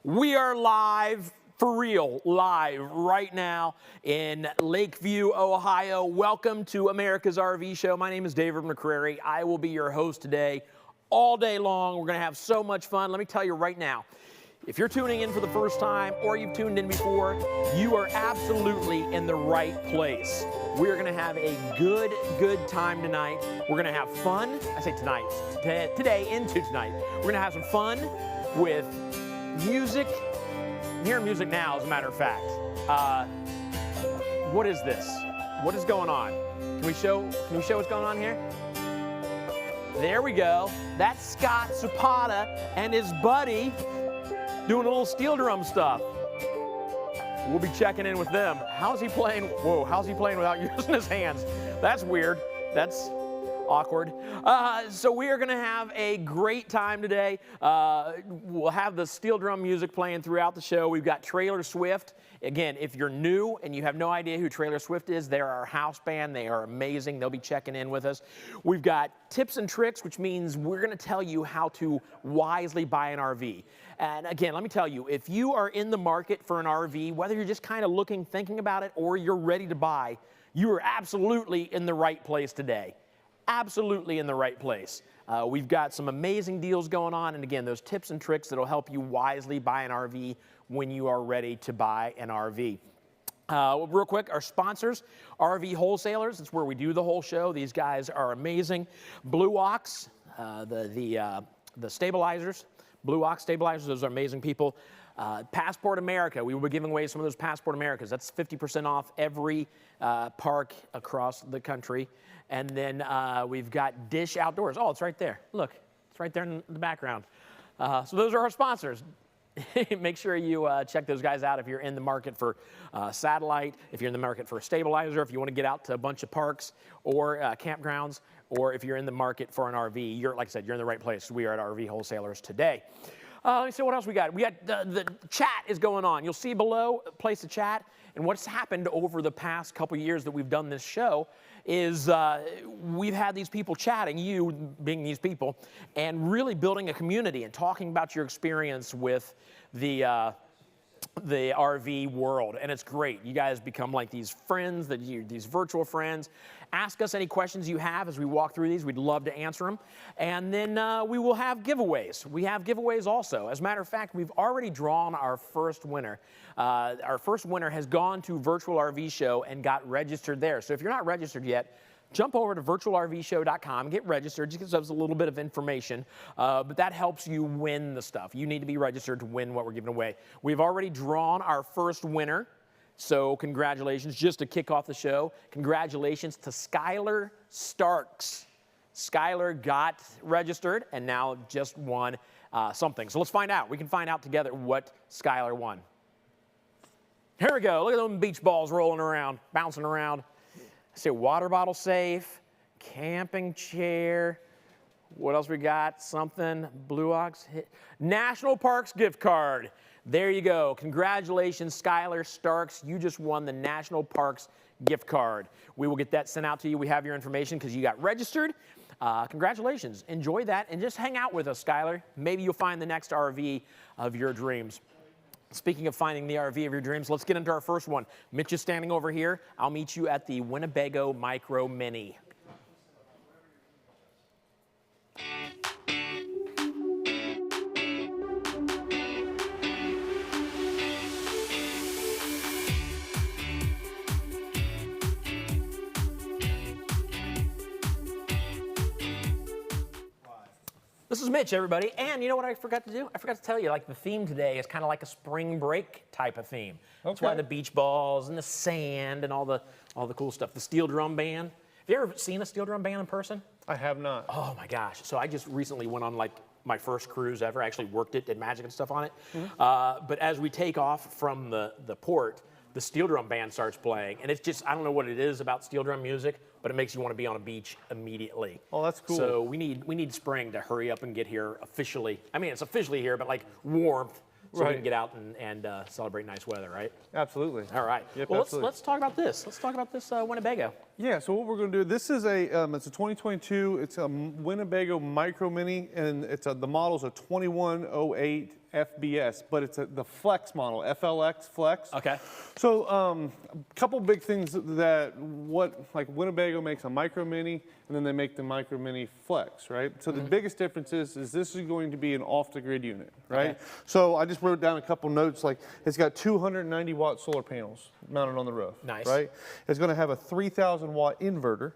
We are live, for real, live right now in Lakeview, Ohio. Welcome to America's RV Show. My name is David McCrary. I will be your host today all day long. We're going to have so much fun. Let me tell you right now, if you're tuning in for the first time or you've tuned in before, you are absolutely in the right place. We're going to have a good time tonight. We're going to have fun. I say tonight, today into tonight. We're going to have some fun with music. I'm hearing music now, as a matter of fact. What is this? What is going on? Can we show what's going on here? There we go. That's Scott Zapata and his buddy doing a little steel drum stuff. We'll be checking in with them. How's he playing? Whoa, how's he playing without using his hands? That's weird. That's awkward. So we are going to have a great time today. We'll have the steel drum music playing throughout the show. We've got Trailer Swift. Again, if you're new and you have no idea who Trailer Swift is, they're our house band. They are amazing. They'll be checking in with us. We've got tips and tricks, which means we're going to tell you how to wisely buy an RV. And again, let me tell you, if you are in the market for an RV, whether you're just kind of looking, thinking about it, or you're ready to buy, you are absolutely in the right place today. Absolutely in the right place. We've got some amazing deals going on, and again, those tips and tricks that will help you wisely buy an RV when you are ready to buy an RV. Real quick, our sponsors, RV Wholesalers. That's where we do the whole show. These guys are amazing. Blue Ox, the stabilizers. Blue Ox stabilizers, those are amazing people. Passport America, we will be giving away some of those Passport Americas. That's 50% off every park across the country. And then we've got Dish Outdoors. Oh, it's right there. Look, it's right there in the background. So those are our sponsors. Make sure you check those guys out if you're in the market for satellite, if you're in the market for a stabilizer, if you want to get out to a bunch of parks or campgrounds, or if you're in the market for an RV. Like I said, you're in the right place. We are at RV Wholesalers today. Let me see what else we got. We got the chat is going on. You'll see below a place to chat. And what's happened over the past couple years that we've done this show is we've had these people chatting, you being these people, and really building a community and talking about your experience with the RV world, and it's great. You guys become like these friends, these virtual friends. Ask us any questions you have as we walk through these. We'd love to answer them. And then we will have giveaways. We have giveaways also. As a matter of fact, we've already drawn our first winner. Our first winner has gone to Virtual RV Show and got registered there. So if you're not registered yet, jump over to virtualrvshow.com, get registered. Just gives us a little bit of information, but that helps you win the stuff. You need to be registered to win what we're giving away. We've already drawn our first winner, so congratulations. Just to kick off the show, congratulations to Skylar Starks. Skylar got registered and now just won something. So let's find out. We can find out together what Skylar won. Here we go. Look at those beach balls rolling around, bouncing around. See, water bottle safe, camping chair. What else we got? Something, Blue Ox, National Parks gift card. There you go. Congratulations, Skylar Starks. You just won the National Parks gift card. We will get that sent out to you. We have your information because you got registered. Congratulations. Enjoy that and just hang out with us, Skylar. Maybe you'll find the next RV of your dreams. Speaking of finding the RV of your dreams, let's get into our first one. Mitch is standing over here. I'll meet you at the Winnebago Micro Mini. This is Mitch, everybody, and you know what I forgot to do? I forgot to tell you, like, the theme today is kind of like a spring break type of theme. Okay. That's why the beach balls and the sand and all the cool stuff. The steel drum band. Have you ever seen a steel drum band in person? I have not. Oh my gosh! So I just recently went on like my first cruise ever. I actually worked it, did magic and stuff on it. Mm-hmm. But as we take off from the port, the steel drum band starts playing, and it's just, I don't know what it is about steel drum music, but it makes you want to be on a beach immediately. Oh, that's cool. So we need spring to hurry up and get here officially. I mean, it's officially here, but like warmth, so we can get out and celebrate nice weather, right? Absolutely. All right. Yep, well, absolutely. let's talk about this. Let's talk about this Winnebago. Yeah, so what we're going to do, this is it's a 2022, it's a Winnebago Micro Mini, and the model's a 2108 FBS, but it's the Flex model, FLX Flex. Okay. So a couple big things that like Winnebago makes a Micro Mini, and then they make the Micro Mini Flex, right? So the biggest difference is this is going to be an off-the-grid unit, right? Okay. So I just wrote down a couple notes, like it's got 290 watt solar panels mounted on the roof, Nice. right? It's going to have a 3,000 watt inverter.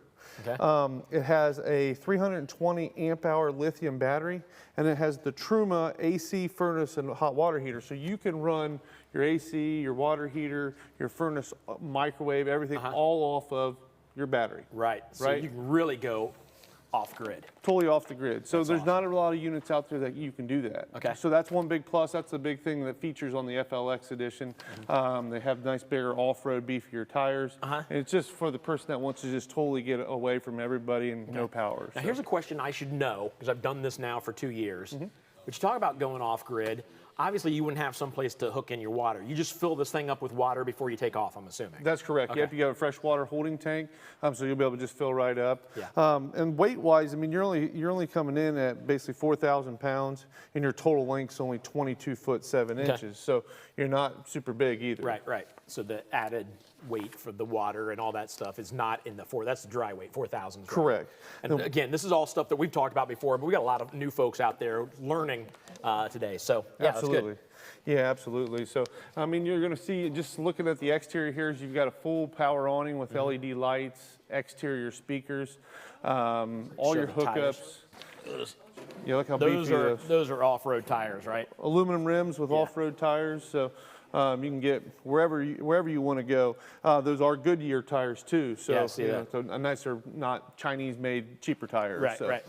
Okay. It has a 320 amp hour lithium battery, and it has the Truma AC furnace and hot water heater. So you can run your AC, your water heater, your furnace, microwave, everything all off of your battery. Right. So you can really go off grid. Totally off the grid. So That's there's awesome. not a lot of units out there that you can do that. Okay. So that's one big plus. That's the big thing that features on the FLX edition. They have nice bigger off-road beefier tires. And it's just for the person that wants to just totally get away from everybody and no power. Now here's a question I should know, because I've done this now for 2 years. But you talk about going off grid. Obviously, you wouldn't have some place to hook in your water. You just fill this thing up with water before you take off, I'm assuming. That's correct. Okay. You have a freshwater holding tank, so you'll be able to just fill right up. Yeah. And weight-wise, I mean, you're only coming in at basically 4,000 pounds, and your total length's only 22 foot 7 inches. So you're not super big either. Right, right. So the added weight for the water and all that stuff is not in the that's the dry weight, 4,000. Correct. And again, this is all stuff that we've talked about before, but we got a lot of new folks out there learning today. So yeah, Absolutely. that's Yeah, absolutely. So, I mean, you're going to see, just looking at the exterior here, is you've got a full power awning with LED lights, exterior speakers, all your the hookups. tires. Yeah, look how beefy Those are off-road tires, right? aluminum rims with off-road tires. So you can get wherever you want to go. Those are Goodyear tires too. So, Yeah, I see that. so a nicer, not Chinese-made, cheaper tires. Right, so. right.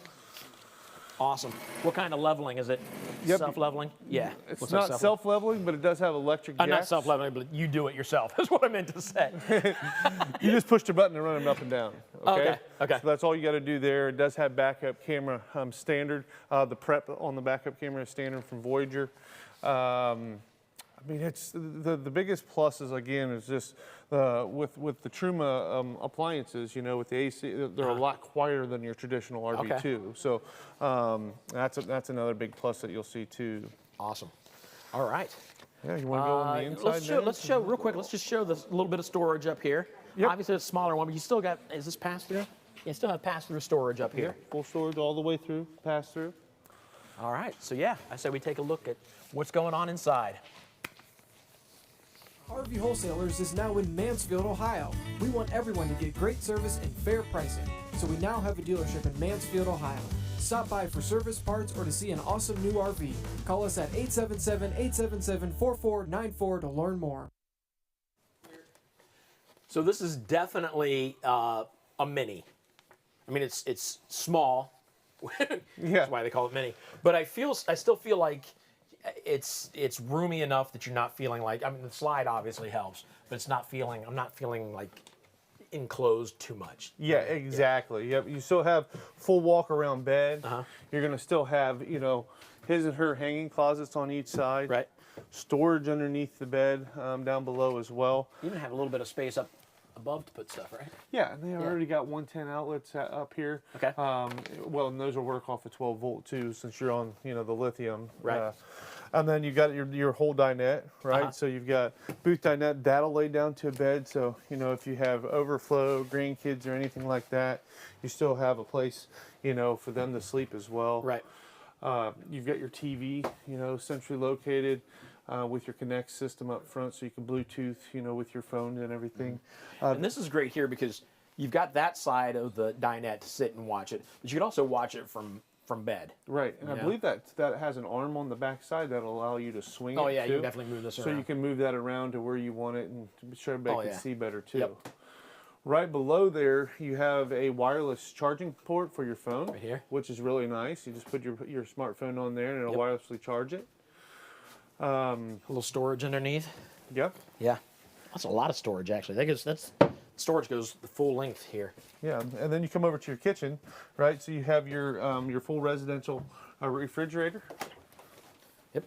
Awesome. What kind of leveling is it? Yep. Self-leveling? Yeah. It's What's not that self-leveling, but it does have electric jacks. Not self-leveling, but you do it yourself. That's what I meant to say. You just push the button and run them up and down. Okay. Okay. So that's all you got to do there. It does have backup camera standard. The prep on the backup camera is standard from Voyager. I mean, it's the biggest pluses again is just with the Truma appliances. You know, with the AC, they're a lot quieter than your traditional RB2. Okay. So that's another big plus that you'll see too. Awesome. All right. Yeah, you want to go on the inside? Let's show real quick. Let's just show this little bit of storage up here. Yep. Obviously, it's a smaller one, but you still got. Is this pass through? You still have pass through storage up here. Full storage all the way through, pass through. All right. So yeah, I say we take a look at what's going on inside. RV Wholesalers is now in Mansfield, Ohio. We want everyone to get great service and fair pricing, so we now have a dealership in Mansfield, Ohio. Stop by for service parts or to see an awesome new RV. Call us at 877-877-4494 to learn more. So this is definitely a mini. I mean, it's small. Yeah. That's why they call it mini. But I still feel like it's roomy enough that you're not feeling like, I mean, the slide obviously helps, but I'm not feeling like enclosed too much. Yeah, exactly. Yep. You still have full walk around bed. You're going to still have, you know, his and her hanging closets on each side. Right. Storage underneath the bed down below as well. You even have a little bit of space up above to put stuff, right? Yeah, and they already got 110 outlets up here. Okay. Well, and those will work off of 12 volt too, since you're on, you know, the lithium. Right. And then you got your whole dinette, right? So you've got booth dinette, that'll lay down to a bed. So, you know, if you have overflow, grandkids or anything like that, you still have a place, you know, for them to sleep as well. Right. You've got your TV, you know, centrally located with your Connect system up front, so you can Bluetooth, you know, with your phone and everything. And this is great here because you've got that side of the dinette to sit and watch it, but you can also watch it from bed. Right, and I believe that has an arm on the back side that'll allow you to swing it. Oh yeah, too. you can definitely move this around. So you can move that around to where you want it, and to be sure everybody can see better too. Yep. Right below there, you have a wireless charging port for your phone, Right here. which is really nice. You just put your smartphone on there, and it'll wirelessly charge it. A little storage underneath. Yep. Yeah, that's a lot of storage actually. That's storage goes the full length here. Yeah, and then you come over to your kitchen, right? So you have your full residential refrigerator. Yep.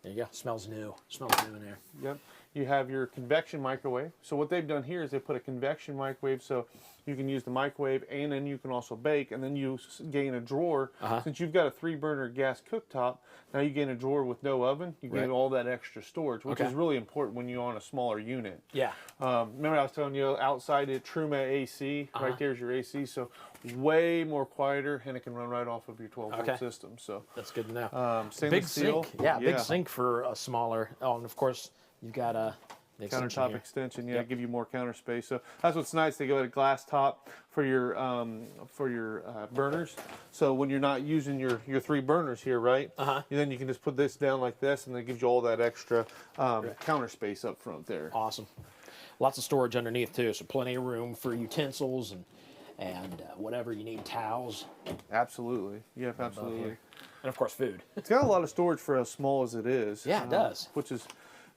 There you go. Smells new. Smells new in there. Yep. You have your convection microwave. So what they've done here is they put a convection microwave, so you can use the microwave, and then you can also bake, and then you gain a drawer. Since you've got a 3-burner gas cooktop, now you gain a drawer with no oven. You gain all that extra storage, which is really important when you're on a smaller unit. Yeah. Remember I was telling you outside it, Truma AC, right there's your AC, so way more quieter, and it can run right off of your 12-volt system. So that's good to know. Stainless Big steel. sink. Yeah, big sink for a smaller. Oh, and of course you've got a countertop extension, give you more counter space. So that's what's nice. They go at a glass top for your burners. So when you're not using your 3 burners here, right? Then you can just put this down like this, and it gives you all that extra counter space up front there. Awesome. Lots of storage underneath too, so plenty of room for utensils and whatever you need, towels. Absolutely. Yep, absolutely. And of course, food. It's got a lot of storage for as small as it is. Yeah, it does. Which is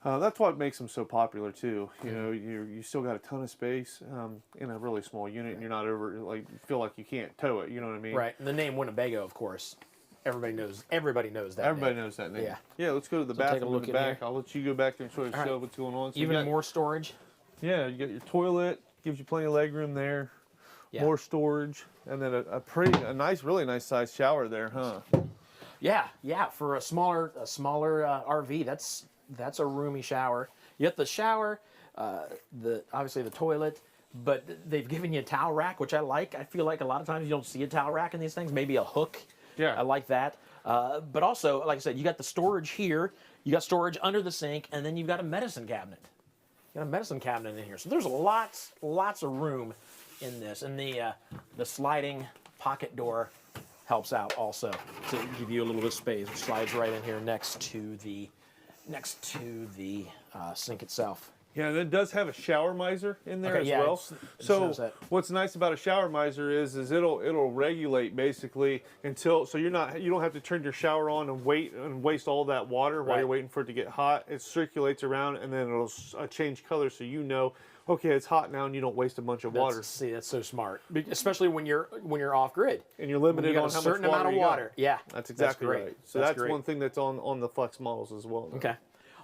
that's what makes them so popular too. You know, you still got a ton of space in a really small unit, and you're not feel like you can't tow it. You know what I mean? Right. And the name Winnebago, of course, everybody knows that. Everybody name. knows that name. Yeah. Yeah. Let's go to the bathroom in the back. I'll let you go back there and sort of show what's going on. So even more storage. Yeah, you got your toilet. Gives you plenty of leg room there. Yeah. More storage, and then a nice, really nice sized shower there, huh? Yeah. For a smaller RV, that's a roomy shower. You get the shower, obviously the toilet, but they've given you a towel rack, which I like. I feel like a lot of times you don't see a towel rack in these things. Maybe a hook. Yeah. I like that. But also, like I said, you got the storage here. You got storage under the sink, and then you've got a medicine cabinet. You got a medicine cabinet in here. So there's lots of room in this, and the sliding pocket door helps out also to give you a little bit of space. It slides right in here next to the sink itself. Yeah, and it does have a shower miser in there as well. So what's nice about a shower miser is it'll regulate basically until you don't have to turn your shower on and waste all that water while you're waiting for it to get hot. It circulates around, and then it'll change color, so you know, okay, it's hot now, and you don't waste a bunch of water. See, that's so smart, especially when you're off grid and you're limited on how much amount of water. Yeah, that's exactly right. So that's one thing that's on the Flex models as well. Okay,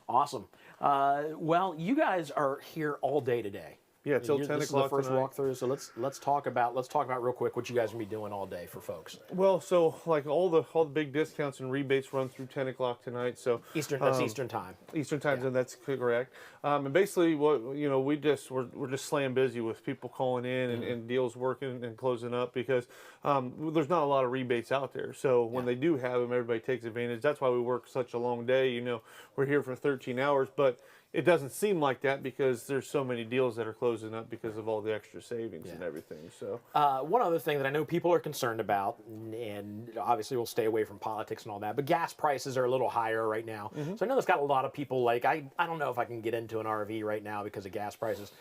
awesome. Well, you guys are here all day today. Yeah, till 10 o'clock. This is the first walkthrough, so let's talk about real quick what you guys are gonna be doing all day for folks. Well, so like all the big discounts and rebates run through 10 o'clock tonight. So that's Eastern time. Eastern time, and that's correct. And basically, we're just slam busy with people calling in and deals working and closing up because there's not a lot of rebates out there. So when they do have them, everybody takes advantage. That's why we work such a long day. You know, we're here for 13 hours, but it doesn't seem like that because there's so many deals that are closing up because of all the extra savings and everything. So one other thing that I know people are concerned about, and obviously we'll stay away from politics and all that, but gas prices are a little higher right now. So I know that's got a lot of people like, I don't know if I can get into an RV right now because of gas prices.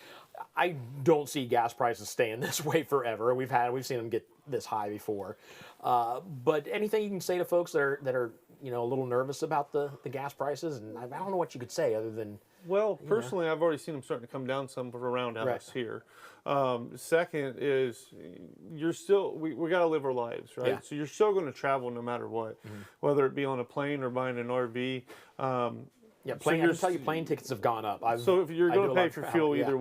I don't see gas prices staying this way forever. We've seen them get this high before. But anything you can say to folks that are a little nervous about the gas prices, and I don't know what you could say other than. Well, personally, I've already seen them starting to come down some around us here. Second is we got to live our lives, right? Yeah. So you're still going to travel no matter what, whether it be on a plane or buying an RV. Yeah, I can tell you plane tickets have gone up. So if you're going to pay for fuel either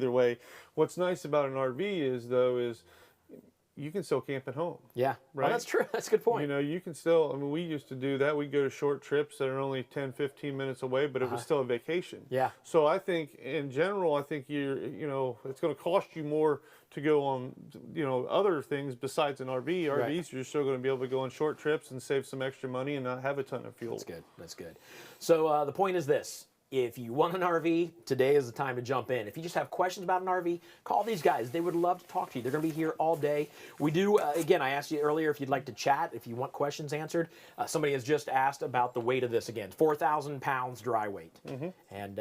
way, what's nice about an RV is you can still camp at home. Yeah, right. Well, that's true. That's a good point. You know, you can still, we used to do that. We'd go to short trips that are only 10, 15 minutes away, but it was still a vacation. Yeah. So I think, in general, it's going to cost you more to go on, other things besides an RV. RVs, you're still going to be able to go on short trips and save some extra money and not have a ton of fuel. That's good. So the point is this. If you want an RV, today is the time to jump in. If you just have questions about an RV, call these guys. They would love to talk to you. They're going to be here all day. We do, again, I asked you earlier if you'd like to chat, if you want questions answered. Somebody has just asked about the weight of this again. 4,000 pounds dry weight. And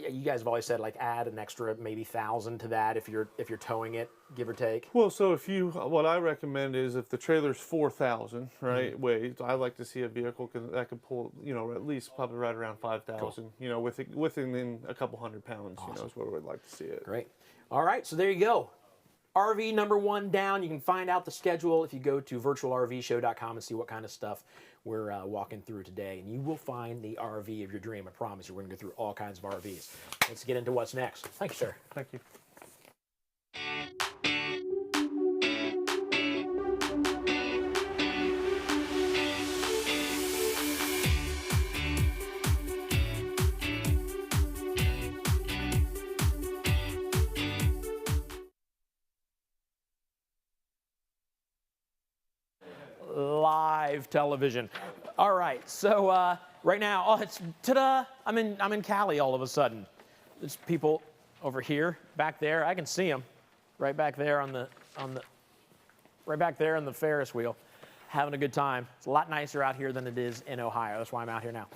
you guys have always said, like, add an extra maybe 1,000 to that if you're towing it, give or take. Well, so what I recommend is if the trailer's 4,000, right, weight, I like to see a vehicle that can pull, at least probably right around 5,000, within a couple hundred pounds, is where we'd like to see it. Great. All right, so there you go. RV number 1 down. You can find out the schedule if you go to virtualrvshow.com and see what kind of stuff we're walking through today, and you will find the RV of your dream. I promise you, we're going to go through all kinds of RVs. Let's get into what's next. Thank you, sir. Thank you. Live television. All right, so right now, oh, it's ta-da! I'm in Cali all of a sudden. There's people over here, back there. I can see them, right back there right back there on the Ferris wheel, having a good time. It's a lot nicer out here than it is in Ohio. That's why I'm out here now.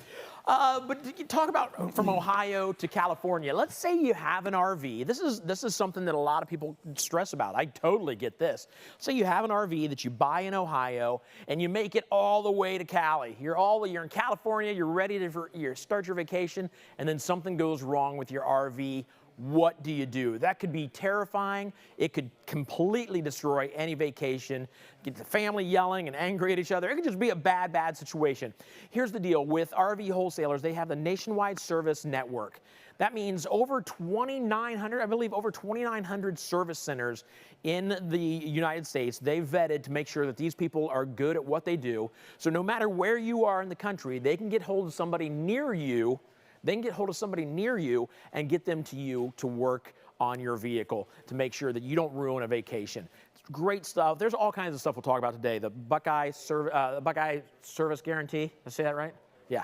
But you talk about from Ohio to California. Let's say you have an RV. This is something that a lot of people stress about. I totally get this. Say you have an RV that you buy in Ohio and you make it all the way to Cali. You're in California. You're ready to start your vacation, and then something goes wrong with your RV. What do you do? That could be terrifying. It could completely destroy any vacation, get the family yelling and angry at each other. It could just be a bad, bad situation. Here's the deal. With RV Wholesalers, they have the nationwide service network. That means over 2,900, I believe over 2,900 service centers in the United States. They've vetted to make sure that these people are good at what they do. So no matter where you are in the country, they can get hold of somebody near you. They can get hold of somebody near you and get them to you to work on your vehicle to make sure that you don't ruin a vacation. It's great stuff. There's all kinds of stuff we'll talk about today. The Buckeye Service Guarantee. Did I say that right? Yeah.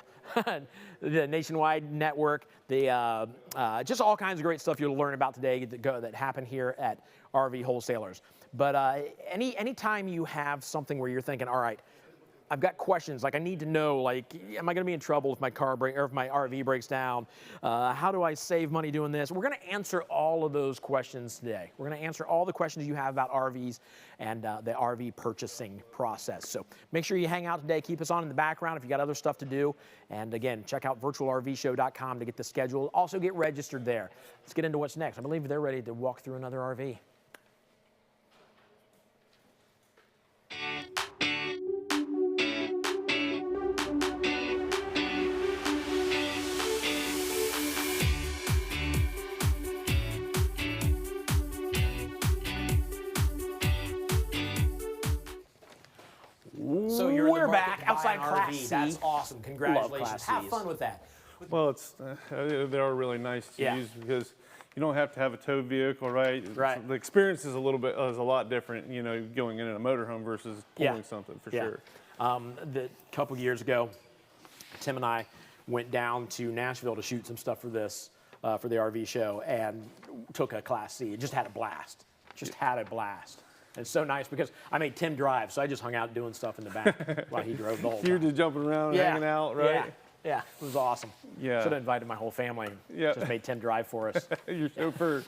The nationwide network. Just all kinds of great stuff you'll learn about today that happen here at RV Wholesalers. But anytime you have something where you're thinking, all right, I've got questions, like I need to know, like, am I going to be in trouble if my if my RV breaks down? How do I save money doing this? We're going to answer all of those questions today. We're going to answer all the questions you have about RVs and the RV purchasing process. So make sure you hang out today. Keep us on in the background if you got other stuff to do. And again, check out virtualrvshow.com to get the schedule. Also get registered there. Let's get into what's next. I believe they're ready to walk through another RV. So we're back outside Class C. That's awesome. Congratulations. Have fun with that. Well, they are really nice to use because you don't have to have a tow vehicle, right? Right. The experience is a lot different, you know, going in a motorhome versus pulling something for sure. A couple years ago, Tim and I went down to Nashville to shoot some stuff for this, for the RV show, and took a Class C. Just had a blast. It's so nice because I made Tim drive, so I just hung out doing stuff in the back while he drove the whole time. You're just jumping around, hanging out, right? Yeah, it was awesome. Yeah. Should have invited my whole family. Just made Tim drive for us. Your chauffeur.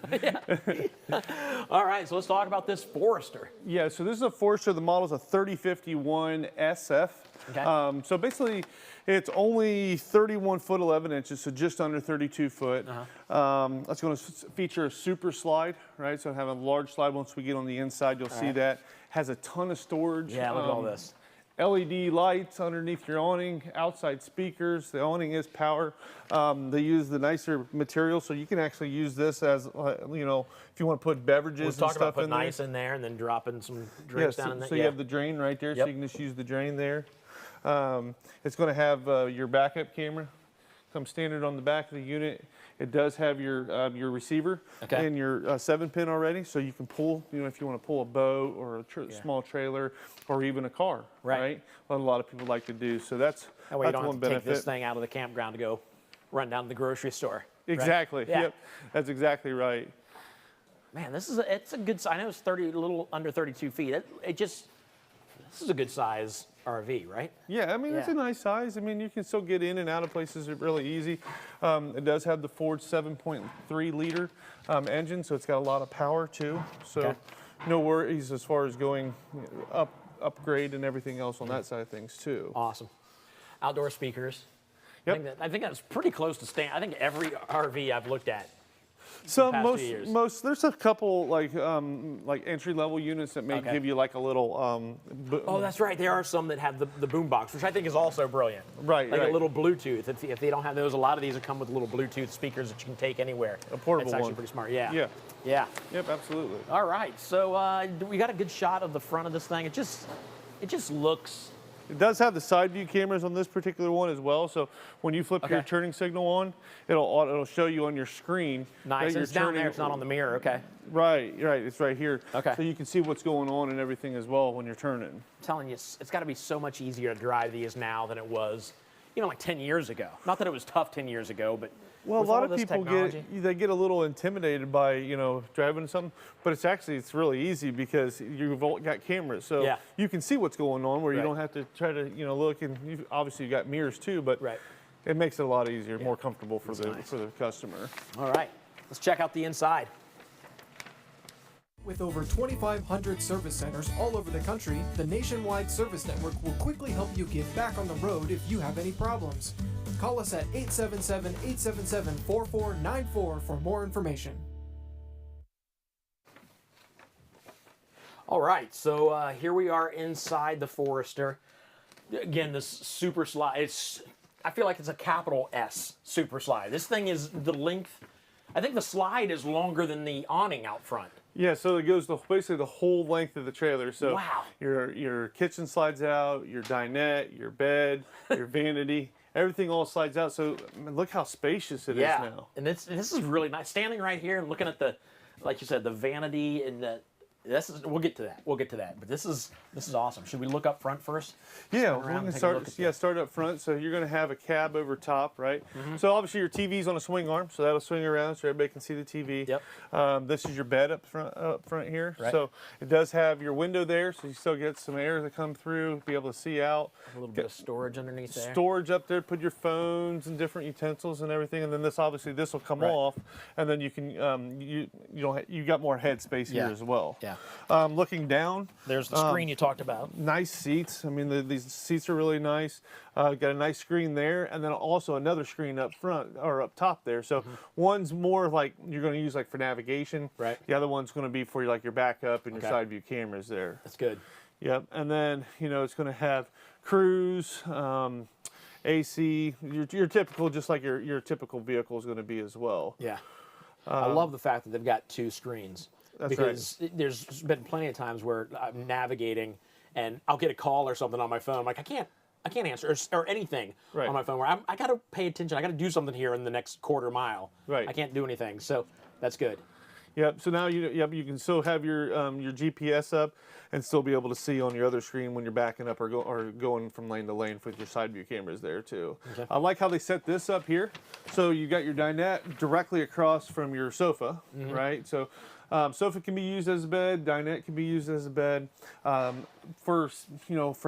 All right, so let's talk about this Forester. Yeah, so this is a Forester. The model is a 3051 SF. Okay. So basically, it's only 31 foot 11 inches, so just under 32 foot. That's going to feature a super slide, right? So have a large slide. Once we get on the inside, you'll see that. Has a ton of storage. Yeah, look at all this. LED lights underneath your awning, outside speakers. The awning is power. They use the nicer material, so you can actually use this as, you know, if you want to put beverages and stuff in there. About putting ice in there and then dropping some drinks down in there. So you have the drain right there, so you can just use the drain there. It's going to have your backup camera. Comes standard on the back of the unit. It does have your receiver and your 7-pin already, so you can pull, you know, if you want to pull a boat or a small trailer or even a car, right? What a lot of people like to do. So that's way you don't one have to benefit. take this thing out of the campground to go run down to the grocery store. Exactly. Right? Yeah. Yep. That's exactly right. Man, it's a good size. I know it's a little under 32 feet. This is a good size RV, right? Yeah, I mean, it's a nice size. I mean, you can still get in and out of places really easy. It does have the Ford 7.3 liter engine, so it's got a lot of power too. So no worries as far as going upgrade and everything else on that side of things too. Awesome. Outdoor speakers. Yep. I think that's pretty close to standard. I think every RV I've looked at Some past 2 years? most there's a couple like entry level units that may Okay. give you like a little Oh, that's right. There are some that have the boom box, which I think is also brilliant. Right, Like right. a little Bluetooth. If they don't have those, a lot of these will come with little Bluetooth speakers that you can take anywhere. A portable It's actually one. pretty smart. Yeah. Yeah. Yeah. Yep, absolutely. All right. So we got a good shot of the front of this thing. It just looks. It does have the side view cameras on this particular one as well. So when you flip your Okay. turning signal on, it'll show you on your screen. Nice. that And you're it's down there. turning- It's not on the mirror. Okay. Right. It's right here. Okay. So you can see what's going on and everything as well when you're turning. I'm telling you, it's got to be so much easier to drive these now than it was even like 10 years ago. Not that it was tough 10 years ago, but Well, with a lot all of this people technology- get a little intimidated by driving something, but it's really easy because you've all got cameras, so Yeah. you can see what's going on where you Right. don't have to try to look, and obviously you got mirrors too, but Right. it makes it a lot easier, more comfortable for nice. the customer. All right. Let's check out the inside. With over 2,500 service centers all over the country, the nationwide service network will quickly help you get back on the road if you have any problems. Call us at 877-877-4494 for more information. All right, so here we are inside the Forester. Again, this super slide. I feel like it's a capital S super slide. This thing is the length. I think the slide is longer than the awning out front. Yeah, so it goes basically the whole length of the trailer. So Wow. your kitchen slides out, your dinette, your bed, your vanity, everything all slides out. So I mean, look how spacious it is now. And this is really nice. Standing right here and looking at the, like you said, the vanity and the. We'll get to that. But this is awesome. Should we look up front first? Yeah, Spin around we and can take a look start. at Start up front. So you're going to have a cab over top, right? Mm-hmm. So obviously your TV's on a swing arm, so that'll swing around so everybody can see the TV. Yep. This is your bed up front here. Right. So it does have your window there, so you still get some air to come through, be able to see out. A little bit of storage underneath there. Storage up there, put your phones and different utensils and everything, and then this will come off, and then you can you got more head space here as well. Yeah. Looking down, There's the screen you talked about. nice seats. I mean, these seats are really nice. Got a nice screen there, and then also another screen up front or up top there. So one's more like you're going to use like for navigation. Right. The other one's going to be for like your backup and Okay. your side view cameras there. That's good. Yep. And then it's going to have cruise, AC, your typical, just like your typical vehicle is going to be as well. Yeah. I love the fact that they've got two screens. That's because there's been plenty of times where I'm navigating and I'll get a call or something on my phone. I'm like, I can't answer or anything Right. on my phone where I got to pay attention. I got to do something here in the next quarter mile. Right. I can't do anything. So that's good. Yep. So now you can still have your GPS up and still be able to see on your other screen when you're backing up or going from lane to lane with your side view cameras there too. Okay. I like how they set this up here. So you got your dinette directly across from your sofa, right? So sofa can be used as a bed, dinette can be used as a bed. For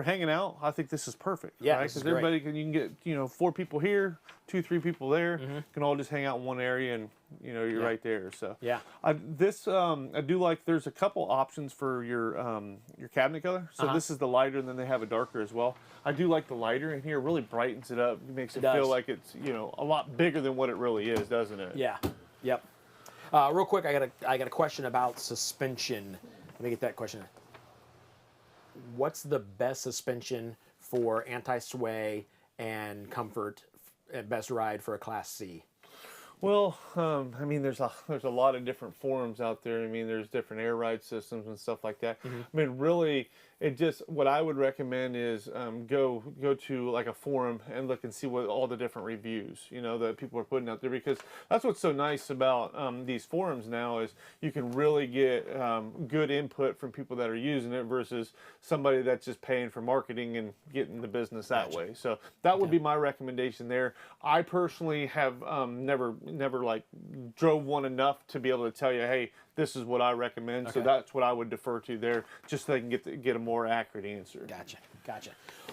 hanging out, I think this is perfect. Yeah, right? this is Because everybody you can get 4 people here, 2-3 people there, can all just hang out in one area and you're right there. So Yeah. I do like. There's a couple options for your cabinet color. So this is the lighter, and then they have a darker as well. I do like the lighter in here. It really brightens it up. It makes it does. feel like it's a lot bigger than what it really is, doesn't it? Yeah. Yep. Real quick, I got a question about suspension. Let me get that question. What's the best suspension for anti-sway and comfort and best ride for a Class C? Well, I mean, there's a lot of different forums out there. I mean, there's different air ride systems and stuff like that. I mean, really, what I would recommend is go to like a forum and look and see what all the different reviews that people are putting out there, because that's what's so nice about these forums now is you can really get good input from people that are using it versus somebody that's just paying for marketing and getting the business that way. So that would be my recommendation there. I personally have never like drove one enough to be able to tell you, hey, this is what I recommend. So that's what I would defer to there, just so they can get a more accurate answer. Gotcha.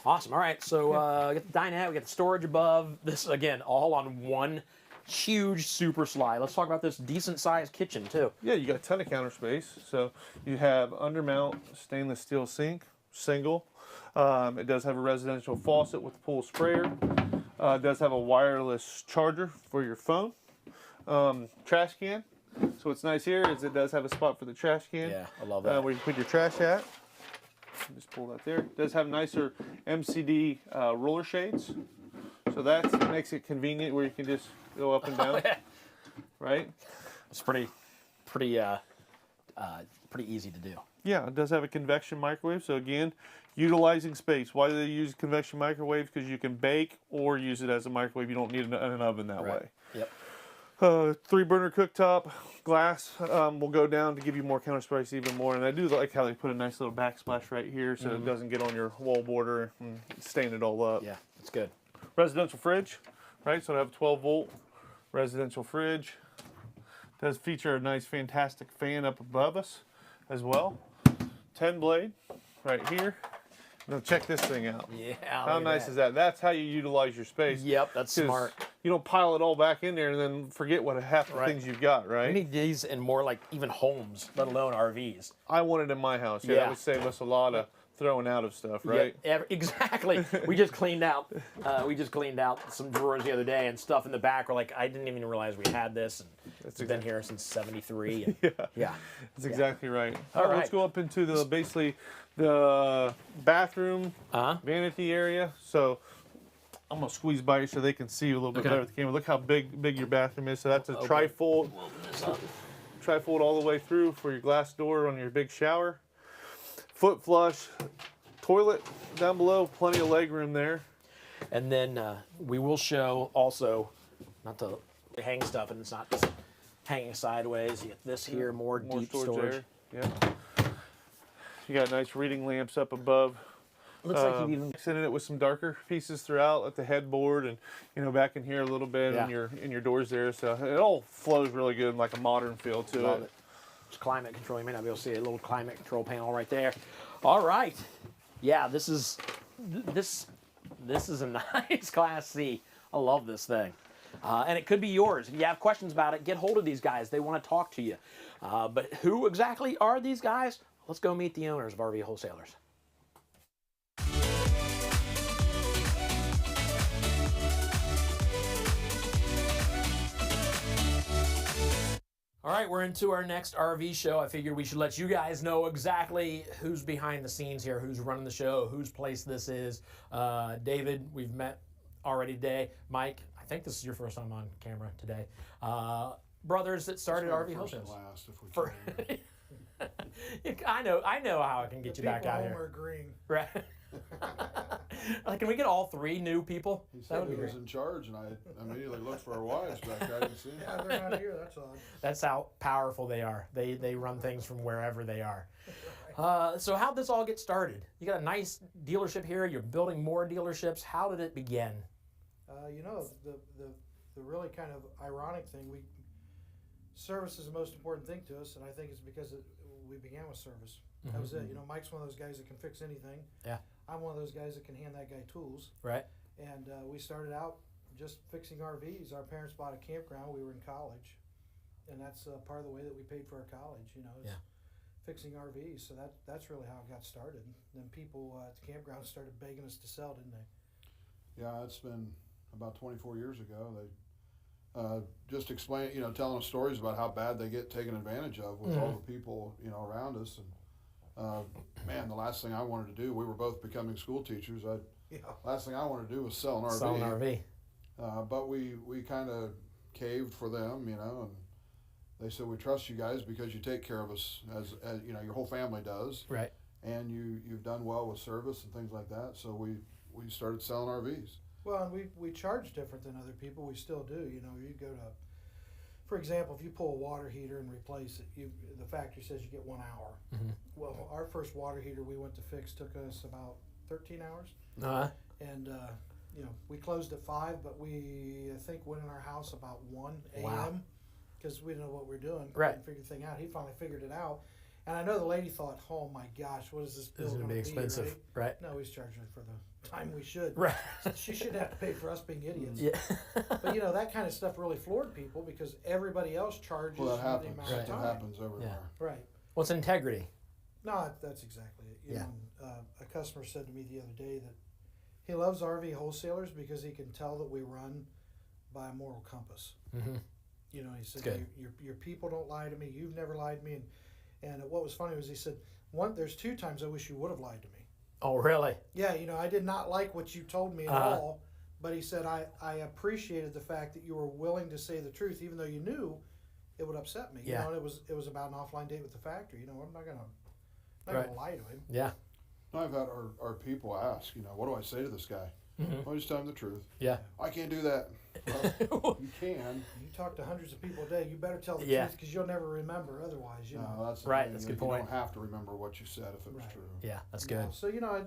Awesome. All right. So we got the dinette, we got the storage above. This again, all on one huge super slide. Let's talk about this decent sized kitchen too. Yeah, you got a ton of counter space. So you have undermount stainless steel sink, single. It does have a residential faucet with a pool sprayer. It does have a wireless charger for your phone. Trash can. So what's nice here is it does have a spot for the trash can. Yeah, I love that. Where you can put your trash at. Just pull that there. It does have nicer MCD roller shades. So that makes it convenient where you can just go up and down. Right? It's pretty easy to do. Yeah, it does have a convection microwave. So again, utilizing space. Why do they use convection microwaves? Because you can bake or use it as a microwave. You don't need an oven that way. Yep. 3-burner cooktop, glass will go down to give you more counter space even more. And I do like how they put a nice little backsplash right here so it doesn't get on your wall border and stain it all up. Yeah, it's good. Residential fridge, right? So I have a 12-volt residential fridge. Does feature a nice, fantastic fan up above us as well. 10-blade right here. Now check this thing out. Yeah. How nice is that? That's how you utilize your space. Yep, that's smart. You don't pile it all back in there and then forget what half the things you've got, right? We need these in more like even homes, let alone RVs. I want it in my house. Yeah, Yeah. that would save us a lot of throwing out of stuff, right? Yeah, exactly. We just cleaned out. Some drawers the other day and stuff in the back. We're like, I didn't even realize we had this. And it's been here since '73. And yeah, That's exactly right. All right. Let's go up into basically the bathroom vanity area. So I'm gonna squeeze by you so they can see you a little bit better with the camera. Look how big your bathroom is. So that's a trifold. Trifold all the way through for your glass door on your big shower. Foot flush, toilet down below, plenty of leg room there. And then we will show also, not to hang stuff, and it's not just hanging sideways. You get this here, more deep storage. Yeah. You got nice reading lamps up above. Looks like you've even extended it with some darker pieces throughout at the headboard and back in here a little bit in your doors there. So it all flows really good, like a modern feel to it. It's climate control. You may not be able to see a little climate control panel right there. All right. Yeah, this is a nice Class C. I love this thing. And it could be yours. If you have questions about it, get hold of these guys. They want to talk to you. But who exactly are these guys? Let's go meet the owners of RV Wholesalers. All right, we're into our next RV show. I figured we should let you guys know exactly who's behind the scenes here, who's running the show, whose place this is. David, we've met already today. Mike, I think this is your first time on camera today. Brothers that started RV Wholesalers. Last, if we can. I know how I can get you back out here. Are agreeing. Right. Can we get all three new people? He said he was in charge, and I immediately looked for our wives back there. I didn't see them. Yeah, they're not here. That's odd. That's how powerful they are. They run things from wherever they are. So how'd this all get started? You got a nice dealership here. You're building more dealerships. How did it begin? The really kind of ironic thing, service is the most important thing to us, and I think it's because we began with service. That was it. Mike's one of those guys that can fix anything. Yeah. I'm one of those guys that can hand that guy tools. Right. And we started out just fixing RVs. Our parents bought a campground. We were in college, and that's part of the way that we paid for our college. Is fixing RVs. So that's really how it got started. And then people at the campground started begging us to sell, didn't they? Yeah, it's been about 24 years ago. They just explain, telling us stories about how bad they get taken advantage of with all the people, around us. And man, the last thing I wanted to do, we were both becoming school teachers. Last thing I wanted to do was sell an RV. Sell an RV. But we kind of caved for them, and they said, we trust you guys because you take care of us as your whole family does. Right. And you've done well with service and things like that. So we started selling RVs. Well, and we charge different than other people. We still do. You go to, for example, if you pull a water heater and replace it, the factory says you get 1 hour. Mm-hmm. Well, our first water heater we went to fix took us about 13 hours. And we closed at 5, but I think went in our house about 1 a.m. because we didn't know what we were doing. Right. Couldn't figure the thing out. He finally figured it out. And I know the lady thought, oh my gosh, what is this bill going to be? Expensive, right? No, he's charging for the time we should. Right. She shouldn't have to pay for us being idiots. Yeah. But that kind of stuff really floored people because everybody else charges well, that the happens. amount of time. That happens everywhere. Right. Well, it's integrity. No, that's exactly it. A customer said to me the other day that he loves RV Wholesalers because he can tell that we run by a moral compass. Mm-hmm. You know, he said, Good. your people don't lie to me. You've never lied to me. And what was funny was he said, there's 2 times I wish you would have lied to me. Oh, really? Yeah, you know, I did not like what you told me at all. But he said, I appreciated the fact that you were willing to say the truth, even though you knew it would upset me. Yeah. You know, it was about an offline date with the factory. You know, I'm not gonna lie to him. Yeah. I've had our people ask, you know, what do I say to this guy? I just tell him the truth. Yeah. I can't do that. Well, you can. You talk to hundreds of people a day. You better tell the Yeah. truth because you'll never remember otherwise. You know. No, that's the Right, thing, that's a that good point. You don't have to remember what you said if it was Right. true. Yeah, that's Yeah, good. so you know,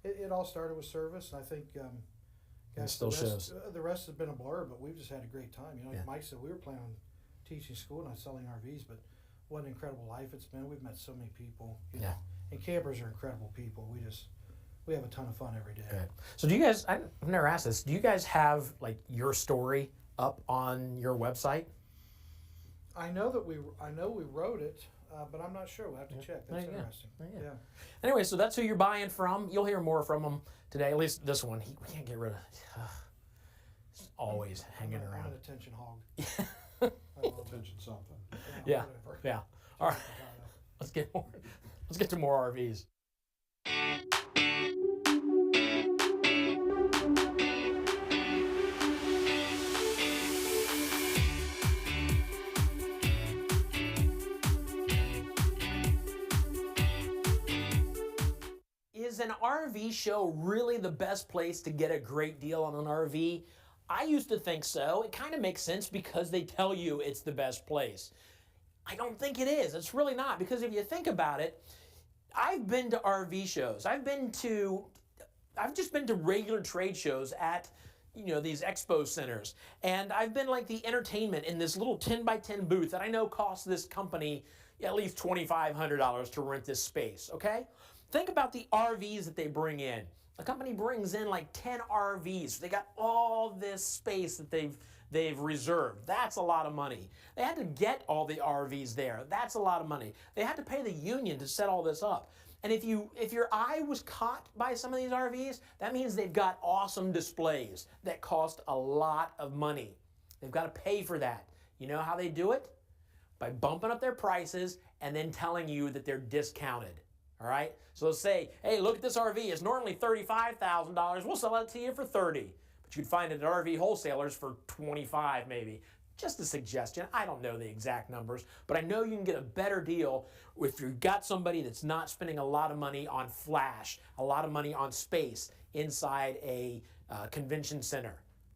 it all started with service, and I think It still shows. The rest has been a blur, but we've just had a great time. You know, like Yeah. Mike said, we were planning on teaching school, not selling RVs, but what an incredible life it's been. We've met so many people. You know, and campers are incredible people. We have a ton of fun every day. Good. So do you guys, I've never asked this, do you guys have like your story up on your website? I know we wrote it, but I'm not sure. We'll have to check. That's There you go. interesting. There you go. Yeah. Anyway, so that's who you're buying from. You'll hear more from him today. At least this one. We can't get rid of it. He's always hanging I'm around. an attention hog. Attention something. Yeah. Whatever. Yeah. All right. Let's get to more RVs. Is an RV show really the best place to get a great deal on an RV? I used to think so. It kind of makes sense because they tell you it's the best place. I don't think it is. It's really not, because if you think about it, I've been to RV shows. I've just been to regular trade shows at, you know, these expo centers. And I've been like the entertainment in this little 10 by 10 booth that I know costs this company at least $2,500 to rent this space, okay? Think about the RVs that they bring in. A company brings in like 10 RVs. They got all this space that they've reserved. That's a lot of money. They had to get all the RVs there. That's a lot of money. They had to pay the union to set all this up. And if your eye was caught by some of these RVs, that means they've got awesome displays that cost a lot of money. They've got to pay for that. You know how they do it? By bumping up their prices and then telling you that they're discounted. All right? So they'll say, hey, look at this RV. It's normally $35,000. We'll sell it to you for $30,000. But you can find it at RV Wholesalers for $25,000 maybe. Just a suggestion. I don't know the exact numbers, but I know you can get a better deal if you've got somebody that's not spending a lot of money on flash, a lot of money on space inside a convention center.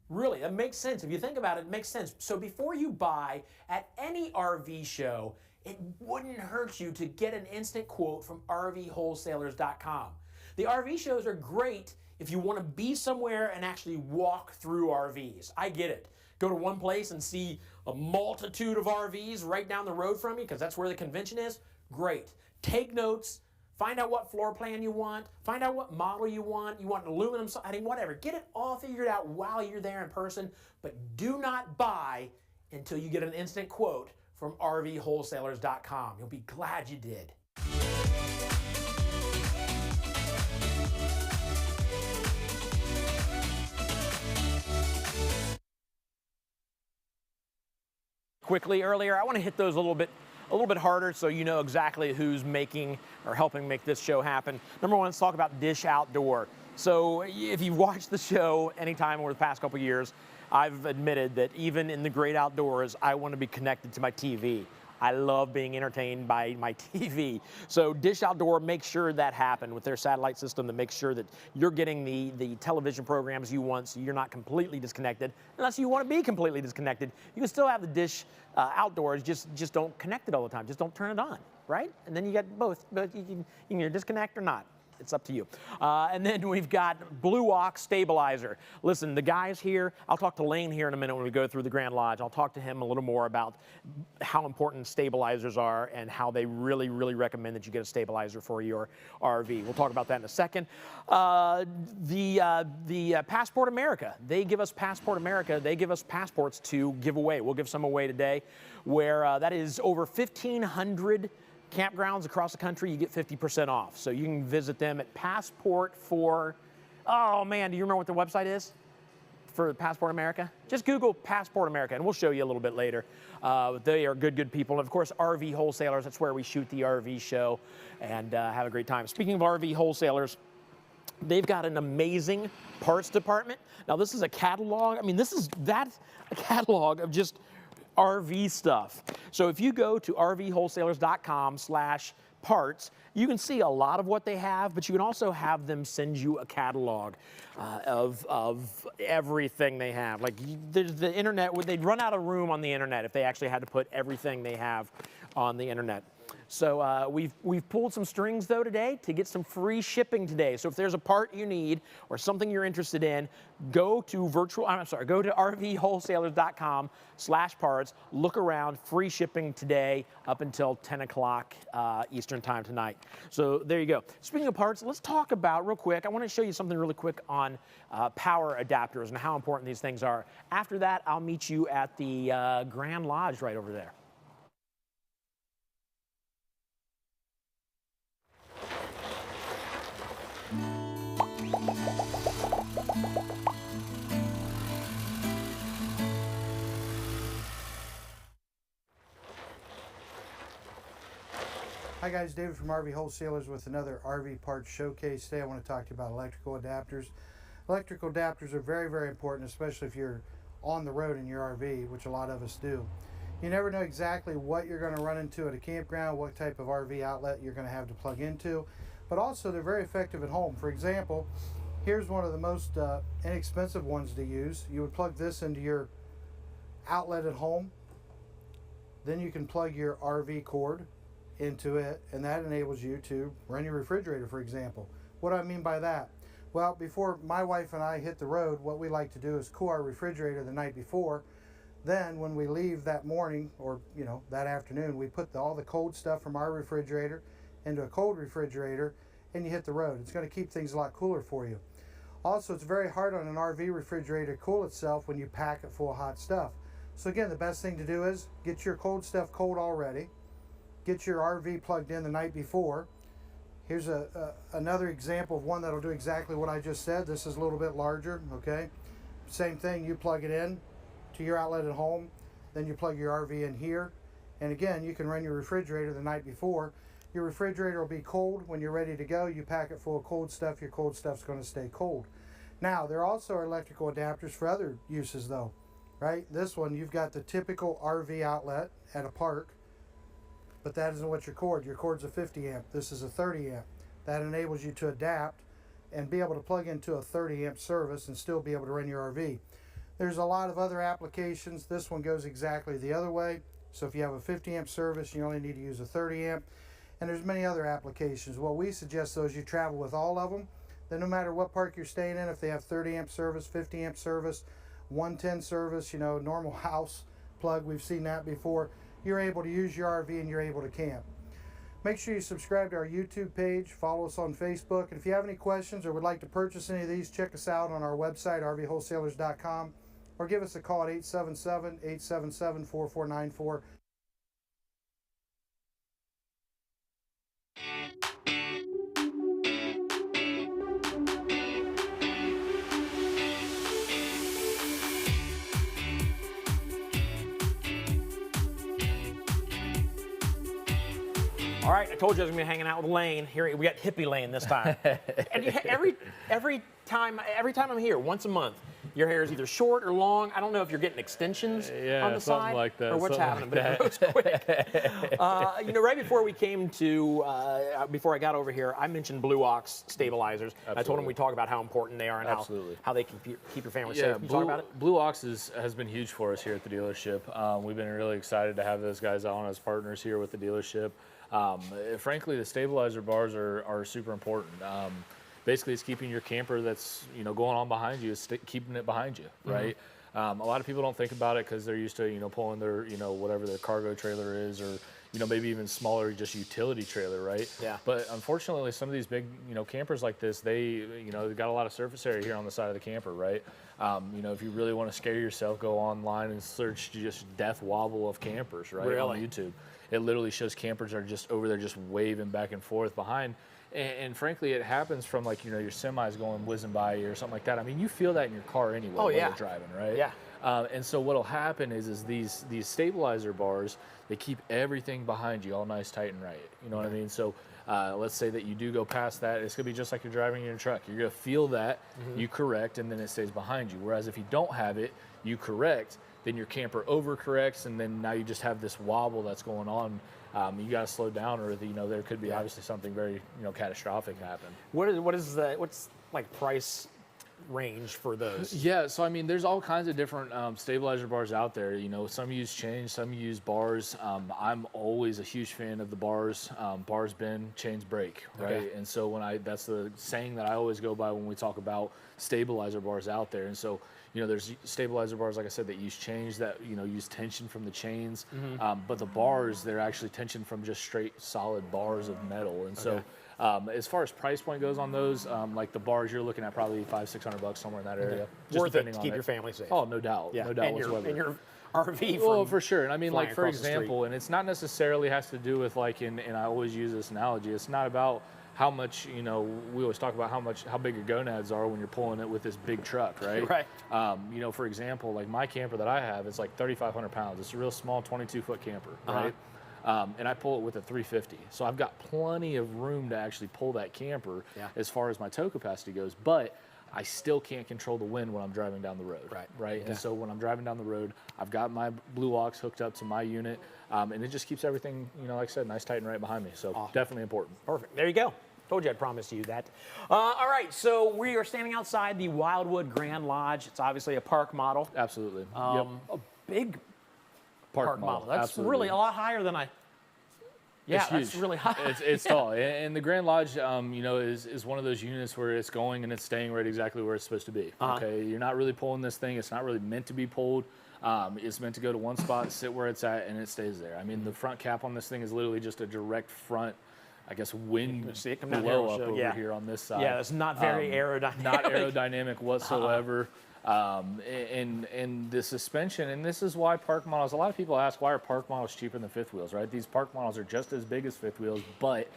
Really, that makes sense. If you think about it, it makes sense. So before you buy at any RV show, it wouldn't hurt you to get an instant quote from RVWholesalers.com. The RV shows are great if you want to be somewhere and actually walk through RVs. I get it. Go to one place and see a multitude of RVs right down the road from you because that's where the convention is. Great. Take notes. Find out what floor plan you want. Find out what model you want. You want aluminum siding, whatever. Get it all figured out while you're there in person, but do not buy until you get an instant quote from RVWholesalers.com. You'll be glad you did. Quickly earlier, I want to hit those a little bit harder so you know exactly who's making or helping make this show happen. Number one, let's talk about Dish Outdoor. So if you've watched the show anytime over the past couple years, I've admitted that even in the great outdoors, I want to be connected to my TV. I love being entertained by my TV. So Dish Outdoor makes sure that happens with their satellite system that makes sure that you're getting the television programs you want so you're not completely disconnected. Unless you want to be completely disconnected, you can still have the Dish Outdoors, just don't connect it all the time. Just don't turn it on, right? And then you get both, but you can either disconnect or not. It's up to you. And then we've got Blue Walk Stabilizer. Listen, the guys here, I'll talk to Lane here in a minute when we go through the Grand Lodge. I'll talk to him a little more about how important stabilizers are and how they really, really recommend that you get a stabilizer for your RV. We'll talk about that in a second. The Passport America, they give us Passport America. They give us passports to give away. We'll give some away today, where that is over 1,500 campgrounds across the country. You get 50% off. So you can visit them at Passport for, oh man, do you remember what the website is? for Passport America? Just Google Passport America, and we'll show you a little bit later. They are good people. And of course, RV Wholesalers, that's where we shoot the RV show and have a great time. Speaking of RV Wholesalers, they've got an amazing parts department. Now, this is a catalog. I mean, that's a catalog of just RV stuff. So if you go to rvwholesalers.com/parts, you can see a lot of what they have, but you can also have them send you a catalog of everything they have. Like the internet, they'd run out of room on the internet if they actually had to put everything they have on the internet. So we've pulled some strings though today to get some free shipping today. So if there's a part you need or something you're interested in, go to rvwholesalers.com/parts, look around, free shipping today up until 10 o'clock Eastern time tonight. So there you go. Speaking of parts, let's talk about real quick. I want to show you something really quick on power adapters and how important these things are. After that, I'll meet you at the Grand Lodge right over there. Hi guys, David from RV Wholesalers with another RV parts showcase. Today I want to talk to you about electrical adapters. Electrical adapters are very, very important, especially if you're on the road in your RV, which a lot of us do. You never know exactly what you're going to run into at a campground, what type of RV outlet you're going to have to plug into, but also they're very effective at home. For example, here's one of the most inexpensive ones to use. You would plug this into your outlet at home, then you can plug your RV cord into it, and that enables you to run your refrigerator, for example. What do I mean by that? Well, before my wife and I hit the road, what we like to do is cool our refrigerator the night before. Then when we leave that morning, or that afternoon, we put all the cold stuff from our refrigerator into a cold refrigerator, and you hit the road. It's going to keep things a lot cooler for you. Also, it's very hard on an RV refrigerator to cool itself when you pack it full of hot stuff. So again, the best thing to do is get your cold stuff cold already. Get your RV plugged in the night before. Here's another example of one that'll do exactly what I just said. This is a little bit larger, okay? Same thing, you plug it in to your outlet at home, then you plug your RV in here, and again, you can run your refrigerator the night before. Your refrigerator will be cold when you're ready to go. You pack it full of cold stuff, your cold stuff's going to stay cold. Now, there also are electrical adapters for other uses though, right? This one, you've got the typical RV outlet at a park, but that isn't what your cord's a 50 amp. This is a 30 amp. That enables you to adapt and be able to plug into a 30 amp service and still be able to run your RV. There's a lot of other applications. This one goes exactly the other way. So if you have a 50 amp service, you only need to use a 30 amp. And there's many other applications. What we suggest though is you travel with all of them. Then no matter what park you're staying in, if they have 30 amp service, 50 amp service, 110 service, normal house plug, we've seen that before, you're able to use your RV and you're able to camp. Make sure you subscribe to our YouTube page, follow us on Facebook, and if you have any questions or would like to purchase any of these, check us out on our website, rvwholesalers.com, or give us a call at 877-877-4494. All right, I told you I was gonna be hanging out with Lane. Here we got hippie Lane this time. And every time I'm here, once a month, your hair is either short or long. I don't know if you're getting extensions on the side like that, or what's happening, like but it grows quick. Right before we came to, before I got over here, I mentioned Blue Ox stabilizers. I told him we talk about how important they are and how they can keep your family safe. Can you talk about it? Blue Ox has been huge for us here at the dealership. We've been really excited to have those guys on as partners here with the dealership. Frankly, the stabilizer bars are super important. Basically, it's keeping your camper that's going on behind you, keeping it behind you, right? A lot of people don't think about it because they're used to pulling their whatever their cargo trailer is, or maybe even smaller just utility trailer, right? Yeah. But unfortunately, some of these big campers like this, they've got a lot of surface area here on the side of the camper, right? If you really want to scare yourself, go online and search just death wobble of campers, right? Really? On YouTube. it literally shows campers are just over there just waving back and forth behind. And frankly, it happens from like, you know, your semis going whizzing by you or something like that. I mean, you feel that in your car anyway when you're driving, right? Yeah. And so what'll happen is these stabilizer bars, they keep everything behind you all nice, tight, and right. You know what I mean? So let's say that you do go past that, it's gonna be just like you're driving in your truck. You're gonna feel that, you correct, and then it stays behind you. Whereas if you don't have it, you correct, then your camper overcorrects, and then now you just have this wobble that's going on. You got to slow down, or you know there could be obviously something very catastrophic happen. What's like price range for those? Yeah, so I mean, there's all kinds of different stabilizer bars out there. You know, some use chains, some use bars. I'm always a huge fan of the bars. Bars bend, chains break, right? Okay. And so that's the saying that I always go by when we talk about stabilizer bars out there. And so, you know, there's stabilizer bars, like I said, that use chains, that, you know, use tension from the chains. But the bars, they're actually tension from just straight solid bars of metal. And so as far as price point goes on those, like the bars, you're looking at probably $500-600 somewhere in that area. Just Worth it depending to on keep your family safe. Oh, no doubt. Yeah. No doubt and whatsoever. Your RV. Well, for sure. And I mean, flying like, for across the street. example, and it's not necessarily has to do with like, and I always use this analogy, it's not about how much, you know, we always talk about how big your gonads are when you're pulling it with this big truck, right? Right. You know, for example, like my camper that I have, it's like 3,500 pounds. It's a real small 22-foot camper, right? And I pull it with a 350. So I've got plenty of room to actually pull that camper as far as my tow capacity goes, but I still can't control the wind when I'm driving down the road, right? And so when I'm driving down the road, I've got my Blue Ox hooked up to my unit, and it just keeps everything, you know, like I said, nice, tight, and right behind me. So definitely important. Perfect. There you go. Told you I'd promise you that. All right, so we are standing outside the Wildwood Grand Lodge. It's obviously a park model. Absolutely. A big park model. That's Absolutely. really a lot higher than I. Yeah, it's huge. that's really high. It's tall, and the Grand Lodge, you know, is one of those units where it's going and it's staying right exactly where it's supposed to be. Okay, you're not really pulling this thing. It's not really meant to be pulled. It's meant to go to one spot, sit where it's at, and it stays there. I mean, the front cap on this thing is literally just a direct front, I guess, wind See it come down blow here, up so, over here on this side. Yeah, it's not very aerodynamic. Not aerodynamic whatsoever. And the suspension, and this is why park models, a lot of people ask, why are park models cheaper than fifth wheels, right? These park models are just as big as fifth wheels, but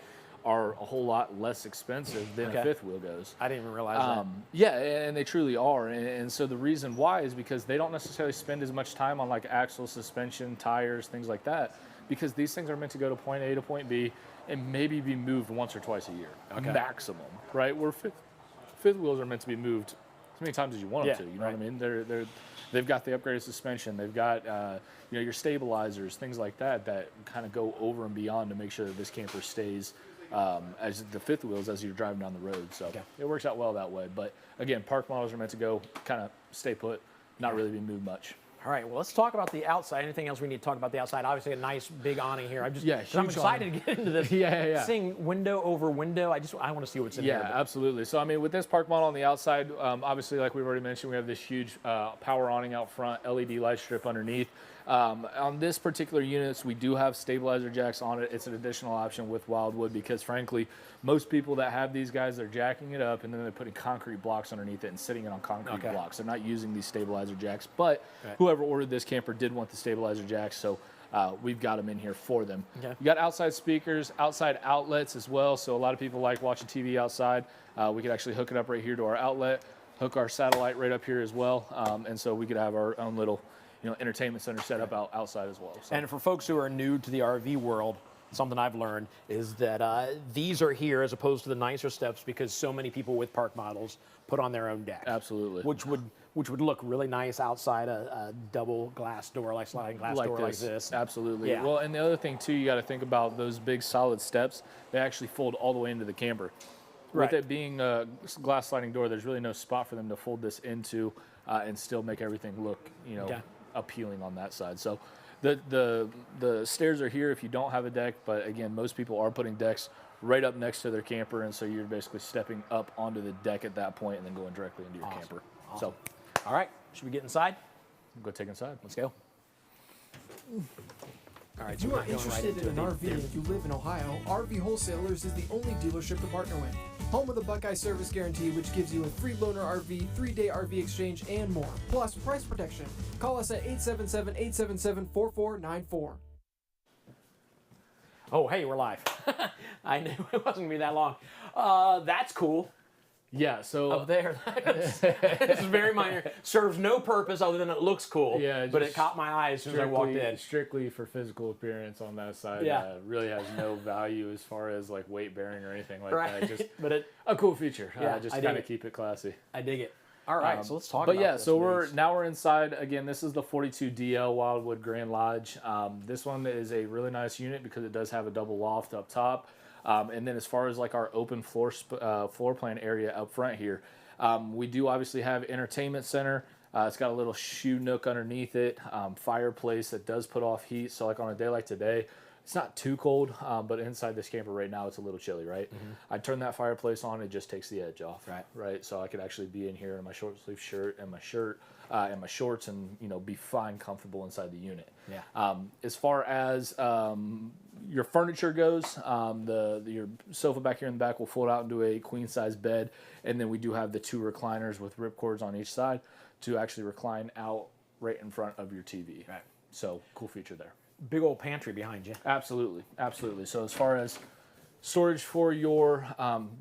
are a whole lot less expensive than a fifth wheel goes. I didn't even realize that. Yeah, and they truly are. And so the reason why is because they don't necessarily spend as much time on like axle, suspension, tires, things like that, because these things are meant to go to point A to point B and maybe be moved once or twice a year, maximum, right? Where fifth wheels are meant to be moved as many times as you want them to. You know what I mean? They've got the upgraded suspension. They've got you know, your stabilizers, things like that kind of go over and beyond to make sure that this camper stays as the fifth wheels as you're driving down the road. So it works out well that way. But again, park models are meant to go kind of stay put, not really be moved much. All right, well, let's talk about the outside. Anything else we need to talk about the outside? Obviously, a nice big awning here. I'm excited to get into this. Seeing window over window, I want to see what's in there. Yeah, absolutely. So, I mean, with this park model on the outside, obviously, like we've already mentioned, we have this huge power awning out front, LED light strip underneath. On this particular unit, we do have stabilizer jacks on it. It's an additional option with Wildwood because, frankly, most people that have these guys, they're jacking it up and then they're putting concrete blocks underneath it and sitting it on concrete blocks. They're not using these stabilizer jacks, but whoever ordered this camper did want the stabilizer jacks, so we've got them in here for them. You got outside speakers, outside outlets as well, so a lot of people like watching TV outside. We could actually hook it up right here to our outlet, hook our satellite right up here as well, and so we could have our own little, you know, entertainment center set up outside as well. So. And for folks who are new to the RV world, something I've learned is that these are here as opposed to the nicer steps because so many people with park models put on their own deck. Absolutely. Which would look really nice outside a double glass door, like sliding glass door like this. Absolutely. Yeah. Well, and the other thing too, you got to think about those big solid steps. They actually fold all the way into the camper. With it being a glass sliding door, there's really no spot for them to fold this into and still make everything look, you know, appealing on that side. So the stairs are here if you don't have a deck, but again, most people are putting decks right up next to their camper, and so you're basically stepping up onto the deck at that point and then going directly into your camper. So, all right, should we get inside? We'll go take inside. Let's go. All right, If you are interested in an RV and if you live in Ohio, RV Wholesalers is the only dealership to partner with. Home of the Buckeye Service Guarantee, which gives you a free loaner RV, 3-day RV exchange, and more. Plus, price protection. Call us at 877-877-4494. Oh, hey, we're live. I knew it wasn't gonna be that long. That's cool. Yeah, so Up there, it's very minor. Serves no purpose other than it looks cool. Yeah, but it just caught my eye as soon as I walked in. Strictly for physical appearance on that side. Yeah. Really has no value as far as like weight bearing or anything like Right. that. Just But it, a cool feature. Yeah, Just I kind dig of it. keep it classy. I dig it. All right, so let's talk. But about yeah, this, so please. we're inside again. This is the 42 DL Wildwood Grand Lodge. This one is a really nice unit because it does have a double loft up top, and then as far as like our open floor plan area up front here, we do obviously have entertainment center. It's got a little shoe nook underneath it, fireplace that does put off heat. So like on a day like today, it's not too cold, but inside this camper right now, it's a little chilly, right? I turn that fireplace on, it just takes the edge off, right? So I could actually be in here in my short sleeve shirt and my shirt and my shorts and, you know, be fine, comfortable inside the unit. Yeah. As far as your furniture goes, your sofa back here in the back will fold out into a queen size bed. And then we do have the 2 recliners with ripcords on each side to actually recline out right in front of your TV. Right. So cool feature there. Big old pantry behind you. Absolutely, absolutely. So as far as storage for your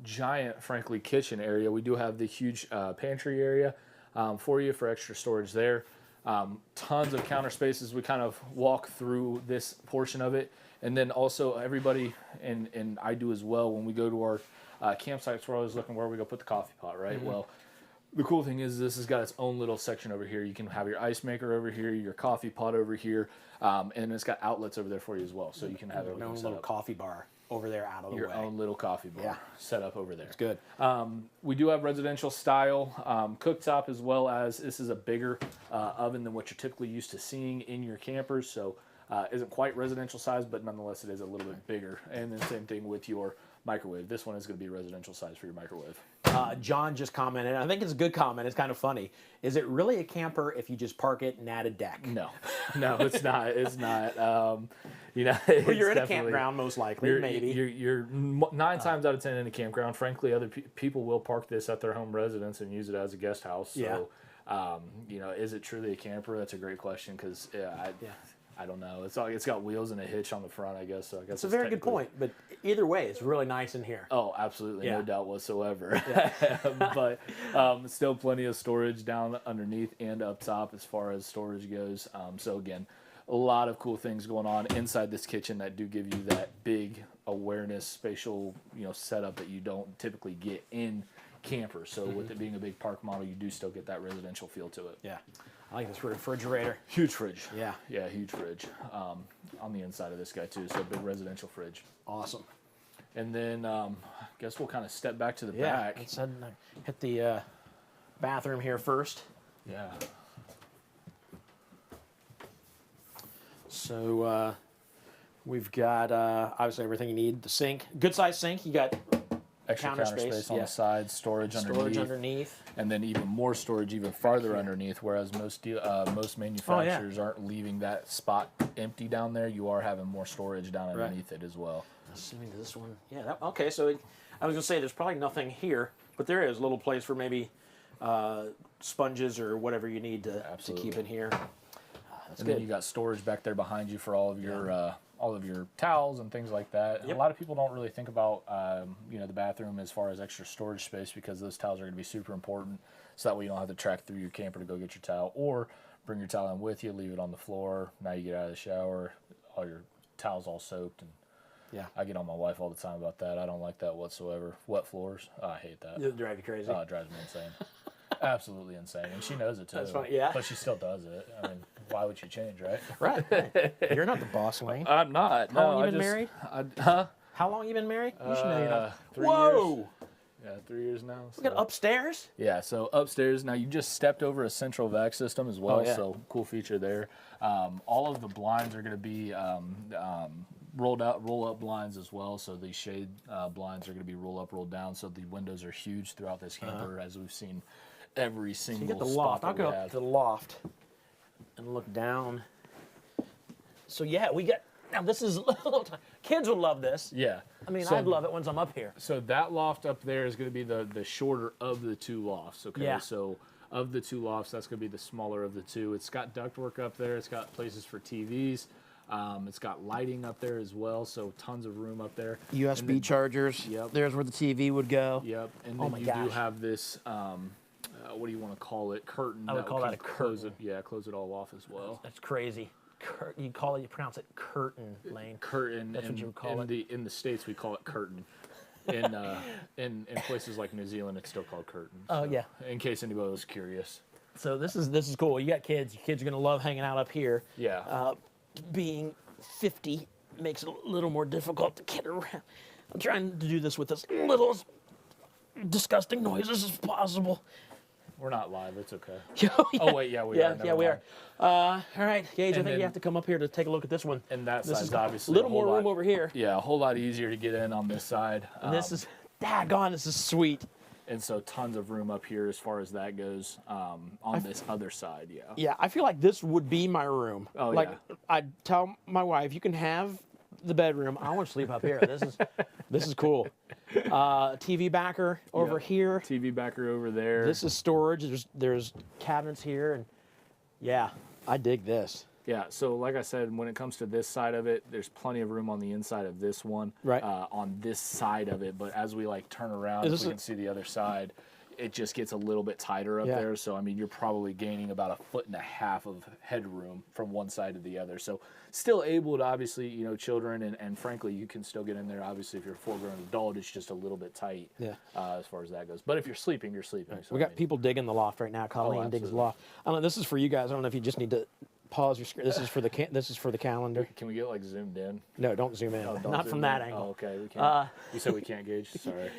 giant, frankly, kitchen area, we do have the huge pantry area for you for extra storage there. Tons of counter spaces. We kind of walk through this portion of it. And then also everybody, and I do as well, when we go to our campsites, we're always looking where we go put the coffee pot, right? Well, the cool thing is this has got its own little section over here. You can have your ice maker over here, your coffee pot over here, and it's got outlets over there for you as well. So you can have Your everything own set little up. coffee bar over there out of the Your way. own little coffee bar Yeah. set up over there. It's good. We do have residential style cooktop, as well as this is a bigger oven than what you're typically used to seeing in your campers. So isn't quite residential size, but nonetheless it is a little bit bigger. And then same thing with your microwave. This one is going to be residential size for your microwave. John just commented, I think it's a good comment, it's kind of funny. Is it really a camper if you just park it and add a deck? No, it's not. It's not. You know, Well, you're it's in a definitely- campground, most likely, maybe. You're 9 times out of 10 in a campground. Frankly, other people will park this at their home residence and use it as a guest house. So, you know, is it truly a camper? That's a great question because I don't know. It's got wheels and a hitch on the front, I guess. So I guess It's a very good point, but either way, it's really nice in here. Oh, absolutely, Yeah. no doubt whatsoever. But still plenty of storage down underneath and up top as far as storage goes. So again, a lot of cool things going on inside this kitchen that do give you that big awareness, spatial, you know, setup that you don't typically get in campers. So with it being a big park model, you do still get that residential feel to it. Yeah. I like this refrigerator. Huge fridge. Yeah. Yeah, huge fridge on the inside of this guy too. So big residential fridge. Awesome. And then I guess we'll kind of step back to the Yeah. back. Let's hit the bathroom here first. Yeah. So we've got obviously everything you need. The sink, good size sink. You got Extra counter space on yeah. the side, storage underneath, and then even more storage even farther underneath. Whereas most manufacturers aren't leaving that spot empty down there. You are having more storage down underneath it as well. Assuming this one, yeah. Okay, so I was gonna say there's probably nothing here, but there is a little place for maybe sponges or whatever you need to keep in here. That's And good. then you got storage back there behind you for all of your towels and things like that. And a lot of people don't really think about you know, the bathroom as far as extra storage space because those towels are going to be super important. So that way you don't have to track through your camper to go get your towel or bring your towel in with you, leave it on the floor. Now you get out of the shower, all your towels all soaked. And Yeah. I get on my wife all the time about that. I don't like that whatsoever. Wet floors, I hate that. It'll drive you crazy. Oh, it drives me insane. Absolutely insane. And she knows it too. That's funny, yeah. But she still does it. I mean, why would she change, right? Right. You're not the boss, Wayne. I'm not. How long you been married? Huh? How long you been married? You should know you're not. 3 Whoa! years. Yeah, 3 years now. We got upstairs. Yeah, so upstairs, now you just stepped over a central vac system as well, Oh, yeah. so cool feature there. All of the blinds are going to be roll-up blinds as well, so the shade blinds are going to be roll up, roll down, so the windows are huge throughout this camper, as we've seen every single You get the spot loft. that I'll we go up have. to the loft and look down. So yeah, we got. Now this is kids would love this. Yeah. I mean, So- I'd love it once I'm up here. So that loft up there is going to be the shorter of the 2 lofts, okay? Yeah. So of the 2 lofts, that's going to be the smaller of the 2. It's got ductwork up there. It's got places for TVs. It's got lighting up there as well, so tons of room up there. USB chargers. Yep. There's where the TV would go. Yep. And Oh then my you gosh. do have this, what do you want to call it? Curtain. I would call will that a close curtain. it. Yeah, close it all off as well. That's crazy. You pronounce it curtain, Lane. Curtain. That's what you would call it. In the States, we call it curtain. In places like New Zealand, it's still called curtain. Oh, so, yeah. In case anybody was curious. So this is cool. You got kids. Your kids are gonna love hanging out up here. Yeah. Being 50 makes it a little more difficult to get around. I'm trying to do this with as little disgusting noises as possible. We're not live. It's okay. Oh, yeah. Oh, wait. Yeah, we are. Yeah, we are. All right, Gage, I And think you then- have to come up here to take a look at this one. And that This side's is obviously a little whole more room lot- over here. Yeah, a whole lot easier to get in on this side. And this is, daggone, this is sweet. And so tons of room up here as far as that goes. On this other side, yeah. Yeah, I feel like this would be my room. Oh, like, yeah. I'd tell my wife, you can have the bedroom. I want to sleep up here. This is cool. TV backer over Yep. here. TV backer over there. This is storage. There's cabinets here, and yeah, I dig this. Yeah, so like I said, when it comes to this side of it, there's plenty of room on the inside of this one. Right. On this side of it, but as we like turn around, Is if this we a- can see the other side, it just gets a little bit tighter up Yeah. there. So I mean, you're probably gaining about 1.5 foot of headroom from one side to the other. So still able to obviously, children and frankly, you can still get in there. Obviously, if you're a full-grown adult, it's just a little bit tight. Yeah. As far as that goes. But if you're sleeping, you're sleeping. So, We got people digging the loft right now. Colleen digs the absolutely. loft. I don't know. This is for you guys. I don't know if you just need to pause your screen. This is for the calendar. Can we get like zoomed in? No, don't zoom in. Oh, don't Not zoom from that in? angle. Oh, okay, we can't. You said we can't gauge. Sorry.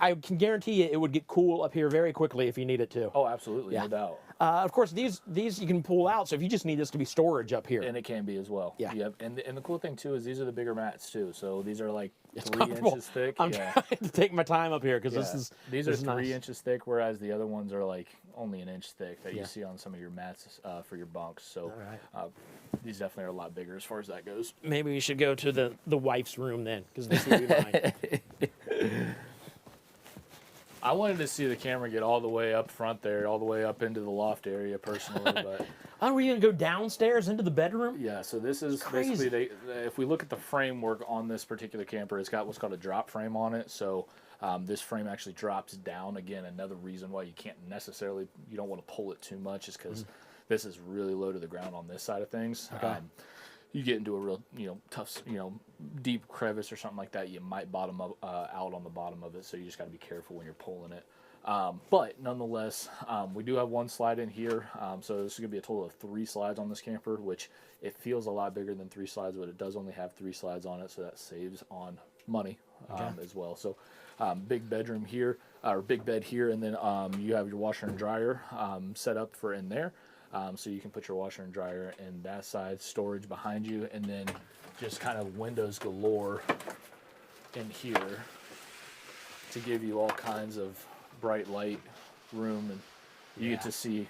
I can guarantee you it would get cool up here very quickly if you need it to. Oh, absolutely, Yeah. no doubt. Of course, these you can pull out. So if you just need this to be storage up here, And it can be as well. Yeah. Yep. And the cool thing too is these are the bigger mats too. So these are like it's 3 comfortable. inches thick. I'm yeah. trying to take my time up here because Yeah. this These are is 3 nice. inches thick, whereas the other ones are like only 1 inch thick that Yeah. you see on some of your mats for your bunks. So All these definitely are a lot bigger as far as that goes. Maybe we should go to the wife's room then, because this would be mine. I wanted to see the camera get all the way up front there, all the way up into the loft area personally, but Oh, were you gonna go downstairs into the bedroom? yeah. So this is crazy. basically if we look at the framework on this particular camper, it's got what's called a drop frame on it. So this frame actually drops down. Again, another reason why you don't want to pull it too much is because this is really low to the ground on this side of things. Okay. You get into a real, tough, deep crevice or something like that, you might bottom up, out on the bottom of it. So you just got to be careful when you're pulling it. But nonetheless, we do have one slide in here. So this is going to be a total of 3 slides on this camper, which it feels a lot bigger than 3 slides, but it does only have 3 slides on it. So that saves on money as well. So big bedroom here, or big bed here, and then you have your washer and dryer set up for in there. So you can put your washer and dryer in that side, storage behind you, and then just kind of windows galore in here to give you all kinds of bright light room, and you get to see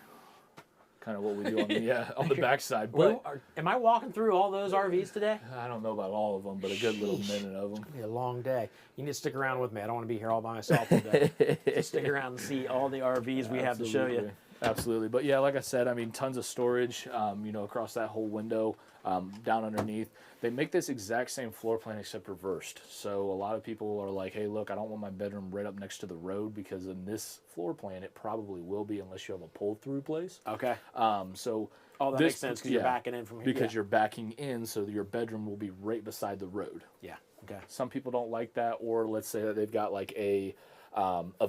kind of what we do on the backside. But Am I walking through all those RVs today? I don't know about all of them, but a good little minute of them. It'll be a long day. You need to stick around with me. I don't want to be here all by myself all day. Just stick around and see all the RVs we have to show you. Absolutely. But yeah, like I said, I mean, tons of storage, across that whole window, down underneath. They make this exact same floor plan except reversed. So a lot of people are like, hey, look, I don't want my bedroom right up next to the road, because in this floor plan, it probably will be unless you have a pull-through place. Okay. So Oh, that makes sense because you're backing in from here. Because you're backing in, so your bedroom will be right beside the road. Yeah. Okay. Some people don't like that, or let's say that they've got like a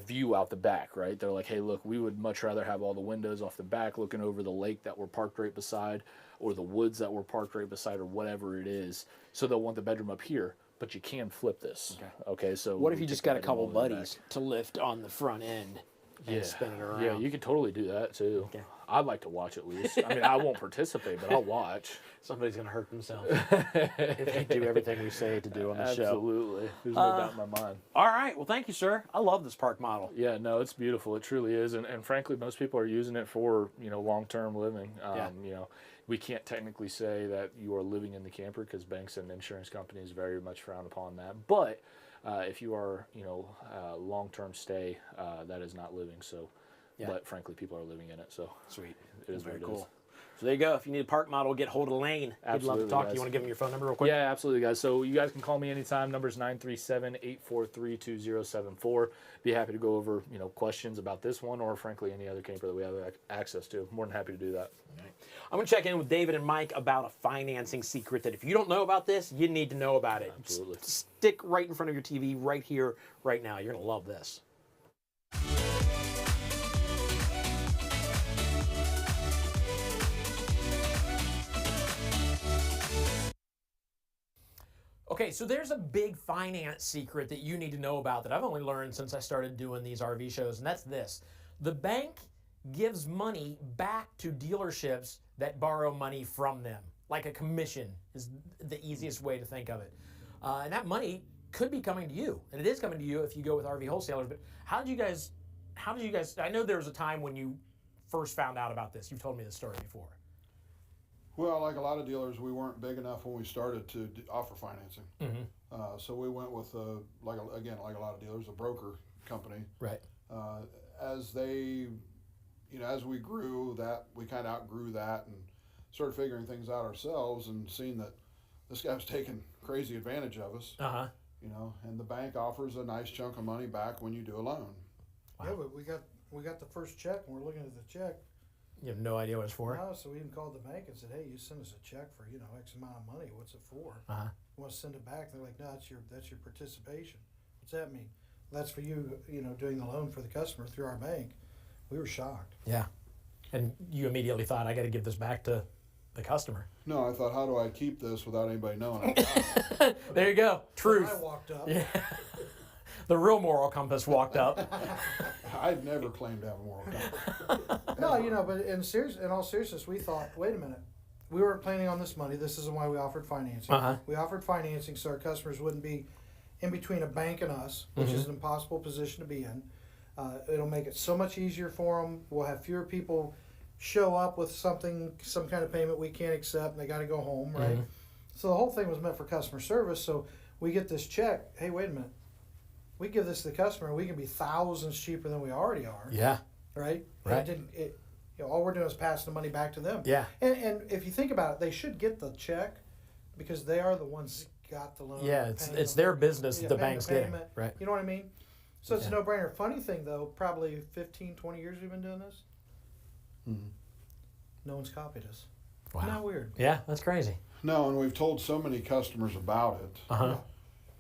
view out the back, right? They're like, hey, look, we would much rather have all the windows off the back looking over the lake that we're parked right beside, or the woods that we're parked right beside, or whatever it is. So they'll want the bedroom up here, but you can flip this. Okay, so What if we you just take got a the couple bedroom all the way buddies to lift on the front end and spin it around? Yeah, you can totally do that too. Okay. I'd like to watch at least. I mean, I won't participate, but I'll watch. Somebody's going to hurt themselves if they do everything we say to do on the show. Absolutely. There's no doubt in my mind. All right. Well, thank you, sir. I love this park model. Yeah, no, it's beautiful. It truly is. And frankly, most people are using it for, long-term living. We can't technically say that you are living in the camper because banks and insurance companies very much frown upon that. But if you are, long-term stay, that is not living. So, but frankly, people are living in it. So Sweet. it is Very what it cool. is. So there you go. If you need a park model, get hold of Lane. He'd love to Absolutely, talk to guys. you. Want to give him your phone number real quick? Yeah, absolutely, guys. So you guys can call me anytime. Number's 937-843-2074. Be happy to go over, questions about this one or, frankly, any other camper that we have access to. More than happy to do that. I'm going to check in with David and Mike about a financing secret that if you don't know about this, you need to know about it. Absolutely. Stick right in front of your TV right here, right now. You're going to love this. Okay, so there's a big finance secret that you need to know about that I've only learned since I started doing these RV shows, and that's this. The bank gives money back to dealerships that borrow money from them. Like a commission is the easiest way to think of it. And that money could be coming to you, and it is coming to you if you go with RV Wholesalers, but how did you guys, I know there was a time when you first found out about this. You've told me this story before. Well, like a lot of dealers, we weren't big enough when we started to offer financing. So we went with, like a lot of dealers, a broker company. Right. As they, as we grew, that we kind of outgrew that and started figuring things out ourselves and seeing that this guy was taking crazy advantage of us. And the bank offers a nice chunk of money back when you do a loan. Wow. Yeah, but we got the first check and we're looking at the check. You have no idea what it's for? No, so we even called the bank and said, hey, you send us a check for, X amount of money. What's it for? You want to send it back? They're like, no, that's your participation. What's that mean? That's for you, doing the loan for the customer through our bank. We were shocked. Yeah. And you immediately thought, I got to give this back to the customer. No, I thought, how do I keep this without anybody knowing? There you go. Truth. So I walked up. Yeah. The real moral compass walked up. I'd never claimed to have a moral compass. No, but in all seriousness, we thought, wait a minute. We weren't planning on this money. This isn't why we offered financing. We offered financing so our customers wouldn't be in between a bank and us, which is an impossible position to be in. It'll make it so much easier for them. We'll have fewer people show up with some kind of payment we can't accept, and they got to go home, right? So the whole thing was meant for customer service. So we get this check. Hey, wait a minute. We give this to the customer, we can be thousands cheaper than we already are. Yeah. Right? Right. All we're doing is passing the money back to them. Yeah. And if you think about it, they should get the check because they are the ones that got the loan. Yeah, it's their business that the bank's getting. Right. You know what I mean? So it's a no-brainer. Funny thing, though, probably 15, 20 years we've been doing this. No one's copied us. Wow. Isn't that weird? Yeah, that's crazy. No, and we've told so many customers about it.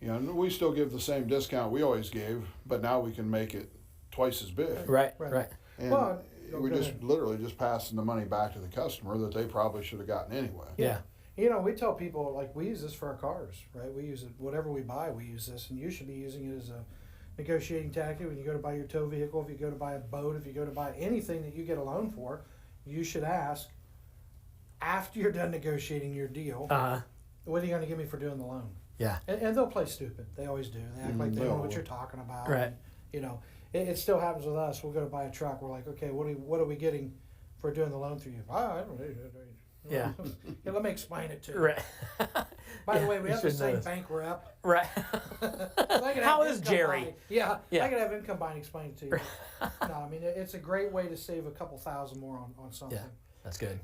And we still give the same discount we always gave, but now we can make it twice as big. Right. And we're literally just passing the money back to the customer that they probably should have gotten anyway. Yeah. We tell people, like, we use this for our cars, right? We use it, whatever we buy, we use this, and you should be using it as a negotiating tactic when you go to buy your tow vehicle, if you go to buy a boat, if you go to buy anything that you get a loan for, you should ask, after you're done negotiating your deal, what are you going to give me for doing the loan? Yeah. And they'll play stupid. They always do. They act like they know what you're talking about. Right. And, it still happens with us. We'll go to buy a truck. We're like, okay, what are we getting for doing the loan through you? I don't know. Yeah. Let me explain it to you. Right. By the way, we have the same bank rep. Right. How is Jerry? I could have him come by and explain it to you. No, I mean, it's a great way to save a couple thousand more on something. Yeah, that's good.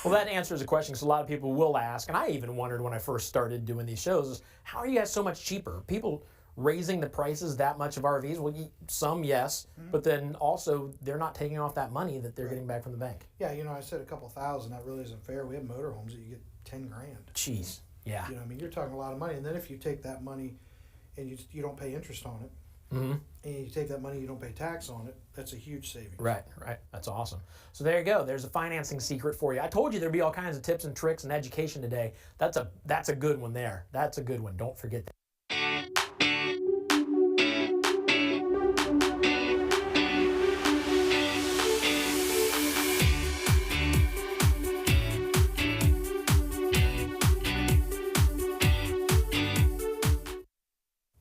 Well, that answers a question because a lot of people will ask, and I even wondered when I first started doing these shows, is how are you guys so much cheaper? People raising the prices that much of RVs? Well, some, yes, but then also they're not taking off that money that they're getting back from the bank. Yeah, I said a couple thousand. That really isn't fair. We have motorhomes that you get 10 grand. Jeez. Yeah. I mean, you're talking a lot of money, and then if you take that money and you don't pay interest on it, and you take that money, you don't pay tax on it, that's a huge savings. Right. That's awesome. So there you go. There's a financing secret for you. I told you there'd be all kinds of tips and tricks and education today. That's a good one there. That's a good one. Don't forget that.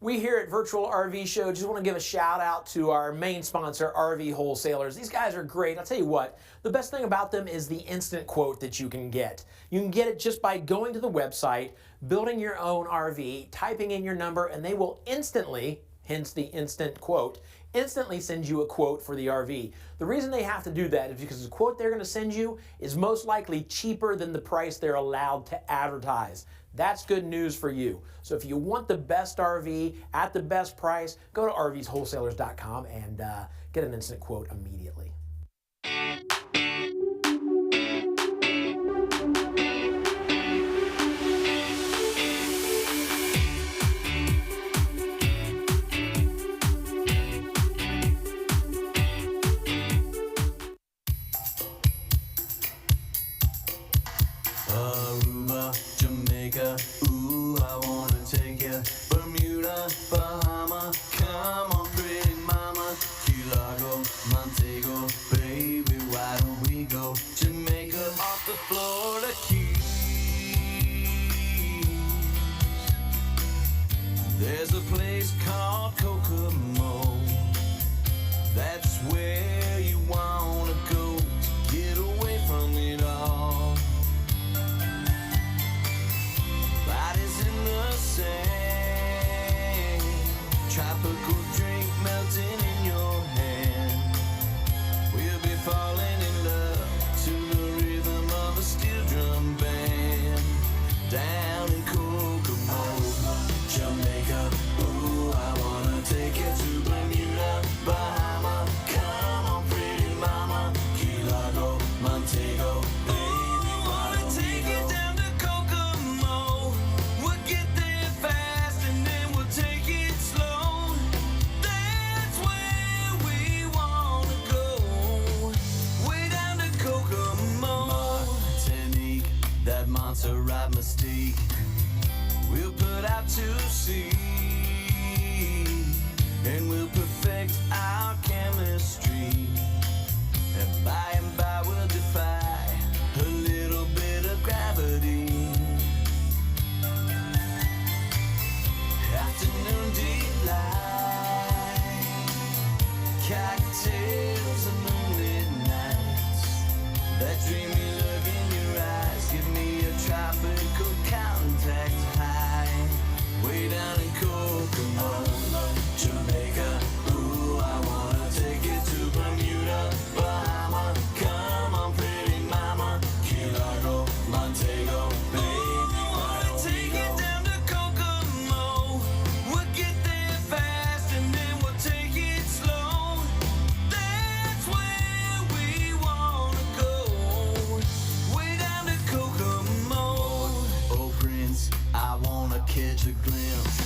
We here at Virtual RV Show just want to give a shout out to our main sponsor, RV Wholesalers. These guys are great. I'll tell you what, the best thing about them is the instant quote that you can get. You can get it just by going to the website, building your own RV, typing in your number, and they will instantly hence the instant quote, instantly sends you a quote for the RV. The reason they have to do that is because the quote they're going to send you is most likely cheaper than the price they're allowed to advertise. That's good news for you. So if you want the best RV at the best price, go to rvswholesalers.com and get an instant quote immediately. Aruba, Jamaica, ooh, I wanna take ya. Bermuda, Bahama, come on, pretty mama. Key Largo, Montego, baby, why don't we go? Jamaica off the Florida Keys. There's a place called Kokomo. That's where you wanna go to get away from it all. Bodies in the sand, tropical drink melting in your hand. We'll be falling in love to the rhythm of a steel drum band. Down in Kokomo, Jamaica, ooh, I wanna take you to Bermuda, Bahama. Come on, pretty mama, Key Largo, Montego, baby, wanna take you down to Kokomo. We'll get there fast and then we'll take it slow. That's where we wanna go, way down to Kokomo. Martinique, that Montserrat mystique, we'll put out to sea, and we'll perfect our chemistry, and by we'll defy a little bit of gravity. Afternoon delight, cocktails and moonlit nights, that dreamy look in your eyes, give me a tropical contact high, way down in Kokomo, Jamaica, ooh, I wanna take you to Bermuda, Bahama, come on, pretty mama, Key Largo, Montego, baby, wanna take it down to Kokomo. We'll get there fast and then we'll take it slow. That's where we wanna go, way down to Kokomo. Oh, Prince, I wanna catch a glimpse.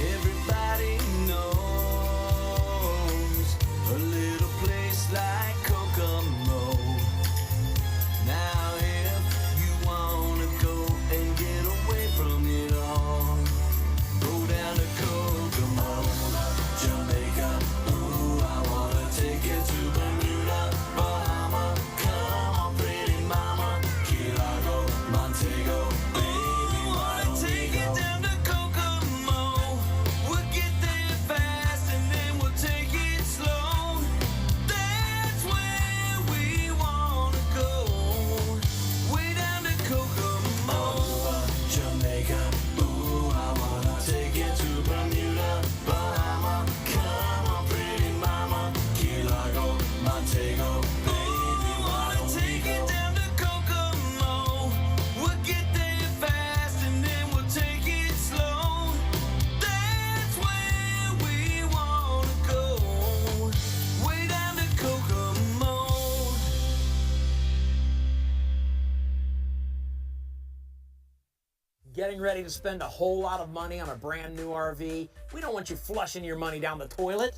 Everybody knows a little place like Kokomo. Now if you wanna go and get away from it all, go down to Kokomo, Jamaica, ooh, I wanna take you to Bermuda, Bahama, come on, pretty mama, Key Largo, Montego, baby, wanna take it down to Kokomo. We'll get there fast and then we'll take it slow. That's where we wanna go, way down to Kokomo, Jamaica, ooh, I wanna take you to Bermuda, Bahama, come on, pretty mama, Key Largo, Montego, baby, wanna take it down to Kokomo. We'll get there fast and then we'll take it slow. That's where we wanna go, way down to Kokomo. Getting ready to spend a whole lot of money on a brand new RV? We don't want you flushing your money down the toilet.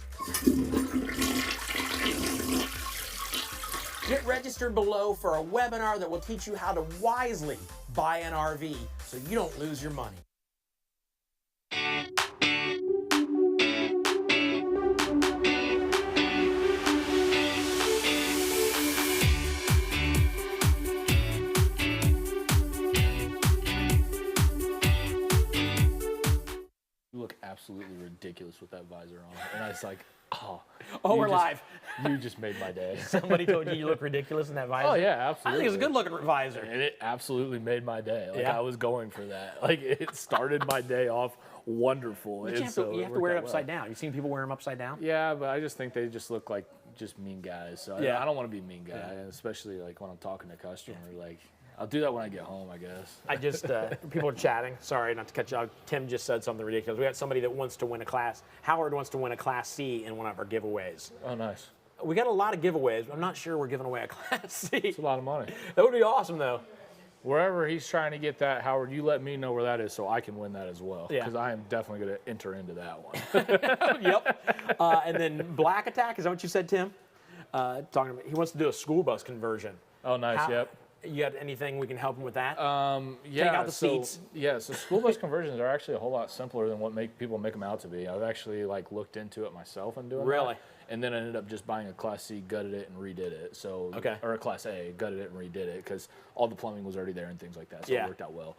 Get registered below for a webinar that will teach you how to wisely buy an RV so you don't lose your money. look absolutely ridiculous with that visor on. And I was like, oh, we're live. You just made my day. Somebody told you look ridiculous in that visor? Oh, yeah, absolutely. I think it's a good-looking visor. And it absolutely made my day. Like, Yeah. I was going for that. Like, it started my day off wonderful. But And you have so to, it wear worked it out upside well. down. You've seen people wear them upside down? Yeah, but I just think they just look like just mean guys. So Yeah. I don't want to be a mean guy, and especially like when I'm talking to a customer. Like, I'll do that when I get home, I guess. I just, people are chatting. Sorry, not to cut you off. Tim just said something ridiculous. We got somebody that wants to win a class. Howard wants to win a Class C in one of our giveaways. Oh, nice. We got a lot of giveaways. I'm not sure we're giving away a Class C. It's a lot of money. That would be awesome, though. Wherever he's trying to get that, Howard, you let me know where that is so I can win that as well. Yeah. Because I am definitely going to enter into that one. Yep. And then Black Attack, is that what you said, Tim? Talking about, he wants to do a school bus conversion. Oh, nice. Yep. You got anything we can help him with that? Yeah, out the seats. Yeah, so school bus conversions are actually a whole lot simpler than what people make them out to be. I've actually like looked into it myself and doing Really? that. And then I ended up just buying a Class C, gutted it, and redid it. So, Okay. Or a Class A, gutted it and redid it because all the plumbing was already there and things like that. So Yeah. it worked out well.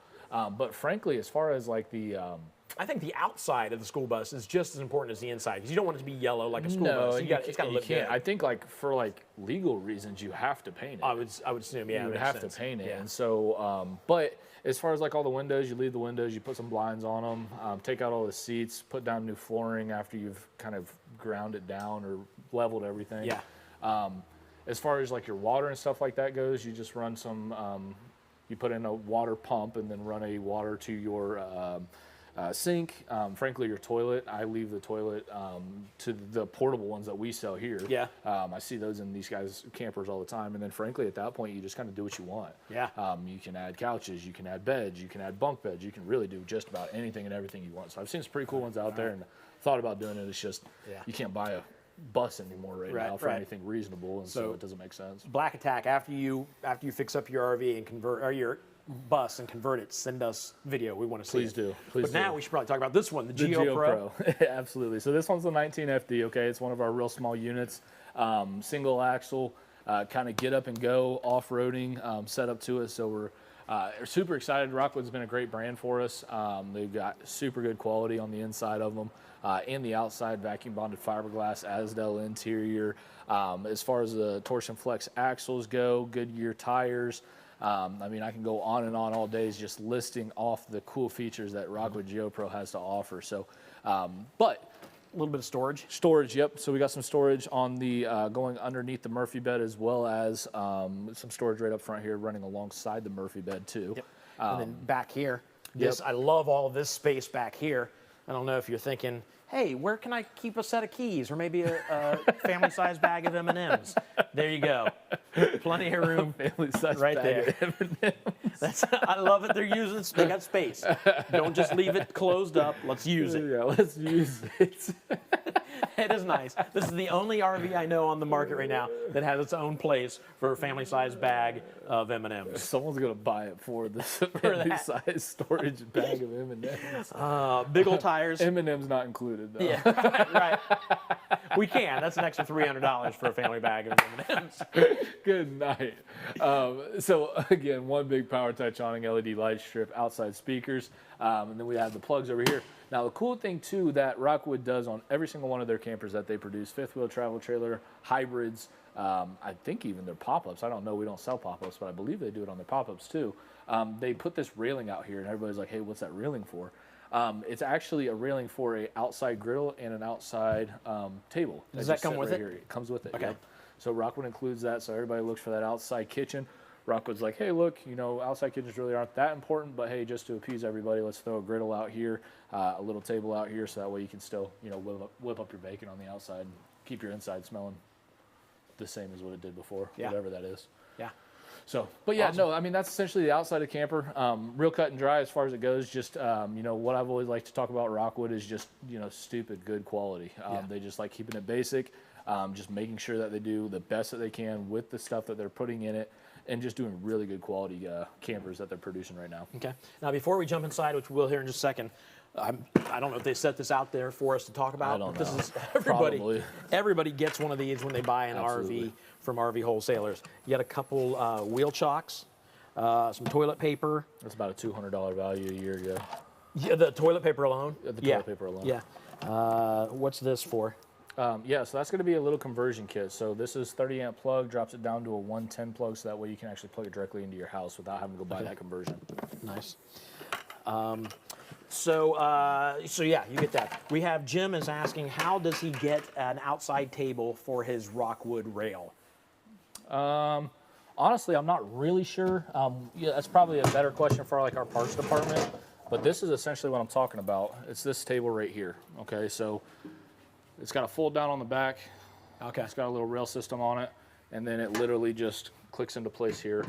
But frankly, as far as like the I think the outside of the school bus is just as important as the inside because you don't want it to be yellow like a school no, bus. It's got to you look can't. good. I think like for like legal reasons, you have to paint it. I would assume, yeah. You would makes have sense. to paint it. Yeah. And so, but as far as like all the windows, you leave the windows, you put some blinds on them, take out all the seats, put down new flooring after you've kind of ground it down or leveled everything. Yeah. As far as like your water and stuff like that goes, you just run some, you put in a water pump and then run a water to your sink. Frankly, your toilet, I leave the toilet to the portable ones that we sell here. Yeah. I see those in these guys' campers all the time. And then frankly, at that point, you just kind of do what you want. Yeah. You can add couches, you can add beds, you can add bunk beds. You can really do just about anything and everything you want. So I've seen some pretty cool ones out there and thought about doing it. It's just, you can't buy a bus anymore right now for anything reasonable. And so it doesn't make sense. Black Attack, after you fix up your RV and convert, or your bus and convert it, send us video. We want to see Please it. do. Please But do. now we should probably talk about this one, the The Geo Pro. Absolutely. So this one's the 19FD, okay? It's one of our real small units, single axle, kind of get up and go, off-roading setup to it. So we're super excited. Rockwood's been a great brand for us. They've got super good quality on the inside of them and the outside, vacuum bonded fiberglass, Asdel interior. As far as the torsion flex axles go, Goodyear tires. I mean, I can go on and on all days just listing off the cool features that Rockwood Geo Pro has to offer. So, but A little bit of storage. storage, yep. So we got some storage on the going underneath the Murphy bed as well as some storage right up front here running alongside the Murphy bed too. Yep. And then back here, I love all of this space back here. I don't know if you're thinking, hey, where can I keep a set of keys or maybe a family-sized bag of M&Ms? There you go. Plenty of room Family size right bag there. of M&Ms. I love it. They're using. They got space. Don't just leave it closed up. Let's use it. Yeah, let's use it. It is nice. This is the only RV I know on the market right now that has its own place for a family-sized bag of M&Ms. Someone's gonna buy it for this family size storage bag of M&Ms. Big old tires. M&M's not included though. Yeah, right. We can. That's an extra $300 for a family bag of M&Ms. Good night. So again, one big power touch awning, LED light strip, outside speakers, and then we have the plugs over here. Now the cool thing too that Rockwood does on every single one of their campers that they produce, fifth wheel travel trailer, hybrids, I think even their pop-ups. I don't know, we don't sell pop-ups, but I believe they do it on their pop-ups too. They put this railing out here and everybody's like, hey, what's that railing for? It's actually a railing for a outside grill and an outside table. Does that just come sit with right it? Here. It comes with it. Okay. Yep. So Rockwood includes that, so everybody looks for that outside kitchen. Rockwood's like, hey, look, you know, outside kitchens really aren't that important, but hey, just to appease everybody, let's throw a griddle out here, a little table out here, so that way you can still, you know, whip up your bacon on the outside and keep your inside smelling the same as what it did before, whatever that is. Yeah. So, but yeah, Awesome. no, I mean, that's essentially the outside of the camper. Real cut and dry as far as it goes. Just, you know, what I've always liked to talk about Rockwood is just, you know, stupid good quality. They just like keeping it basic, just making sure that they do the best that they can with the stuff that they're putting in it, and just doing really good quality campers that they're producing right now. Okay. Now, before we jump inside, which we'll hear in just a second, I don't know if they set this out there for us to talk about. I don't This know. is everybody. Probably. Everybody gets one of these when they buy an Absolutely. RV from RV Wholesalers. You got a couple wheel chocks, some toilet paper. That's about a $200 value a year ago. Yeah, the toilet paper alone. The toilet paper alone. Yeah. What's this for? Yeah, so that's going to be a little conversion kit. So this is 30 amp plug, drops it down to a 110 plug, so that way you can actually plug it directly into your house without having to go buy that conversion. Nice. So yeah, you get that. We have Jim is asking, how does he get an outside table for his Rockwood rail? Honestly, I'm not really sure. Yeah, that's probably a better question for like our parts department. But this is essentially what I'm talking about. It's this table right here. Okay, so it's got a fold down on the back. Okay. It's got a little rail system on it, and then it literally just clicks into place here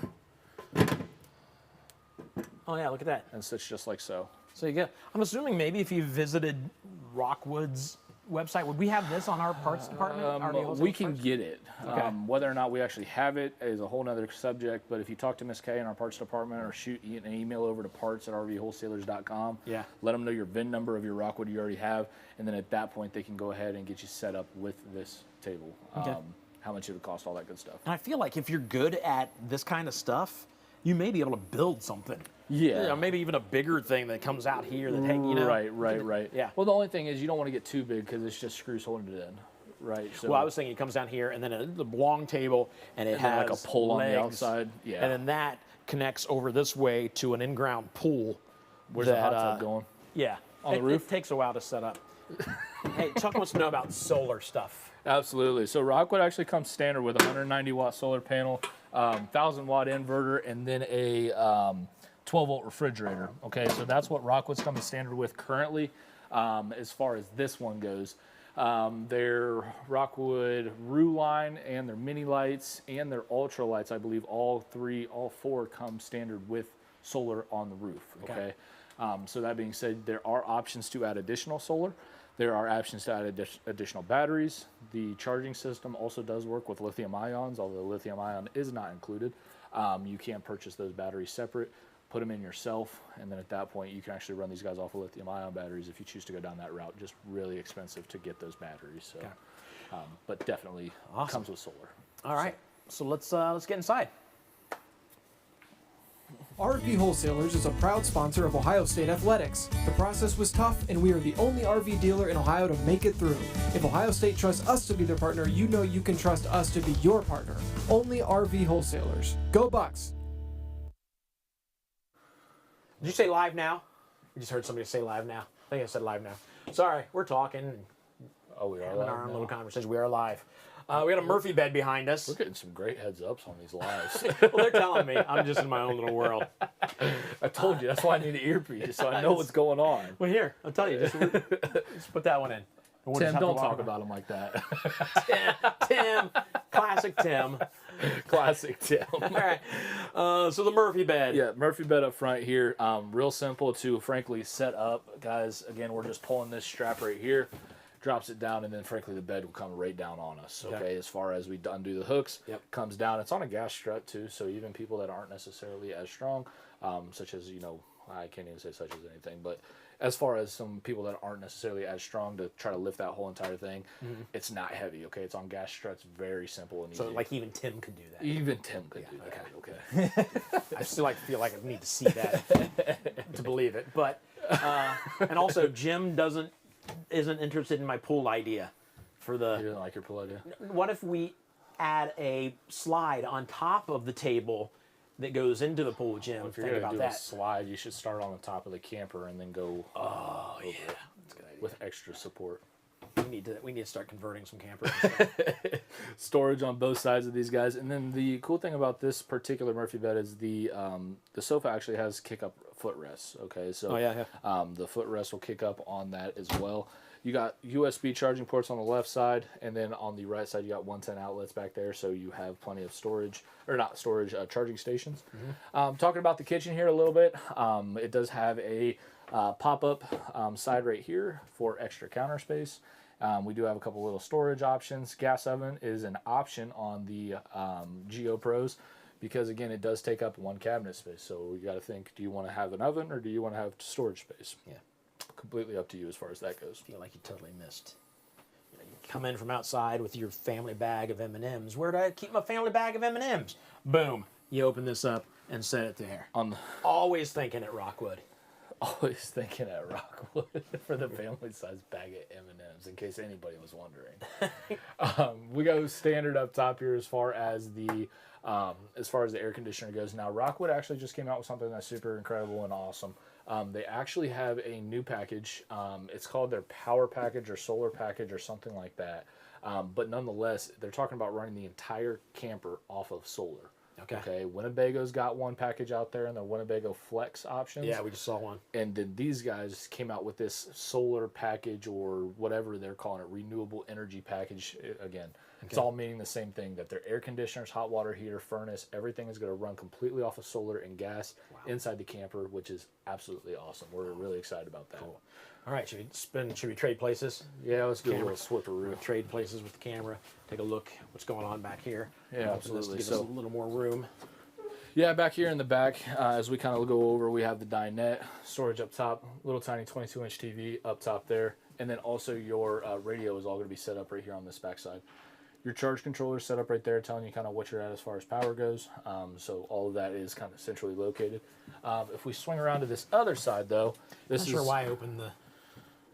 Oh yeah, look at that. and sits just like so. So you get. I'm assuming maybe if you visited Rockwood's website, would we have this on our parts department? We can get it. Okay. Whether or not we actually have it is a whole nother subject, but if you talk to Miss Kay in our parts department or shoot an email over to parts@rvwholesalers.com, Yeah. let them know your VIN number of your Rockwood you already have, and then at that point they can go ahead and get you set up with this table. Okay. How much it would cost, all that good stuff. And I feel like if you're good at this kind of stuff, you may be able to build something. Yeah. You know, maybe even a bigger thing that comes out here that, hey, you know. Right. Yeah. Well, the only thing is you don't want to get too big because it's just screws holding it in, right? So Well, I was thinking it comes down here and then the long table and it And then has like a pole on the legs, outside. Yeah. And then that connects over this way to an in-ground pool. Where's the hot that, tub going? Yeah. On the roof? It takes a while to set up. Hey, Chuck wants to know about solar stuff. Absolutely. So Rockwood actually comes standard with a 190 watt solar panel, 1000 watt inverter, and then a 12 volt refrigerator. Okay, so that's what Rockwood's coming standard with currently. As far as this one goes, their Rockwood Roo line and their mini lights and their ultra lights, I believe all four come standard with solar on the roof. Okay. So that being said, there are options to add additional solar. There are options to add additional batteries. The charging system also does work with lithium ions, although lithium ion is not included. You can purchase those batteries separate, put them in yourself, and then at that point you can actually run these guys off of lithium ion batteries if you choose to go down that route. Just really expensive to get those batteries. So, but definitely comes with solar. All right. So let's get inside. RV Wholesalers is a proud sponsor of Ohio State Athletics. The process was tough, and we are the only RV dealer in Ohio to make it through. If Ohio State trusts us to be their partner, you know you can trust us to be your partner. Only RV Wholesalers. Go Bucks! Did you say live now? I just heard somebody say live now. I think I said live now. Sorry, we're talking. Oh, we are Having live our own now. little conversation. We are live. We got a Murphy bed behind us. We're getting some great heads ups on these lives. Well, they're telling me. I'm just in my own little world. I told you, that's why I need an earpiece, so I know what's going on. Well, here, I'll tell you. Just put that one in. We'll just Tim, have to don't walk talk around. about him like that. Tim. Classic Tim. Classic Tim. All right. So the Murphy bed. Yeah, Murphy bed up front here. Real simple to frankly set up, guys. Again, we're just pulling this strap right here, drops it down, and then frankly the bed will come right down on us. Okay, as far as we undo the hooks, comes down. It's on a gas strut too, so even people that aren't necessarily as strong, such as I can't even say such as anything, but as far as some people that aren't necessarily as strong to try to lift that whole entire thing, it's not heavy. Okay, it's on gas struts, very simple and easy. So like even Tim could do that. Even Tim could do that. Okay. I still feel like I need to see that to believe it. But and also Jim isn't interested in my pool idea for the. You didn't like your pool idea? What if we add a slide on top of the table that goes into the pool, Jim? If you're Think gonna about do that. a slide, you should start on the top of the camper and then go. Oh yeah, that's a good idea. With extra support. We need to start converting some campers. Storage on both sides of these guys, and then the cool thing about this particular Murphy bed is the sofa actually has kick up footrests. Okay, so the footrest will kick up on that as well. You got USB charging ports on the left side, and then on the right side you got 110 outlets back there, so you have plenty of storage, or not storage, charging stations. Talking about the kitchen here a little bit, it does have a pop-up side right here for extra counter space. We do have a couple little storage options. Gas oven is an option on the Geo Pros because, again, it does take up one cabinet space. So you got to think, do you want to have an oven or do you want to have storage space? Yeah. Completely up to you as far as that goes. I feel like you totally missed. You come in from outside with your family bag of M&Ms. Where do I keep my family bag of M&Ms? Boom. You open this up and set it there. Always thinking at Rockwood. Always thinking at Rockwood for the family size bag of M&Ms, in case anybody was wondering. We go standard up top here as far as the air conditioner goes. Now Rockwood actually just came out with something that's super incredible and awesome. They actually have a new package. It's called their power package or solar package or something like that. But nonetheless, they're talking about running the entire camper off of solar. Okay. Winnebago's got one package out there, and the Winnebago Flex options. Yeah, we just saw one. And then these guys came out with this solar package, or whatever they're calling it, renewable energy package. Again, it's all meaning the same thing, that their air conditioners, hot water heater, furnace, everything is going to run completely off of solar and gas inside the camper, which is absolutely awesome. We're really excited about that. Cool. All right, should we trade places? Yeah, let's do a Camera. little swipperoo. Trade places with the camera. Take a look what's going on back here. Yeah, Open absolutely. This to give us a little more room. Yeah, back here in the back, as we kind of go over, we have the dinette, storage up top, little tiny 22-inch TV up top there, and then also your radio is all going to be set up right here on this back side. Your charge controller is set up right there, telling you kind of what you're at as far as power goes. So all of that is kind of centrally located. If we swing around to this other side, though, this Not is... sure why I opened the...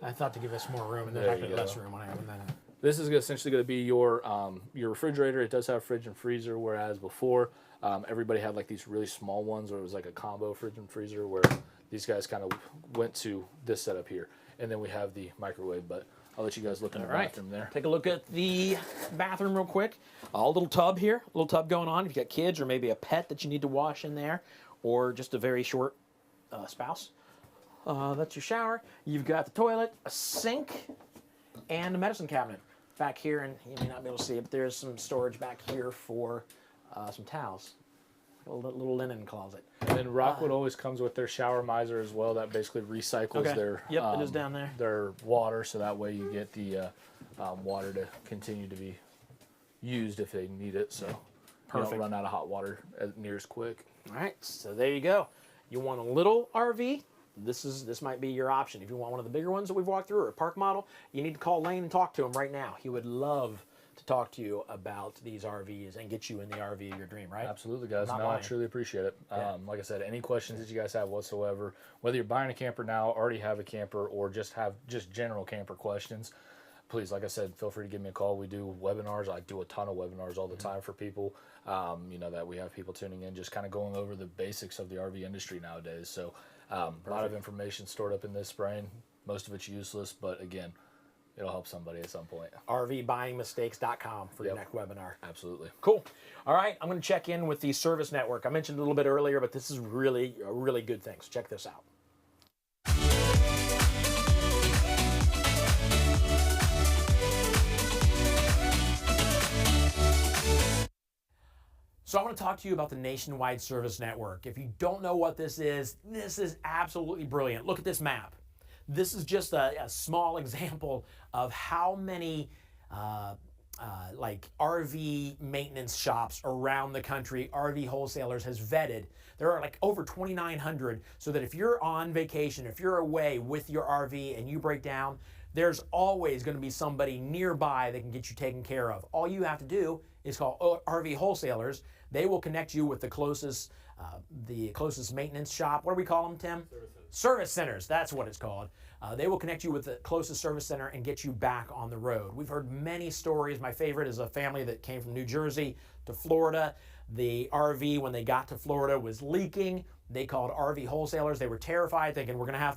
I thought to give us more room, and then There I you had go. less room when I opened that. This is essentially going to be your refrigerator. It does have fridge and freezer, whereas before everybody had like these really small ones where it was like a combo fridge and freezer, where these guys kind of went to this setup here. And then we have the microwave, but I'll let you guys look in the bathroom there. Take a look at the bathroom real quick. A little tub here, a little tub going on. If you got kids or maybe a pet that you need to wash in there, or just a very short spouse. That's your shower. You've got the toilet, a sink, and a medicine cabinet back here. And you may not be able to see it, but there's some storage back here for some towels. A little linen closet. And then Rockwood always comes with their shower miser as well. That basically recycles their Yep, it is down there. Their water, so that way you get the water to continue to be used if they need it. So you Perfect. don't run out of hot water near as quick. All right, so there you go. You want a little RV? This might be your option. If you want one of the bigger ones that we've walked through, or a park model, you need to call Lane and talk to him right now. He would love to talk to you about these RVs and get you in the RV of your dream, right? Absolutely, guys. Not No, I lying. truly appreciate it. Yeah. Like I said, any questions that you guys have whatsoever, whether you're buying a camper now, already have a camper, or just have general camper questions, please, like I said, feel free to give me a call. We do webinars. I do a ton of webinars all the time for people. You know, that we have people tuning in, just kind of going over the basics of the RV industry nowadays. So a lot of information stored up in this brain. Most of it's useless, but again, it'll help somebody at some point. RVBuyingmistakes.com for your next webinar. Absolutely. Cool. All right, I'm going to check in with the service network. I mentioned it a little bit earlier, but this is really a really good thing. So check this out. So I want to talk to you about the Nationwide Service Network. If you don't know what this is absolutely brilliant. Look at this map. This is just a small example of how many like RV maintenance shops around the country RV Wholesalers has vetted. There are like over 2,900, so that if you're on vacation, if you're away with your RV and you break down, there's always going to be somebody nearby that can get you taken care of. All you have to do is call RV Wholesalers. They will connect you with the closest maintenance shop. What do we call them, Tim? Service centers. That's what it's called. They will connect you with the closest service center and get you back on the road. We've heard many stories. My favorite is a family that came from New Jersey to Florida. The RV, when they got to Florida, was leaking. They called RV Wholesalers. They were terrified, thinking we're going to have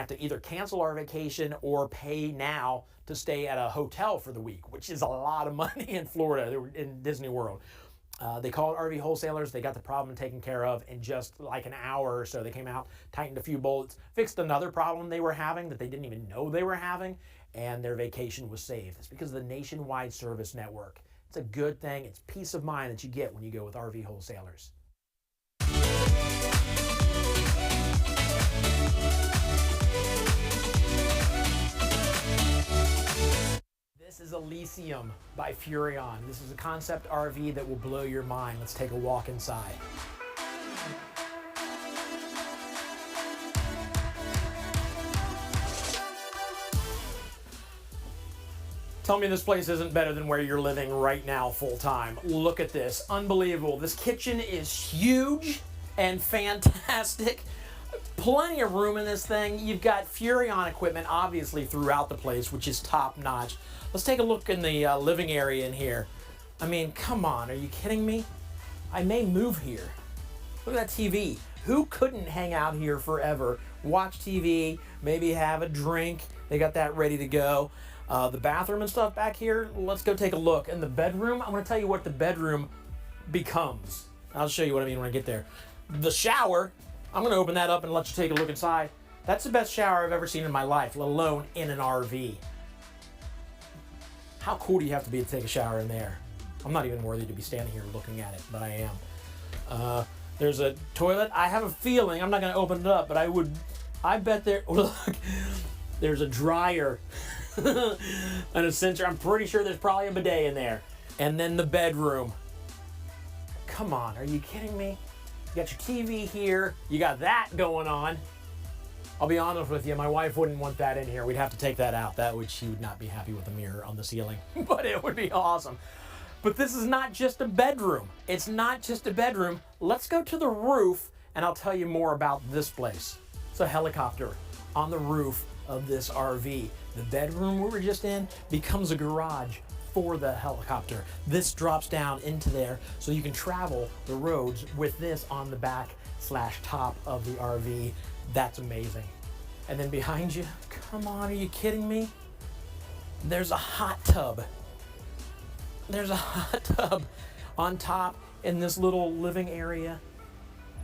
to either cancel our vacation or pay now to stay at a hotel for the week, which is a lot of money in Florida. They were in Disney World. They called RV Wholesalers. They got the problem taken care of in just like an hour or so. They came out, tightened a few bolts, fixed another problem they were having that they didn't even know they were having, and their vacation was saved. It's because of the Nationwide Service Network. It's a good thing. It's peace of mind that you get when you go with RV Wholesalers. This is Elysium by Furrion. This is a concept RV that will blow your mind. Let's take a walk inside. Tell me this place isn't better than where you're living right now full time. Look at this. Unbelievable. This kitchen is huge and fantastic. Plenty of room in this thing. You've got Furrion equipment, obviously, throughout the place, which is top-notch. Let's take a look in the living area in here. I mean, come on, are you kidding me? I may move here. Look at that TV. Who couldn't hang out here forever, watch TV, maybe have a drink? They got that ready to go. The bathroom and stuff back here, let's go take a look. In the bedroom, I'm gonna tell you what the bedroom becomes. I'll show you what I mean when I get there. The shower, I'm gonna open that up and let you take a look inside. That's the best shower I've ever seen in my life, let alone in an RV. How cool do you have to be to take a shower in there? I'm not even worthy to be standing here looking at it, but I am. There's a toilet. I have a feeling, I'm not gonna open it up, but I bet there, look, there's a dryer and a sensor. I'm pretty sure there's probably a bidet in there. And then the bedroom. Come on, are you kidding me? You got your TV here. You got that going on. I'll be honest with you, my wife wouldn't want that in here. We'd have to take that out. She would not be happy with the mirror on the ceiling, but it would be awesome. But this is not just a bedroom. It's not just a bedroom. Let's go to the roof and I'll tell you more about this place. It's a helicopter on the roof of this RV. The bedroom we were just in becomes a garage for the helicopter. This drops down into there so you can travel the roads with this on the back / top of the RV. That's amazing. And then behind you, come on, are you kidding me? There's a hot tub. There's a hot tub on top in this little living area.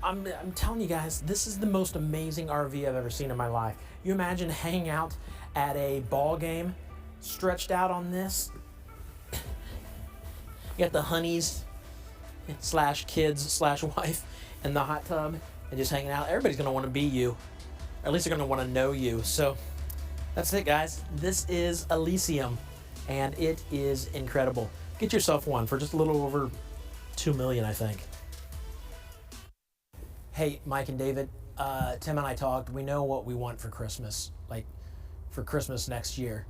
I'm telling you guys, this is the most amazing RV I've ever seen in my life. You imagine hanging out at a ball game, stretched out on this. You got the honeys / kids / wife in the hot tub and just hanging out. Everybody's gonna want to be you, or at least they're gonna want to know you. So that's it, guys. This is Elysium, and it is incredible. Get yourself one for just a little over $2 million, I think. Hey, Mike and David, Tim and I talked. We know what we want for Christmas, like for Christmas next year.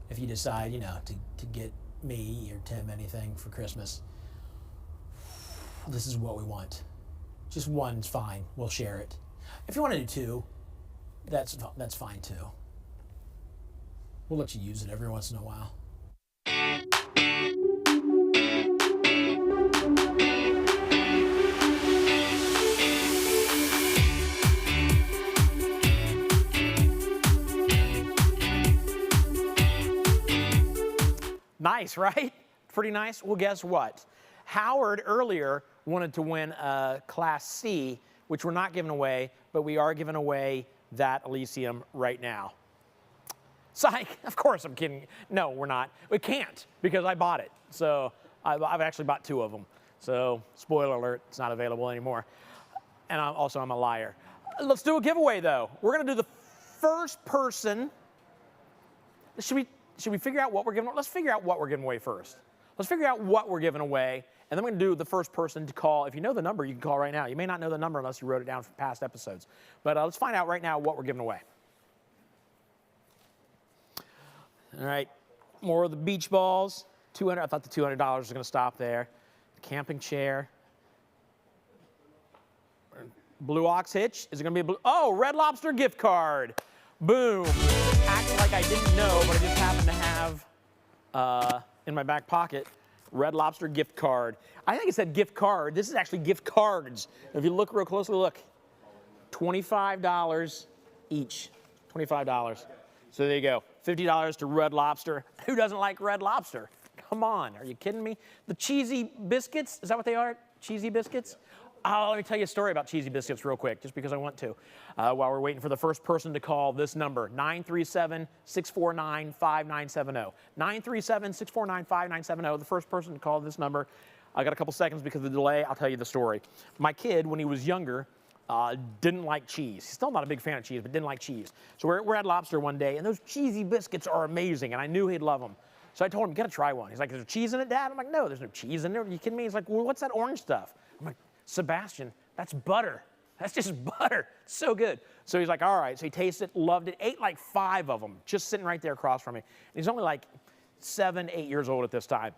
If you decide, to get me or Tim anything for Christmas, this is what we want. Just one's fine. We'll share it. If you want to do two, that's fine too. We'll let you use it every once in a while. Nice, right? Pretty nice. Well, guess what? Howard earlier wanted to win a Class C, which we're not giving away, but we are giving away that Elysium right now. Psych, of course I'm kidding. No, we're not. We can't because I bought it. So I've actually bought 2 of them. So spoiler alert, it's not available anymore. And I'm a liar. Let's do a giveaway though. We're gonna do the first person. Should we figure out what we're giving away? Let's figure out what we're giving away first. Let's figure out what we're giving away, and then we're gonna do the first person to call. If you know the number, you can call right now. You may not know the number unless you wrote it down from past episodes. But let's find out right now what we're giving away. All right, more of the beach balls. $200, I thought the $200 was gonna stop there. The camping chair. Blue Ox hitch, is it gonna be a blue? Oh, Red Lobster gift card. Boom. Acting like I didn't know, but I just happened to have in my back pocket, Red Lobster gift card. I think it said gift card. This is actually gift cards. If you look real closely, look. $25 each. $25. So there you go. $50 to Red Lobster. Who doesn't like Red Lobster? Come on, are you kidding me? The cheesy biscuits, is that what they are? Cheesy biscuits? Oh, let me tell you a story about cheesy biscuits real quick, just because I want to. While we're waiting for the first person to call this number, 937-649-5970. 937-649-5970, the first person to call this number. I got a couple seconds because of the delay. I'll tell you the story. My kid, when he was younger, didn't like cheese. He's still not a big fan of cheese, but didn't like cheese. So we're at Lobster one day, and those cheesy biscuits are amazing, and I knew he'd love them. So I told him, gotta try one. He's like, is there cheese in it, Dad? I'm like, no, there's no cheese in there. Are you kidding me? He's like, well, what's that orange stuff? I'm like, Sebastian, that's butter. That's just butter. It's so good. So he's like, all right. So he tasted it, loved it, ate like 5 of them, just sitting right there across from me. And he's only like 7, 8 years old at this time.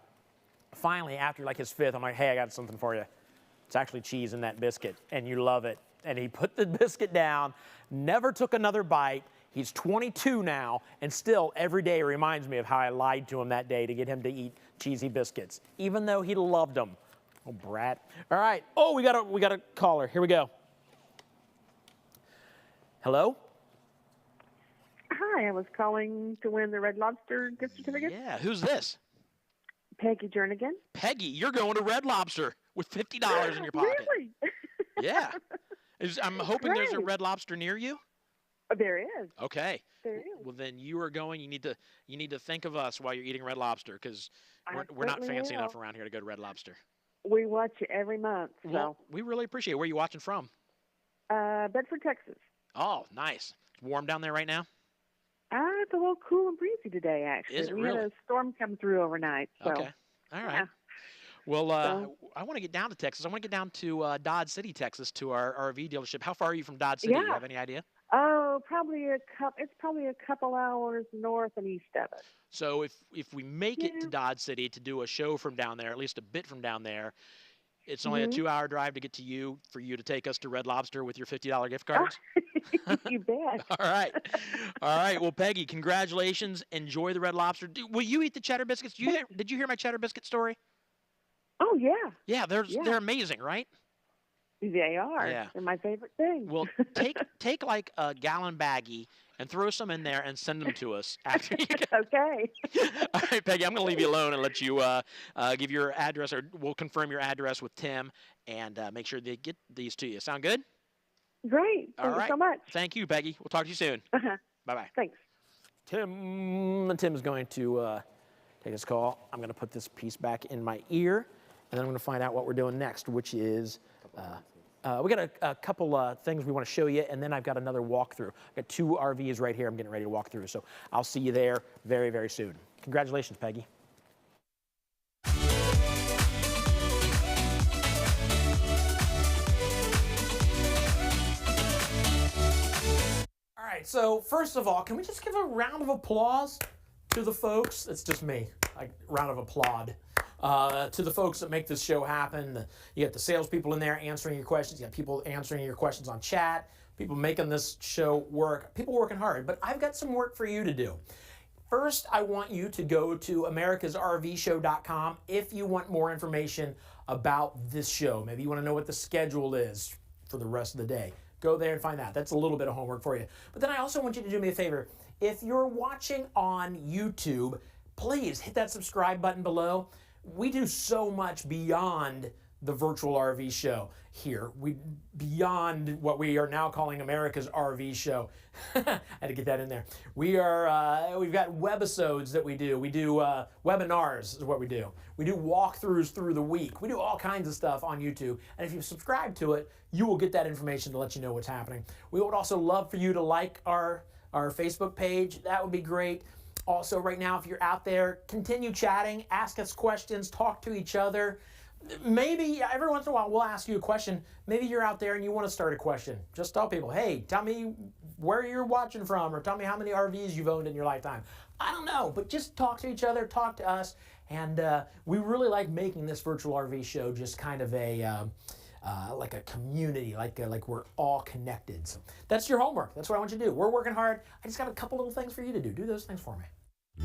Finally, after like his 5th, I'm like, hey, I got something for you. It's actually cheese in that biscuit, and you love it. And he put the biscuit down, never took another bite. He's 22 now, and still every day reminds me of how I lied to him that day to get him to eat cheesy biscuits, even though he loved them. Oh, brat. All right. Oh, we got a caller. Here we go. Hello? Hi, I was calling to win the Red Lobster gift certificate. Yeah, who's this? Peggy Jernigan. Peggy, you're going to Red Lobster with $50 in your pocket. Really? Yeah. I'm hoping there's a Great. Red Lobster near you. There is. Okay. There is. Well, then you are going. You need to think of us while you're eating Red Lobster, because we're not certainly fancy will. enough around here to go to Red Lobster. We watch you every month. So, Well, we really appreciate it. Where are you watching from? Bedford, Texas. Oh, nice. It's warm down there right now? It's a little cool and breezy today, actually. Is it we had really? a storm come through overnight. So. Okay. All right. Yeah. Well, I want to get down to Texas. I want to get down to Dodge City, Texas, to our RV dealership. How far are you from Dodge City? Yeah. You have any idea? Oh, it's probably a couple hours north and east of it. So if we make it to Yeah. Dodge City to do a show from down there, at least a bit from down there, it's only a 2-hour drive to get to you for you to take us to Red Lobster with your $50 gift cards. You bet. All right. All right. Well, Peggy, congratulations. Enjoy the Red Lobster. Will you eat the cheddar biscuits? Did you hear my cheddar biscuit story? Oh, yeah. Yeah, they're amazing, right? They are. Yeah. They're my favorite thing. Well, take like a gallon baggie and throw some in there and send them to us after you get. Okay. All right, Peggy, I'm going to leave you alone and let you give your address, or we'll confirm your address with Tim and make sure they get these to you. Sound good? Great. All Thank right. you so much. Thank you, Peggy. We'll talk to you soon. Uh-huh. Bye-bye. Thanks. Tim's going to take this call. I'm going to put this piece back in my ear, and then I'm going to find out what we're doing next, which is we got a couple things we want to show you, and then I've got another walkthrough. I've got 2 RVs right here I'm getting ready to walk through, so I'll see you there very, very soon. Congratulations, Peggy. All right, so first of all, can we just give a round of applause to the folks? It's just me, like round of applaud. To the folks that make this show happen. You got the salespeople in there answering your questions. You got people answering your questions on chat. People making this show work. People working hard. But I've got some work for you to do. First, I want you to go to americasrvshow.com if you want more information about this show. Maybe you want to know what the schedule is for the rest of the day. Go there and find that. That's a little bit of homework for you. But then I also want you to do me a favor. If you're watching on YouTube, please hit that subscribe button below. We do so much beyond the virtual RV show here. Beyond what we are now calling America's RV show. I had to get that in there. We've got webisodes that we do. We do webinars is what we do. We do walkthroughs through the week. We do all kinds of stuff on YouTube. And if you subscribe to it, you will get that information to let you know what's happening. We would also love for you to like our Facebook page. That would be great. Also, right now, if you're out there, continue chatting, ask us questions, talk to each other. Maybe every once in a while we'll ask you a question. Maybe you're out there and you want to start a question. Just tell people, hey, tell me where you're watching from, or tell me how many RVs you've owned in your lifetime. I don't know, but just talk to each other, talk to us. And we really like making this virtual RV show just kind of like a community, like we're all connected. So that's your homework. That's what I want you to do. We're working hard. I just got a couple little things for you to do. Do those things for me.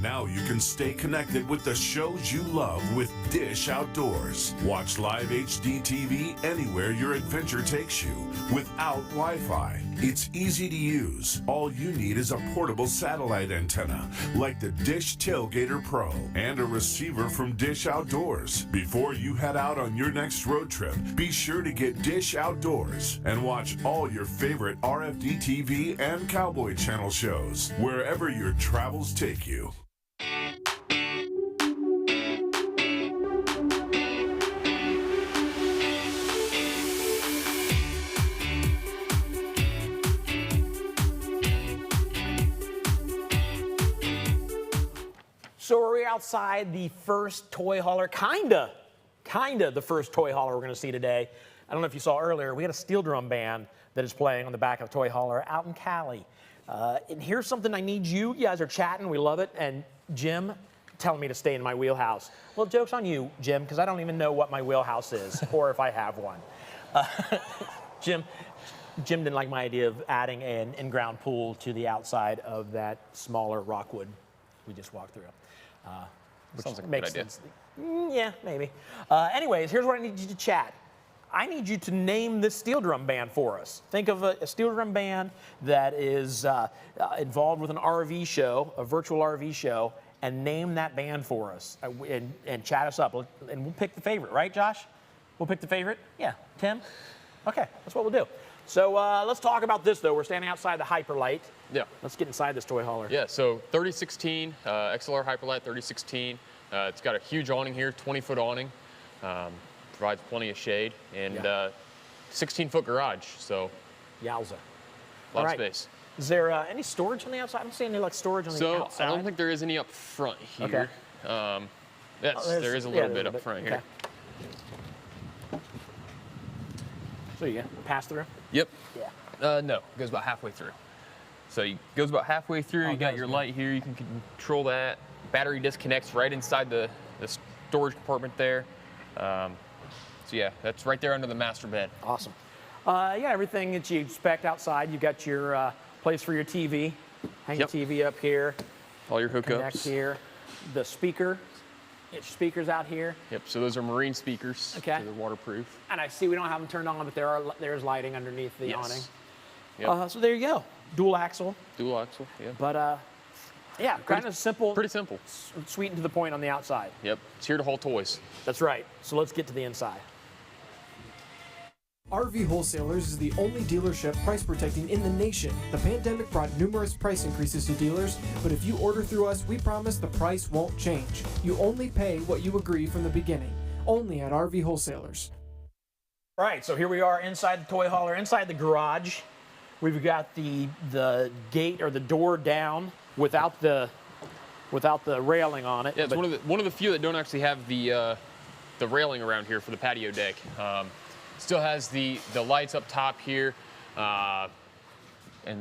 Now you can stay connected with the shows you love with Dish Outdoors. Watch live HD TV anywhere your adventure takes you without Wi-Fi. It's easy to use. All you need is a portable satellite antenna like the Dish Tailgater Pro and a receiver from Dish Outdoors. Before you head out on your next road trip, be sure to get Dish Outdoors and watch all your favorite RFD TV and Cowboy Channel shows wherever your travels take you. So are we outside the first toy hauler? Kinda the first toy hauler we're gonna see today. I don't know if you saw earlier, we had a steel drum band that is playing on the back of the toy hauler out in Cali. And here's something I need you guys are chatting, we love it, and Jim telling me to stay in my wheelhouse. Well, joke's on you, Jim, because I don't even know what my wheelhouse is, or if I have one. Jim, Jim didn't like my idea of adding an in-ground pool to the outside of that smaller Rockwood we just walked through. Which Sounds like a makes good idea. sense. Yeah, maybe. Anyways, here's what I need you to chat. I need you to name this steel drum band for us. Think of a steel drum band that is involved with an RV show, a virtual RV show, and name that band for us and chat us up. And we'll pick the favorite, right, Josh? We'll pick the favorite? Yeah. Tim? Okay, that's what we'll do. So let's talk about this, though. We're standing outside the hyperlite. Yeah. Let's get inside this toy hauler. Yeah, so 3016, XLR hyperlite 3016. It's got a huge awning here, 20-foot awning. Provides plenty of shade, and 16-foot garage, so Yowza. a lot of space. Is there any storage on the outside? I don't see any like storage on the outside. So I don't think there is any up front here. Okay. Yes, there is a little bit up front here. So you pass through? Yep. Yeah. No, it goes about halfway through. So it goes about halfway through. You got your light here. You can control that. Battery disconnects right inside the storage compartment there. So yeah, that's right there under the master bed. Awesome. You got everything that you expect outside. You got your place for your TV. Hang your TV up here. All your hookups. Connect here. The speaker. Get your speakers out here. Yep. So those are marine speakers. Okay. So they're waterproof. And I see we don't have them turned on, but there's lighting underneath the awning. Yep. So there you go. Dual axle. Dual axle. Yeah. But yeah, kind of simple. Pretty simple. Sweet and to the point on the outside. Yep. It's here to haul toys. That's right. So let's get to the inside. RV Wholesalers is the only dealership price protecting in the nation. The pandemic brought numerous price increases to dealers, but if you order through us, we promise the price won't change. You only pay what you agree from the beginning. Only at RV Wholesalers. All right, so here we are inside the toy hauler, inside the garage. We've got the gate or the door down without the railing on it. Yeah, it's one of the few that don't actually have the railing around here for the patio deck. Still has the lights up top here, and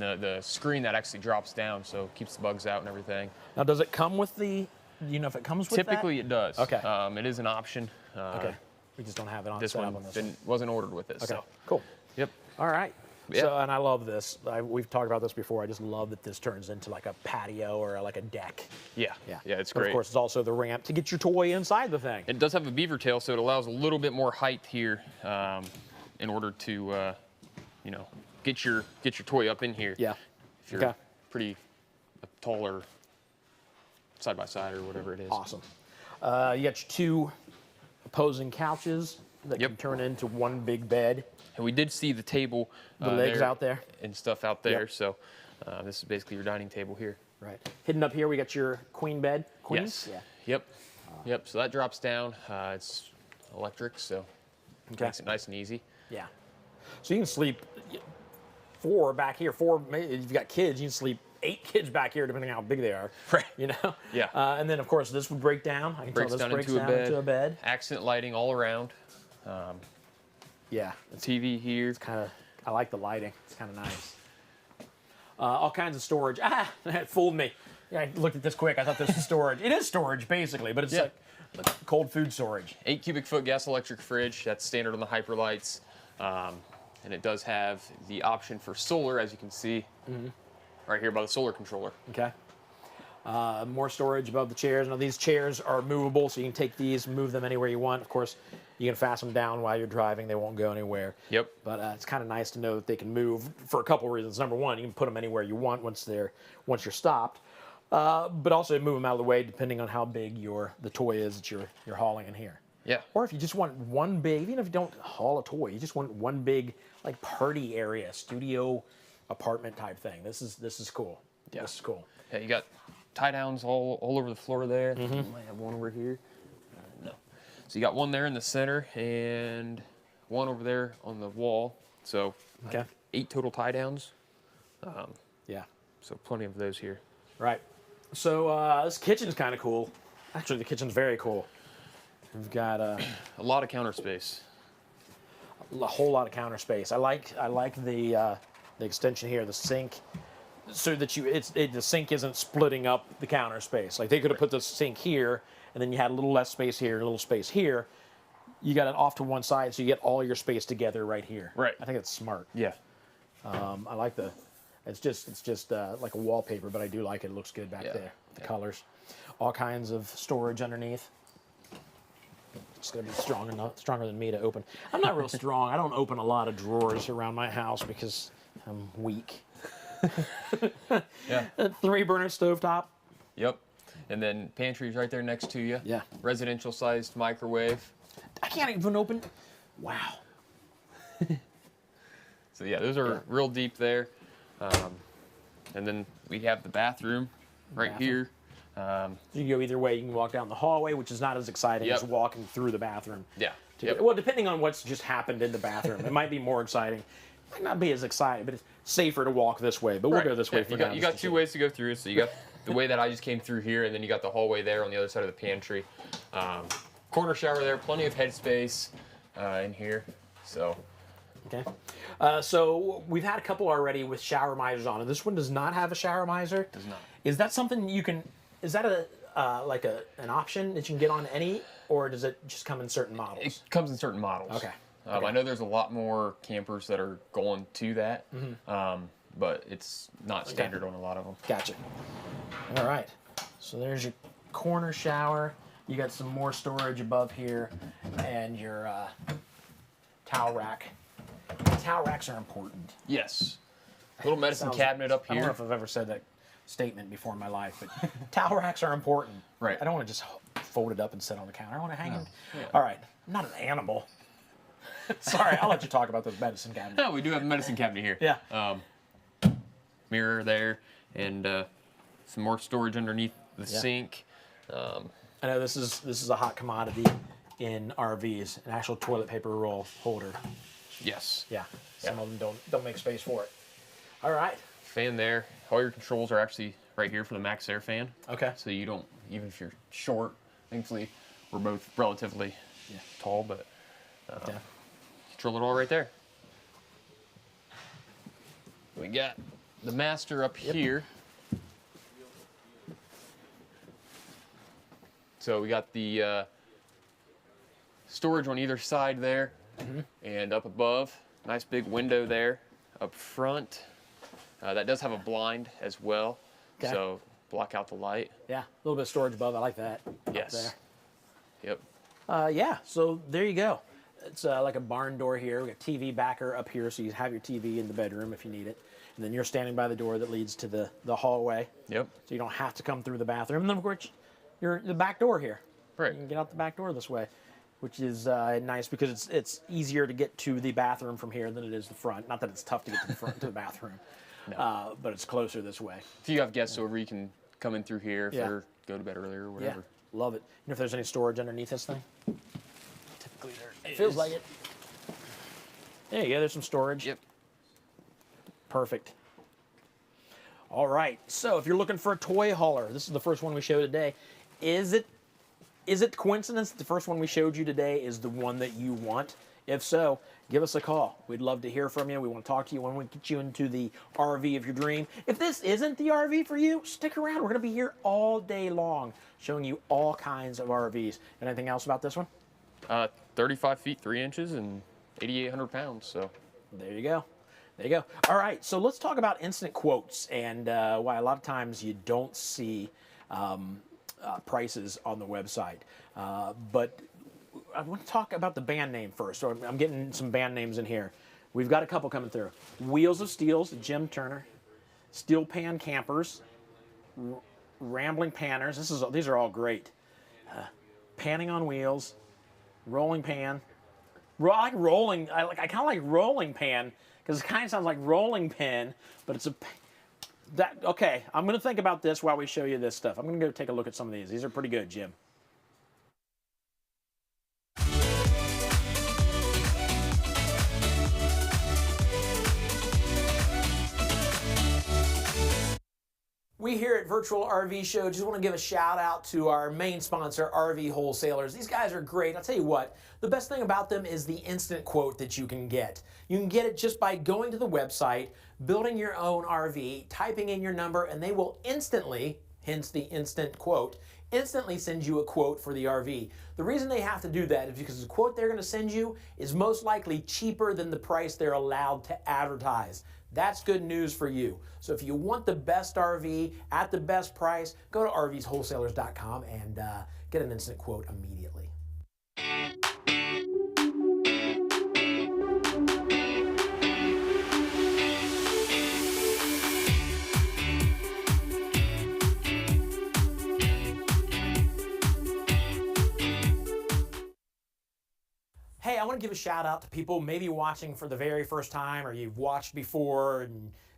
the screen that actually drops down, so keeps the bugs out and everything. Now, does it come with the? You know if it comes with Typically, it does. Okay. It is an option. Okay. We just don't have it on This one wasn't ordered with it. Okay. So. Cool. Yep. All right. Yeah. So, and I love this. We've talked about this before. I just love that this turns into like a patio or like a deck. Yeah. Yeah. Yeah, it's But great. of course, it's also the ramp to get your toy inside the thing. It does have a beaver tail, so it allows a little bit more height here in order to, get your toy up in here. Yeah. If you're pretty taller, side by side or whatever it is. Awesome. You got your two opposing couches that can turn into one big bed. And we did see the table. The legs out there. And stuff out there. So this is basically your dining table here. Right. Hidden up here, we got your queen bed. Queen? Yes. Yeah. Yep. Yep. So that drops down. It's electric, so makes it nice and easy. Yeah. So you can sleep 4 back here. 4. If you've got kids, you can sleep 8 kids back here, depending on how big they are. Right. You know. Yeah. And then of course this would break down. I can Breaks tell this down breaks into down a bed. into a bed. Accent lighting all around. Yeah. The TV here. It's kind of. I like the lighting. It's kind of nice. All kinds of storage. It fooled me. Yeah, I looked at this quick. I thought this was storage. It is storage basically, but it's like cold food storage. 8 cubic foot gas electric fridge. That's standard on the hyperlights. And it does have the option for solar, as you can see, right here by the solar controller. Okay. More storage above the chairs. Now these chairs are movable, so you can take these, move them anywhere you want. Of course, you can fasten them down while you're driving. They won't go anywhere. Yep. But it's kind of nice to know that they can move for a couple reasons. Number one, you can put them anywhere you want once you're stopped. But also move them out of the way depending on how big the toy is that you're hauling in here. Yeah. Or if you just want one big, even if you don't haul a toy, you just want one big like party area, studio, apartment type thing. This is cool. Yeah. This is cool. Yeah, you got tie downs all over the floor there. You might have one over here. No. So you got one there in the center and one over there on the wall. So 8 total tie downs. Yeah. So plenty of those here. Right. So this kitchen's kind of cool. Actually, the kitchen's very cool. We've got a lot of counter space. A whole lot of counter space. I like the extension here, the sink, so that the sink isn't splitting up the counter space. Like they could have put the sink here, and then you had a little less space here, a little space here. You got it off to one side, so you get all your space together right here. Right. I think it's smart. Yeah. I like it's just like a wallpaper, but I do like it. It looks good back there. The colors, all kinds of storage underneath. It's gonna be stronger than me to open. I'm not real strong. I don't open a lot of drawers around my house because I'm weak. Yeah. 3-burner stovetop. Yep. And then pantry's right there next to you. Yeah. Residential sized microwave. I can't even open. Wow. So yeah, those are real deep there. And then we have the bathroom right here. You can go either way. You can walk down the hallway, which is not as exciting as walking through the bathroom. Yeah. Well, depending on what's just happened in the bathroom, it might be more exciting. It might not be as exciting, but it's safer to walk this way. But we'll go this way for now. You got two ways to go through. So you got the way that I just came through here, and then you got the hallway there on the other side of the pantry. Corner shower there, plenty of headspace in here. So. Okay. So we've had a couple already with shower misers on it. This one does not have a shower miser. Does not. Is that something you can? Is that an option that you can get on any, or does it just come in certain models? It comes in certain models. Okay. I know there's a lot more campers that are going to that, but it's not standard on a lot of them. Gotcha. All right. So there's your corner shower. You got some more storage above here, and your towel rack. Towel racks are important. Yes. Little medicine cabinet up here. I don't know if I've ever said that statement before in my life, but towel racks are important. Right. I don't want to just fold it up and sit on the counter. I want to hang it. Yeah. All right. I'm not an animal. Sorry, I'll let you talk about those medicine cabinets. No, we do have a medicine cabinet here. Yeah. Mirror there, and some more storage underneath the sink. I know this is a hot commodity in RVs, an actual toilet paper roll holder. Yes. Yeah. Some of them don't make space for it. All right. Fan there. All your controls are actually right here for the max air fan. Okay. So you don't, even if you're short, thankfully we're both relatively tall, but control it all right there. We got the master up here. So we got the storage on either side there, and up above, nice big window there. Up front, that does have a blind as well, so block out the light. Yeah, a little bit of storage above. I like that. Yes. Up there. Yep. Yeah, so there you go. It's like a barn door here. We got TV backer up here, so you have your TV in the bedroom if you need it. And then you're standing by the door that leads to the hallway. Yep. So you don't have to come through the bathroom. And then, of course, you're the back door here. Right. You can get out the back door this way, which is nice because it's easier to get to the bathroom from here than it is the front. Not that it's tough to get to the front to the bathroom, but it's closer this way. If you have guests over, you can come in through here if they're go to bed earlier or whatever. Yeah, love it. You know if there's any storage underneath this thing? Typically there It feels like it. There you go. There's some storage. Yep. Perfect. All right. So if you're looking for a toy hauler, this is the first one we showed today. Is it coincidence that the first one we showed you today is the one that you want? If so, give us a call. We'd love to hear from you. We want to talk to you when we get you into the RV of your dream. If this isn't the RV for you, stick around. We're going to be here all day long showing you all kinds of RVs. Anything else about this one? 35 feet 3 inches and 8,800 pounds. So there you go. There you go. All right, so let's talk about instant quotes and why a lot of times you don't see prices on the website. But I want to talk about the band name first. So I'm getting some band names in here. We've got a couple coming through. Wheels of Steels, Jim Turner. Steel Pan Campers. Rambling Panners. These are all great. Panning on Wheels. Rolling Pan. I like rolling. I kind of like Rolling Pan because it kind of sounds like rolling pin, but it's okay. I'm going to think about this while we show you this stuff. I'm going to go take a look at some of these. These are pretty good, Jim. We here at Virtual RV Show just want to give a shout out to our main sponsor, RV Wholesalers. These guys are great. I'll tell you what, the best thing about them is the instant quote that you can get. You can get it just by going to the website, building your own RV, typing in your number, and they will instantly, hence the instant quote, instantly send you a quote for the RV. The reason they have to do that is because the quote they're going to send you is most likely cheaper than the price they're allowed to advertise. That's good news for you. So if you want the best RV at the best price, go to rvswholesalers.com and get an instant quote immediately. Hey, I want to give a shout out to people maybe watching for the very first time, or you've watched before,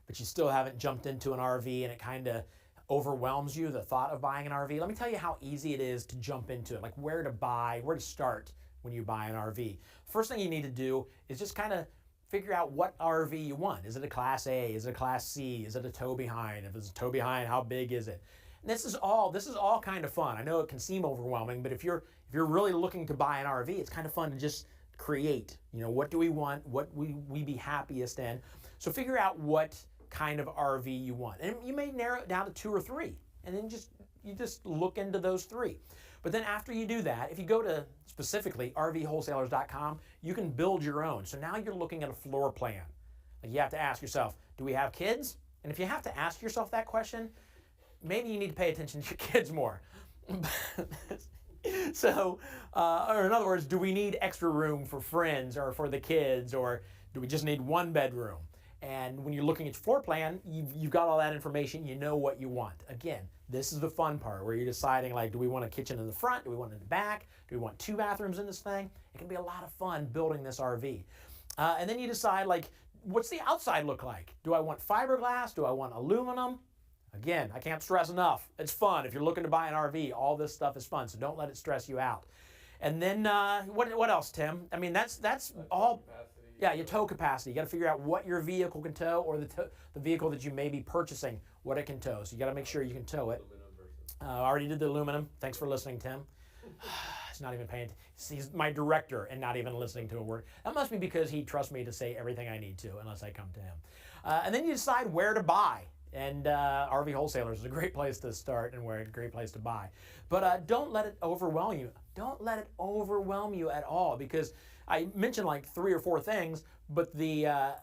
but you still haven't jumped into an RV and it kind of overwhelms you, the thought of buying an RV. Let me tell you how easy it is to jump into it, like where to buy, where to start when you buy an RV. First thing you need to do is just kind of figure out what RV you want. Is it a Class A? Is it a Class C? Is it a tow behind? If it's a tow behind, how big is it? And this is all kind of fun. I know it can seem overwhelming, but if you're really looking to buy an RV, it's kind of fun to just create. You know, what do we want? What we be happiest in? So figure out what kind of RV you want, and you may narrow it down to 2 or 3, and then you just look into those 3. But then after you do that, if you go to specifically rvwholesalers.com, you can build your own. So now you're looking at a floor plan. Like you have to ask yourself, do we have kids? And if you have to ask yourself that question, maybe you need to pay attention to your kids more. So, or in other words, do we need extra room for friends or for the kids, or do we just need 1 bedroom? And when you're looking at your floor plan, you've got all that information, you know what you want. Again, this is the fun part where you're deciding, like, do we want a kitchen in the front? Do we want it in the back? Do we want 2 bathrooms in this thing? It can be a lot of fun building this RV. And then you decide, like, what's the outside look like? Do I want fiberglass? Do I want aluminum? Again, I can't stress enough. It's fun. If you're looking to buy an RV, all this stuff is fun, so don't let it stress you out. And then, what else, Tim? I mean, that's all. Yeah, your tow capacity. You got to figure out what your vehicle can tow, or the vehicle that you may be purchasing, what it can tow. So you got to make sure you can tow it. I already did the aluminum. Thanks for listening, Tim. He's not even paying. He's my director and not even listening to a word. That must be because he trusts me to say everything I need to, unless I come to him. And then you decide where to buy. And RV Wholesalers is a great place to start and a great place to buy. But don't let it overwhelm you. Don't let it overwhelm you at all, because I mentioned like 3 or 4 things, but the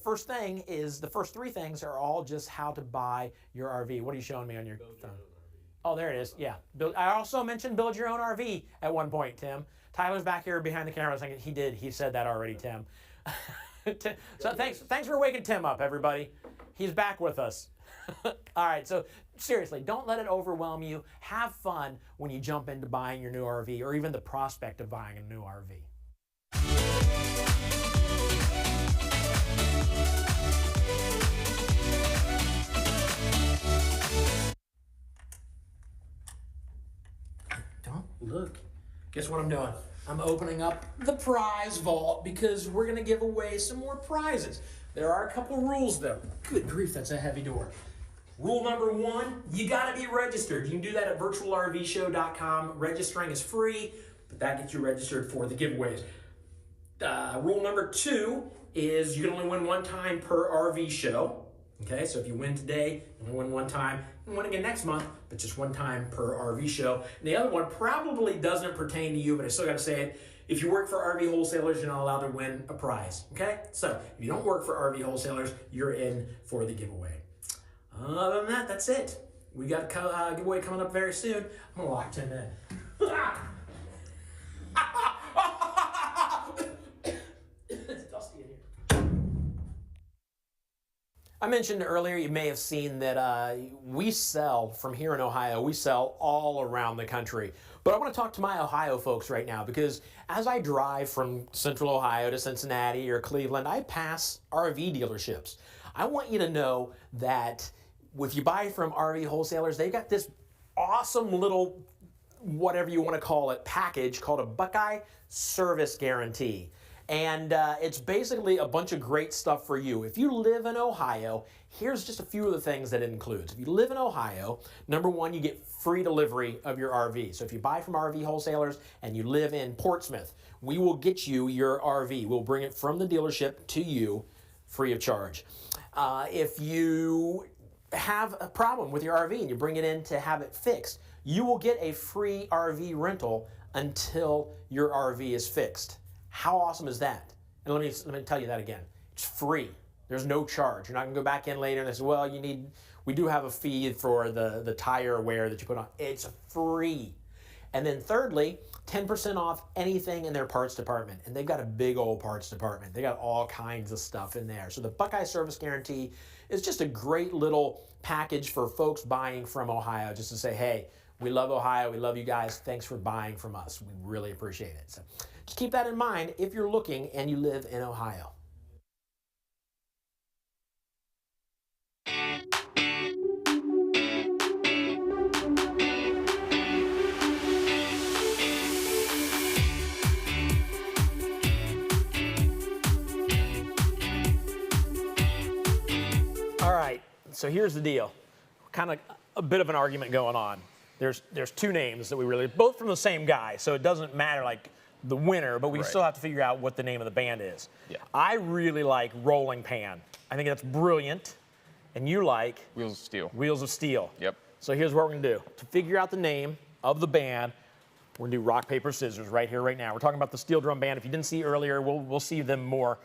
first 3 things are all just how to buy your RV. What are you showing me on your phone? Oh, there it is. Yeah. I also mentioned build your own RV at one point, Tim. Tyler's back here behind the camera saying he said that already, Tim. So thanks for waking Tim up, everybody. He's back with us. All right, so seriously, don't let it overwhelm you. Have fun when you jump into buying your new RV, or even the prospect of buying a new RV. Don't look. Guess what I'm doing? I'm opening up the prize vault because we're going to give away some more prizes. There are a couple rules, though. Good grief, that's a heavy door. Rule number 1, you got to be registered. You can do that at virtualrvshow.com. Registering is free, but that gets you registered for the giveaways. Rule number 2 is you can only win 1 time per RV show. Okay, so if you win today, you only win 1 time. You can win again next month, but just 1 time per RV show. And the other one probably doesn't pertain to you, but I still got to say it. If you work for RV Wholesalers, you're not allowed to win a prize. Okay, so if you don't work for RV Wholesalers, you're in for the giveaway. Other than that, that's it. We got a giveaway coming up very soon. I'm gonna lock Tim in. It's dusty in here. I mentioned earlier, you may have seen that we sell from here in Ohio. We sell all around the country. But I want to talk to my Ohio folks right now, because as I drive from Central Ohio to Cincinnati or Cleveland, I pass RV dealerships. I want you to know that if you buy from RV Wholesalers, they've got this awesome little, whatever you want to call it, package called a Buckeye Service Guarantee. And it's basically a bunch of great stuff for you. If you live in Ohio, here's just a few of the things that it includes. If you live in Ohio, number 1, you get free delivery of your RV. So if you buy from RV Wholesalers and you live in Portsmouth, we will get you your RV. We'll bring it from the dealership to you free of charge. If you have a problem with your RV and you bring it in to have it fixed, you will get a free RV rental until your RV is fixed. How awesome is that? And let me tell you that again. It's free. There's no charge. You're not gonna go back in later and say, well, we do have a fee for the tire wear that you put on. It's free. And then thirdly, 10% off anything in their parts department. And they've got a big old parts department. They got all kinds of stuff in there. So the Buckeye Service Guarantee is just a great little package for folks buying from Ohio, just to say, hey, we love Ohio, we love you guys, thanks for buying from us. We really appreciate it. So just keep that in mind if you're looking and you live in Ohio. All right, so here's the deal. Kind of a bit of an argument going on. There's two names that we really, both from the same guy, so it doesn't matter like the winner, but we still have to figure out what the name of the band is. Yeah. I really like Rolling Pan. I think that's brilliant. And you like? Wheels of Steel. Wheels of Steel. Yep. So here's what we're gonna do. To figure out the name of the band, we're gonna do rock, paper, scissors right here, right now. We're talking about the Steel Drum Band. If you didn't see earlier, we'll see them more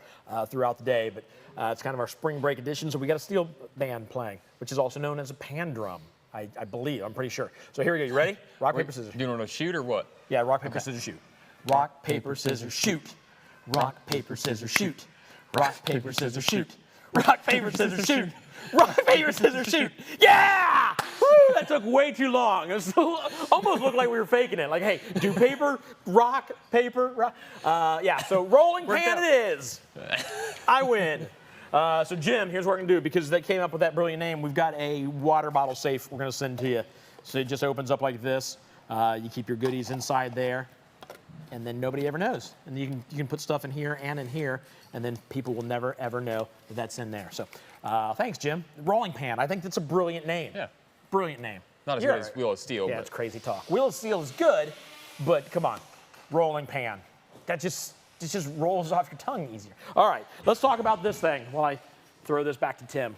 throughout the day, but it's kind of our spring break edition, so we got a steel band playing, which is also known as a pan drum, I believe, I'm pretty sure. So here we go, you ready? Rock, paper, scissors. Do you want to shoot or what? Yeah, rock, paper, scissors, shoot. Rock, paper, scissors, shoot. Rock, paper, scissors, shoot. Rock, paper, scissors, shoot. Rock, paper, scissors, shoot. Rock, paper, scissors, shoot. Yeah! Woo, that took way too long. It was almost looked like we were faking it. Like, hey, do paper, rock, yeah, so Rolling Pan it is. I win. So Jim, here's what we're gonna do, because they came up with that brilliant name. We've got a water bottle safe we're gonna send to you. So it just opens up like this. You keep your goodies inside there, and then nobody ever knows. And you can put stuff in here, and then people will never ever know that that's in there. So thanks, Jim. Rolling Pan, I think that's a brilliant name. Yeah. Brilliant name. Not as good as Wheel of Steel. Yeah, but it's crazy talk. Wheel of Steel is good, but come on, Rolling Pan. That just rolls off your tongue easier. All right, let's talk about this thing while I throw this back to Tim.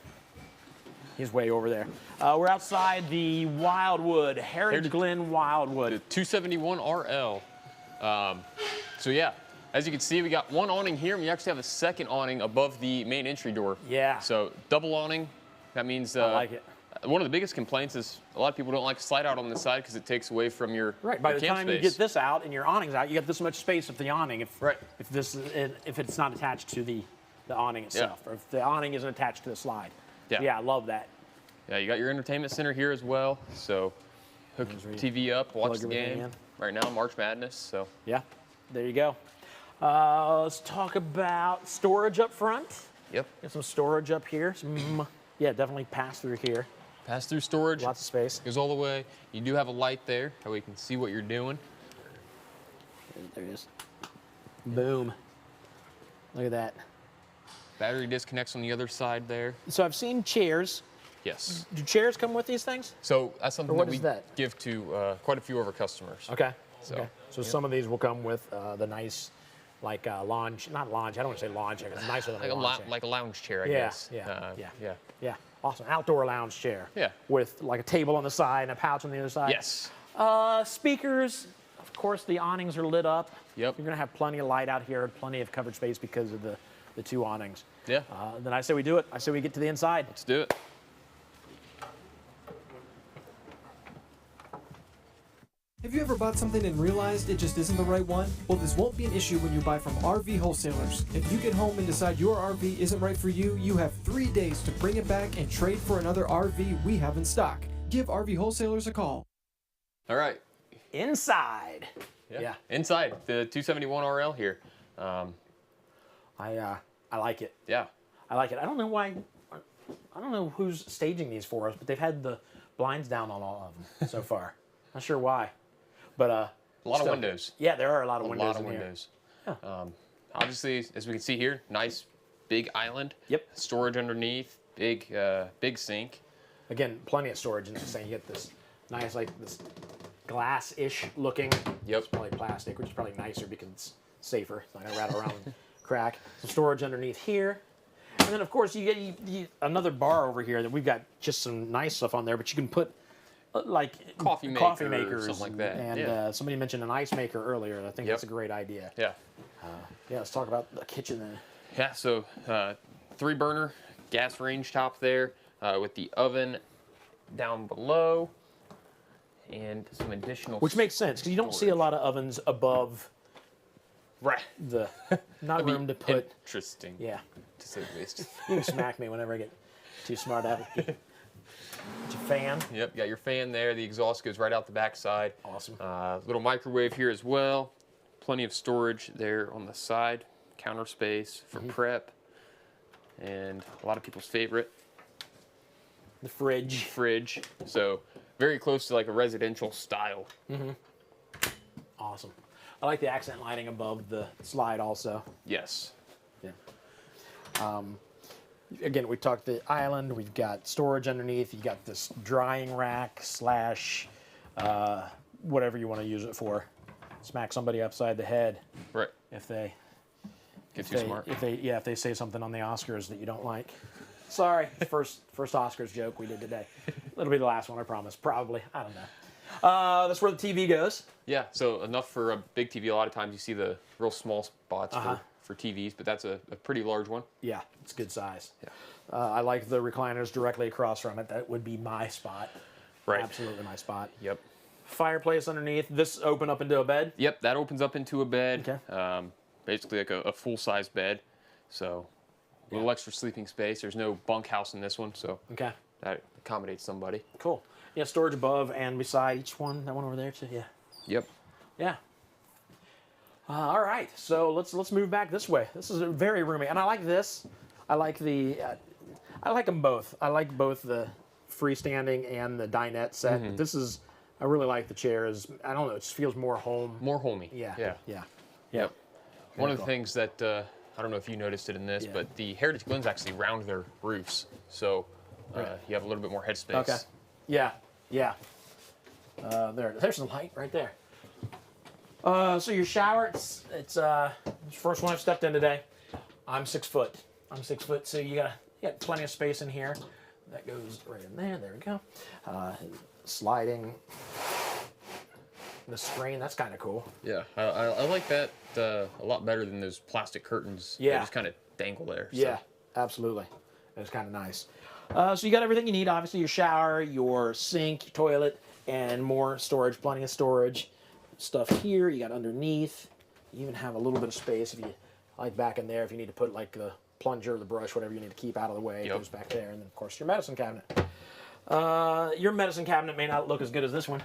He's way over there. We're outside the Wildwood, Heritage Glen Wildwood. The 271 RL. So yeah, as you can see, we got one awning here, and we actually have a second awning above the main entry door. Yeah. So double awning, that means I like it. one of the biggest complaints is a lot of people don't like to slide out on the side because it takes away from your Right. By your the camp time space. you get this out and your awning's out, you got this much space of the awning. If it's not attached to the awning itself, or if the awning isn't attached to the slide. Yeah. Yeah, I love that. Yeah, you got your entertainment center here as well. So hook your TV up, watch the game. in. Right now, March Madness. So Yeah, there you go. Let's talk about storage up front. yep, Got some storage up here. Yeah, definitely pass through here. pass through storage. Lots of space. Goes all the way. You do have a light there, how we can see what you're doing. There it is. Boom. Look at that. Battery disconnects on the other side there. So I've seen chairs. Yes. Do chairs come with these things? So that's something what that we is that? give to quite a few of our customers. Okay. So, Okay. So some of these will come with the nice, like lounge, not lounge. I don't want to say lounge chair. It's nicer than Like a lounge chair. like a lounge chair, I Yeah, guess. yeah. Yeah. Awesome. Outdoor lounge chair. Yeah. With like a table on the side and a pouch on the other side. Yes. Speakers. Of course, the awnings are lit up. Yep. You're gonna have plenty of light out here, plenty of covered space because of the two awnings. Yeah. Then I say we do it. I say we get to the inside. Let's do it. Have you ever bought something and realized it just isn't the right one? Well, this won't be an issue when you buy from RV Wholesalers. If you get home and decide your RV isn't right for you, you have 3 days to bring it back and trade for another RV we have in stock. Give RV Wholesalers a call. All right. Inside. Yeah. Inside the 271 RL here. I like it. Yeah. I like it. I don't know why. I don't know who's staging these for us, but they've had the blinds down on all of them so far. Not sure why, but A lot of windows. Yeah, there are a lot of A windows. lot of in here. windows. Obviously, as we can see here, nice big island. Yep. Storage underneath. Big sink. Again, plenty of storage in this thing. You get this nice, like this glass-ish looking. Yep. It's probably plastic, which is probably nicer because it's safer. It's not gonna rattle around and crack. Some storage underneath here. And then, of course, you get another bar over here that we've got just some nice stuff on there, but you can put like Coffee makers, something like that. And somebody mentioned an ice maker earlier. I think that's a great idea. Yeah. Yeah, let's talk about the kitchen then. Yeah, so 3-burner gas range top there with the oven down below and some additional. Which makes sense because you don't see a lot of ovens above right. the not room to put. Interesting. Yeah. To say the least. You can smack me whenever I get too smart at it. Get your fan. Yep, got your fan there. The exhaust goes right out the back side. Awesome. Little microwave here as well. Plenty of storage there on the side. Counter space for prep. And a lot of people's favorite. The fridge. Fridge. So very close to like a residential style. Awesome. I like the accent lighting above the slide also. Yes. Yeah. Again, we talked the island. We've got storage underneath. You got this drying rack slash whatever you want to use it for. Smack somebody upside the head. Right. If they get too smart. If they say something on the Oscars that you don't like. Sorry, first Oscars joke we did today. It'll be the last one, I promise. Probably. I don't know. That's where the TV goes. Yeah. So enough for a big TV. A lot of times you see the real small spots for TVs, but that's a pretty large one. Yeah, it's good size. Yeah. I like the recliners directly across from it. That would be my spot. Right. Absolutely my spot. Yep. Fireplace underneath. This open up into a bed? Yep, that opens up into a bed. Okay. Basically like a full-size bed. So a little extra sleeping space. There's no bunkhouse in this one, so Okay. that accommodates somebody. Cool. Yeah, storage above and beside each one. That one over there too. Yeah. Yep. Yeah. All right, so let's move back this way. This is very roomy, and I like this. I like the. I like them both. I like both the freestanding and the dinette set. But this is. I really like the chairs. I don't know. It just feels more home. More homey. Yeah. Yeah. Yeah. Yep. One of the cool. things that I don't know if you noticed it in this, but the Heritage Glens actually round their roofs, so you have a little bit more headspace. Okay. Yeah. Yeah. There's the light right there. So your shower, it's the first one I've stepped in today. I'm 6 foot. So you got plenty of space in here. That goes right in there. There we go. Sliding the screen. That's kind of cool. Yeah, I like that a lot better than those plastic curtains. Yeah. They just kind of dangle there. So. Yeah, absolutely. It's kind of nice. So you got everything you need. Obviously, your shower, your sink, your toilet, and more storage. Plenty of storage. Stuff here. You got underneath. You even have a little bit of space if you like back in there. If you need to put like the plunger, the brush, whatever you need to keep out of the way, it goes back there. And then of course your medicine cabinet. Your medicine cabinet may not look as good as this one.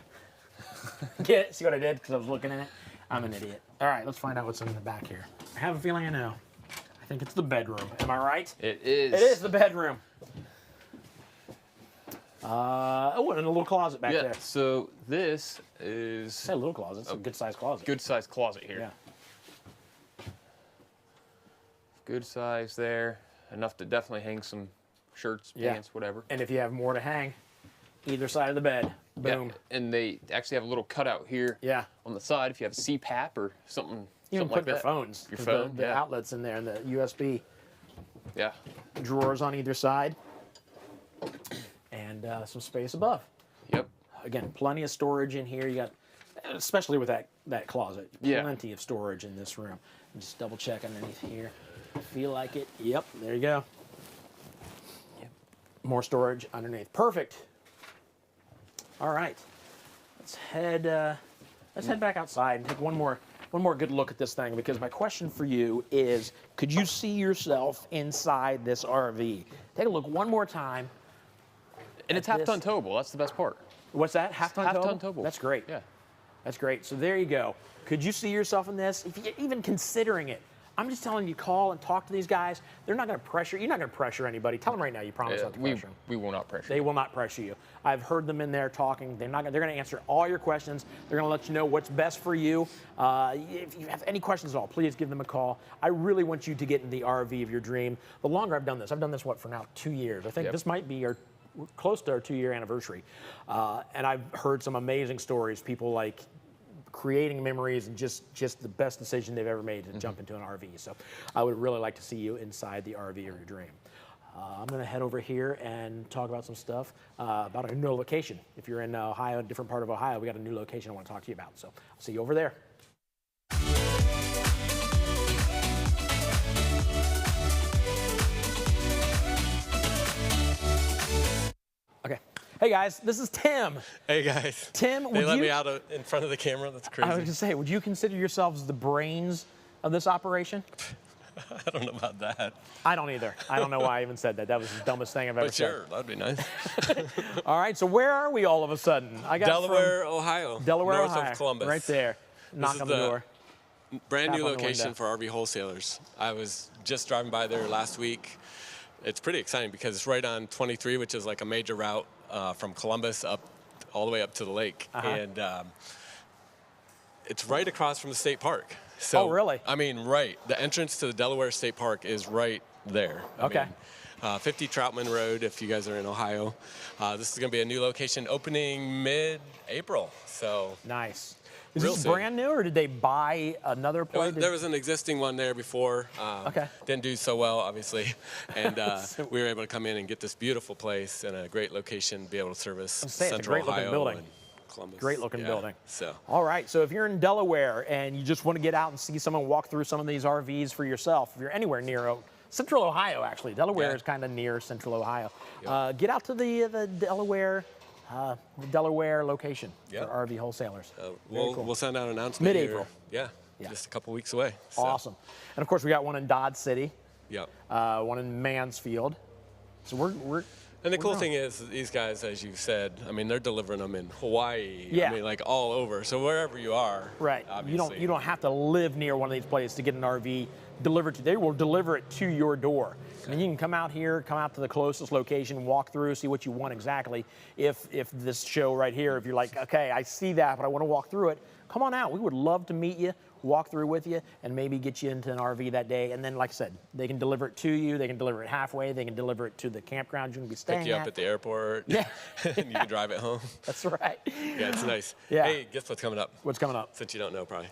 Yeah, see what I did? Because I was looking in it. I'm an idiot. All right, let's find out what's in the back here. I have a feeling I know. I think it's the bedroom. Am I right? It is. It is the bedroom. Oh, and a little closet back there. So this is Say a little closet. It's a good sized closet. good sized closet here. Yeah. Good size there. Enough to definitely hang some shirts, Yeah. pants, whatever. And if you have more to hang, either side of the bed, boom. Yeah, and they actually have a little cutout here Yeah. on the side if you have a CPAP or something. You can something put like your that. phones. Your 'cause phone, The yeah. outlets in there and the USB Yeah. drawers on either side. And some space above. Yep. Again, plenty of storage in here. You got, especially with that closet, Yeah. plenty of storage in this room. Just double check underneath here. Feel like it. Yep, there you go. Yep. More storage underneath. Perfect. All right. Let's head back outside and take one more good look at this thing, because my question for you is, could you see yourself inside this RV? Take a look one more time. And it's half-ton towable. That's the best part. What's that? Half-ton towable? Half-ton towable. That's great. Yeah. That's great. So there you go. Could you see yourself in this? If you're even considering it, I'm just telling you, call and talk to these guys. They're not going to pressure. You're not going to pressure anybody. Tell them right now you promise not to pressure them. We will not pressure. They will not pressure you. I've heard them in there talking. They're going to answer all your questions. They're going to let you know what's best for you. If you have any questions at all, please give them a call. I really want you to get in the RV of your dream. The longer I've done this, what, for now 2 years. I think this might be we're close to our 2-year anniversary. And I've heard some amazing stories. People like creating memories and just the best decision they've ever made to jump into an RV. So I would really like to see you inside the RV of your dream. I'm going to head over here and talk about some stuff about a new location. If you're in Ohio, a different part of Ohio, we got a new location I want to talk to you about. So I'll see you over there. Hey guys, this is Tim. Hey guys. Tim, they let me out in front of the camera. That's crazy. I was gonna say, would you consider yourselves the brains of this operation? I don't know about that. I don't either. I don't know why I even said that. That was the dumbest thing I've ever But said. sure, that'd be nice. All right, so where are we all of a sudden? I got Delaware, Ohio. Delaware, north Ohio. of Columbus. Right there. Knock on the door. Brand new Tap on the location window. for RV wholesalers. I was just driving by there last week. It's pretty exciting because it's right on 23, which is like a major route from Columbus up all the way up to the lake. And it's right across from the state park. So, oh, really? I mean, right. The entrance to the Delaware State Park is right there. Okay. I mean, 50 Troutman Road, if you guys are in Ohio. This is going to be a new location opening mid-April. So nice. Is real this soon. brand new, or did they buy another place? There was an existing one there before. Okay. Didn't do so well, obviously. And we were able to come in and get this beautiful place in a great location, be able to service Central it's a great Ohio looking building. and Columbus. Great looking building. So. All right, so if you're in Delaware and you just want to get out and see someone walk through some of these RVs for yourself, if you're anywhere near Central Ohio, actually, Delaware is kind of near Central Ohio. Yep. Get out to the Delaware location for RV wholesalers. We'll send out an announcement. Mid-April. Yeah, just a couple weeks away. So. Awesome. And of course, we got one in Dodge City. Yep. One in Mansfield. So we're and the cool thing is, these guys, as you said, I mean, they're delivering them in Hawaii. Yeah. I mean, like all over. So wherever you are. Right. Obviously. You don't have to live near one of these places to get an RV delivered to. They will deliver it to your door. I mean, you can come out here, come out to the closest location, walk through, see what you want exactly. If this show right here, if you're like, okay, I see that, but I want to walk through it, come on out. We would love to meet you, walk through with you, and maybe get you into an RV that day. And then, like I said, they can deliver it to you. They can deliver it halfway. They can deliver it to the campground you're going to be staying at. Pick you up at the airport. Yeah. And you can drive it home. That's right. Yeah, it's nice. Yeah. Hey, guess what's coming up? What's coming up? Since you don't know, probably.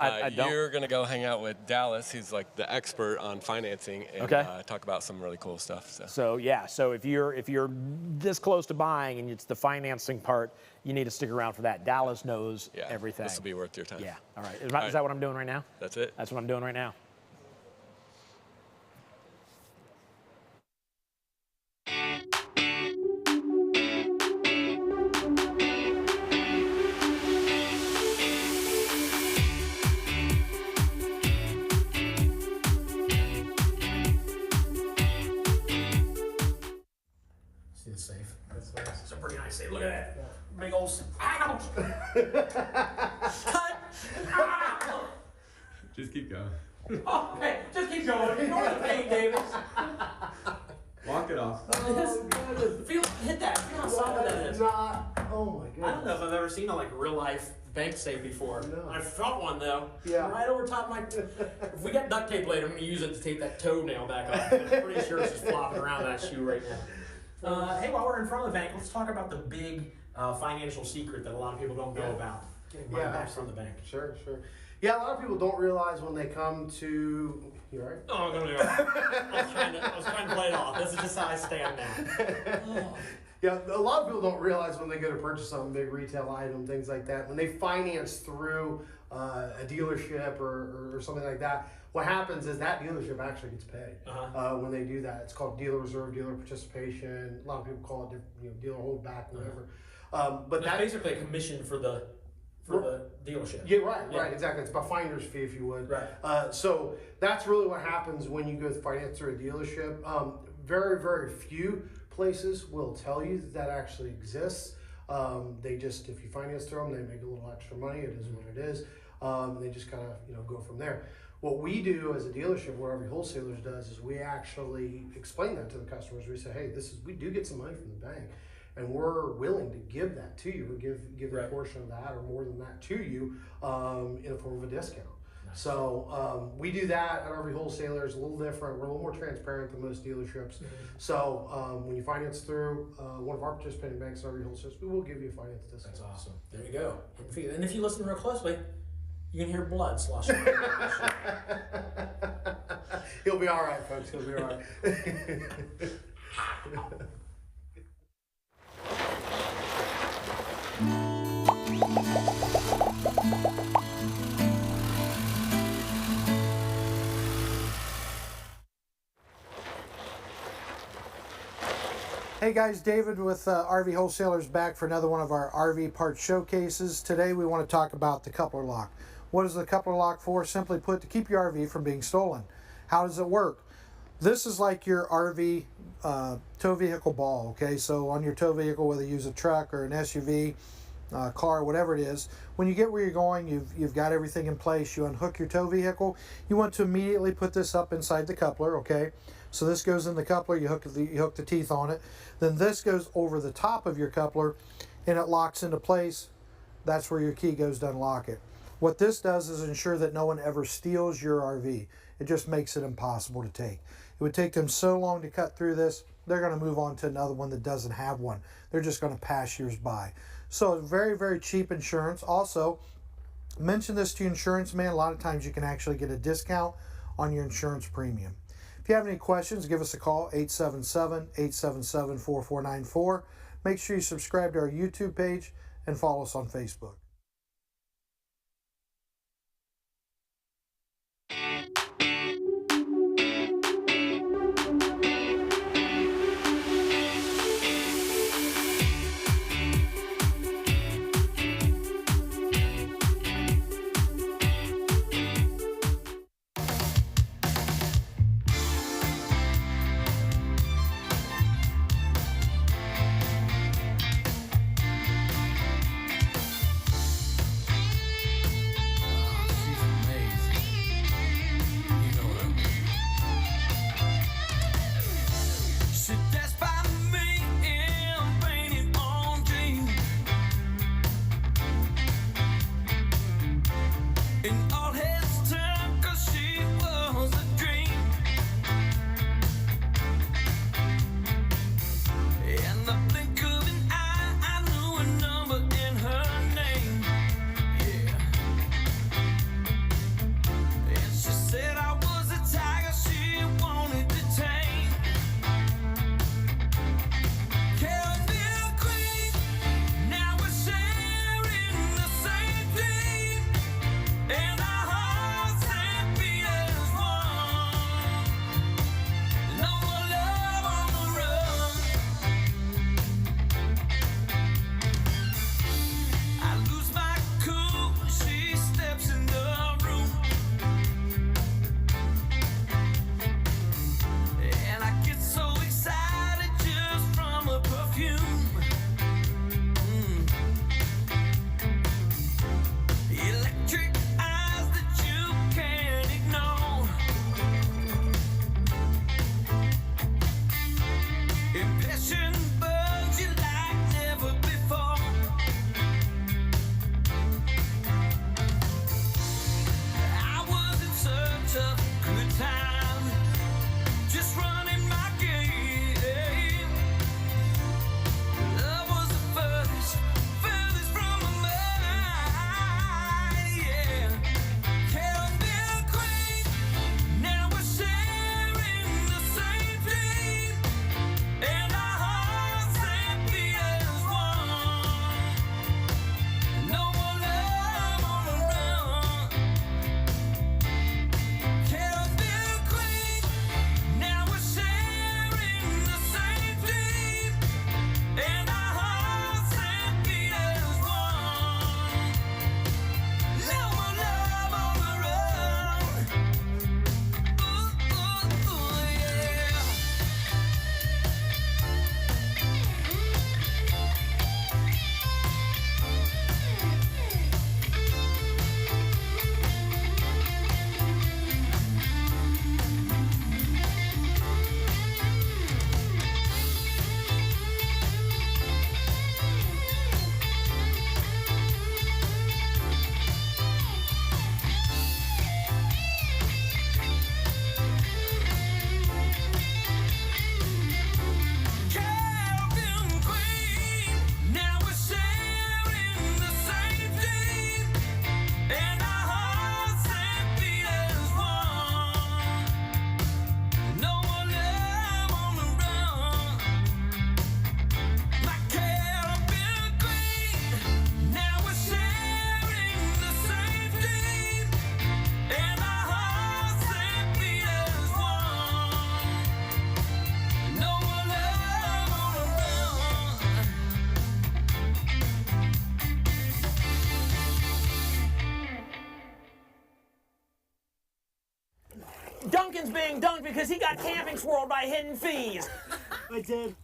I don't. You're going to go hang out with Dallas. He's like the expert on financing and talk about some really cool stuff. So if you're this close to buying and it's the financing part, you need to stick around for that. Dallas knows everything. This will be worth your time. Yeah. All right. Is that what I'm doing right now? That's it. That's what I'm doing right now. See the safe? It's a pretty nice safe. Look at that. Big old. Ouch! Cut! Just keep going. Okay, just keep going. Ignore the pain, Davis. Walk it off. Hit that. Feel how solid that is. Oh my goodness. I don't know if I've ever seen a real life bank safe before. No. I felt one though. Yeah. Right over top of my. If we got duct tape later, I'm gonna use it to tape that toenail back up. I'm pretty sure it's just flopping around that shoe right now. Hey, while we're in front of the bank, let's talk about the big financial secret that a lot of people don't know about. Getting money back from the bank. Sure. Yeah, a lot of people don't realize when they come to. You all right? Oh, I'm gonna be all right. I was trying to play it off. This is just how I stand now. Yeah, a lot of people don't realize when they go to purchase some big retail item, things like that, when they finance through a dealership or something like that, what happens is that dealership actually gets paid when they do that. It's called dealer reserve, dealer participation. A lot of people call it dealer holdback, whatever. But that's basically a commission for the dealership. Yeah, right, exactly. It's about finder's fee, if you would. Right. So that's really what happens when you go finance through a dealership. Very, very few places will tell you that actually exists. They just, if you finance through them, they make a little extra money. It is what it is. They just kind of go from there. What we do as a dealership, what every wholesalers does, is we actually explain that to the customers. We say, hey, we do get some money from the bank, and we're willing to give that to you, or give a portion of that or more than that to you in the form of a discount. Nice. So we do that at every wholesaler. It's a little different. We're a little more transparent than most dealerships. So when you finance through one of our participating banks at every wholesaler, we will give you a finance discount. That's awesome. There you go. And if you listen real closely, you can hear blood sloshing. He'll be all right, folks. He'll be all right. Hey Hey guys, David with RV Wholesalers back for another one of our RV parts showcases. Today we want to talk about the coupler lock. What is the coupler lock for? Simply put, to keep your RV from being stolen. How does it work? This is like your RV tow vehicle ball, okay? So on your tow vehicle, whether you use a truck or an SUV, car, whatever it is, when you get where you're going, you've got everything in place, you unhook your tow vehicle, you want to immediately put this up inside the coupler, okay? So this goes in the coupler, you hook the teeth on it, then this goes over the top of your coupler and it locks into place. That's where your key goes to unlock it. What this does is ensure that no one ever steals your RV. It just makes it impossible to take. It would take them so long to cut through this, they're going to move on to another one that doesn't have one. They're just going to pass yours by. So very, very cheap insurance. Also, mention this to your insurance man. A lot of times you can actually get a discount on your insurance premium. If you have any questions, give us a call, 877-877-4494. Make sure you subscribe to our YouTube page and follow us on Facebook. Duncan's being dunked because he got camping swirled by Hidden Fees. I did.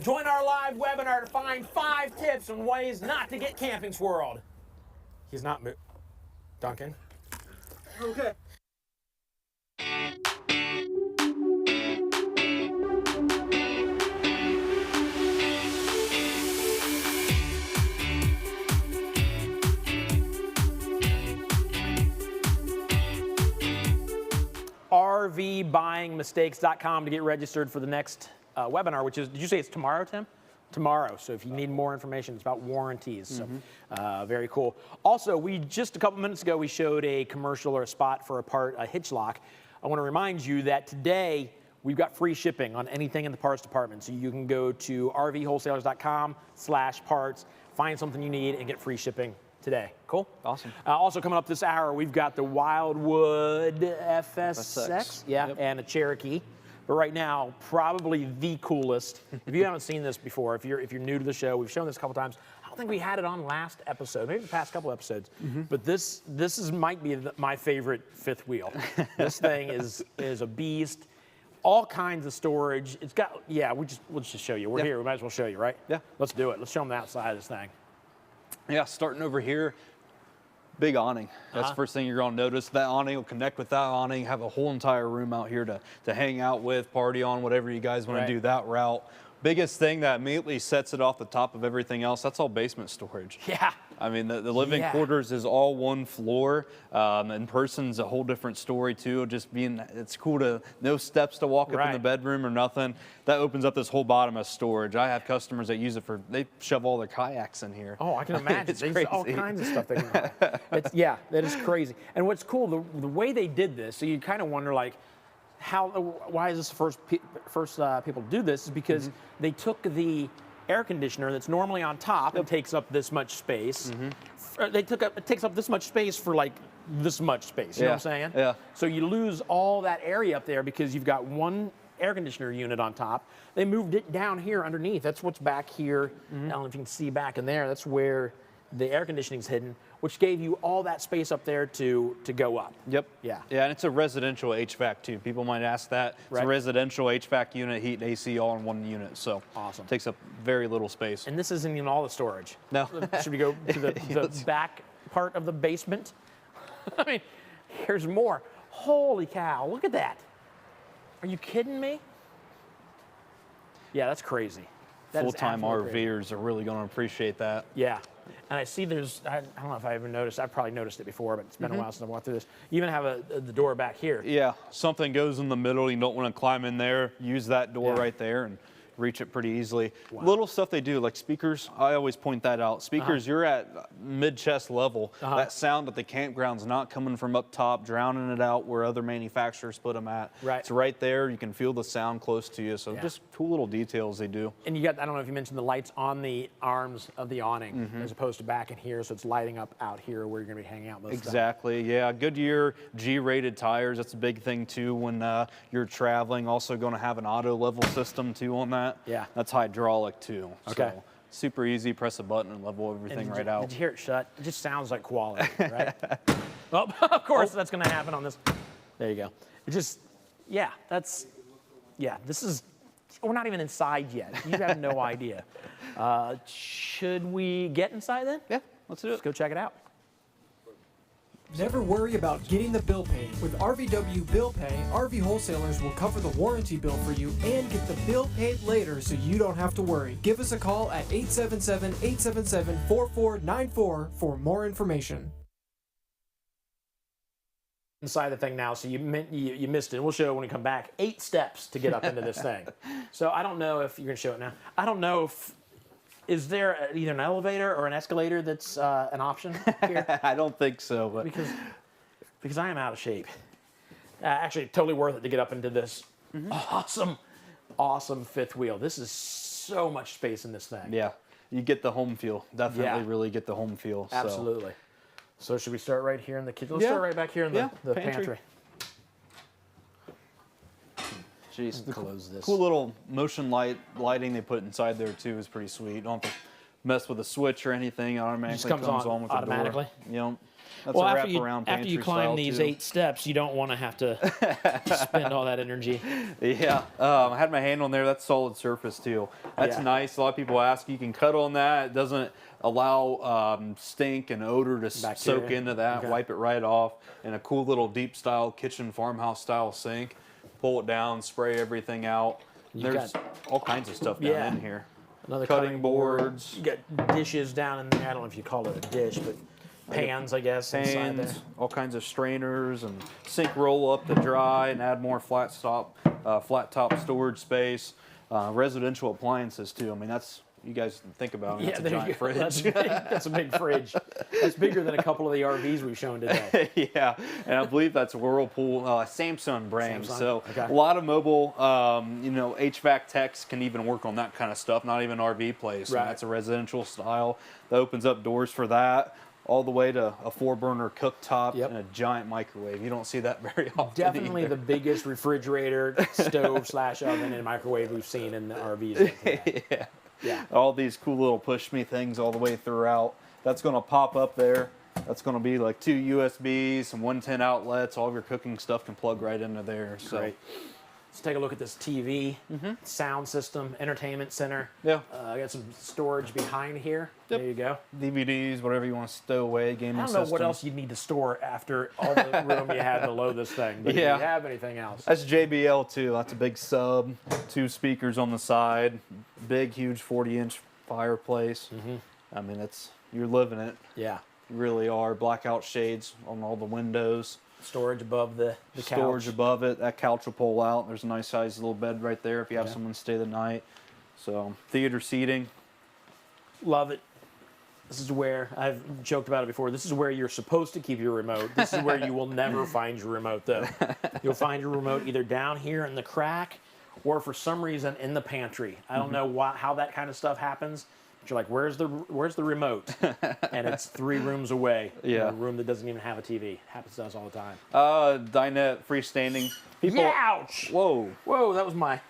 Join our live webinar to find 5 tips on ways not to get camping swirled. He's not Duncan. Okay. RVBuyingMistakes.com to get registered for the next webinar, which is, did you say it's tomorrow, Tim? Tomorrow. So if you need more information, it's about warranties. So very cool. Also, just a couple minutes ago, we showed a commercial or a spot for a hitch lock. I want to remind you that today we've got free shipping on anything in the parts department. So you can go to rvwholesalers.com/parts, find something you need, and get free shipping today. Cool? Awesome. Also coming up this hour, we've got the Wildwood FSX. Yeah, Yep. and a Cherokee. But right now, probably the coolest. If you haven't seen this before, if you're new to the show, we've shown this a couple times. I don't think we had it on last episode, maybe the past couple episodes. But this might be my favorite fifth wheel. This thing is a beast. All kinds of storage. It's got, we'll just show you. We're here. We might as well show you, right? Yeah. Let's do it. Let's show them the outside of this thing. Yeah, starting over here, big awning. That's the first thing you're going to notice. That awning will connect with that awning, have a whole entire room out here to hang out with, party on, whatever you guys want to do that route. Biggest thing that immediately sets it off the top of everything else, that's all basement storage. Yeah. I mean, the living quarters is all one floor. In person's a whole different story too. Just being, it's cool to, no steps to walk up in the bedroom or nothing. That opens up this whole bottom as storage. I have customers that use it they shove all their kayaks in here. Oh, I can imagine. It's There's crazy. all kinds of stuff they can that is crazy. And what's cool, the way they did this, so you kind of wonder like, why is this the first people to do this, is because they took the air conditioner that's normally on top and takes up this much space. It takes up this much space for like this much space, you know what I'm saying? Yeah. So you lose all that area up there because you've got one air conditioner unit on top. They moved it down here underneath. That's what's back here. I don't know if you can see back in there. That's where the air conditioning's hidden, which gave you all that space up there to go up. Yep. Yeah. Yeah, and it's a residential HVAC too. People might ask that. It's a residential HVAC unit, heat and AC all in one unit. So awesome. Takes up very little space. And this isn't even all the storage. No. Should we go to the back part of the basement? I mean, here's more. Holy cow, look at that. Are you kidding me? Yeah, that's crazy. Full-time RVers are really going to appreciate that. Yeah. And I see I don't know if I ever noticed, I've probably noticed it before, but it's been a while since I've walked through this. You even have the door back here. Yeah, something goes in the middle, you don't want to climb in there, use that door right there and reach it pretty easily. Little stuff they do, like speakers, I always point that out. Speakers, you're at mid-chest level. That sound at the campground's not coming from up top, drowning it out where other manufacturers put them at. It's right there, you can feel the sound close to you, so just cool little details they do. And you got, I don't know if you mentioned the lights on the arms of the awning as opposed to back in here, so it's lighting up out here where you're going to be hanging out most Exactly, yeah. Goodyear G-rated tires, that's a big thing too when you're traveling. Also going to have an auto level system too on that. Yeah. That's hydraulic too. Okay. So, super easy, press a button and level everything right out. Did you hear it shut? It just sounds like quality, right? Well, of course that's going to happen on this. There you go. It just, this is, we're not even inside yet. You have no idea. Should we get inside then? Yeah, let's do it. Let's go check it out. Never worry about getting the bill paid. With RVW Bill Pay, RV Wholesalers will cover the warranty bill for you and get the bill paid later so you don't have to worry. Give us a call at 877-877-4494 for more information. Inside the thing now, so you missed it. We'll show it when we come back. 8 steps to get up into this thing. So I don't know if you're going to show it now. I don't know if, is there either an elevator or an escalator that's an option here? I don't think so, but because I am out of shape. Actually, totally worth it to get up into this awesome fifth wheel. This is so much space in this thing. Yeah, you get the home feel. Definitely really get the home feel. Absolutely. So should we start right here in the kitchen? Let's start right back here in the pantry. Jeez, close this. Cool little motion lighting they put inside there too is pretty sweet. You don't have to mess with a switch or anything. It automatically comes on with automatically? the door. Yep. That's Well, a after you, wraparound after you pantry climb style, these too. 8 steps, you don't want to have to spend all that energy. Yeah, I had my hand on there. That's solid surface too. That's Yeah. nice. A lot of people ask. You can cut on that. It doesn't allow stink and odor to soak Bacteria. into that. Okay. Wipe it right off. And a cool little deep style kitchen farmhouse style sink. Pull it down, spray everything out. There's all kinds of stuff down in here. Another Cutting boards. You got dishes down in there. I don't know if you call it a dish, but pans, I guess, inside there. Pans, all kinds of strainers, and sink roll up to dry, and add more flat top storage space. Residential appliances too. I mean, that's, you guys think about it. Yeah, It's a there giant you go. fridge. That's a big fridge. That's bigger than a couple of the RVs we've shown today. Yeah, and I believe that's Whirlpool, Samsung brand. Samsung, So okay. a lot of mobile, HVAC techs can even work on that kind of stuff. Not even RV place. Right. And that's a residential style that opens up doors for that. All the way to a 4-burner cooktop and a giant microwave. You don't see that very often. Definitely either. the biggest refrigerator, stove / oven and microwave we've seen in the RVs. Yeah. Yeah. All these cool little push-me things all the way throughout. That's going to pop up there. That's going to be like 2 USBs, some 110 outlets. All of your cooking stuff can plug right into there. So. Great. Let's take a look at this TV, sound system, entertainment center. Yeah. I got some storage behind here. Yep. There you go. DVDs, whatever you want to stow away, gaming I don't know system. what else you'd need to store after all the room you had below this thing. But Yeah. do you have anything else? That's JBL too. That's a big sub, 2 speakers on the side, big, huge 40-inch fireplace. I mean, you're living it. Yeah. You really are. Blackout shades on all the windows. Storage above the Storage couch. above it. That couch will pull out. There's a nice sized little bed right there if you have Yeah. someone stay the night. So theater seating. Love it. This is where, I've joked about it before, this is where you're supposed to keep your remote. This is where you will never find your remote, though. You'll find your remote either down here in the crack or for some reason in the pantry. I don't know how that kind of stuff happens. But you're like, where's the remote? And it's 3 rooms away. Yeah. In a room that doesn't even have a TV. Happens to us all the time. Dinette, freestanding. People, Yeah, ouch! Whoa. Whoa, that was my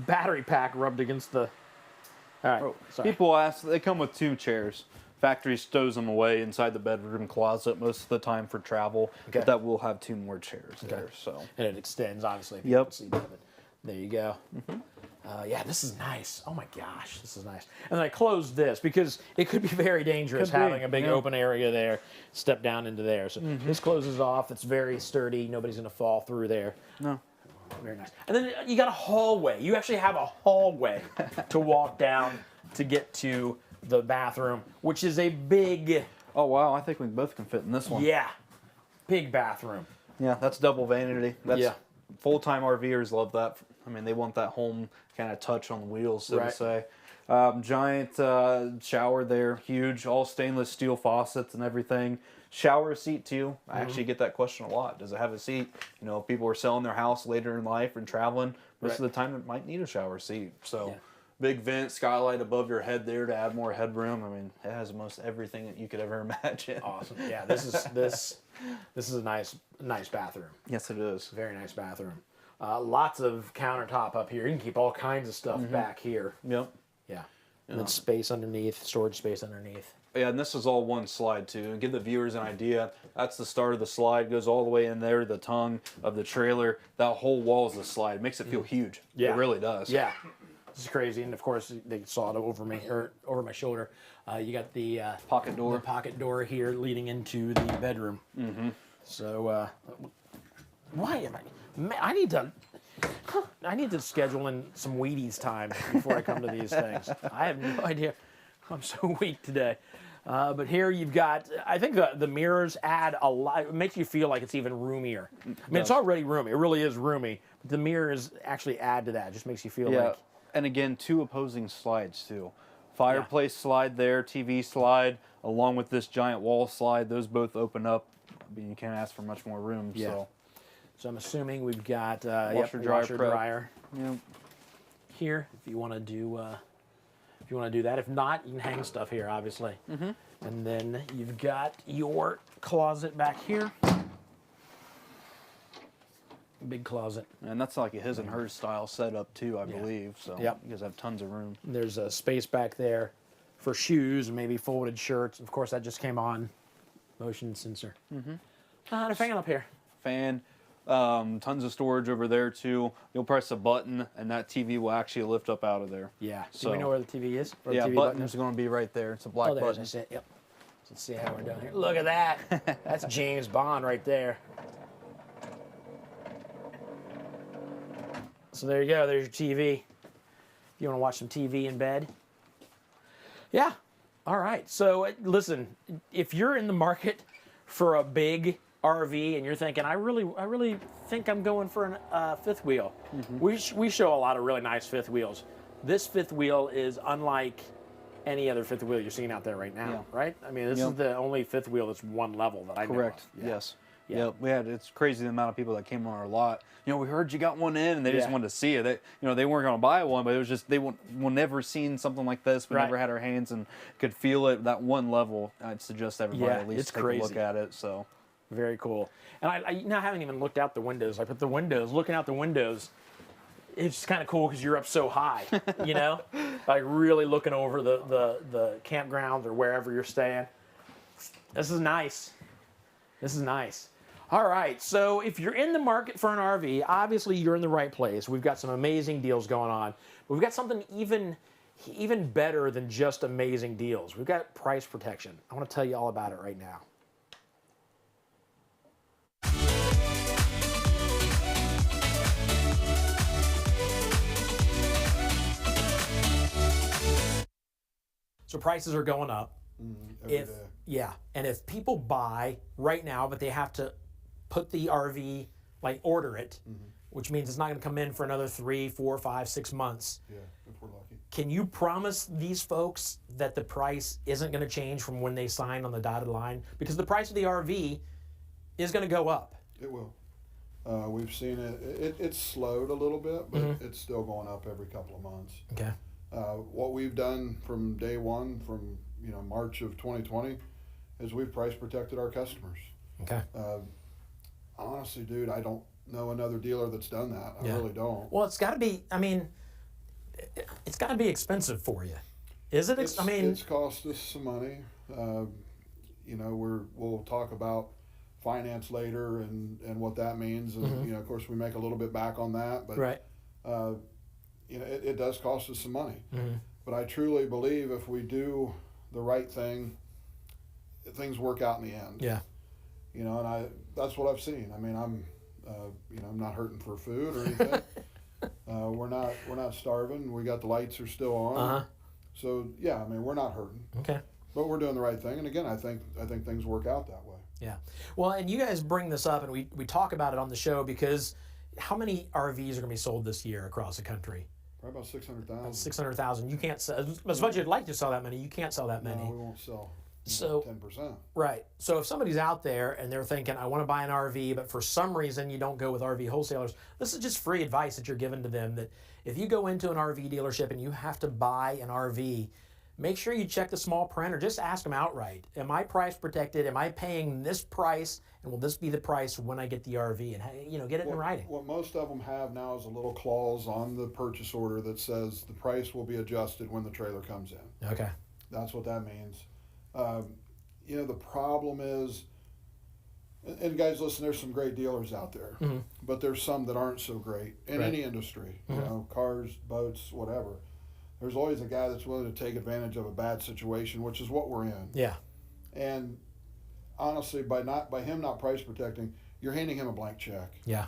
battery pack rubbed against the. All right, sorry. People ask, they come with 2 chairs. Factory stows them away inside the bedroom closet most of the time for travel. Okay. But that will have 2 more chairs there. So. And it extends, obviously. If Yep. You can see that, but there you go. Yeah, this is nice. Oh my gosh, this is nice. And then I closed this because it could be very dangerous Could be, having a big yeah. open area there. Step down into there. So this closes off. It's very sturdy. Nobody's going to fall through there. No. Very nice. And then you got a hallway. You actually have a hallway to walk down to get to the bathroom, which is a big. Oh wow, I think we both can fit in this one. Yeah, big bathroom. Yeah, that's double vanity. That's Yeah. Full-time RVers love that. I mean, they want that home kind of touch on the wheels, so Right. to say. Giant shower there, huge, all stainless steel faucets and everything. Shower seat too. I actually get that question a lot. Does it have a seat? You know, if people are selling their house later in life and traveling, most of the time it might need a shower seat. So. Yeah. Big vent, skylight above your head there to add more headroom. I mean, it has most everything that you could ever imagine. Awesome. Yeah, this is a nice bathroom. Yes, it is. Very nice bathroom. Lots of countertop up here. You can keep all kinds of stuff back here. Yep. Yeah. And then space underneath, storage space underneath. Yeah, and this is all one slide too. And give the viewers an idea, that's the start of the slide. Goes all the way in there, the tongue of the trailer. That whole wall is the slide. It makes it feel huge. Yeah. It really does. Yeah. This is crazy. And of course, they saw it over me or over my shoulder. You got the Pocket door. the pocket door here leading into the bedroom. So, why am I need to schedule in some Wheaties time before I come to these things. I have no idea. I'm so weak today. But here you've got, I think the mirrors add a lot. It makes you feel like it's even roomier. I mean, it's already roomy. It really is roomy. But the mirrors actually add to that. It just makes you feel like. And again, 2 opposing slides too. Fireplace slide there, TV slide, along with this giant wall slide. Those both open up. I mean, you can't ask for much more room. Yeah. So I'm assuming we've got Washer, dryer, prep. dryer Yep. here. If you want to do, that. If not, you can hang stuff here, obviously. And then you've got your closet back here. Big closet. And that's like a his and hers style setup too, I believe. So Yep. you guys have tons of room. There's a space back there for shoes and maybe folded shirts. Of course, that just came on. Motion sensor. And a fan up here. Fan. Tons of storage over there too. You'll press a button and that TV will actually lift up out of there. Yeah. So Do we know where the TV is? Where yeah, the TV button button is going to be right there. It's a black there's button. it. Yep. Let's see how we're doing here. Look at that. That's James Bond right there. So there you go. There's your TV. If you want to watch some TV in bed. Yeah. All right. So listen, if you're in the market for a big RV and you're thinking, I really think I'm going for a fifth wheel. We show a lot of really nice fifth wheels. This fifth wheel is unlike any other fifth wheel you're seeing out there right now, right? I mean, this is the only fifth wheel that's one level that I know Correct. of. Yes. Yeah. Yep. It's crazy the amount of people that came on our lot. You know, we heard you got one in, and they just wanted to see it. They weren't going to buy one, but it was just we never seen something like this. We never had our hands and could feel it. That one level, I'd suggest everybody at least take a look at it. So very cool. And I now haven't even looked out the windows. I put the windows, looking out the windows. It's kind of cool because you're up so high, you know, like really looking over the campgrounds or wherever you're staying. This is nice. This is nice. All right, so if you're in the market for an RV, obviously you're in the right place. We've got some amazing deals going on. But we've got something even better than just amazing deals. We've got price protection. I want to tell you all about it right now. So prices are going up. Every day. Yeah, and if people buy right now, but they have to put the RV, like order it, which means it's not going to come in for another 3, 4, 5, 6 months. Yeah, if we're lucky. Can you promise these folks that the price isn't going to change from when they sign on the dotted line? Because the price of the RV is going to go up. It will. We've seen it. It's slowed a little bit, but it's still going up every couple of months. Okay. What we've done from day one, from March of 2020, is we've price protected our customers. Okay. Honestly, dude, I don't know another dealer that's done that. I really don't. Well, it's got to be. I mean, it's got to be expensive for you. Is it? It's cost us some money. We'll talk about finance later and what that means, and of course we make a little bit back on that, but it does cost us some money. But I truly believe if we do the right thing, things work out in the end. Yeah. And that's what I've seen. I mean, I'm not hurting for food or anything. We're not starving. We got the lights are still on. So yeah, I mean, we're not hurting. Okay. But we're doing the right thing, and again, I think things work out that way. Yeah. Well, and you guys bring this up, and we talk about it on the show because how many RVs are going to be sold this year across the country? Probably about 600,000. 600,000. You can't sell as much as you'd like to sell that many. You can't sell that many. No, we won't sell. So 10%. Right. So if somebody's out there and they're thinking, I want to buy an RV, but for some reason you don't go with RV wholesalers, this is just free advice that you're giving to them. That if you go into an RV dealership and you have to buy an RV, make sure you check the small print or just ask them outright. Am I price protected? Am I paying this price? And will this be the price when I get the RV? And get it in writing. What most of them have now is a little clause on the purchase order that says the price will be adjusted when the trailer comes in. Okay. That's what that means. The problem is, and guys, listen, there's some great dealers out there, but there's some that aren't so great in any industry, cars, boats, whatever. There's always a guy that's willing to take advantage of a bad situation, which is what we're in. Yeah. And honestly, by him not price protecting, you're handing him a blank check. Yeah.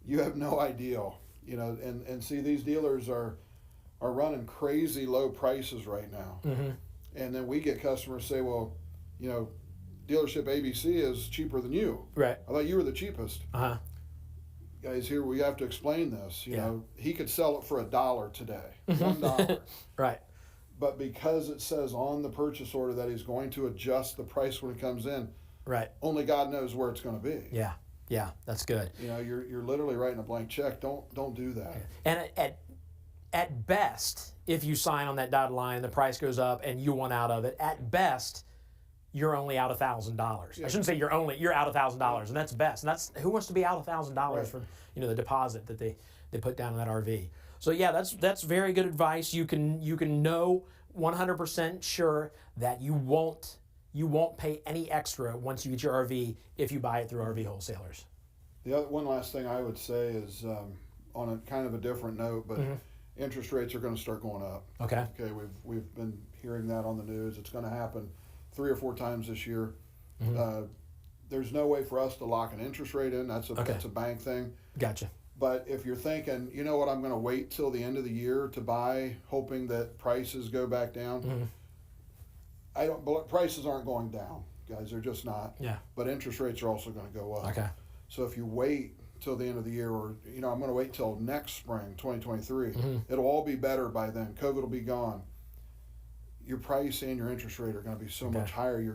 You have no idea, and see, these dealers are running crazy low prices right now. And then we get customers say, well, dealership ABC is cheaper than you. Right. I thought you were the cheapest. Guys, here we have to explain this. You know, he could sell it for $1 today, $1. Right. But because it says on the purchase order that he's going to adjust the price when it comes in, right. Only God knows where it's going to be. Yeah. Yeah, that's good. You're literally writing a blank check. Don't do that. And at best, if you sign on that dotted line, the price goes up and you want out of it, at best, you're only out $1,000. I shouldn't say you're out $1,000, and that's best. And that's who wants to be out $1,000 for the deposit that they put down in that RV. So yeah, that's very good advice. You can know 100% sure that you won't pay any extra once you get your RV if you buy it through RV Wholesalers. The other, one last thing I would say is on a kind of a different note, but interest rates are going to start going up. Okay. Okay, we've been hearing that on the news. It's going to happen 3 or 4 times this year. There's no way for us to lock an interest rate in. That's a bank thing. Gotcha. But if you're thinking, you know what, I'm going to wait till the end of the year to buy, hoping that prices go back down. Prices aren't going down, guys. They're just not. Yeah. But interest rates are also going to go up. Okay. So if you wait till the end of the year, or I'm going to wait till next spring, 2023, it'll all be better by then. COVID will be gone. Your price and your interest rate are going to be so much higher. You're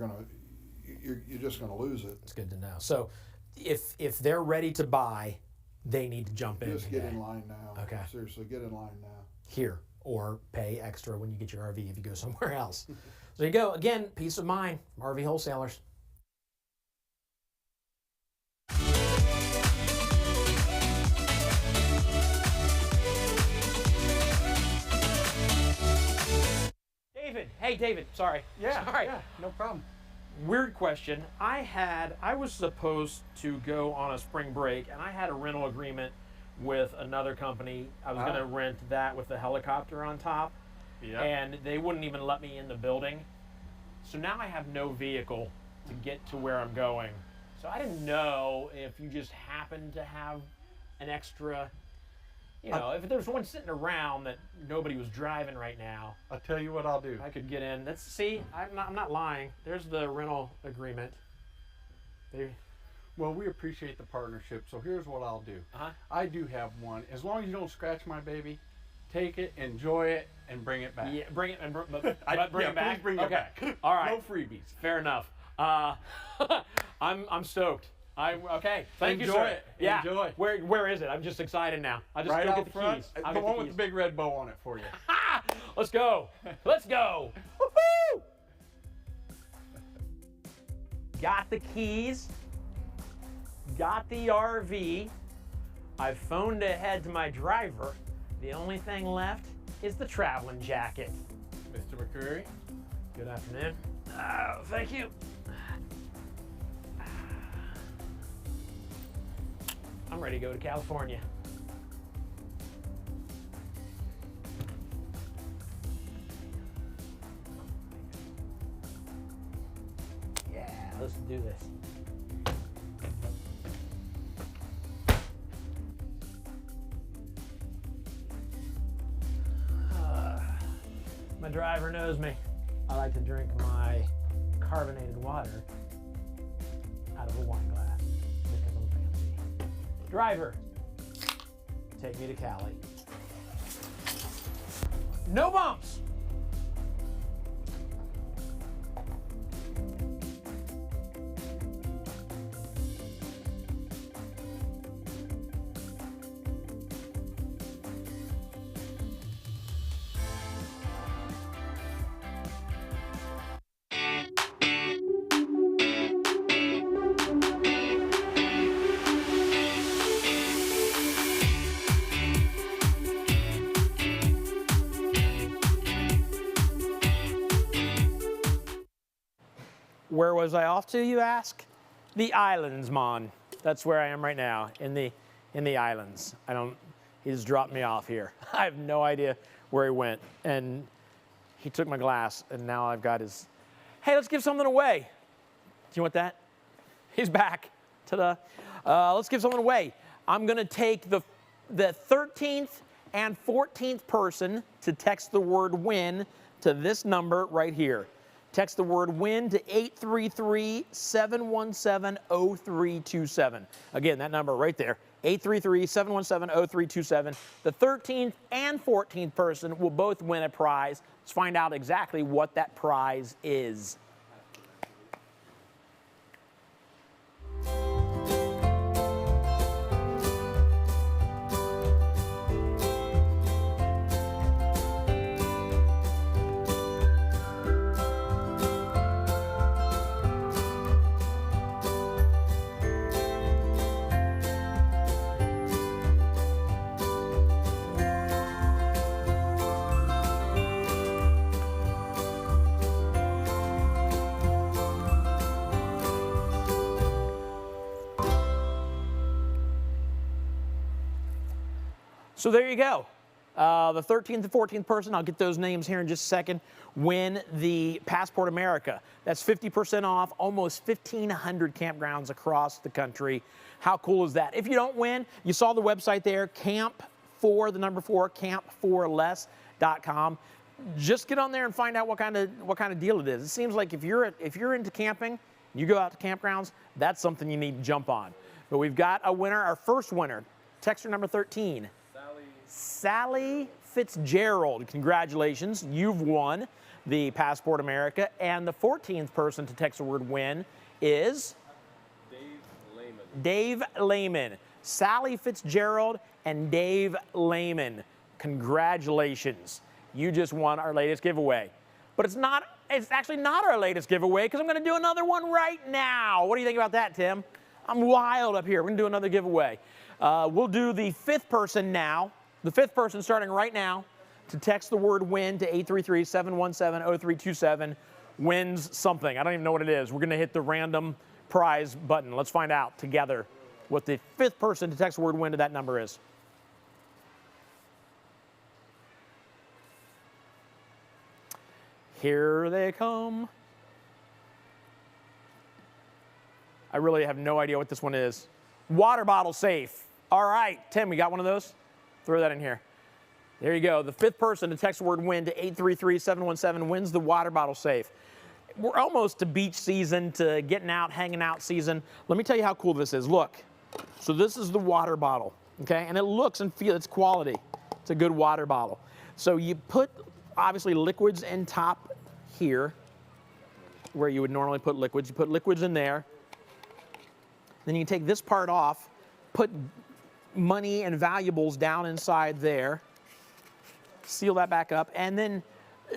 just going to lose it. It's good to know. So, if they're ready to buy, they need to jump in. Just get in line now. Okay. Seriously, get in line now. Here, or pay extra when you get your RV if you go somewhere else. So there you go. Again, peace of mind. RV Wholesalers. David. Hey, David. Sorry. Sorry. Yeah, no problem. Weird question. I was supposed to go on a spring break, and I had a rental agreement with another company. I was going to rent that with a helicopter on top, and they wouldn't even let me in the building. So now I have no vehicle to get to where I'm going. So I didn't know if you just happen to have an extra, if there's one sitting around that nobody was driving right now. I'll tell you what I'll do. I could get in. I'm not lying. There's the rental agreement. Well, we appreciate the partnership, so here's what I'll do. I do have one. As long as you don't scratch my baby, take it, enjoy it, and bring it back. Yeah, bring it, but bring it back. Please bring it back. All right. No freebies. Fair enough. I'm stoked. Thank you, sir. Enjoy it. Yeah. Enjoy. Where is it? I'm just excited now. I'll just right go out get the front, keys. the one with the big red bow on it for you. Let's go. Let's go. Woo-hoo! Got the keys. Got the RV. I phoned ahead to my driver. The only thing left is the traveling jacket. Mr. McCreary. Good afternoon. Thank you. I'm ready to go to California. Yeah, let's do this. My driver knows me. I like to drink my carbonated water out of a wine glass because I'm fancy. Driver, take me to Cali. No bumps. Where was I off to, you ask? The islands, Mon. That's where I am right now, in the islands. He just dropped me off here. I have no idea where he went. And he took my glass, and now I've got his, hey, let's give something away. Do you want that? He's back. Ta-da. Let's give something away. I'm gonna take the 13th and 14th person to text the word win to this number right here. Text the word WIN to 833-717-0327. Again, that number right there, 833-717-0327. The 13th and 14th person will both win a prize. Let's find out exactly what that prize is. So there you go. The 13th and 14th person, I'll get those names here in just a second, win the Passport America. That's 50% off, almost 1,500 campgrounds across the country. How cool is that? If you don't win, you saw the website there, camp4less.com. Just get on there and find out what kind of deal it is. It seems like if you're into camping, you go out to campgrounds, that's something you need to jump on. But we've got a winner, our first winner, texter number 13. Sally Fitzgerald, congratulations. You've won the Passport America. And the 14th person to text the word win is? Dave Lehman. Sally Fitzgerald and Dave Lehman. Congratulations. You just won our latest giveaway. But it's actually not our latest giveaway because I'm going to do another one right now. What do you think about that, Tim? I'm wild up here. We're going to do another giveaway. We'll do the 5th person now. The 5th person starting right now to text the word win to 833-717-0327 wins something. I don't even know what it is. We're going to hit the random prize button. Let's find out together what the 5th person to text the word win to that number is. Here they come. I really have no idea what this one is. Water bottle safe. All right, Tim, we got one of those? Throw that in here. There you go. The 5th person to text the word win to 833-717 wins the water bottle safe. We're almost to beach season, to getting out, hanging out season. Let me tell you how cool this is. Look. So this is the water bottle, okay? And it looks and feels, it's quality. It's a good water bottle. So you put, obviously, liquids in top here, where you would normally put liquids. You put liquids in there. Then you take this part off, put money and valuables down inside there, seal that back up, and then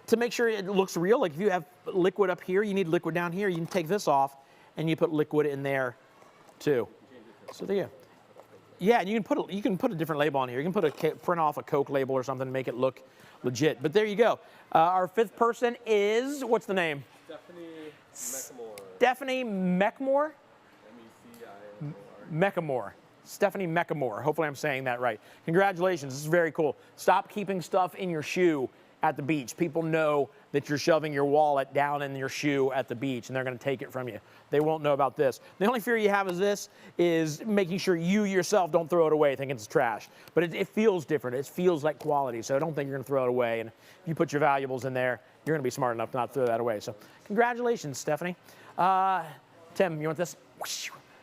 to make sure it looks real, like if you have liquid up here, you need liquid down here, you can take this off and you put liquid in there too. So there you go. Yeah, and you can put a different label on here. You can print off a Coke label or something to make it look legit. But there you go. Our 5th person is, what's the name? Stephanie Meckmore. Meckmore. Stephanie Meckmore. Hopefully I'm saying that right. Congratulations. This is very cool. Stop keeping stuff in your shoe at the beach. People know that you're shoving your wallet down in your shoe at the beach and they're going to take it from you. They won't know about this. The only fear you have is making sure you yourself don't throw it away thinking it's trash. But it feels different. It feels like quality. So I don't think you're going to throw it away. And if you put your valuables in there, you're going to be smart enough to not throw that away. So congratulations, Stephanie. Tim, you want this?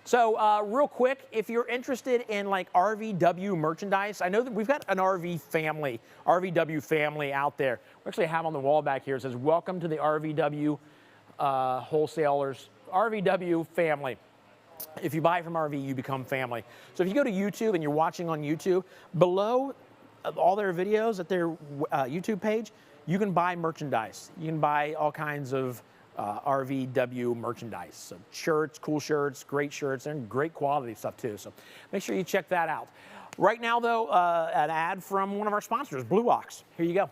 So real quick, if you're interested in like RVW merchandise, I know that we've got an RVW family out there. We actually have on the wall back here, it says, welcome to the RVW Wholesalers, RVW family. If you buy from RV, you become family. So if you go to YouTube and you're watching on YouTube, below all their videos at their YouTube page, you can buy merchandise. You can buy all kinds of RVW merchandise. So shirts, cool shirts, great shirts, and great quality stuff too. So make sure you check that out. Right now though, an ad from one of our sponsors, Blue Ox. Here you go.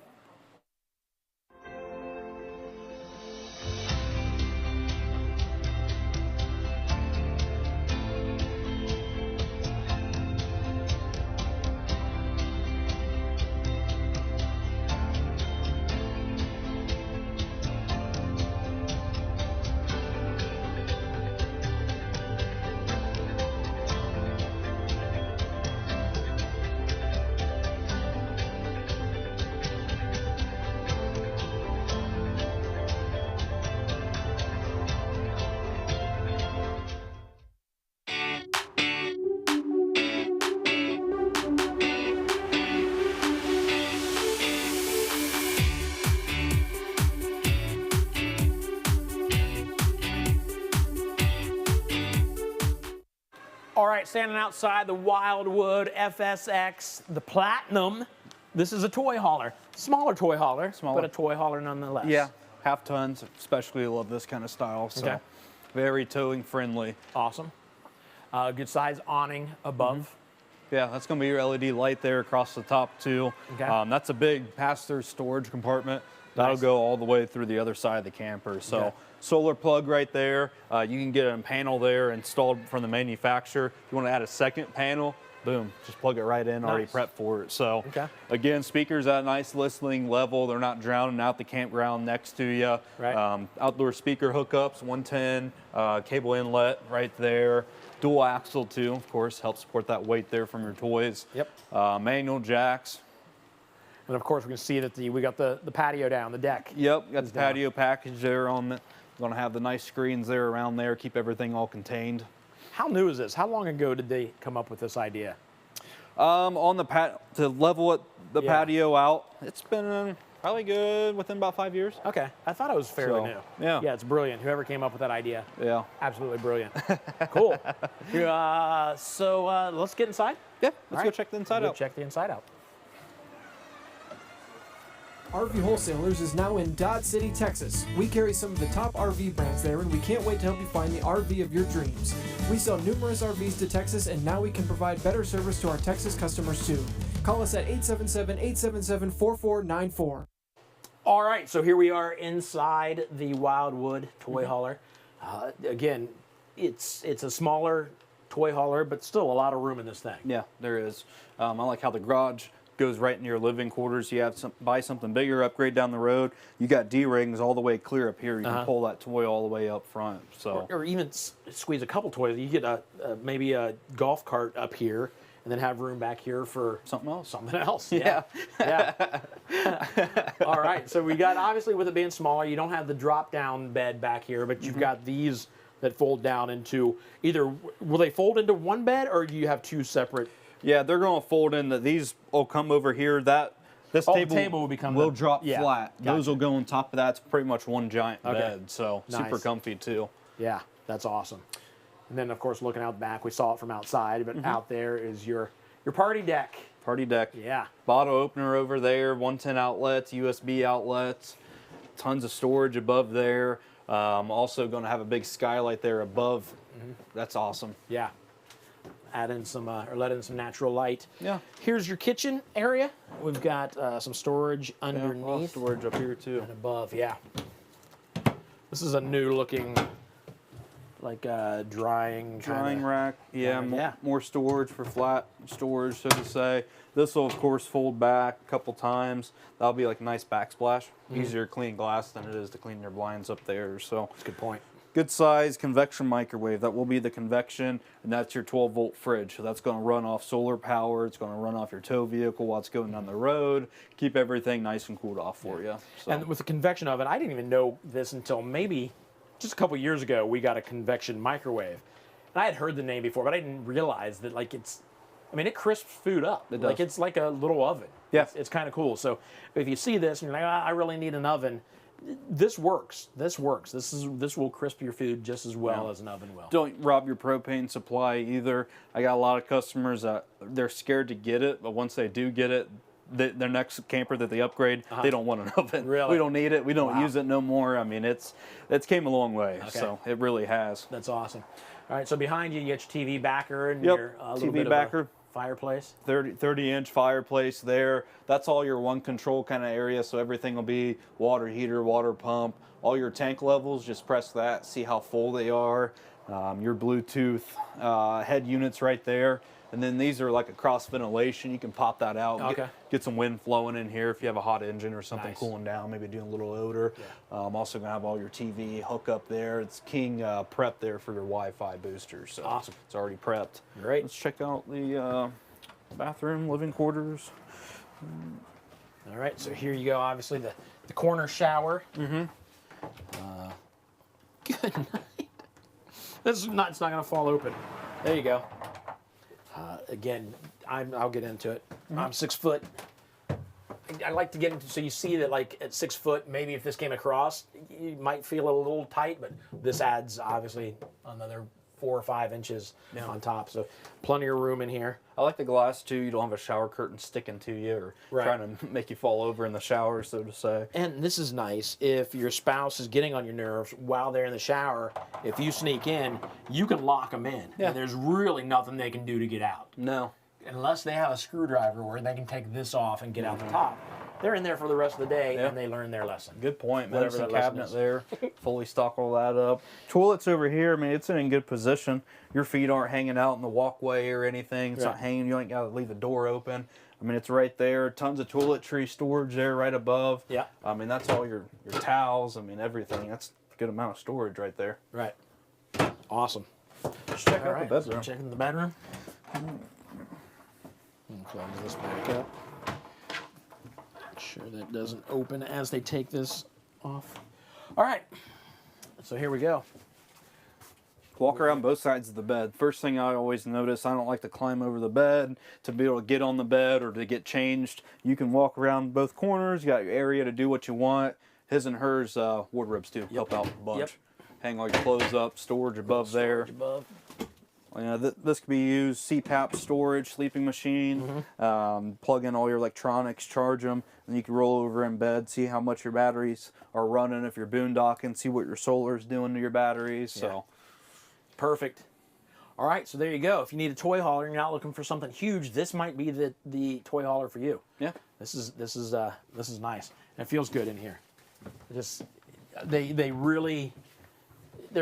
All right, standing outside the Wildwood FSX, the Platinum. This is a toy hauler. Smaller toy hauler, but a toy hauler nonetheless. Yeah, half tons, especially love this kind of style. So Okay. very towing friendly. Awesome. Good size awning above. Yeah, that's going to be your LED light there across the top too. Okay. That's a big pass-through storage compartment. That'll Nice. go all the way through the other side of the camper. So Okay. solar plug right there. You can get a panel there installed from the manufacturer. If you want to add a second panel, boom, just plug it right in, already Nice. prepped for it. So Okay. again, speakers at a nice listening level. They're not drowning out the campground next to you. Right. Outdoor speaker hookups, 110, cable inlet right there. Dual axle too, of course, helps support that weight there from your toys. Yep. Manual jacks. And of course, we can see that we got the patio down, the deck. Yep, got the patio package there on it. Going to have the nice screens there around there, keep everything all contained. How new is this? How long ago did they come up with this idea? On the to level it, the Yeah. patio out, it's been probably good within about 5 years. Okay, I thought it was fairly So, new. yeah. Yeah, it's brilliant. Whoever came up with that idea. Yeah. Absolutely brilliant. Cool. So let's get inside. Yeah, let's All go right. check the inside Go out. check the inside out. RV Wholesalers is now in Dodge City, Texas. We carry some of the top RV brands there, and we can't wait to help you find the RV of your dreams. We sell numerous RVs to Texas, and now we can provide better service to our Texas customers too. Call us at 877-877-4494. All right, so here we are inside the Wildwood toy hauler. Again, it's a smaller toy hauler, but still a lot of room in this thing. Yeah, there is. I like how the garage goes right in your living quarters. You have buy something bigger, upgrade down the road. You got D-rings all the way clear up here. You can pull that toy all the way up front. So Or even squeeze a couple toys. You get maybe a golf cart up here, and then have room back here for something else. Something else. Yeah. Yeah. All right. So we got, obviously, with it being smaller, you don't have the drop-down bed back here, but you've got these that fold down into either. Will they fold into one bed, or do you have two separate? yeah, they're going to fold in. These will come over here. This table will become drop yeah, flat. gotcha. Those will go on top of that. It's pretty much one giant Okay. bed. So super Nice. comfy too. Yeah, that's awesome. And then, of course, looking out back, we saw it from outside, but out there is your party deck. Party deck. Yeah. Bottle opener over there, 110 outlets, USB outlets, tons of storage above there. Also going to have a big skylight there above. That's awesome. Yeah. Add in some, or let in some natural light. Yeah. Here's your kitchen area. We've got some storage Yeah, a lot of underneath storage up here too. and above. Yeah. This is a new looking, like drying Rack. Yeah, Yeah. more storage for flat storage, so to say. This will, of course, fold back a couple times. That'll be like a nice backsplash. Easier to clean glass than it is to clean your blinds up there. So That's a good point. good size convection microwave. That will be the convection, and that's your 12-volt fridge. So that's going to run off solar power. It's going to run off your tow vehicle while it's going down the road. Keep everything nice and cooled off for you. So. And with the convection oven, I didn't even know this until maybe just a couple years ago. We got a convection microwave, and I had heard the name before, but I didn't realize that it crisps food up. It Like does. it's like a little oven. Yeah. It's kind of cool. So if you see this and you're like, I really need an oven, this works. This works. This will crisp your food just as well as an oven will. Don't rob your propane supply either. I got a lot of customers that they're scared to get it, but once they do get it, their next camper that they upgrade, they don't want an oven. Really? We don't need it. We don't Wow. use it no more. I mean, it's came a long way. Okay. So it really has. That's awesome. All right, so behind you, you get your TV backer and Yep, your little TV bit backer. of a fireplace. 30-inch fireplace there. That's all your one control kind of area, so everything will be water heater, water pump. All your tank levels, just press that, see how full they are. Your Bluetooth head units right there. And then these are like a cross ventilation. You can pop that out, Okay. get some wind flowing in here if you have a hot engine or something Nice. cooling down, maybe doing a little odor. Also gonna have all your TV hookup there. It's King prep there for your Wi-Fi booster. So Awesome. it's already prepped. Great. Let's check out the bathroom, living quarters. All right, so here you go. Obviously, the corner shower. Good night. It's not going to fall open. There you go. Again, I'll get into it. I'm 6 foot. I like to get into, so you see that like at 6 foot, maybe if this came across, you might feel a little tight, but this adds obviously another 4 or 5 inches on top. So plenty of room in here. I like the glass too. You don't have a shower curtain sticking to you or Right. trying to make you fall over in the shower, so to say. And this is nice if your spouse is getting on your nerves while they're in the shower. If you sneak in, you can lock them in. Yeah. And there's really nothing they can do to get out. No. Unless they have a screwdriver where they can take this off and get out the top. they're in there for the rest of the day and they learn their lesson. Good point. Whatever Medicine that lesson cabinet is. there. Fully stock all that up. Toilets over here. I mean, it's in good position. Your feet aren't hanging out in the walkway or anything. It's not hanging. You ain't got to leave the door open. I mean, it's right there. Tons of toiletry storage there right above. Yeah. I mean, that's all your towels. I mean, everything. That's a good amount of storage right there. Right. Awesome. Let's check out the bedroom. Checking the bedroom. Close this back up. Make sure that doesn't open as they take this off. All right. So here we go. Walk around both sides of the bed. First thing I always notice, I don't like to climb over the bed to be able to get on the bed or to get changed. You can walk around both corners. You got your area to do what you want. His and hers wardrobes too. Help out a bunch. Hang all your clothes up. Storage above there. Above. This could be used CPAP storage, sleeping machine. Plug in all your electronics, charge them, and you can roll over in bed, see how much your batteries are running. If you're boondocking, see what your solar is doing to your batteries. So. Perfect. All right, so there you go. If you need a toy hauler and you're not looking for something huge, this might be the toy hauler for you. Yeah. This is nice. And it feels good in here. Just they're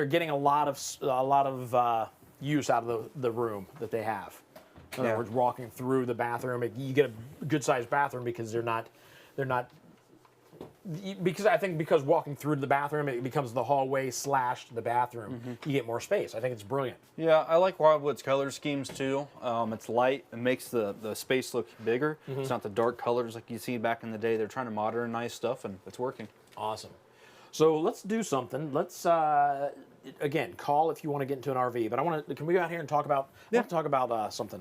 getting a lot of use out of the room that they have. In other words, walking through the bathroom, you get a good sized bathroom because they're not. Because I think because walking through to the bathroom, it becomes the hallway / the bathroom. You get more space. I think it's brilliant. Yeah, I like Wildwood's color schemes too. It's light. It makes the space look bigger. It's not the dark colors like you see back in the day. They're trying to modernize stuff, and it's working. Awesome. So let's do something. Let's again call if you want to get into an RV. But can we go out here and talk about? I want to talk about something.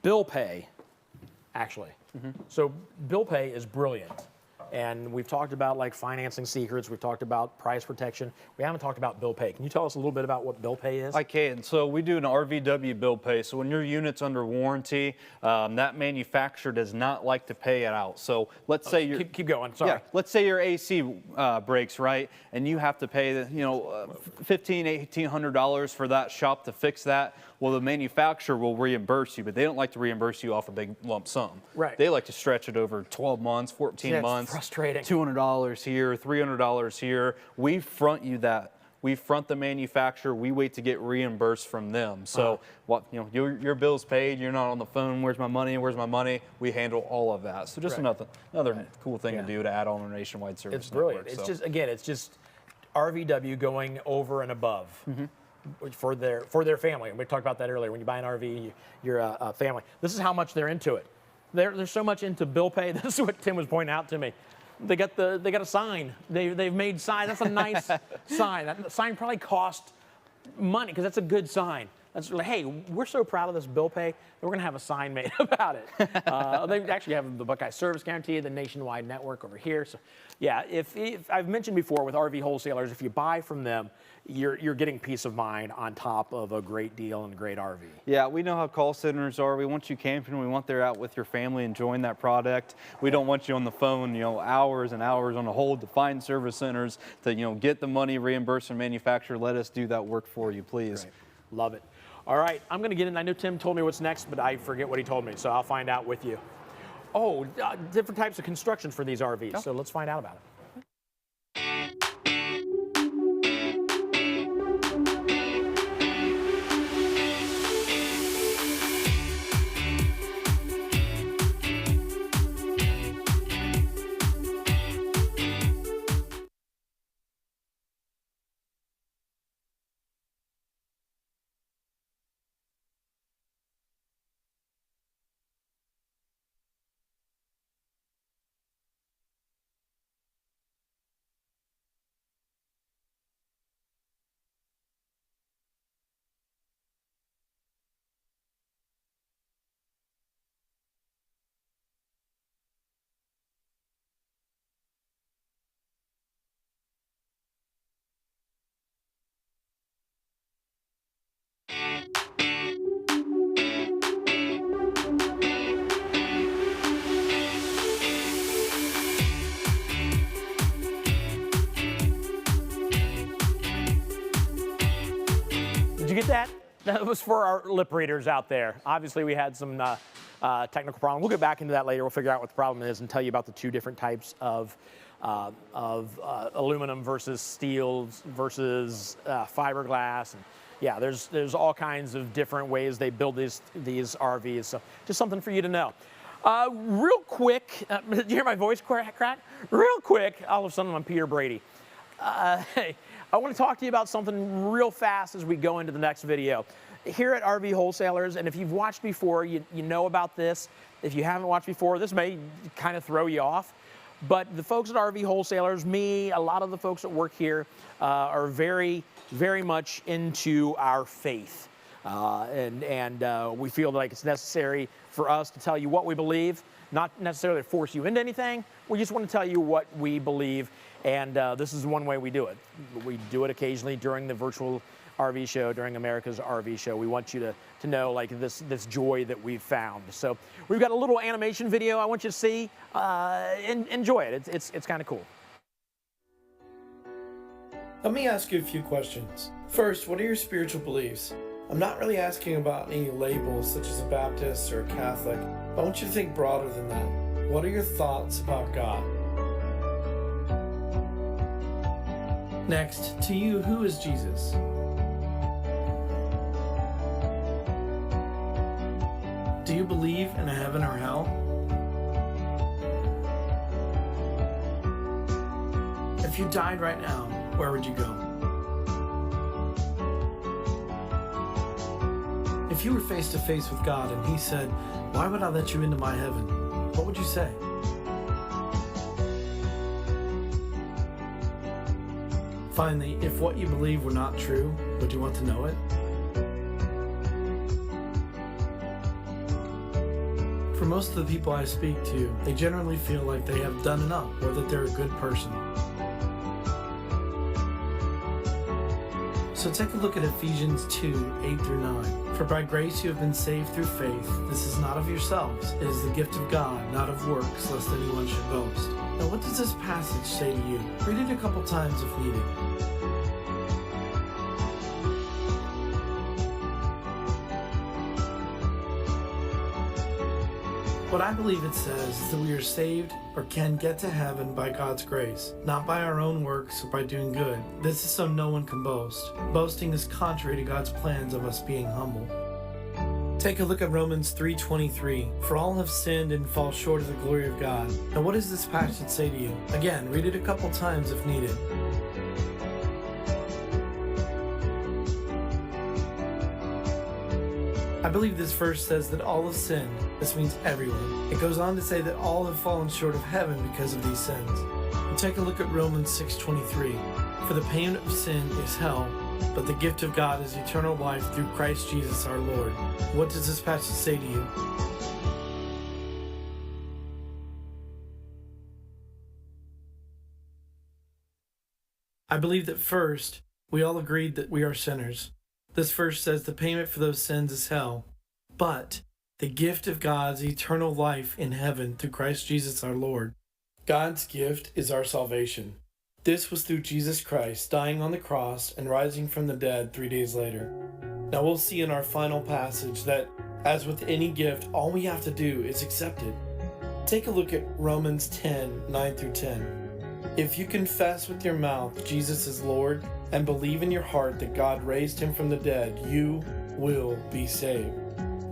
Bill pay, actually. So bill pay is brilliant. And we've talked about like financing secrets. We've talked about price protection. We haven't talked about bill pay. Can you tell us a little bit about what bill pay is? I can. So we do an RVW bill pay. So when your unit's under warranty, that manufacturer does not like to pay it out. So let's say you're keep going. Sorry. Yeah. Let's say your AC breaks, right, and you have to pay $1,800 for that shop to fix that. Well, the manufacturer will reimburse you, but they don't like to reimburse you off a big lump sum. Right. They like to stretch it over 12 months, 14 months. Frustrating. $200 here, $300 here. We front you that. We front the manufacturer. We wait to get reimbursed from them. So, your bill's paid. You're not on the phone. Where's my money? Where's my money? We handle all of that. So just another cool thing to do to add on a nationwide service. It's brilliant. Network, It's just RVW going over and above. For their family. And we talked about that earlier. When you buy an RV, you're a family. This is how much they're into it. They're so much into bill pay. This is what Tim was pointing out to me. They got a sign. They've made sign. That's a nice sign. That sign probably cost money because that's a good sign. That's like, hey, we're so proud of this bill pay that we're gonna have a sign made about it. They actually have the Buckeye Service Guarantee, the nationwide network over here. So, yeah, if I've mentioned before with RV wholesalers, if you buy from them, you're getting peace of mind on top of a great deal and a great RV. Yeah, we know how call centers are. We want you camping. We want they're out with your family enjoying that product. We don't want you on the phone, hours and hours on a hold to find service centers to, get the money reimbursed from manufacturer. Let us do that work for you, please. Great. Love it. All right, I'm going to get in. I know Tim told me what's next, but I forget what he told me, so I'll find out with you. Oh, different types of construction for these RVs, so let's find out about it. Did you get that? That was for our lip readers out there. Obviously, we had some technical problem. We'll get back into that later. We'll figure out what the problem is and tell you about the two different types of aluminum versus steel versus fiberglass. And yeah, there's all kinds of different ways they build these RVs. So just something for you to know. Real quick, did you hear my voice crack? Real quick, all of a sudden I'm Peter Brady. Hey, I want to talk to you about something real fast as we go into the next video. Here at RV Wholesalers, and if you've watched before, you know about this. If you haven't watched before, this may kind of throw you off. But the folks at RV Wholesalers, me, a lot of the folks that work here are very, very much into our faith. And we feel like it's necessary for us to tell you what we believe, not necessarily to force you into anything. We just want to tell you what we believe, and this is one way we do it. We do it occasionally during the virtual RV show, during America's RV show. We want you to know like this joy that we've found. So we've got a little animation video I want you to see. Enjoy it. It's kind of cool. Let me ask you a few questions. First, what are your spiritual beliefs? I'm not really asking about any labels such as a Baptist or a Catholic. I want you to think broader than that. What are your thoughts about God? Next, to you, who is Jesus? Do you believe in a heaven or hell? If you died right now, where would you go? If you were face to face with God and He said, "Why would I let you into my heaven?" what would you say? Finally, if what you believe were not true, would you want to know it? For most of the people I speak to, they generally feel like they have done enough or that they're a good person. So take a look at Ephesians 2:8-9. For by grace you have been saved through faith. This is not of yourselves. It is the gift of God, not of works, lest anyone should boast. Now what does this passage say to you? Read it a couple times if needed. What I believe it says is that we are saved or can get to heaven by God's grace, not by our own works or by doing good. This is so no one can boast. Boasting is contrary to God's plans of us being humble. Take a look at Romans 3:23. For all have sinned and fall short of the glory of God. Now what does this passage say to you? Again, read it a couple times if needed. I believe this verse says that all have sinned. This means everyone. It goes on to say that all have fallen short of heaven because of these sins. And take a look at Romans 6:23. For the payment of sin is hell, but the gift of God is eternal life through Christ Jesus our Lord. What does this passage say to you? I believe that first, we all agreed that we are sinners. This verse says the payment for those sins is hell, but the gift of God's eternal life in heaven through Christ Jesus our Lord. God's gift is our salvation. This was through Jesus Christ dying on the cross and rising from the dead 3 days later. Now we'll see in our final passage that, as with any gift, all we have to do is accept it. Take a look at Romans 10:9-10. If you confess with your mouth Jesus is Lord and believe in your heart that God raised him from the dead, you will be saved.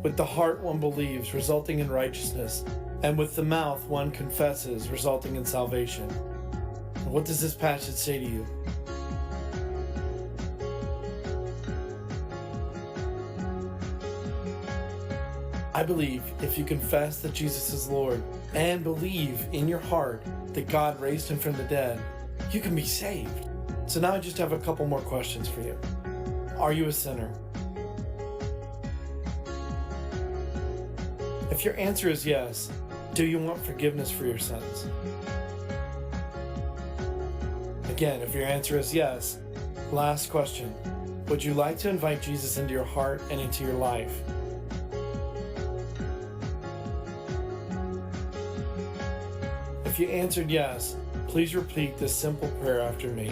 With the heart one believes, resulting in righteousness, and with the mouth one confesses, resulting in salvation. What does this passage say to you? I believe if you confess that Jesus is Lord and believe in your heart that God raised him from the dead, you can be saved. So now I just have a couple more questions for you. Are you a sinner? If your answer is yes, do you want forgiveness for your sins? Again, if your answer is yes, last question. Would you like to invite Jesus into your heart and into your life? If you answered yes, please repeat this simple prayer after me.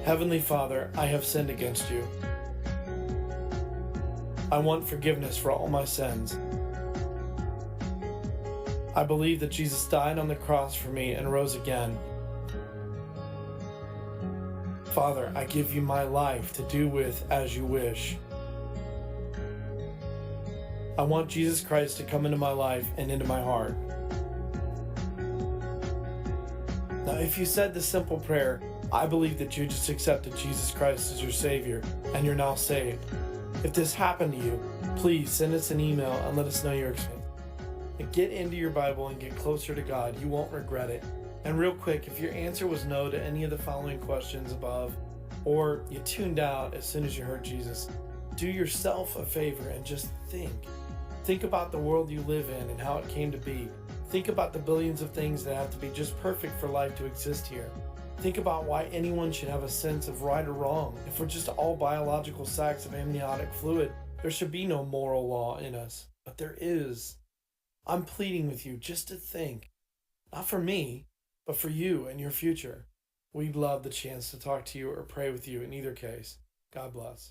Heavenly Father, I have sinned against you. I want forgiveness for all my sins. I believe that Jesus died on the cross for me and rose again. Father, I give you my life to do with as you wish. I want Jesus Christ to come into my life and into my heart. Now, if you said the simple prayer, I believe that you just accepted Jesus Christ as your Savior and you're now saved. If this happened to you, please send us an email and let us know your experience. And get into your Bible and get closer to God. You won't regret it. And real quick, if your answer was no to any of the following questions above, or you tuned out as soon as you heard Jesus, do yourself a favor and just think. Think about the world you live in and how it came to be. Think about the billions of things that have to be just perfect for life to exist here. Think about why anyone should have a sense of right or wrong. If we're just all biological sacks of amniotic fluid, there should be no moral law in us. But there is. I'm pleading with you just to think. Not for me, but for you and your future. We'd love the chance to talk to you or pray with you in either case. God bless.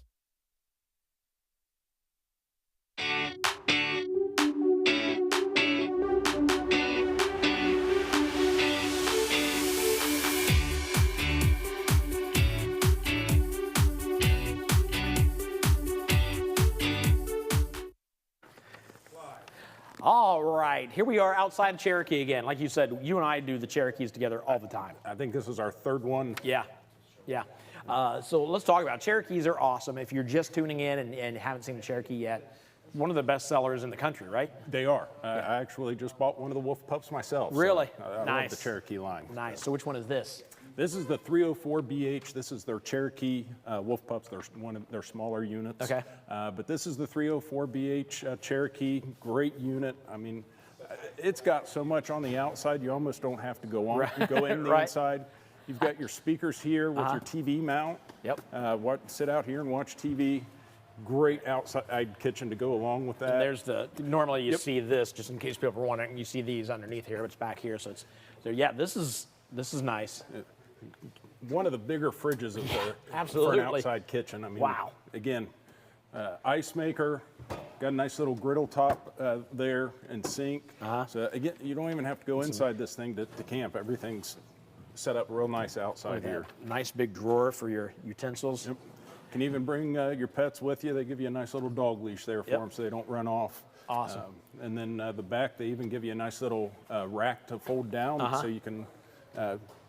All right, here we are outside Cherokee again. Like you said, you and I do the Cherokees together all the time. I think this is our third one. Yeah. So let's talk about Cherokees. Are awesome. If you're just tuning in and haven't seen a Cherokee yet, one of the best sellers in the country, right? They are. I actually just bought one of the wolf pups myself. Really? So I Nice. love the Cherokee line. Nice. So which one is this? This is the 304 BH. This is their Cherokee wolf pups. They're one of their smaller units. Okay. But this is the 304 BH Cherokee. Great unit. I mean, it's got so much on the outside, you almost don't have to go on. Right. You go in the Right. inside. You've got your speakers here with your TV mount. Yep. Sit out here and watch TV. Great outside kitchen to go along with that. And there's normally you see this, just in case people are wondering, you see these underneath here, but it's back here. So this is nice. One of the bigger fridges of Absolutely. for an outside kitchen. I mean, wow. Again, ice maker, got a nice little griddle top there and sink. So again, you don't even have to go inside this thing to camp. Everything's set up real nice outside here. Nice big drawer for your utensils. Yep. Can even bring your pets with you. They give you a nice little dog leash there for them so they don't run off. Awesome. And then the back, they even give you a nice little rack to fold down so you can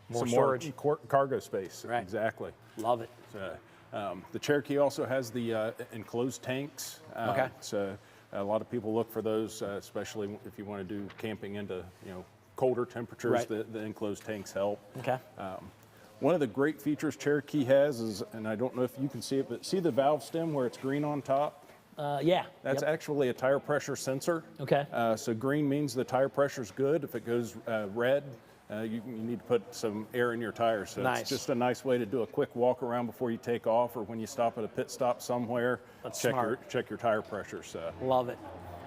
more storage. More cargo space. Right. Exactly. Love it. So, the Cherokee also has the enclosed tanks. Okay. So a lot of people look for those, especially if you want to do camping into colder temperatures. Right. The enclosed tanks help. Okay. One of the great features Cherokee has is, and I don't know if you can see it, but see the valve stem where it's green on top? Yeah. That's actually a tire pressure sensor. Okay. So green means the tire pressure's good. If it goes red, you need to put some air in your tires. So Nice. it's just a nice way to do a quick walk around before you take off, or when you stop at a pit stop somewhere. That's check smart. your tire pressure. So Love it.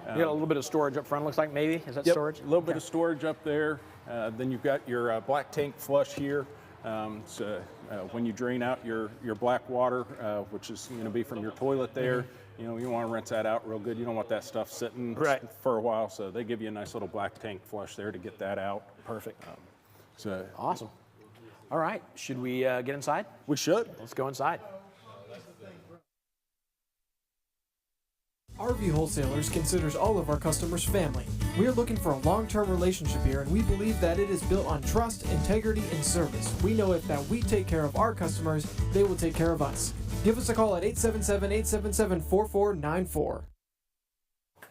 You got a little bit of storage up front, looks like maybe? Is that Yep, storage? A little bit of storage up there. Then you've got your black tank flush here. When you drain out your black water, which is going to be from your toilet there, you want to rinse that out real good. You don't want that stuff sitting for a while, so they give you a nice little black tank flush there to get that out. Perfect. Awesome. All right, should we get inside? We should. Let's go inside. RV Wholesalers considers all of our customers family. We're looking for a long-term relationship here, and we believe that it is built on trust, integrity, and service. We know if that we take care of our customers, they will take care of us. Give us a call at 877-877-4494.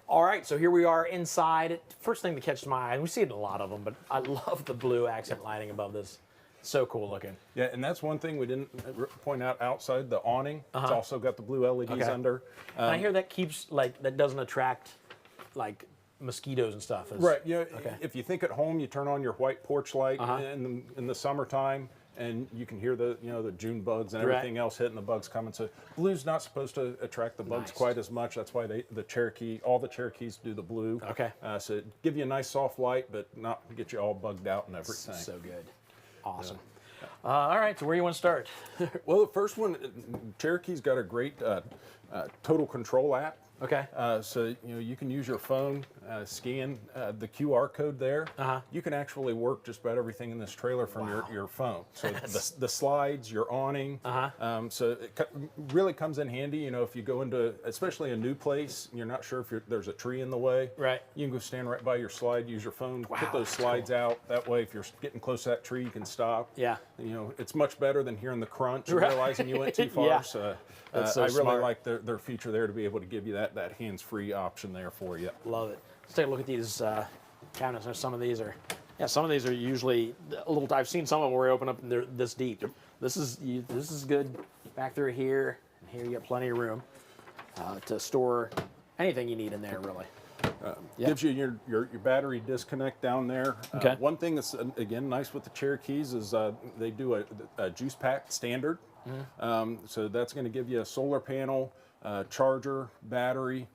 All right, so here we are inside. First thing that catches my eye, and we see it in a lot of them, but I love the blue accent lighting above this. So cool looking. Yeah, and that's one thing we didn't point out outside the awning. It's also got the blue LEDs under. And I hear that keeps, that doesn't attract, mosquitoes and stuff. Right, if you think at home, you turn on your white porch light in the summertime, and you can hear the June bugs and everything else hitting, the bugs coming. So blue's not supposed to attract the bugs quite as much. That's why all the Cherokees do the blue. Okay. So give you a nice soft light, but not get you all bugged out and everything. So good. Awesome. All right, so where do you want to start? Well, the first one, Cherokee's got a great total control app. Okay. So you can use your phone, scan the QR code there. You can actually work just about everything in this trailer from your phone. So the slides, your awning. So it really comes in handy. If you go into, especially a new place, you're not sure if there's a tree in the way. Right. You can go stand right by your slide, use your phone, put those slides out. That way, if you're getting close to that tree, you can stop. Yeah. It's much better than hearing the crunch and realizing you went too far. Yeah. So, That's so I really smart. like their feature there to be able to give you that hands-free option there for you. Love it. Let's take a look at these cabinets. Some of these are usually a little. I've seen some of them where you open up and they're this deep. Yep. This is good. Back through here, and here you got plenty of room to store anything you need in there, really. Gives you your battery disconnect down there. Okay. One thing that's again nice with the Cherokees is they do a juice pack standard. So that's going to give you a solar panel, charger, battery.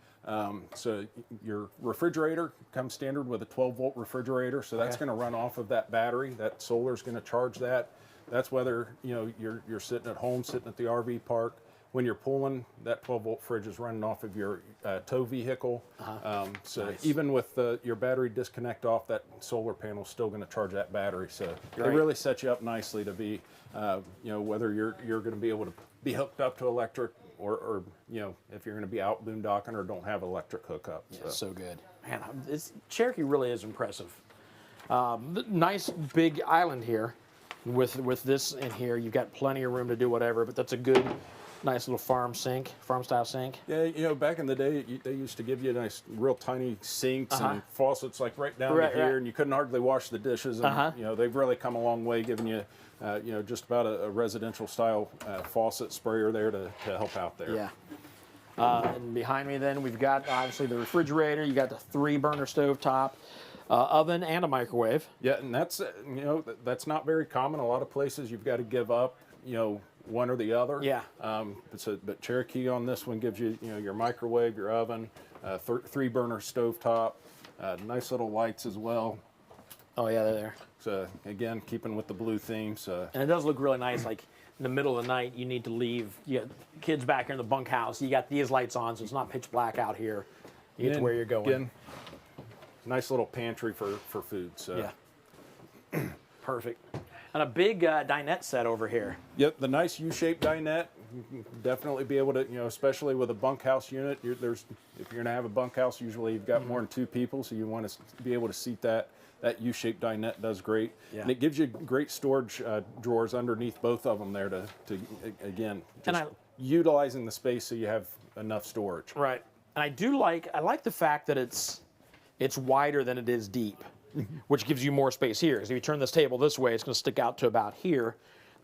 So your refrigerator comes standard with a 12-volt refrigerator. So that's going to run off of that battery. That solar is going to charge that. That's whether you're sitting at home, sitting at the RV park. When you're pulling, that 12-volt fridge is running off of your tow vehicle. So even with your battery disconnect off, that solar panel is still going to charge that battery. So they really set you up nicely to be, whether you're going to be able to be hooked up to electric or if you're going to be out boondocking or don't have electric hookup. Yeah, so good. Man, Cherokee really is impressive. Nice big island here. With this in here, you've got plenty of room to do whatever, but that's a good, nice little farm style sink. Yeah, back in the day, they used to give you nice, real tiny sinks and faucets like right down to here, and you couldn't hardly wash the dishes. And they've really come a long way, giving you, just about a residential style faucet sprayer there to help out there. Yeah. And behind me, then we've got obviously the refrigerator. You got the 3-burner stove top. Oven and a microwave. Yeah, and that's that's not very common. A lot of places you've got to give up one or the other. Yeah. But Cherokee on this one gives you your microwave, your oven, 3-burner stove top, nice little lights as well. Oh yeah, they're there. So again, keeping with the blue theme. So and it does look really nice. Like in the middle of the night, you need to leave. You got kids back here in the bunkhouse. You got these lights on, so it's not pitch black out here. You get to where you're going. Again, nice little pantry for food. So. Yeah. Perfect. And a big dinette set over here. Yep, the nice U-shaped dinette. Definitely be able to, especially with a bunkhouse unit. If you're going to have a bunkhouse, usually you've got more than 2 people, so you want to be able to seat that. That U-shaped dinette does great. Yeah. And it gives you great storage drawers underneath both of them there to again, just utilizing the space so you have enough storage. Right. And I like the fact that it's wider than it is deep, which gives you more space here. So if you turn this table this way, it's going to stick out to about here.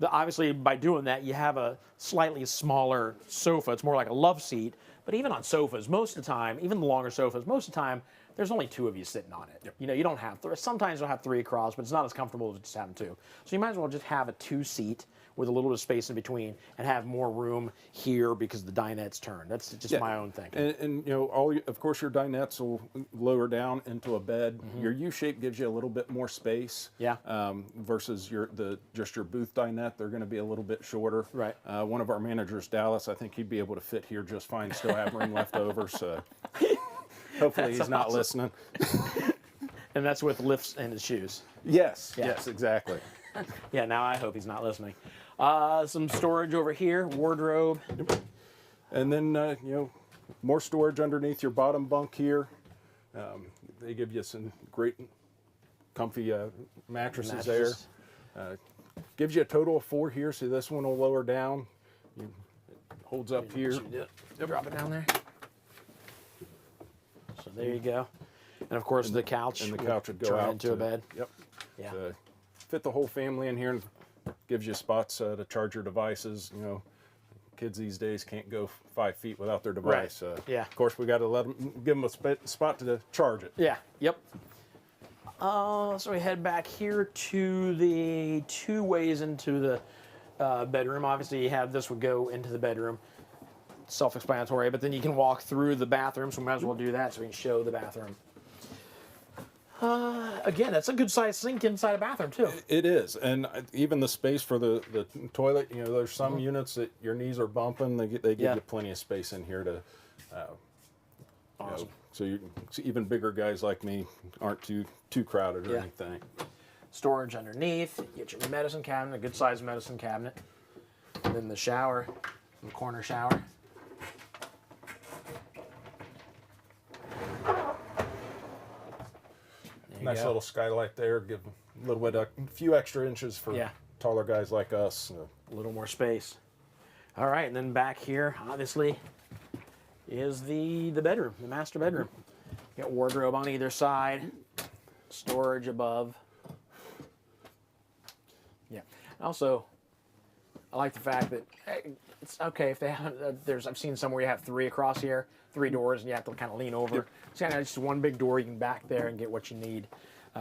Obviously, by doing that, you have a slightly smaller sofa. It's more like a love seat. But even on sofas, most of the time, even the longer sofas, most of the time, there's only 2 of you sitting on it. Yep. You don't have, sometimes you'll have 3 across, but it's not as comfortable as just having 2. So you might as well just have a 2-seat with a little bit of space in between and have more room here because the dinette's turned. That's just my own thing. And of course your dinettes will lower down into a bed. Your U-shape gives you a little bit more space. Yeah. Versus your booth dinette, they're going to be a little bit shorter. Right. One of our managers, Dallas, I think he'd be able to fit here just fine, still have room left over. So hopefully he's not listening. And that's with lifts and his shoes. Yes. Yeah. Yes, exactly. Yeah, now I hope he's not listening. Some storage over here, wardrobe. And then, more storage underneath your bottom bunk here. They give you some great, comfy mattresses there. Gives you a total of 4 here, so this one will lower down. It holds up here. Drop it down there. So there you go. And of course the couch. And the couch would go out into a bed. Yep. Yeah. Fit the whole family in here and gives you spots to charge your devices. Kids these days can't go 5 feet without their device. Right. Yeah. Of course, we got to give them a spot to charge it. Yeah. Yep. So we head back here to the 2 ways into the bedroom. Obviously, you have this would go into the bedroom. Self-explanatory, but then you can walk through the bathroom, so we might as well do that so we can show the bathroom. Again, that's a good sized sink inside a bathroom too. It is, and even the space for the toilet. You know, there's some units that your knees are bumping. They give you plenty of space in here to. Awesome. So even bigger guys like me aren't too crowded or anything. Storage underneath. Get your medicine cabinet, a good sized medicine cabinet, and then the shower, the corner shower. Nice little skylight there. Give a little bit, a few extra inches for taller guys like us. A little more space. All right, and then back here, obviously, is the bedroom, the master bedroom. You got wardrobe on either side, storage above. Yeah. Also, I like the fact that it's okay if they have. I've seen somewhere you have 3 across here, 3 doors, and you have to kind of lean over. It's kind of just one big door. You can back there and get what you need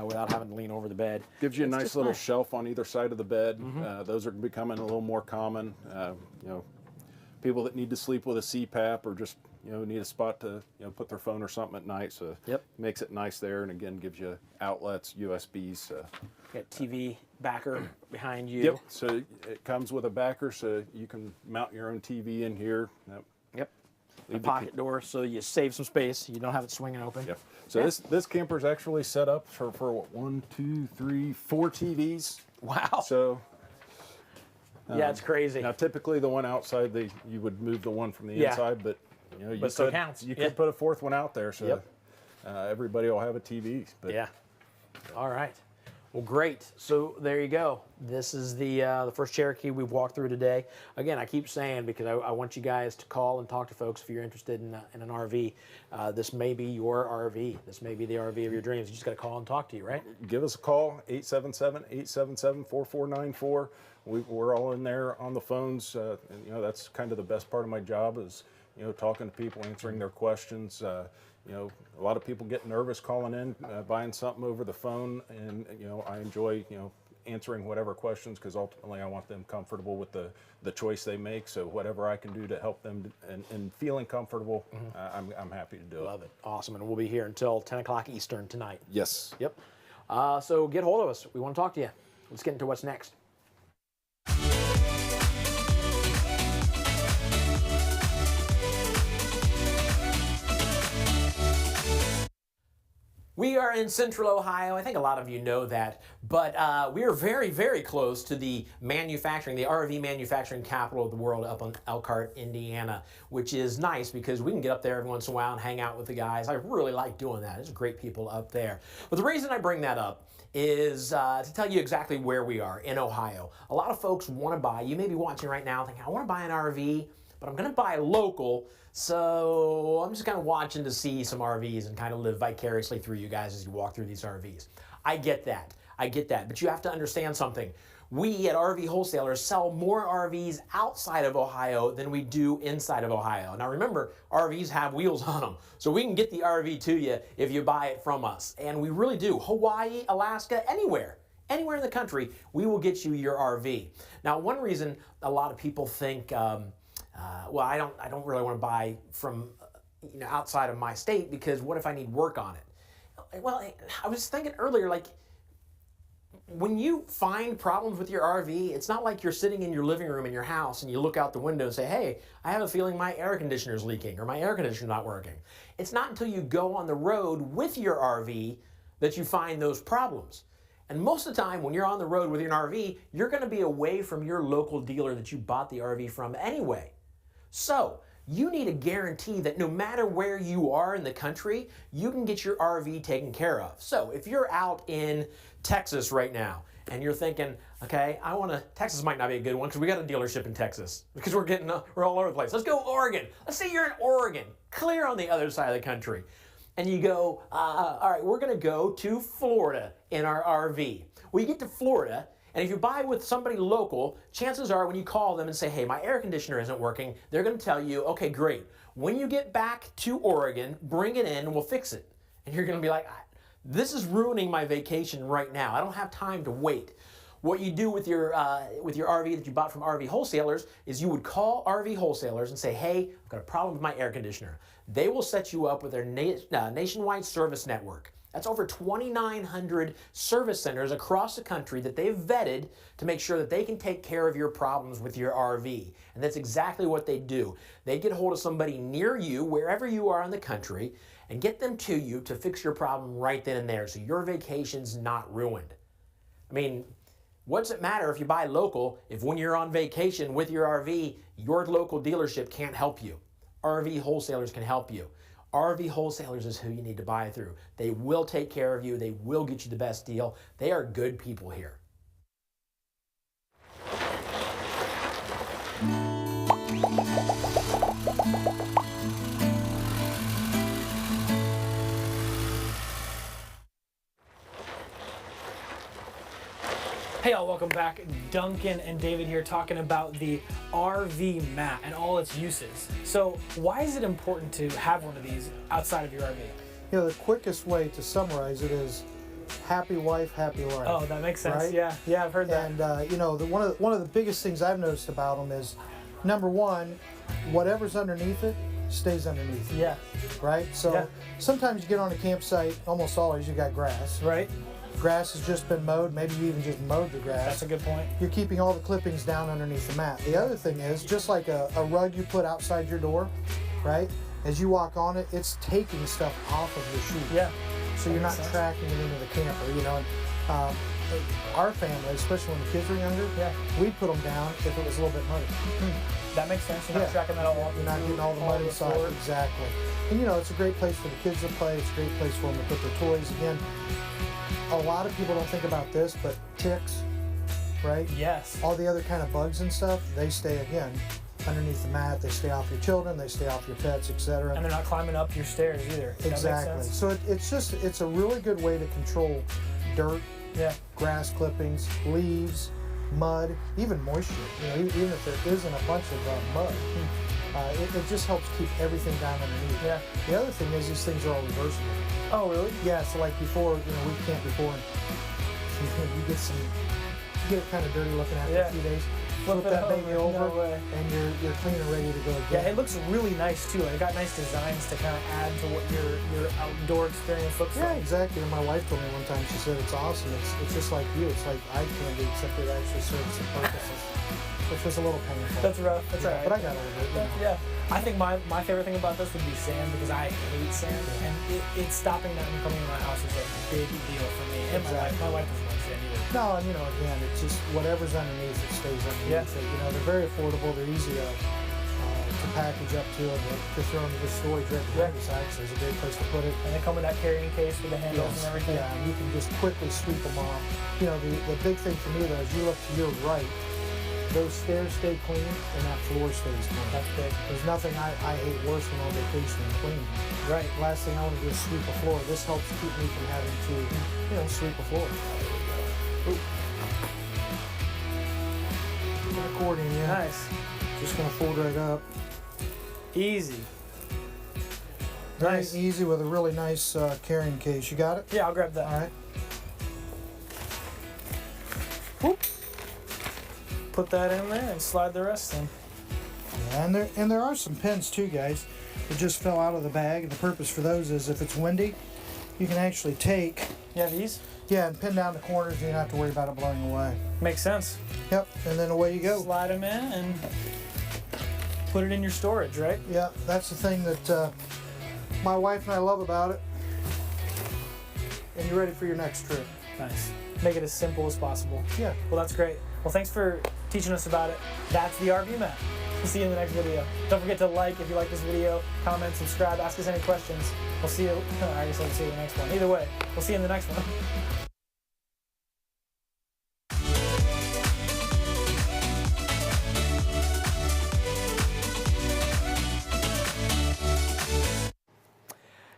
without having to lean over the bed. Gives you a nice little shelf on either side of the bed. Those are becoming a little more common. You know, people that need to sleep with a CPAP or just need a spot to put their phone or something at night. So makes it nice there, and again gives you outlets, USBs. Got TV backer behind you. Yep. So it comes with a backer, so you can mount your own TV in here. Yep. A pocket door, so you save some space. You don't have it swinging open. Yep. So this camper is actually set up for what, 1, 2, 3, 4 TVs. Wow. So. Yeah, it's crazy. Now, typically the one outside, you would move the one from the inside, but you could put a 4th one out there, so everybody will have a TV. But. Yeah. All right. Well, great. So there you go. This is the first Cherokee we've walked through today. Again, I keep saying, because I want you guys to call and talk to folks if you're interested in an RV. This may be your RV. This may be the RV of your dreams. You just got to call and talk to you, right? Give us a call, 877-877-4494. We're all in there on the phones. And, that's kind of the best part of my job is, talking to people, answering their questions. A lot of people get nervous calling in, buying something over the phone, and I enjoy answering whatever questions, because ultimately I want them comfortable with the choice they make. So whatever I can do to help them and feeling comfortable, I'm happy to do it. Love it. Awesome. And we'll be here until 10 o'clock Eastern tonight. Yes. Yep. So get hold of us. We want to talk to you. Let's get into what's next. We are in Central Ohio. I think a lot of you know that, but we are very, very close to the RV manufacturing capital of the world up in Elkhart, Indiana, which is nice because we can get up there every once in a while and hang out with the guys. I really like doing that. There's great people up there. But the reason I bring that up is to tell you exactly where we are in Ohio. A lot of folks want to buy. You may be watching right now thinking, I want to buy an RV, but I'm going to buy local. So I'm just kind of watching to see some RVs and kind of live vicariously through you guys as you walk through these RVs. I get that. But you have to understand something. We at RV Wholesalers sell more RVs outside of Ohio than we do inside of Ohio. Now remember, RVs have wheels on them, so we can get the RV to you if you buy it from us. And we really do. Hawaii, Alaska, anywhere in the country, we will get you your RV. Now, one reason a lot of people think, well, I don't really want to buy from outside of my state, because what if I need work on it? Well, I was thinking earlier, like, when you find problems with your RV, it's not like you're sitting in your living room in your house and you look out the window and say, hey, I have a feeling my air conditioner's leaking or my air conditioner's not working. It's not until you go on the road with your RV that you find those problems. And most of the time when you're on the road with your RV, you're going to be away from your local dealer that you bought the RV from anyway. So you need a guarantee that no matter where you are in the country, you can get your RV taken care of. So if you're out in Texas right now and you're thinking, okay, Texas might not be a good one because we got a dealership in Texas because we're all over the place. Let's go Oregon. Let's say you're in Oregon, clear on the other side of the country. And you go, all right, we're going to go to Florida in our RV. Well, you get to Florida, and if you buy with somebody local, chances are when you call them and say, hey, my air conditioner isn't working, they're going to tell you, okay, great. When you get back to Oregon, bring it in and we'll fix it. And you're going to be like, this is ruining my vacation right now. I don't have time to wait. What you do with your RV that you bought from RV Wholesalers is you would call RV Wholesalers and say, hey, I've got a problem with my air conditioner. They will set you up with their nationwide service network. That's over 2,900 service centers across the country that they've vetted to make sure that they can take care of your problems with your RV. And that's exactly what they do. They get hold of somebody near you, wherever you are in the country, and get them to you to fix your problem right then and there so your vacation's not ruined. I mean, what's it matter if you buy local if when you're on vacation with your RV, your local dealership can't help you? RV Wholesalers can help you. RV Wholesalers is who you need to buy through. They will take care of you. They will get you the best deal. They are good people here. Hey y'all, welcome back. Duncan and David here talking about the RV mat and all its uses. So why is it important to have one of these outside of your RV? You know, the quickest way to summarize it is happy wife, happy life. Oh, that makes sense. Right? Yeah, I've heard that. And you know, one of the biggest things I've noticed about them is, number one, whatever's underneath it stays underneath it. Yeah. Right? So sometimes you get on a campsite, almost always you got grass. Right. Grass has just been mowed, maybe you even just mowed the grass. That's a good point. You're keeping all the clippings down underneath the mat. The other thing is, just like a rug you put outside your door, right? As you walk on it, it's taking stuff off of your shoe. Yeah. So you're not tracking it into the camper, you know. And, our family, especially when the kids were younger, we'd put them down if it was a little bit muddy. That makes sense. You're not tracking that all off. You're not getting all the mud inside. Exactly. And you know, it's a great place for the kids to play. It's a great place for them to put their toys. Again, a lot of people don't think about this, but ticks, right? Yes. All the other kind of bugs and stuff, they stay, again, underneath the mat. They stay off your children, they stay off your pets, etc. And they're not climbing up your stairs either. Exactly. So it's a really good way to control dirt, grass clippings, leaves, mud, even moisture. You know, even if there isn't a bunch of mud. It just helps keep everything down underneath. Yeah. The other thing is these things are all reversible. Oh, really? Yeah, so like before, you know, we camped before, and you get it kind of dirty looking after a few days. Flip that baby over, and you're clean and ready to go again. Yeah, it looks really nice too. It got nice designs to kind of add to what your outdoor experience looks like. Yeah, exactly. And my wife told me one time, she said, it's awesome. It's just like you. It's like eye candy, except it actually serves some purposes. Which was a little painful. That's rough. That's all right. But I got over it. You know. Yeah. I think my favorite thing about this would be sand, because I hate sand, and it's stopping that from coming in my house is a big deal for me. And my wife doesn't like sand either. No, and you know, again, it's just whatever's underneath it stays underneath it. You know, they're very affordable. They're easy to package up to and to throw into the storage right behind us. Actually, is a great place to put it. And they come with that carrying case with the handles and everything. Yeah, and you can just quickly sweep them off. You know, the big thing for me though is you look to your right. Those stairs stay clean and that floor stays clean. That's big. There's nothing I hate worse than on vacation than cleaning. Right. Last thing I want to do is sweep a floor. This helps keep me from having to, you know, sweep a floor. Ooh. Accordion, yeah. Nice. Just gonna fold right up. Easy. Nice. Easy with a really nice carrying case. You got it? Yeah, I'll grab that. All right. Whoop. Put that in there and slide the rest in. Yeah, and there are some pins too, guys. That just fell out of the bag, and the purpose for those is if it's windy, you can actually take. Yeah, these? Yeah, and pin down the corners, and you don't have to worry about it blowing away. Makes sense. Yep, and then away you go. Slide them in and put it in your storage, right? Yeah, that's the thing that my wife and I love about it. And you're ready for your next trip. Nice. Make it as simple as possible. Yeah. Well, that's great. Well, thanks for teaching us about it. That's the RV mat. We'll see you in the next video. Don't forget to like if you like this video, comment, subscribe, ask us any questions. We'll see you. I already said we'll see you in the next one. Either way, we'll see you in the next one.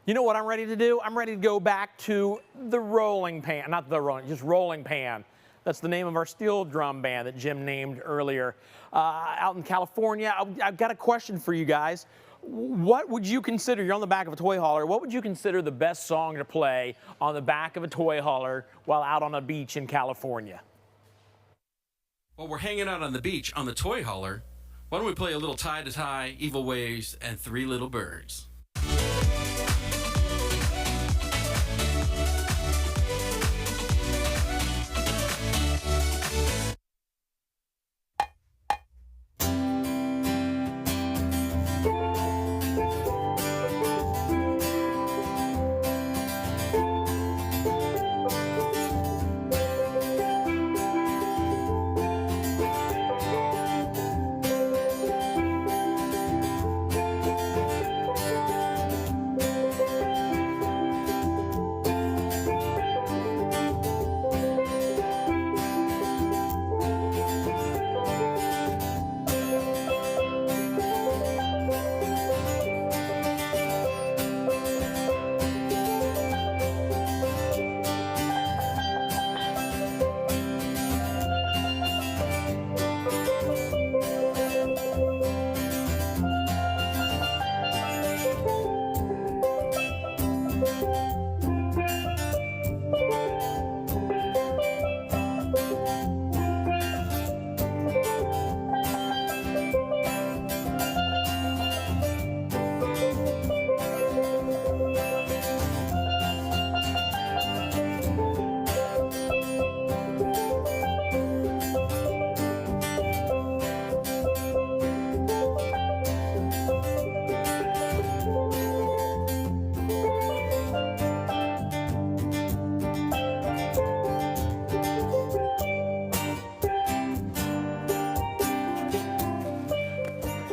You know what I'm ready to do? I'm ready to go back to the rolling pan, not the rolling, just rolling pan. That's the name of our steel drum band that Jim named earlier. Out in California, I've got a question for you guys. What would you consider, you're on the back of a toy hauler, what would you consider the best song to play on the back of a toy hauler while out on a beach in California? While we're hanging out on the beach on the toy hauler, why don't we play a little Tie to Tie, Evil Waves, and Three Little Birds?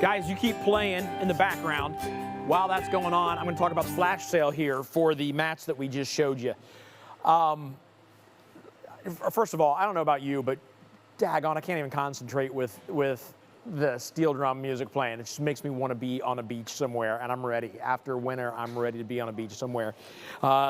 Guys, you keep playing in the background. While that's going on, I'm going to talk about the flash sale here for the mats that we just showed you. First of all, I don't know about you, but daggone, I can't even concentrate with the steel drum music playing. It just makes me want to be on a beach somewhere, and I'm ready. After winter, I'm ready to be on a beach somewhere.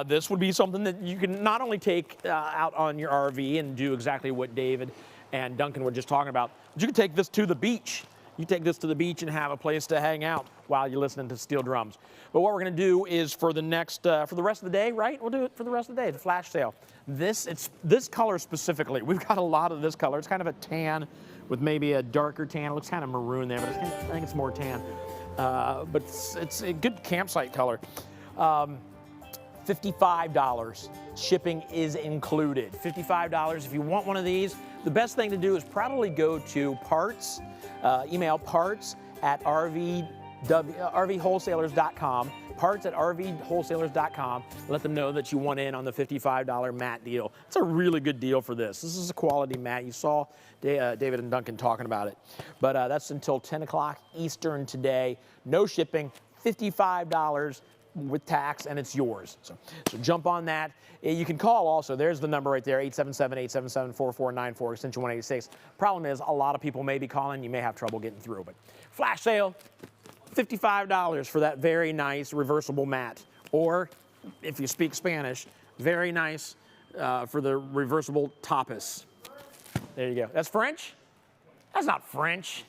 This would be something that you can not only take out on your RV and do exactly what David and Duncan were just talking about, but you can take this to the beach. You take this to the beach and have a place to hang out while you're listening to steel drums. But what we're going to do is for the next, for the rest of the day, right? We'll do it for the rest of the day, the flash sale. This color specifically, we've got a lot of this color. It's kind of a tan with maybe a darker tan. It looks kind of maroon there, but I think it's more tan. But it's a good campsite color. $55. Shipping is included. $55 if you want one of these. The best thing to do is probably go to parts, email parts@rvwholesalers.com, parts@rvwholesalers.com. Let them know that you want in on the $55 mat deal. It's a really good deal for this. This is a quality mat. You saw David and Duncan talking about it. But that's until 10 o'clock Eastern today. No shipping, $55 with tax, and it's yours. So jump on that. You can call also. There's the number right there, 877-877-4494, extension 186. Problem is, a lot of people may be calling. You may have trouble getting through. But flash sale, $55 for that very nice reversible mat. Or, if you speak Spanish, very nice for the reversible tapas. There you go. That's French? That's not French.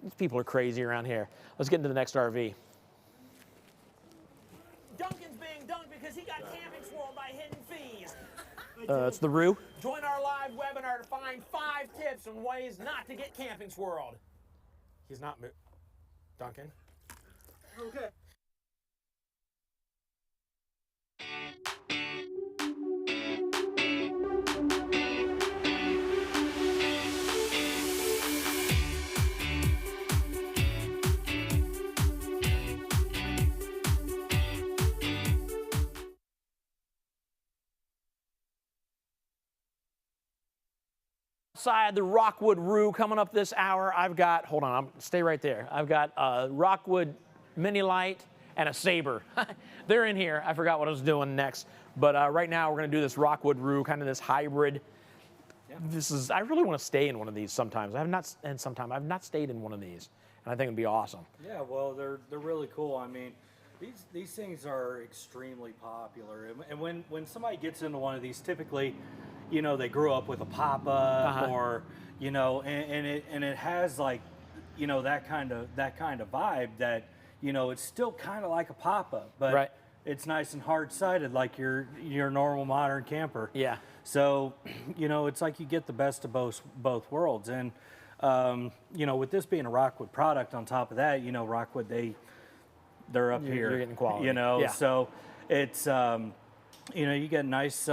These people are crazy around here. Let's get into the next RV. Duncan's being dunked because he got camping swirled by hidden fees. It's the Roo. Join our live webinar to find 5 tips on ways not to get camping swirled. He's not Duncan. Okay. Outside the Rockwood Roo coming up this hour, I've got, hold on, stay right there. I've got a Rockwood Mini Light and a Saber. They're in here. I forgot what I was doing next. But right now we're going to do this Rockwood Roo, kind of this hybrid. Yeah. I really want to stay in one of these sometimes. I've not stayed in one of these, and I think it'd be awesome. Yeah, well, they're really cool. I mean, these things are extremely popular, and when somebody gets into one of these, typically, you know, they grew up with a pop-up, or you know, and it has like, you know, that kind of vibe that, you know, it's still kind of like a pop-up, but it's nice and hard-sided like your normal modern camper. Yeah. So, you know, it's like you get the best of both worlds, and you know, with this being a Rockwood product, on top of that, you know, Rockwood they're up here. You're getting quality. You know, so it's you know, you get nice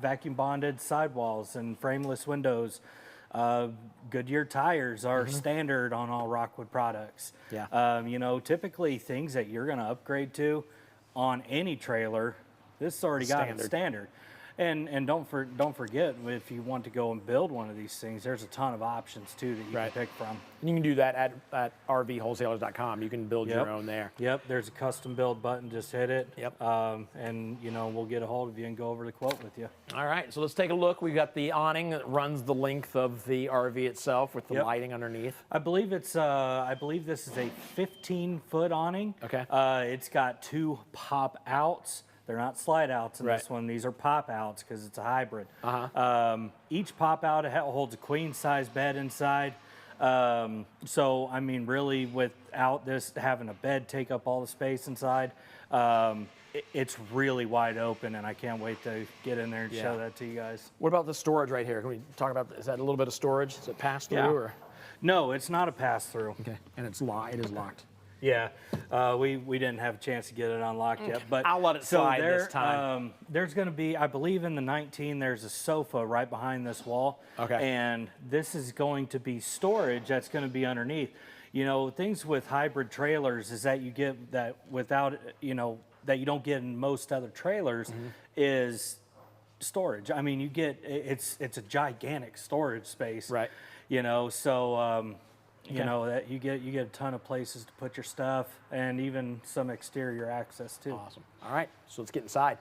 vacuum bonded sidewalls and frameless windows. Goodyear tires are standard on all Rockwood products. Yeah. You know, typically things that you're going to upgrade to on any trailer, this has already got it standard. And don't forget, if you want to go and build one of these things, there's a ton of options too that you can pick from. And you can do that at rvwholesalers.com. You can build your own there. Yep, there's a custom build button. Just hit it. Yep. And you know, we'll get a hold of you and go over the quote with you. All right, so let's take a look. We've got the awning that runs the length of the RV itself with the lighting underneath. I believe this is a 15-foot awning. Okay. It's got 2 pop outs. They're not slide outs in this one. These are pop outs because it's a hybrid. Each pop out holds a queen size bed inside. So, I mean, really, without this having a bed take up all the space inside, it's really wide open, and I can't wait to get in there and show that to you guys. What about the storage right here? Can we talk about, is that a little bit of storage? Is it pass through? Or? No, it's not a pass through. Okay, and it is locked. Yeah, we didn't have a chance to get it unlocked yet, but I'll let it slide this time. There's going to be, I believe, in the 19, there's a sofa right behind this wall. Okay. And this is going to be storage that's going to be underneath. You know, things with hybrid trailers is that you get that without, you know, that you don't get in most other trailers is storage. I mean, you get it's a gigantic storage space. Right. You know, so. You know that you get a ton of places to put your stuff, and even some exterior access too. Awesome. All right, so let's get inside.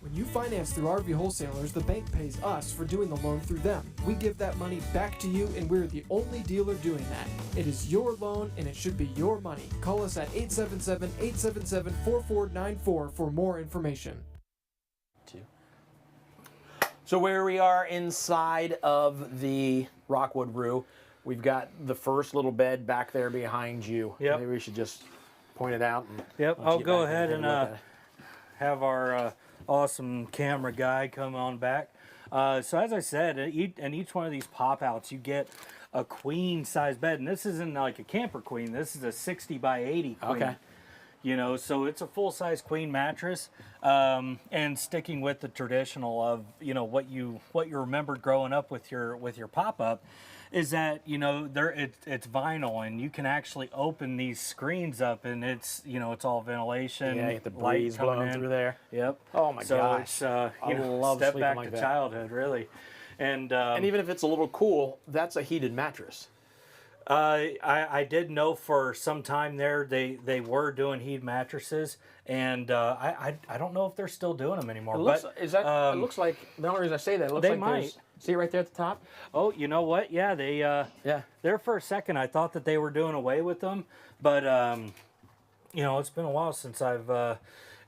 When you finance through RV Wholesalers, the bank pays us for doing the loan through them. We give that money back to you, and we're the only dealer doing that. It is your loan, and it should be your money. Call us at 877-877-4494 for more information. So where we are inside of the Rockwood Roo, we've got the first little bed back there behind you. Yep. Maybe we should just point it out. And Yep, let you I'll get go back ahead and and look at it. have our awesome camera guy come on back. So as I said, in each one of these pop-outs, you get a queen size bed, and this isn't like a camper queen. This is a 60 by 80 queen. Okay. You know, so it's a full-size queen mattress, and sticking with the traditional of, you know, what you remembered growing up with your pop-up, is that, you know, it's vinyl, and you can actually open these screens up, and it's, you know, it's all ventilation. Yeah, you get the light breeze coming blowing in. through there. Yep. Oh my so gosh. It's, I you know, love step sleeping back like to that. childhood, really. And even if it's a little cool, that's a heated mattress. I did know for some time there they were doing heat mattresses, and I don't know if they're still doing them anymore. It looks, but it looks like, the only reason I say that, it looks they like might. there's, see right there at the top? Oh, you know what? Yeah, they there for a second I thought that they were doing away with them, but you know, it's been a while since I've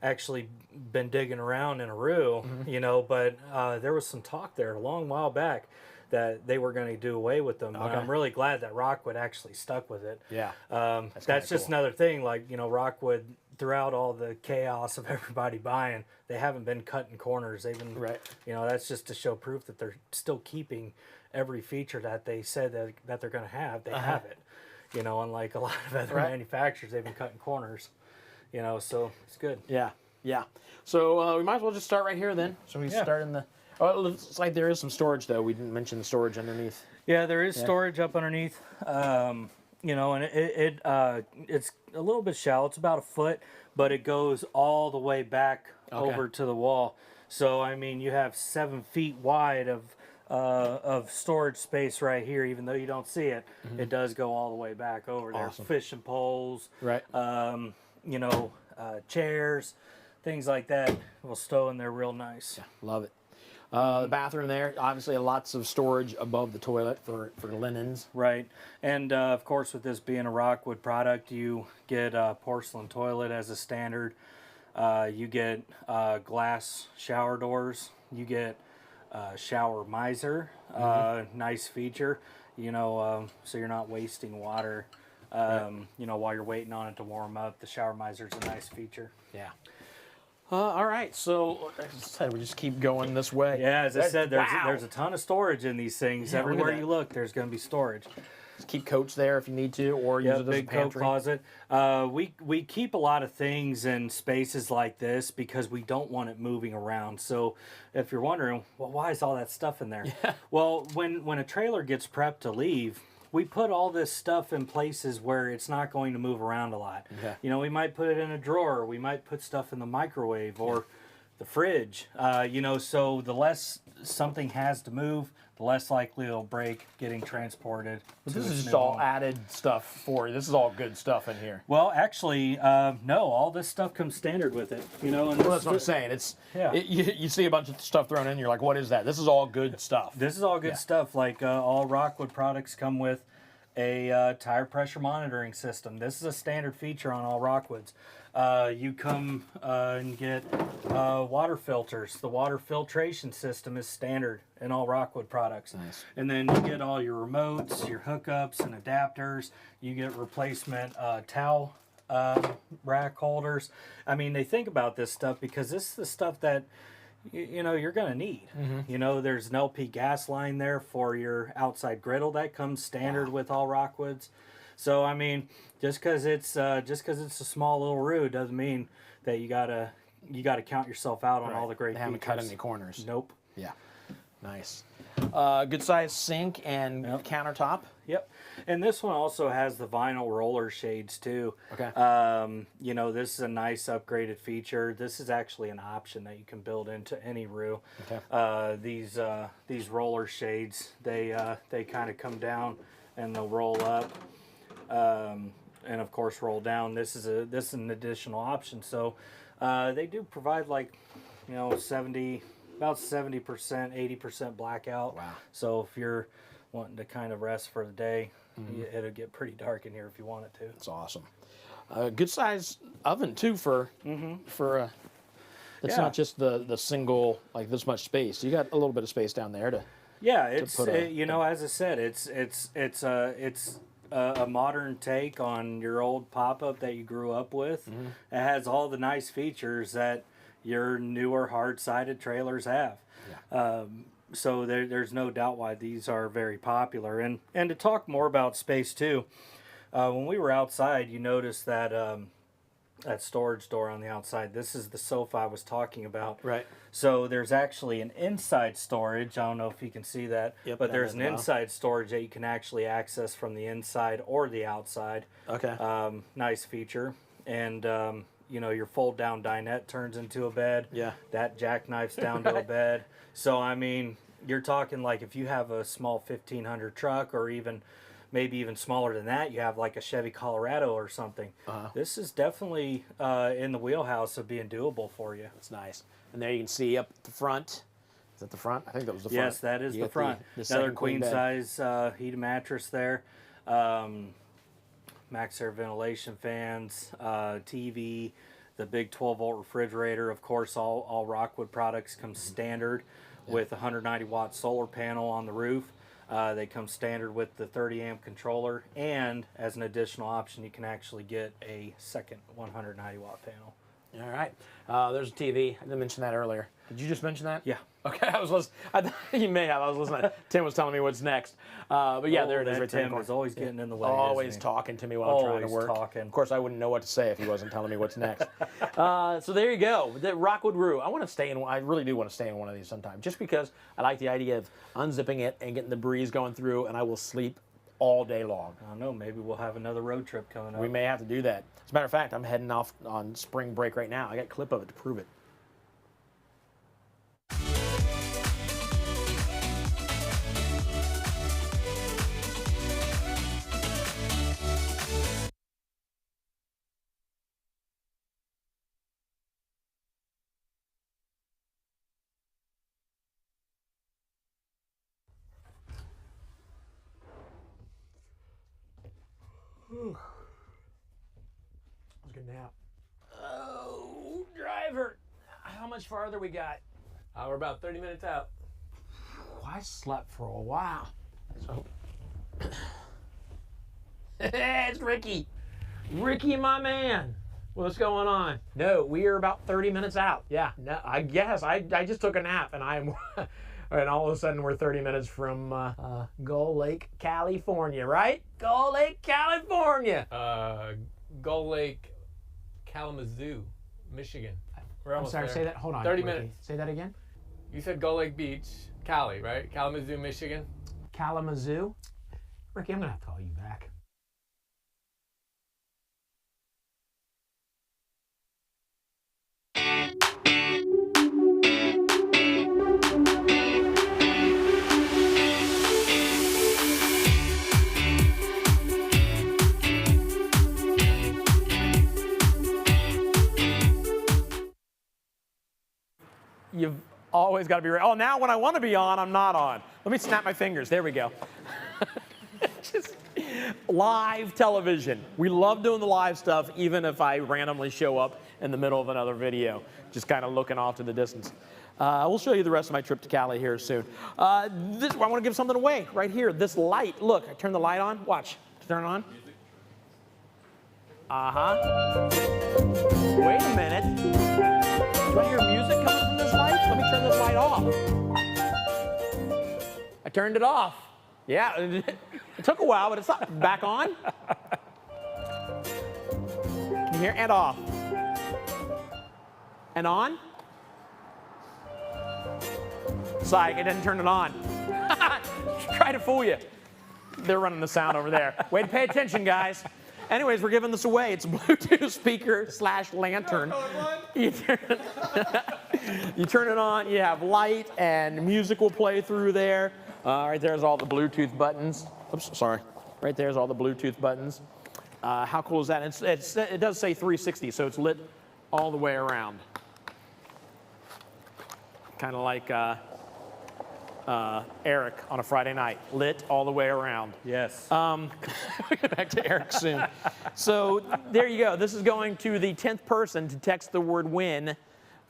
actually been digging around in a Roo, you know, but there was some talk there a long while back that they were going to do away with them. Okay. And I'm really glad that Rockwood actually stuck with it. Yeah. That's just cool. another thing. Like, you know, Rockwood, throughout all the chaos of everybody buying, they haven't been cutting corners. They've been, you know, that's just to show proof that they're still keeping every feature that they said that they're going to have. They have it. You know, unlike a lot of other manufacturers, they've been cutting corners. You know, so it's good. Yeah, yeah. So we might as well just start right here then. So we start in the. Oh, it looks like there is some storage though. We didn't mention the storage underneath. Yeah, there is storage up underneath. You know, and it's a little bit shallow. It's about a foot, but it goes all the way back over to the wall. So I mean, you have 7 feet wide of storage space right here. Even though you don't see it, it does go all the way back over there. Fishing poles, you know, chairs, things like that will stow in there real nice. Yeah, love it. The bathroom there, obviously lots of storage above the toilet for linens. Right. And of course, with this being a Rockwood product, you get a porcelain toilet as a standard. You get glass shower doors. You get shower miser, nice feature, you know, so you're not wasting water, you know, while you're waiting on it to warm up. The shower miser is a nice feature. Yeah. All right, so as I said, we just keep going this way. Yeah, as I said, there's a ton of storage in these things. Yeah, Everywhere you look, there's going to be storage. Just keep coats there if you need to, or use it as a big coat pantry. closet. We keep a lot of things in spaces like this because we don't want it moving around. So if you're wondering, well, why is all that stuff in there? Yeah. Well, when a trailer gets prepped to leave, we put all this stuff in places where it's not going to move around a lot. Okay. You know, we might put it in a drawer. We might put stuff in the microwave or the fridge. You know, so the less something has to move, the less likely it'll break getting transported. But to this its is just new all home. added stuff for you. This is all good stuff in here. Well, actually, no. All this stuff comes standard with it. You know, and Well, that's what I'm saying. It's you see a bunch of stuff thrown in, you're like, what is that? This is all good stuff. This is all good stuff. Like all Rockwood products come with a tire pressure monitoring system. This is a standard feature on all Rockwoods. You come and get water filters. The water filtration system is standard in all Rockwood products. Nice. And then you get all your remotes, your hookups and adapters. You get replacement towel rack holders. I mean, they think about this stuff because this is the stuff that you know you're gonna need. You know, there's an LP gas line there for your outside griddle that comes standard with all Rockwoods. So I mean, just because it's a small little Roo doesn't mean that you gotta count yourself out on all the great They haven't features. cut any corners. Nope. Yeah. Nice. Good sized sink and countertop. Yep. And this one also has the vinyl roller shades too. Okay. You know, this is a nice upgraded feature. This is actually an option that you can build into any Roo. Okay. These roller shades, they kind of come down and they'll roll up, and of course roll down. This is an additional option. So they do provide, like, you know, about 70%, 80% blackout. Wow. So if you're wanting to kind of rest for the day, it'll get pretty dark in here if you want it to. That's awesome. Good size oven too for it's not just the single, like, this much space. You got a little bit of space down there to. Yeah, it's you know, as I said, it's a modern take on your old pop-up that you grew up with. It has all the nice features that your newer hard-sided trailers have. Yeah. So there's no doubt why these are very popular. And to talk more about space too, when we were outside, you noticed that that storage door on the outside. This is the sofa I was talking about. Right. So there's actually an inside storage. I don't know if you can see that, but there's an inside storage that you can actually access from the inside or the outside. Okay. Nice feature. And you know, your fold down dinette turns into a bed. Yeah. That jackknifes down to a bed. So I mean, you're talking like if you have a small 1500 truck, or even maybe even smaller than that, you have like a Chevy Colorado or something. This is definitely in the wheelhouse of being doable for you. That's nice. And there you can see up the front. Is that the front? I think that was the front. Yes, that is You the got front. the Another second queen bed. size heated mattress there. Max air ventilation fans, TV, the big 12-volt refrigerator. Of course, all Rockwood products come standard with a 190-watt solar panel on the roof. They come standard with the 30-amp controller, and as an additional option, you can actually get a second 190-watt panel. All right. There's a TV. I didn't mention that earlier. Did you just mention that? Yeah. Okay, I was listening. I thought you may have. I was listening. Tim was telling me what's next. But yeah, there it is. Right there. Tim is always getting in the way. Always talking to me while I'm trying to work. Talking. Of course, I wouldn't know what to say if he wasn't telling me what's next. So there you go. The Rockwood Roo. I want to stay in. I really do want to stay in one of these sometime, just because I like the idea of unzipping it and getting the breeze going through, and I will sleep all day long. I don't know. Maybe we'll have another road trip coming up. We may have to do that. As a matter of fact, I'm heading off on spring break right now. I got a clip of it to prove it. That was a good nap. Oh, driver. How much farther we got? We're about 30 minutes out. I slept for a while. So. It's Ricky. Ricky, my man. What's going on? No, we are about 30 minutes out. Yeah, no, I guess. I just took a nap, and I'm... And all of a sudden, we're 30 minutes from Gull Lake, California, right? Gull Lake, California. Gull Lake, Kalamazoo, Michigan. We're I'm almost sorry, there. say that. Hold on. 30 Ricky. minutes. Say that again. You said Gull Lake Beach, Cali, right? Kalamazoo, Michigan. Kalamazoo. Ricky, I'm going to have to call you back. You've always got to be ready. Oh, now when I want to be on, I'm not on. Let me snap my fingers. There we go. Just live television. We love doing the live stuff, even if I randomly show up in the middle of another video, just kind of looking off to the distance. We'll show you the rest of my trip to Cali here soon. I want to give something away right here. This light. Look, I turn the light on. Watch. Turn it on. Wait a minute. Do I hear music coming from this light? Let me turn this light off. I turned it off. Yeah, it took a while, but it's not back on. Can you hear? And off. And on. Psych, it didn't turn it on. Try to fool you. They're running the sound over there. Way to pay attention, guys. Anyways, we're giving this away. It's a Bluetooth speaker / lantern. You turn it on, you have light, and music will play through there. Right there's all the Bluetooth buttons. Oops, sorry. Right there's all the Bluetooth buttons. How cool is that? It does say 360, so it's lit all the way around. Kind of like Eric on a Friday night, lit all the way around. Yes. We'll get back to Eric soon. So there you go. This is going to the 10th person to text the word win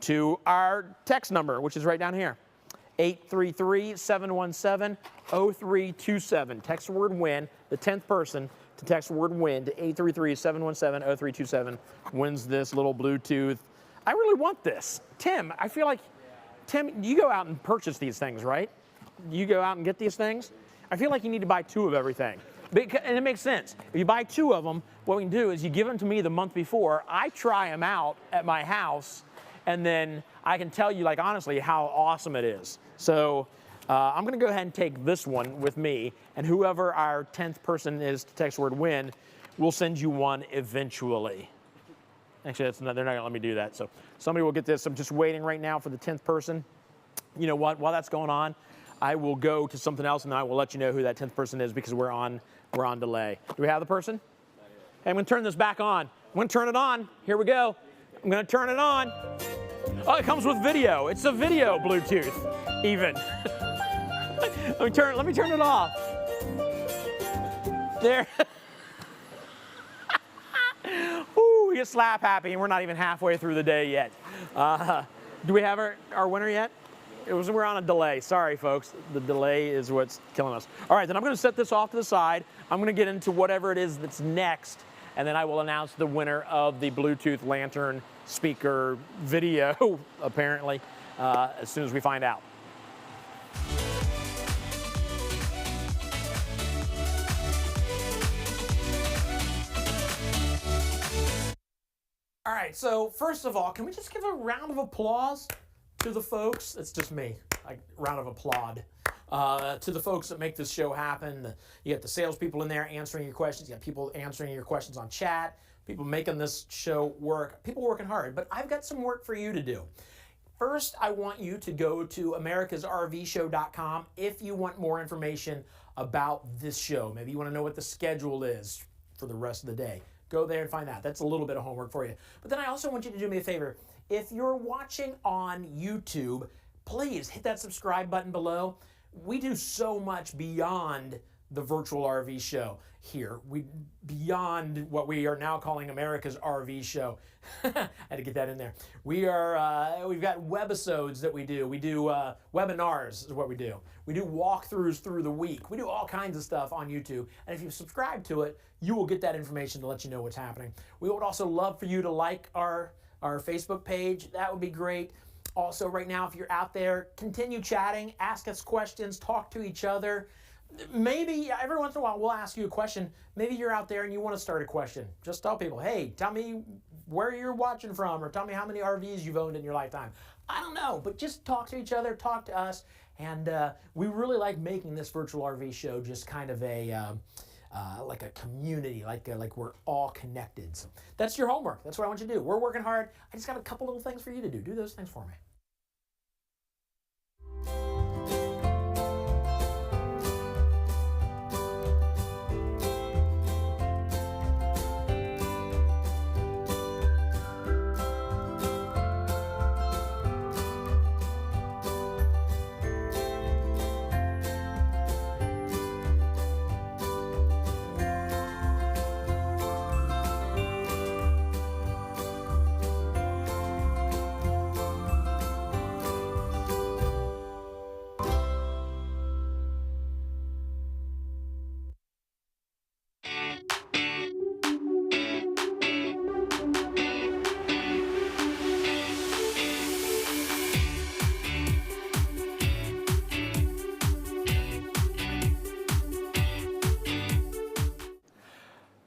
to our text number, which is right down here. 833-717-0327. Text the word win, the 10th person to text the word win to 833-717-0327 wins this little Bluetooth. I really want this. Tim, I feel like, Tim, you go out and purchase these things, right? You go out and get these things? I feel like you need to buy 2 of everything. And it makes sense. If you buy 2 of them, what we can do is you give them to me the month before, I try them out at my house, and then I can tell you, like, honestly, how awesome it is. So I'm going to go ahead and take this one with me, and whoever our 10th person is to text the word win, we'll send you one eventually. Actually, they're not going to let me do that. So somebody will get this. I'm just waiting right now for the 10th person. You know what? While that's going on, I will go to something else, and I will let you know who that 10th person is because we're on delay. Do we have the person? Hey, I'm going to turn this back on. I'm going to turn it on. Here we go. I'm going to turn it on. Oh, it comes with video. It's a video Bluetooth, even. Let me turn it off. There. Ooh, we get slap happy, and we're not even halfway through the day yet. Do we have our winner yet? We're on a delay. Sorry, folks. The delay is what's killing us. All right, then I'm going to set this off to the side. I'm going to get into whatever it is that's next, and then I will announce the winner of the Bluetooth lantern speaker video, apparently, as soon as we find out. All right, so first of all, can we just give a round of applause to the folks? It's just me, a round of applaud. To the folks that make this show happen. You got the salespeople in there answering your questions. You got people answering your questions on chat. People making this show work. People working hard. But I've got some work for you to do. First, I want you to go to americasrvshow.com if you want more information about this show. Maybe you want to know what the schedule is for the rest of the day. Go there and find that. That's a little bit of homework for you. But then I also want you to do me a favor. If you're watching on YouTube, please hit that subscribe button below. We do so much beyond the virtual RV show here. Beyond what we are now calling America's RV show. I had to get that in there. We've got webisodes that we do. We do webinars is what we do. We do walkthroughs through the week. We do all kinds of stuff on YouTube. And if you subscribe to it, you will get that information to let you know what's happening. We would also love for you to like our Facebook page. That would be great. Also, right now, if you're out there, continue chatting, ask us questions, talk to each other. Maybe every once in a while we'll ask you a question. Maybe you're out there and you want to start a question. Just tell people, hey, tell me where you're watching from, or tell me how many RVs you've owned in your lifetime. I don't know, but just talk to each other, talk to us. And we really like making this virtual RV show just kind of like a community, like we're all connected. So that's your homework. That's what I want you to do. We're working hard. I just got a couple little things for you to do. Do those things for me.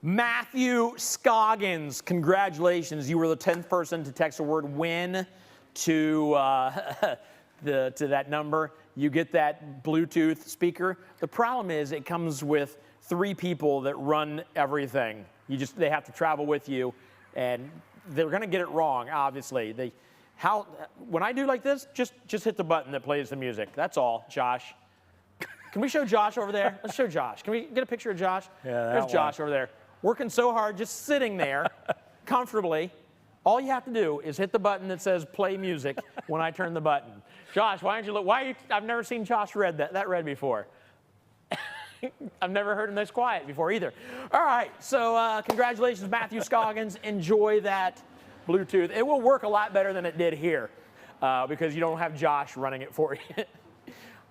Matthew Scoggins, congratulations. You were the 10th person to text the word win to to that number. You get that Bluetooth speaker. The problem is it comes with 3 people that run everything. They have to travel with you, and they're going to get it wrong, obviously. When I do like this, just hit the button that plays the music. That's all, Josh. Can we show Josh over there? Let's show Josh. Can we get a picture of Josh? Yeah, there's Josh over there, working so hard, just sitting there comfortably. All you have to do is hit the button that says play music when I turn the button. Josh, why don't you look? I've never seen Josh read that read before. I've never heard him this quiet before either. All right, so congratulations, Matthew Scoggins. Enjoy that Bluetooth. It will work a lot better than it did here because you don't have Josh running it for you.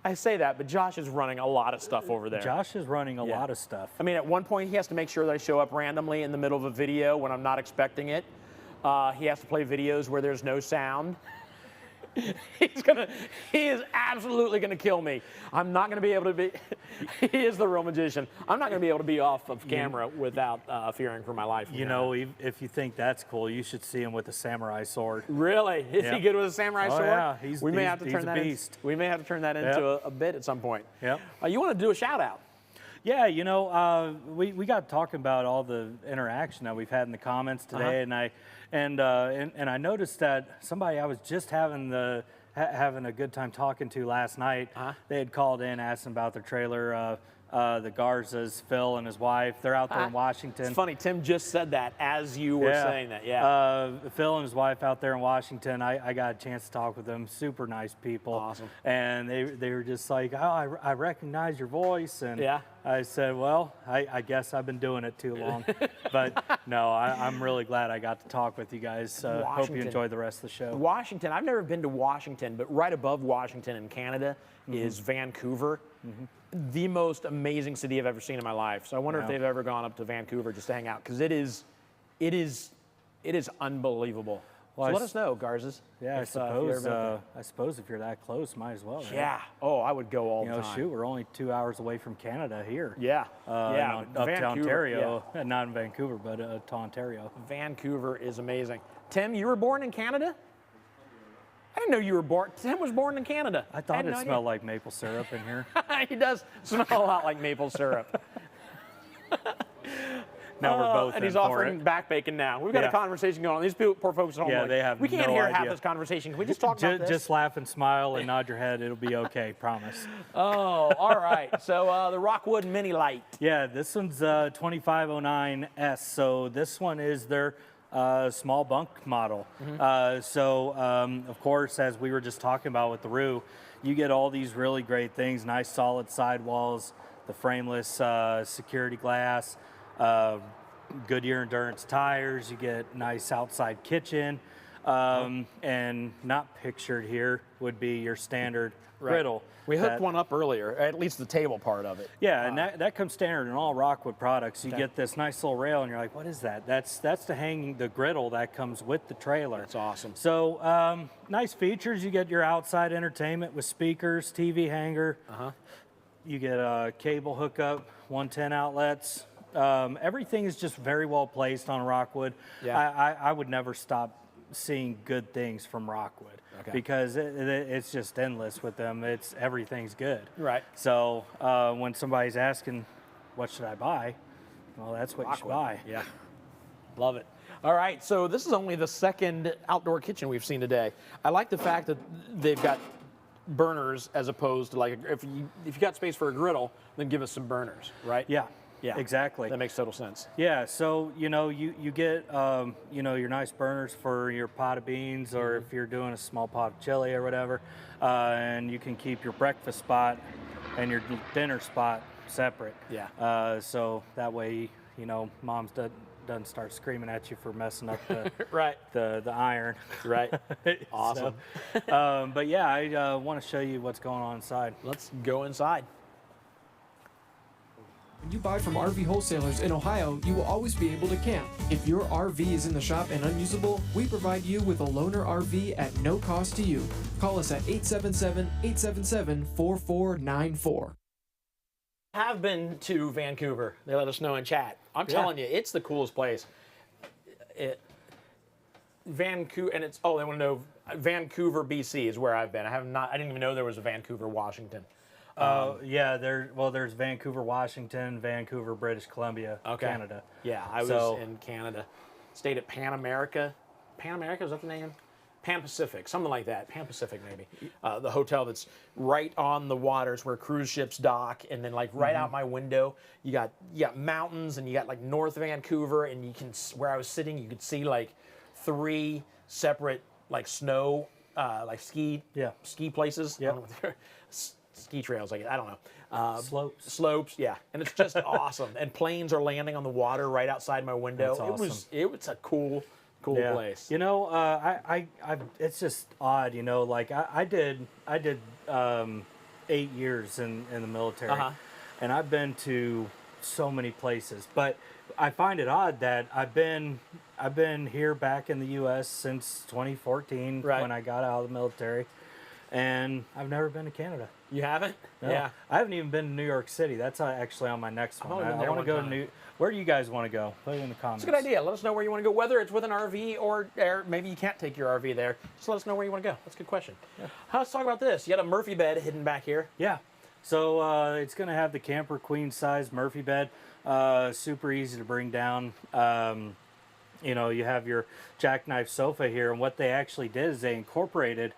I say that, but Josh is running a lot of stuff over there. Josh is running a lot of stuff. I mean, at one point, he has to make sure that I show up randomly in the middle of a video when I'm not expecting it. He has to play videos where there's no sound. He is absolutely gonna kill me. I'm not gonna be able to be, he is the real magician. I'm not gonna be able to be off of camera without fearing for my life. You know, if you think that's cool, you should see him with a samurai sword. Really? Is he good with a samurai sword? Yeah, we may have to turn that beast. We may have to turn that into a bit at some point. Yep. You want to do a shout out? Yeah, you know, we got talking about all the interaction that we've had in the comments today, and I noticed that somebody I was just having a good time talking to last night. They had called in asking about their trailer. The Garzas, Phil and his wife, they're out there in Washington. It's funny, Tim just said that as you were saying that, Phil and his wife out there in Washington, I got a chance to talk with them, super nice people. Awesome. And they were just like, oh, I recognize your voice. And I said, well, I guess I've been doing it too long. But no, I'm really glad I got to talk with you guys. Hope you enjoyed the rest of the show. Washington, I've never been to Washington, but right above Washington in Canada is Vancouver. The most amazing city I've ever seen in my life. So I wonder if they've ever gone up to Vancouver just to hang out, because it is unbelievable. Well, so let us know, Garzas. Yeah, I suppose if you're that close, might as well. Right? Yeah. Oh, I would go all the time. Shoot, we're only 2 hours away from Canada here. Yeah. Up to Ontario, not in Vancouver, but to Ontario. Vancouver is amazing. Tim, you were born in Canada? I didn't know you were born. Tim was born in Canada. I thought it smelled like maple syrup in here. He does smell a lot like maple syrup. Now we're both and he's offering back bacon now. We've got a conversation going on. These poor folks at home. Yeah, they have we can't no hear idea. half this conversation. Can we just talk about this? Just laugh and smile and nod your head. It'll be okay, promise. Oh, all right. So the Rockwood Mini Light. Yeah, this one's 2509S. So this one is their small bunk model. Of course, as we were just talking about with the Roo, you get all these really great things, nice solid sidewalls, the frameless security glass, Goodyear Endurance tires, you get nice outside kitchen, and not pictured here would be your standard griddle. We hooked one up earlier, at least the table part of it. Yeah, and that comes standard in all Rockwood products. You get this nice little rail, and you're like, what is that? That's the hanging, the griddle that comes with the trailer. That's awesome. So nice features. You get your outside entertainment with speakers, TV hanger. You get a cable hookup, 110 outlets. Everything is just very well placed on Rockwood. I would never stop seeing good things from Rockwood because it's just endless with them. Everything's good. Right. So when somebody's asking, what should I buy? Well, that's what you should buy. Yeah. Love it. All right, so this is only the second outdoor kitchen we've seen today. I like the fact that they've got burners as opposed to, like, if you got space for a griddle, then give us some burners, right? Yeah. Yeah, exactly. That makes total sense. Yeah, so you get your nice burners for your pot of beans, or if you're doing a small pot of chili or whatever, and you can keep your breakfast spot and your dinner spot separate. Yeah. So that way, Mom's doesn't start screaming at you for messing up the the iron. Right. Awesome. So, but yeah, I want to show you what's going on inside. Let's go inside. When you buy from RV Wholesalers in Ohio, you will always be able to camp. If your RV is in the shop and unusable, we provide you with a loaner RV at no cost to you. Call us at 877-877-4494. Have been to Vancouver. They let us know in chat. I'm telling you, it's the coolest place. Vancouver, and it's, oh, they want to know, Vancouver, BC is where I've been. I didn't even know there was a Vancouver, Washington. Yeah, there's Vancouver, Washington, Vancouver, British Columbia, Canada. Yeah, I was in Canada. Stayed at Pan America. Pan America, is that the name? Pan Pacific, something like that. Pan Pacific, maybe. The hotel that's right on the waters where cruise ships dock, and then like right out my window, you got mountains, and you got like North Vancouver, and you can, where I was sitting, you could see like 3 separate like snow, like ski places. Yeah. Ski trails, like I don't know. Slopes, yeah. And it's just awesome. And planes are landing on the water right outside my window. That's awesome. It was a cool place. You know, I it's just odd, you know, like I did 8 years in the military, and I've been to so many places, but I find it odd that I've been here back in the U.S. since 2014 when I got out of the military, and I've never been to Canada. You haven't? No. Yeah. I haven't even been to New York City. That's actually on my next one. I want to go to Where do you guys want to go? Put it in the comments. It's a good idea. Let us know where you want to go, whether it's with an RV or maybe you can't take your RV there. Just let us know where you want to go. That's a good question. Yeah. Let's talk about this. You got a Murphy bed hidden back here. Yeah. So it's going to have the camper queen size Murphy bed. Super easy to bring down. You know, you have your jackknife sofa here, and what they actually did is they incorporated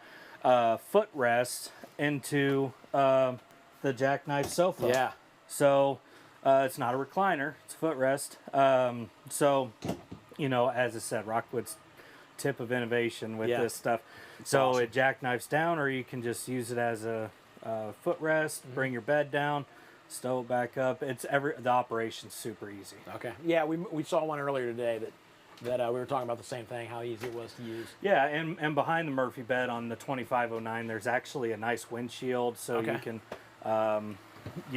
footrest into the jackknife sofa. Yeah. So it's not a recliner; it's a footrest. So, you know, as I said, Rockwood's tip of innovation with this stuff. So awesome. It jackknifes down, or you can just use it as a footrest. Bring your bed down, stow it back up. The operation's super easy. Okay. Yeah, we saw one earlier today that we were talking about the same thing, how easy it was to use. Yeah, and behind the Murphy bed on the 2509, there's actually a nice windshield, so you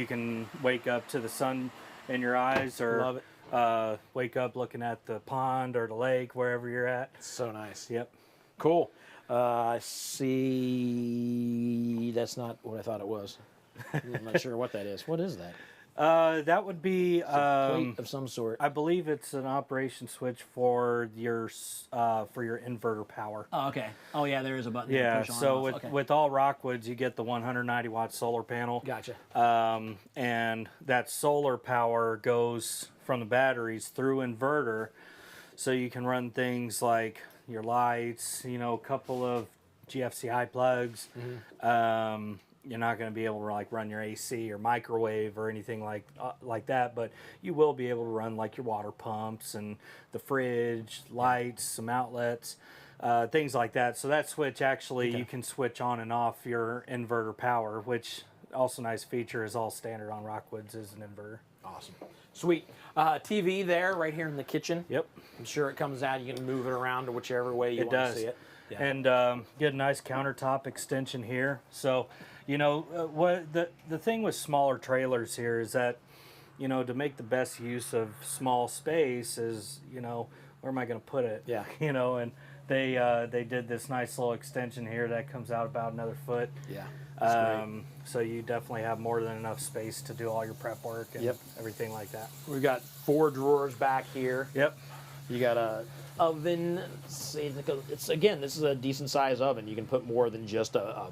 can wake up to the sun in your eyes, or love it. Wake up looking at the pond or the lake, wherever you're at. So nice. Yep. Cool. I see. That's not what I thought it was. I'm not sure what that is. What is that? That would be a plate of some sort. I believe it's an operation switch for your inverter power. Oh, okay. Oh, yeah, there is a button. Yeah. To push on So and off. with all Rockwoods, you get the 190 watt solar panel. Gotcha. And that solar power goes from the batteries through inverter, so you can run things like your lights. You know, a couple of GFCI plugs. Mm-hmm. You're not going to be able to like run your AC or microwave or anything like that, but you will be able to run like your water pumps and the fridge, lights, some outlets, things like that. So that switch actually you can switch on and off your inverter power, which also nice feature is all standard on Rockwoods is an inverter. Awesome. Sweet. TV there right here in the kitchen. Yep. I'm sure it comes out. You can move it around to whichever way you want to see it. Yeah. And get a nice countertop extension here. So, you know, what the thing with smaller trailers here is that, you know, to make the best use of small space is, you know, where am I going to put it? Yeah. You know, and they did this nice little extension here that comes out about another foot. Yeah. So you definitely have more than enough space to do all your prep work and everything like that. We've got 4 drawers back here. Yep. You got a oven. Let's see, it's again, this is a decent size oven. You can put more than just a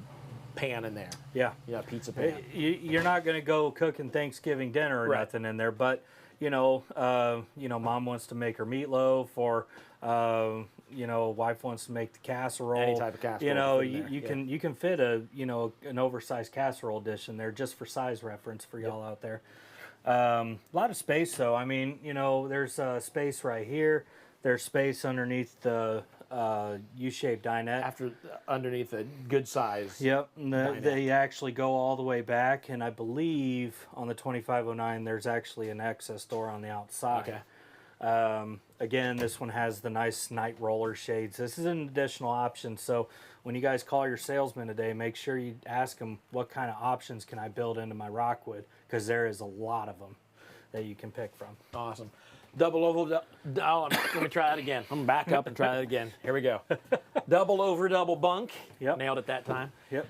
pan in there. Yeah. Yeah, pizza pan. You're not going to go cooking Thanksgiving dinner or nothing in there, but you know, mom wants to make her meatloaf, or you know, wife wants to make the casserole. Any type of casserole. You know, you can fit an oversized casserole dish in there just for size reference for y'all out there. A lot of space though. I mean, you know, there's space right here. There's space underneath the U-shaped dinette. Underneath a good size. Yep. And they actually go all the way back, and I believe on the 2509 there's actually an access door on the outside. Okay. Again, this one has the nice night roller shades. This is an additional option, so when you guys call your salesman today, make sure you ask them what kind of options can I build into my Rockwood, because there is a lot of them that you can pick from. Awesome. Double oval, let me try that again. I'm gonna back up and try that again. Here we go. Double over, double bunk. Yep. Nailed it that time. Yep.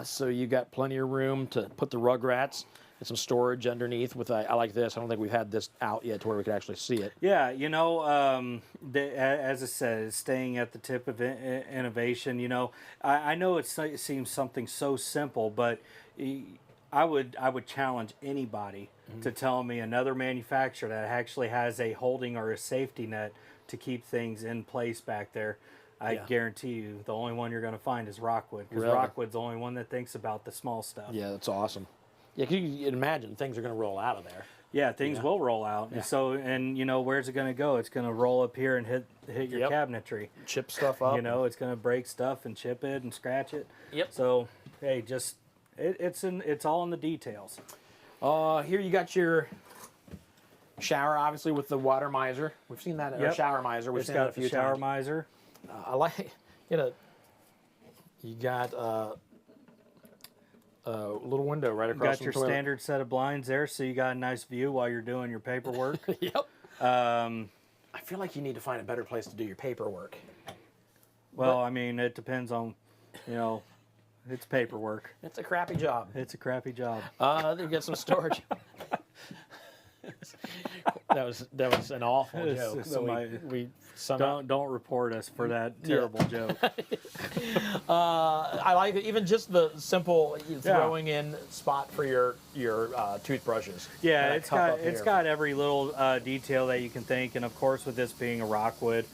So you got plenty of room to put the Rugrats. Get some storage underneath with, I like this. I don't think we've had this out yet to where we could actually see it. Yeah, you know, as I said, it's staying at the tip of innovation. You know, I know it seems something so simple, but I would challenge anybody to tell me another manufacturer that actually has a holding or a safety net to keep things in place back there. I guarantee you the only one you're going to find is Rockwood, because Really? Rockwood's the only one that thinks about the small stuff. Yeah, that's awesome. Yeah, 'cause you can imagine things are going to roll out of there. Yeah, things will roll out. Yeah. And so, and you know, where's it going to go? It's going to roll up here and hit your cabinetry. Chip stuff up. You know, it's going to break stuff and chip it and scratch it. Yep. So, hey, just it's all in the details. Here you got your shower, obviously with the water miser. We've seen that. Or shower miser. We've seen that a few the shower times. miser. I like you got a little window right across Got from your the toilet. standard set of blinds there, so you got a nice view while you're doing your paperwork. Yep. I feel like you need to find a better place to do your paperwork. Well, I mean, it depends on, you know, it's paperwork. It's a crappy job. It's a crappy job. They get some storage. that was an awful joke. Don't report us for that terrible joke. I like it. Even just the simple throwing in spot for your toothbrushes. Yeah, it's got every little detail that you can think, and of course, with this being a Rockwood,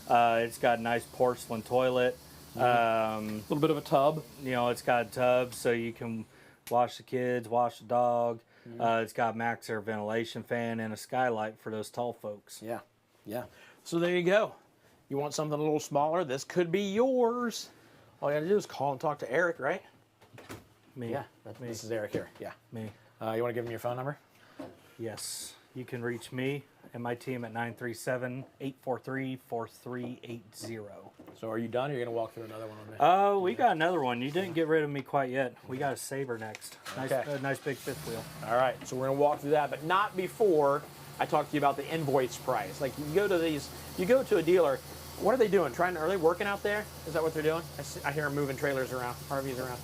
it's got a nice porcelain toilet. A little bit of a tub. You know, it's got a tub so you can wash the kids, wash the dog. It's got max air ventilation fan and a skylight for those tall folks. Yeah, yeah. So there you go. You want something a little smaller? This could be yours. All you got to do is call and talk to Eric, right? Me. Yeah, Me. this is Eric here. Yeah. Me. You want to give him your phone number? Yes. You can reach me and my team at 937-843-4380. So are you done, or are you going to walk through another one on me? Oh, we got another one. You didn't get rid of me quite yet. We got a Saber next. Nice, Okay. nice big fifth wheel. All right, so we're going to walk through that, but not before I talk to you about the invoice price. Like, you go to a dealer, what are they doing? Are they working out there? Is that what they're doing? I hear them moving trailers around, RVs around.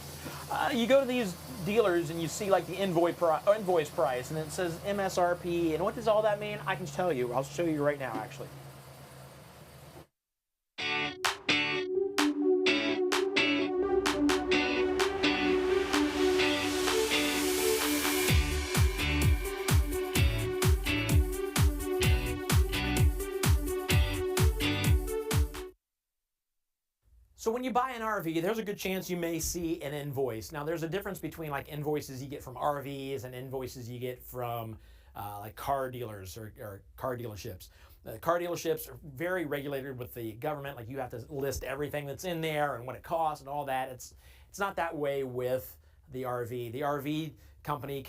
You go to these dealers and you see like the invoice price, and it says MSRP, and what does all that mean? I can tell you. I'll show you right now, actually. So when you buy an RV, there's a good chance you may see an invoice. Now, there's a difference between like invoices you get from RVs and invoices you get from like car dealers or car dealerships. Car dealerships are very regulated with the government. Like, you have to list everything that's in there and what it costs and all that. It's not that way with the RV. The RV company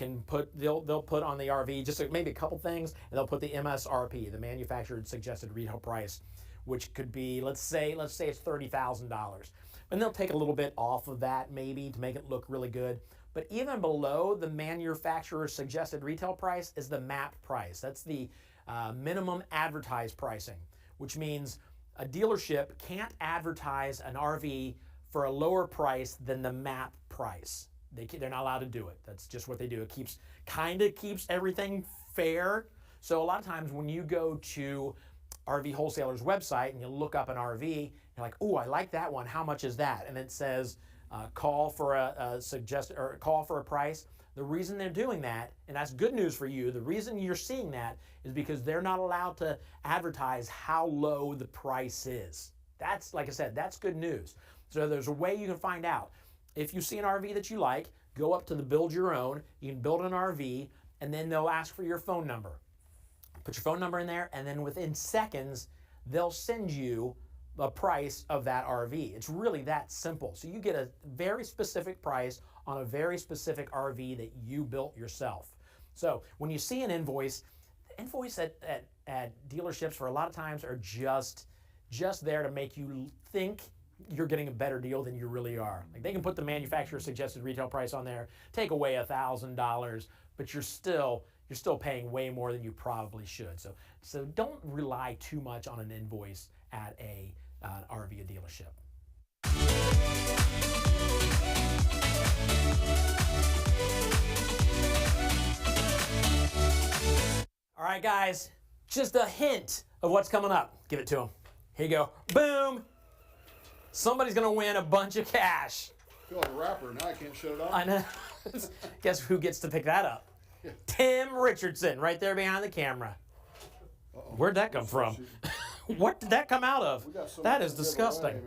they'll put on the RV just maybe a couple things, and they'll put the MSRP, the manufacturer suggested retail price, which could be, let's say it's $30,000. And they'll take a little bit off of that maybe to make it look really good. But even below the manufacturer's suggested retail price is the MAP price. That's the minimum advertised pricing, which means a dealership can't advertise an RV for a lower price than the MAP price. They're not allowed to do it. That's just what they do. It kind of keeps everything fair. So a lot of times when you go to RV Wholesalers website and you look up an RV, you're like, "Ooh, I like that one. How much is that?" And it says, "Call for a price." The reason they're doing that, and that's good news for you, the reason you're seeing that is because they're not allowed to advertise how low the price is. That's, like I said, that's good news. So there's a way you can find out. If you see an RV that you like, go up to the Build Your Own. You can build an RV, and then they'll ask for your phone number. Put your phone number in there, and then within seconds, they'll send you the price of that RV. It's really that simple. So you get a very specific price on a very specific RV that you built yourself. So when you see an invoice, the invoice at dealerships for a lot of times are just there to make you think you're getting a better deal than you really are. Like, they can put the manufacturer suggested retail price on there, take away $1,000, but you're still paying way more than you probably should. So don't rely too much on an invoice at an RV dealership. All right, guys, just a hint of what's coming up. Give it to him. Here you go. Boom. Somebody's going to win a bunch of cash. I feel like a rapper. Now I can't shut it off. I know. Guess who gets to pick that up? Tim Richardson, right there behind the camera. Where'd that come from? What did that come out of? That is disgusting.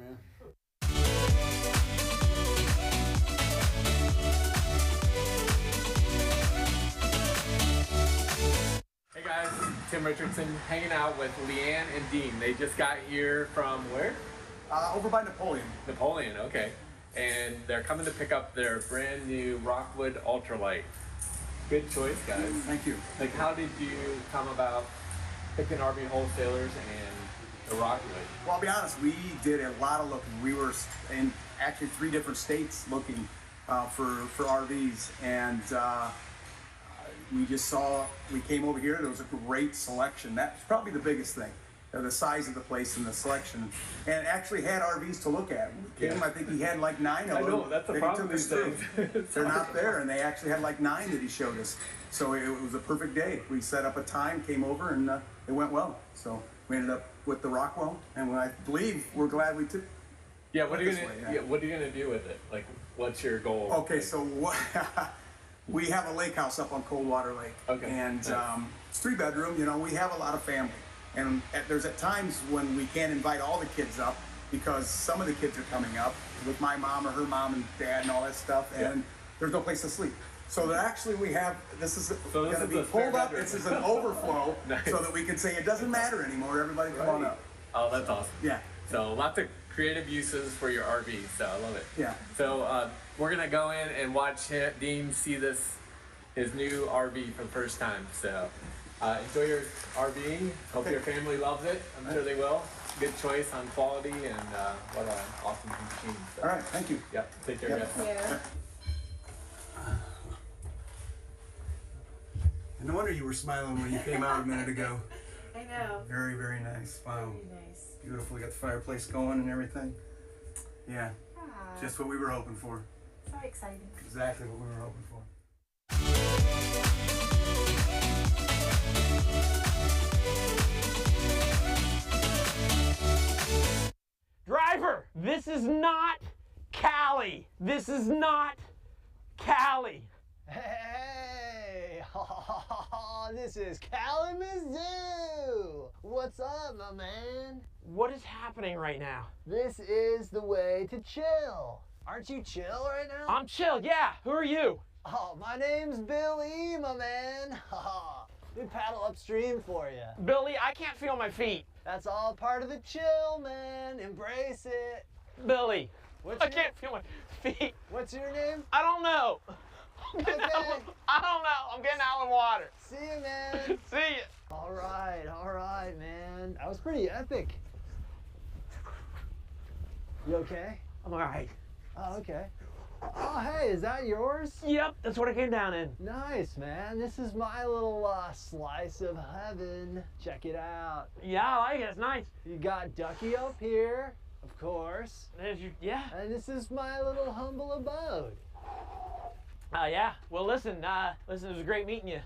Hey guys, Tim Richardson hanging out with Leanne and Dean. They just got here from where? Over by Napoleon. Napoleon, okay. And they're coming to pick up their brand new Rockwood Ultralight. Good choice, guys. Thank you. Like, how did you come about picking RV Wholesalers and the Rockwood? Well, I'll be honest, we did a lot of looking. We were in actually 3 different states looking for RVs, and we just saw, we came over here, there was a great selection. That's probably the biggest thing, the size of the place and the selection. And it actually had RVs to look at. We came, I think he had like 9 of them. I know, that's the that problem he took us through. They're not there, and they actually had like 9 that he showed us. So it was a perfect day. We set up a time, came over, and it went well. So we ended up with the Rockwell, and I believe we're glad we took. Yeah, what are you gonna do with it? Like, what's your goal? Okay, so we have a lake house up on Coldwater Lake. Okay. And nice. It's 3-bedroom. You know, we have a lot of family, and there's at times when we can't invite all the kids up because some of the kids are coming up with my mom or her mom and dad and all that stuff, and there's no place to sleep. So that actually we have, this is going to be pulled up. This is an overflow Nice. so that we can say it doesn't matter anymore. Everybody come on up. Oh, that's awesome. Yeah. So lots of creative uses for your RV, so I love it. Yeah. So we're gonna go in and watch Dean see his new RV for the first time. So enjoy your RVing. Hope your family loves it. I'm sure they will. Good choice on quality and what an awesome machine. So. All right, thank you. Yep. Take care, Yep. guys. No wonder you were smiling when you came out a minute ago. I know. Very, very nice. Wow. Very nice. Beautiful. We got the fireplace going and everything. Yeah. Aw. Just what we were hoping for. So exciting. Exactly what we were hoping for. Driver, this is not Cali. This is not Cali. Hey, this is Kalamazoo. What's up, my man? What is happening right now? This is the way to chill. Aren't you chill right now? I'm chill, yeah. Who are you? Oh, my name's Billy, my man. We paddle upstream for you. Billy, I can't feel my feet. That's all part of the chill, man. Embrace it. Billy, What's I can't feel my feet. What's your name? I don't know. Okay. I don't know. I'm getting out of the water. See you, man. See ya. All right, man. That was pretty epic. You okay? I'm all right. Oh, okay. Oh, hey, is that yours? Yep, that's what I came down in. Nice, man. This is my little slice of heaven. Check it out. Yeah, I like it. It's nice. You got Ducky up here, of course. Yeah. And this is my little humble abode. Yeah. Well, listen, it was great meeting you.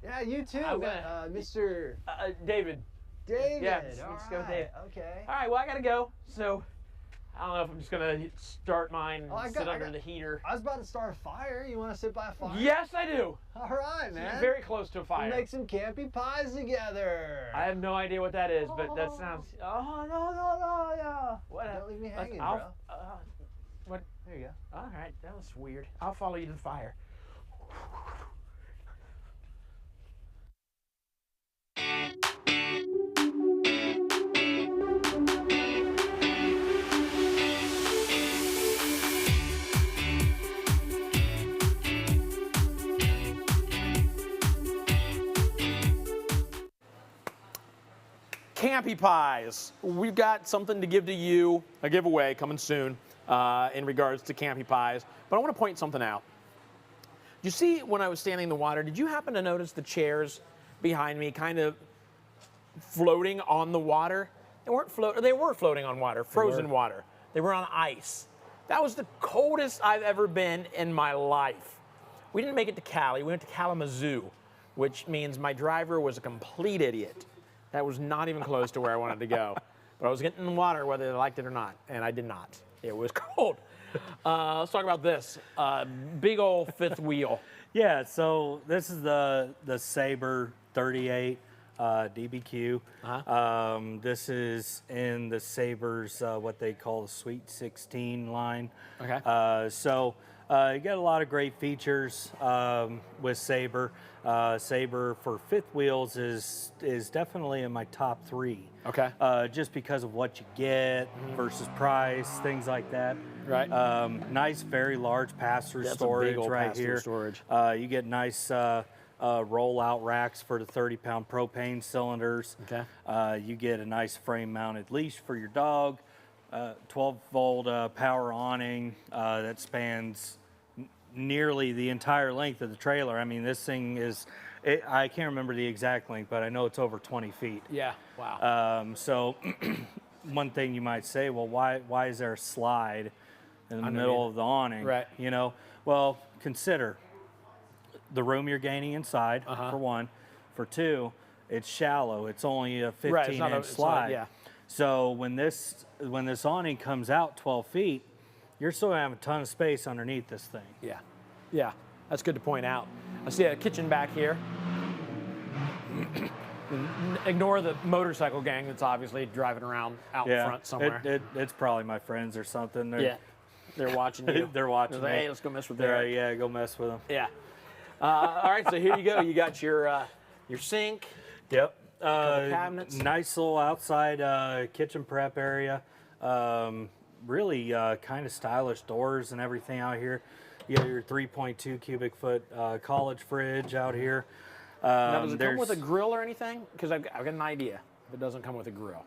Yeah, you too. I'm gonna, Mr. David. David. Yeah, let's go with David. Okay. All right, well, I gotta go. So, I don't know if I'm just gonna start mine and sit under the heater. I was about to start a fire. You want to sit by a fire? Yes, I do. All right, man. Very close to a fire. We'll make some campy pies together. I have no idea what that is, but that sounds. Oh no, yeah. What? Don't leave me hanging, I'll, bro. What? There you go. All right, that was weird. I'll follow you to the fire. Campy pies. We've got something to give to you, a giveaway coming soon in regards to Campy pies. But I want to point something out. You see, when I was standing in the water, did you happen to notice the chairs behind me kind of floating on the water? They weren't floating. They were floating on water, frozen water. They were on ice. That was the coldest I've ever been in my life. We didn't make it to Cali. We went to Kalamazoo. which means my driver was a complete idiot. That was not even close to where I wanted to go. But I was getting in the water whether they liked it or not, and I did not. It was cold. Let's talk about this. Big old fifth wheel. Yeah, so this is the Saber 38 DBQ. This is in the Saber's what they call the Sweet 16 line. Okay. So you got a lot of great features with Saber. Saber for fifth wheels is definitely in my top 3. Okay. Just because of what you get versus price, things like that. Right. Nice, very large pass-through That's a storage big old right pass-through here. storage. You get nice roll-out racks for the 30-pound propane cylinders. Okay. You get a nice frame-mounted leash for your dog. 12-volt power awning that spans nearly the entire length of the trailer. I mean, this thing is, I can't remember the exact length, but I know it's over 20 feet. Yeah, wow. So one thing you might say, well, why is there a slide in the middle of the awning? Right. You know, well, consider the room you're gaining inside, for one. For two, it's shallow. It's only a 15-inch slide. Yeah. So when this awning comes out 12 feet, you're still gonna have a ton of space underneath this thing. Yeah, yeah, that's good to point out. I see a kitchen back here. Ignore the motorcycle gang that's obviously driving around out in front somewhere. It's probably my friends or something. They're watching you. They're watching me. Hey, let's go mess with them. Yeah, go mess with them. Yeah. All right, so here you go. You got your sink. Yep. Couple cabinets. Nice little outside kitchen prep area. Really kind of stylish doors and everything out here. You got your 3.2 cubic foot college fridge out here. Now, does it come with a grill or anything? Because I've got an idea if it doesn't come with a grill.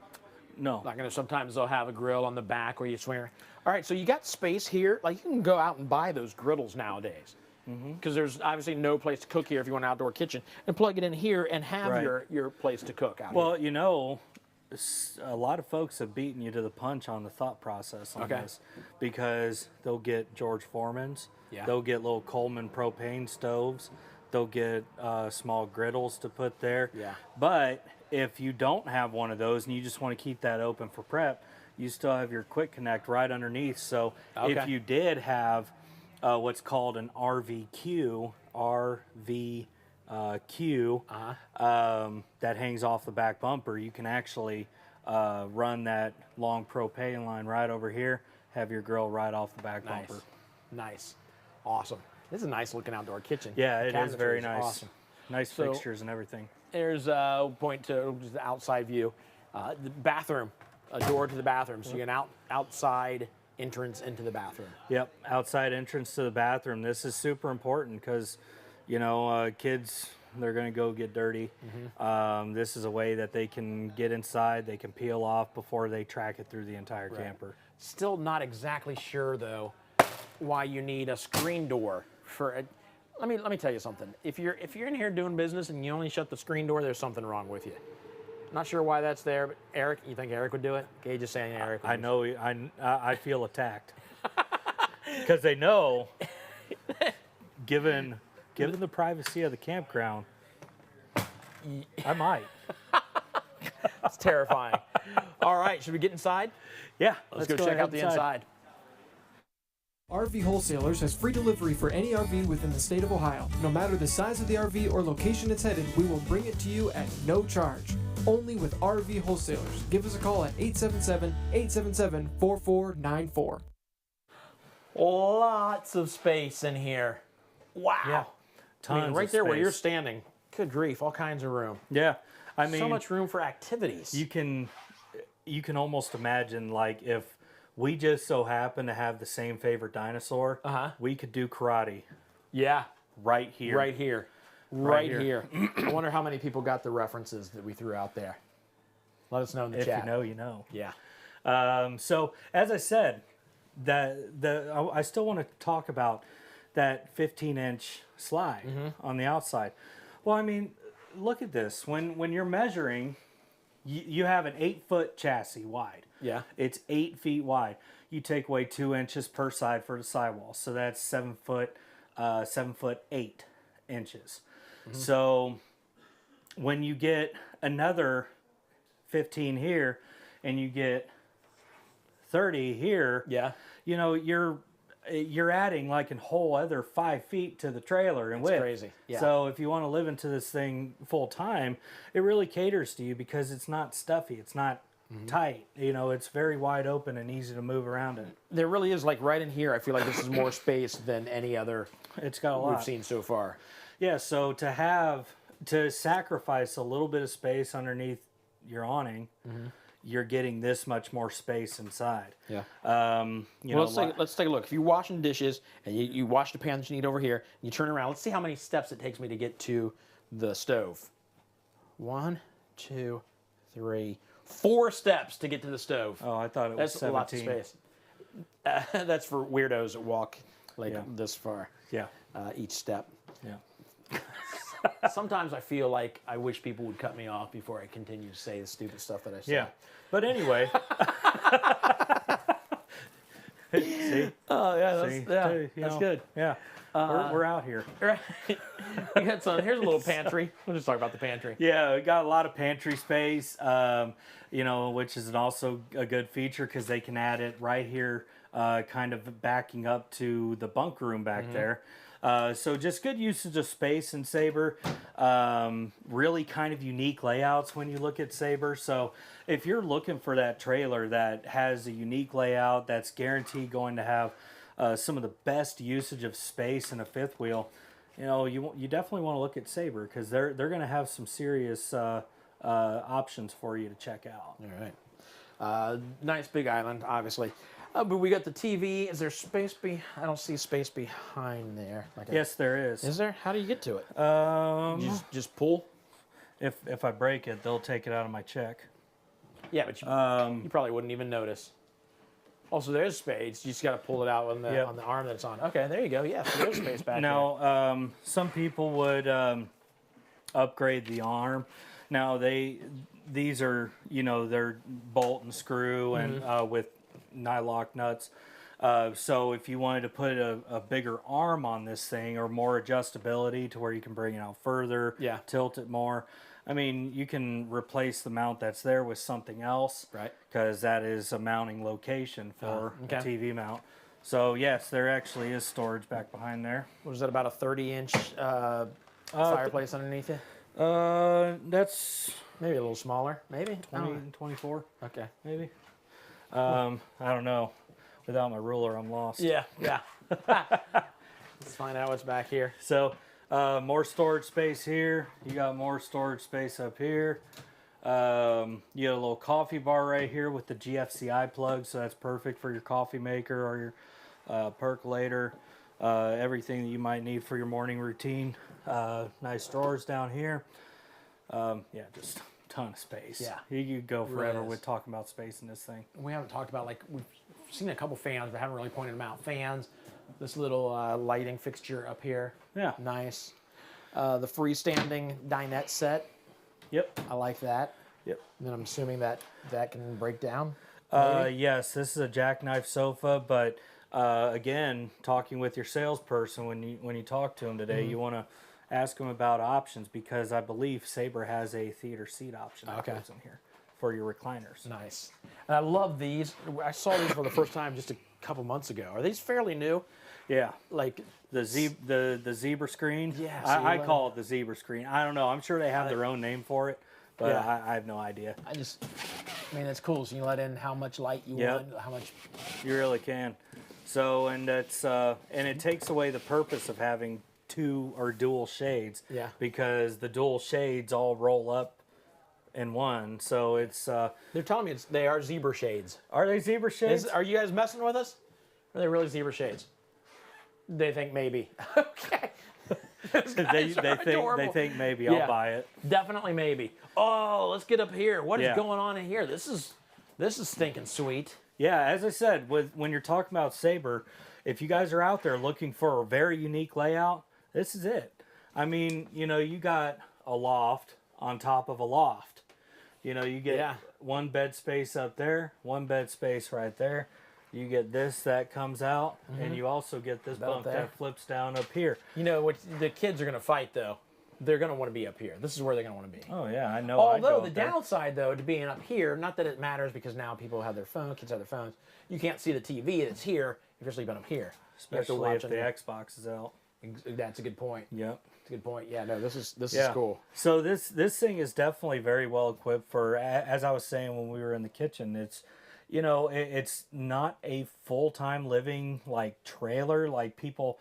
No. Like, sometimes they'll have a grill on the back where you swing. All right, so you got space here. Like, you can go out and buy those griddles nowadays. Because there's obviously no place to cook here if you want an outdoor kitchen. And plug it in here and have your place to cook out here. Well, you know, a lot of folks have beaten you to the punch on the thought process on this, because they'll get George Foreman's, they'll get little Coleman propane stoves, they'll get small griddles to put there. Yeah. But if you don't have one of those and you just want to keep that open for prep, you still have your quick connect right underneath. So if you did have what's called an RVQ, that hangs off the back bumper, you can actually run that long propane line right over here, have your grill right off the back bumper. Nice. Awesome. This is a nice looking outdoor kitchen. Yeah, it is very nice. Awesome. Nice fixtures and everything. There's a point to just the outside view. The bathroom, a door to the bathroom. So you get an outside entrance into the bathroom. Yep, outside entrance to the bathroom. This is super important because, you know, kids, they're going to go get dirty. This is a way that they can get inside, they can peel off before they track it through the entire camper. Still not exactly sure, though, why you need a screen door for it. Let me tell you something. If you're in here doing business and you only shut the screen door, there's something wrong with you. Not sure why that's there, but Eric, you think Eric would do it? Okay, just saying Eric. I know. I feel attacked because they know, given the privacy of the campground, I might. It's terrifying. All right, should we get inside? Yeah, let's go check out the inside. RV Wholesalers has free delivery for any RV within the state of Ohio. No matter the size of the RV or location it's headed, we will bring it to you at no charge. Only with RV Wholesalers. Give us a call at 877-877-4494. Lots of space in here. Wow. Yeah. Tons right there where you're standing. Good grief, all kinds of room. Yeah. I mean, so much room for activities. You can almost imagine, like, if we just so happen to have the same favorite dinosaur, we could do karate. Yeah. Right here. Right here. Right here. I wonder how many people got the references that we threw out there. Let us know in the chat. If you know, you know. Yeah. So, as I said, I still want to talk about that 15-inch slide on the outside. Well, I mean, look at this. When you're measuring, you have an 8-foot chassis wide. Yeah. It's 8 feet wide. You take away 2 inches per side for the sidewall. So that's 7 foot 8 inches. So when you get another 15 here and you get 30 here, you know, you're adding like a whole other 5 feet to the trailer in width. Crazy. Yeah. So if you want to live into this thing full time, it really caters to you because it's not stuffy. It's not tight. You know, it's very wide open and easy to move around in. There really is, like right in here, I feel like this is more space than any other it's got a lot we've seen so far. Yeah, so to sacrifice a little bit of space underneath your awning, you're getting this much more space inside. Yeah. You know, let's take a look. If you're washing dishes and you wash the pan that you need over here, and you turn around, let's see how many steps it takes me to get to the stove. 1, 2, 3, 4 steps to get to the stove. Oh, I thought it was That's 17. lots of space. That's for weirdos that walk like this far. Yeah. Each step. Yeah. Sometimes I feel like I wish people would cut me off before I continue to say the stupid stuff that I say. Yeah. But anyway. See? Oh, yeah, See? that's good. Yeah. We're out here. Right. We got some. Here's a little pantry. We'll just talk about the pantry. Yeah, we got a lot of pantry space, you know, which is also a good feature because they can add it right here, kind of backing up to the bunk room back there. So just good usage of space in Saber. Really kind of unique layouts when you look at Saber. So if you're looking for that trailer that has a unique layout that's guaranteed going to have some of the best usage of space in a fifth wheel, you know, you definitely want to look at Saber because they're going to have some serious options for you to check out. All right. Nice big island, obviously. But we got the TV. Is there space I don't see space behind there. Yes, there is. Is there? How do you get to it? You just pull? If I break it, they'll take it out of my check. Yeah, but you probably wouldn't even notice. Also, there's space. You just got to pull it out on the arm that's on. Okay, there you go. Yeah, so there's space back now, some people would upgrade the arm. Now, these are, you know, they're bolt and screw and with nylock nuts. So if you wanted to put a bigger arm on this thing or more adjustability to where you can bring it out further, tilt it more, I mean, you can replace the mount that's there with something else, right? Because that is a mounting location for a TV mount. So yes, there actually is storage back behind there. What is that, about a 30-inch fireplace underneath it? That's maybe a little smaller, maybe 20, 24. Okay, maybe. I don't know. Without my ruler, I'm lost. Yeah. Let's find out what's back here. So, more storage space here. You got more storage space up here. You got a little coffee bar right here with the GFCI plug, so that's perfect for your coffee maker or your percolator. Everything that you might need for your morning routine. Nice drawers down here. Yeah, just ton of space. Yeah, you could go forever really with talking about space in this thing. We haven't talked about, like, we've seen a couple fans, but haven't really pointed them out. Fans, this little lighting fixture up here. Yeah, nice. The freestanding dinette set. Yep, I like that. Yep. And then I'm assuming that can break down. Yes, this is a jackknife sofa, but again, talking with your salesperson when you talk to him today, you want to ask them about options because I believe Saber has a theater seat option that goes in here for your recliners. Nice. And I love these. I saw these for the first time just a couple months ago. Are these fairly new? Yeah. Like the zebra screen? Yeah. So I call it the zebra screen. I don't know. I'm sure they have their own name for it, but I have no idea. I mean, it's cool. So you let in how much light you want, how much. You really can. So, and that's and it takes away the purpose of having two or dual shades. Yeah. Because the dual shades all roll up in one. So it's they're telling me they are zebra shades. Are they zebra shades? Are you guys messing with us? Are they really zebra shades? They think maybe. Okay. they think maybe. I'll buy it. Definitely maybe. Oh, let's get up here. What is going on in here? This is stinking sweet. Yeah, as I said, when you're talking about Saber, if you guys are out there looking for a very unique layout, this is it. I mean, you know, you got a loft on top of a loft. You know, you get one bed space up there, one bed space right there. You get this that comes out, and you also get this bunk that flips down up here. You know, what the kids are going to fight, though. they're going to want to be up here. This is where they're going to want to be. Oh yeah, I know. Although the downside, though, to being up here, not that it matters because now people have their phone, kids have their phones. You can't see the TV that's here if you're sleeping up here. Especially if the Xbox is out. That's a good point. Yep. That's a good point. Yeah, no, this is cool. So this thing is definitely very well equipped for, as I was saying when we were in the kitchen, it's, you know, it's not a full-time living like trailer. Like people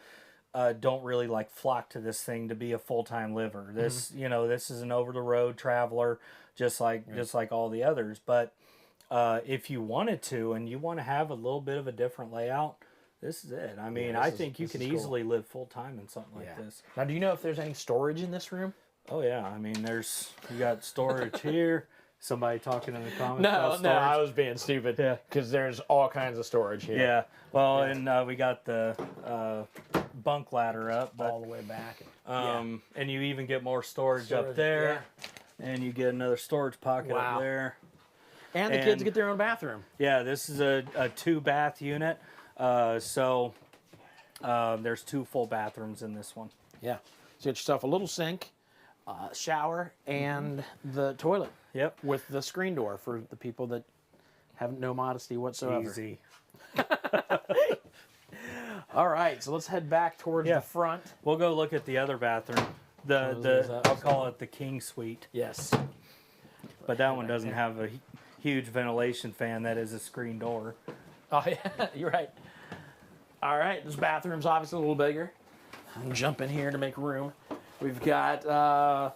don't really like flock to this thing to be a full-time liver. This, you know, this is an over-the-road traveler, just like all the others. But if you wanted to, and you want to have a little bit of a different layout, this is it. I mean, I think you can easily live full-time in something like this. Now, do you know if there's any storage in this room? Oh yeah, I mean, you got storage here. Somebody talking in the comments. No, I was being stupid. Yeah, because there's all kinds of storage here. Yeah, well, and we got the bunk ladder up all the way back. And you even get more storage up there, and you get another storage pocket up there. And the kids get their own bathroom. Yeah, this is a 2-bath unit. So there's 2 full bathrooms in this one. Yeah. So you get yourself a little sink, shower, and the toilet. Yep. With the screen door for the people that have no modesty whatsoever. Easy. All right, so let's head back towards the front. We'll go look at the other bathroom. I'll call it the king suite. Yes. But that one doesn't have a huge ventilation fan. That is a screen door. Oh yeah, you're right. All right, this bathroom's obviously a little bigger. I'll jump in here to make room. We've got the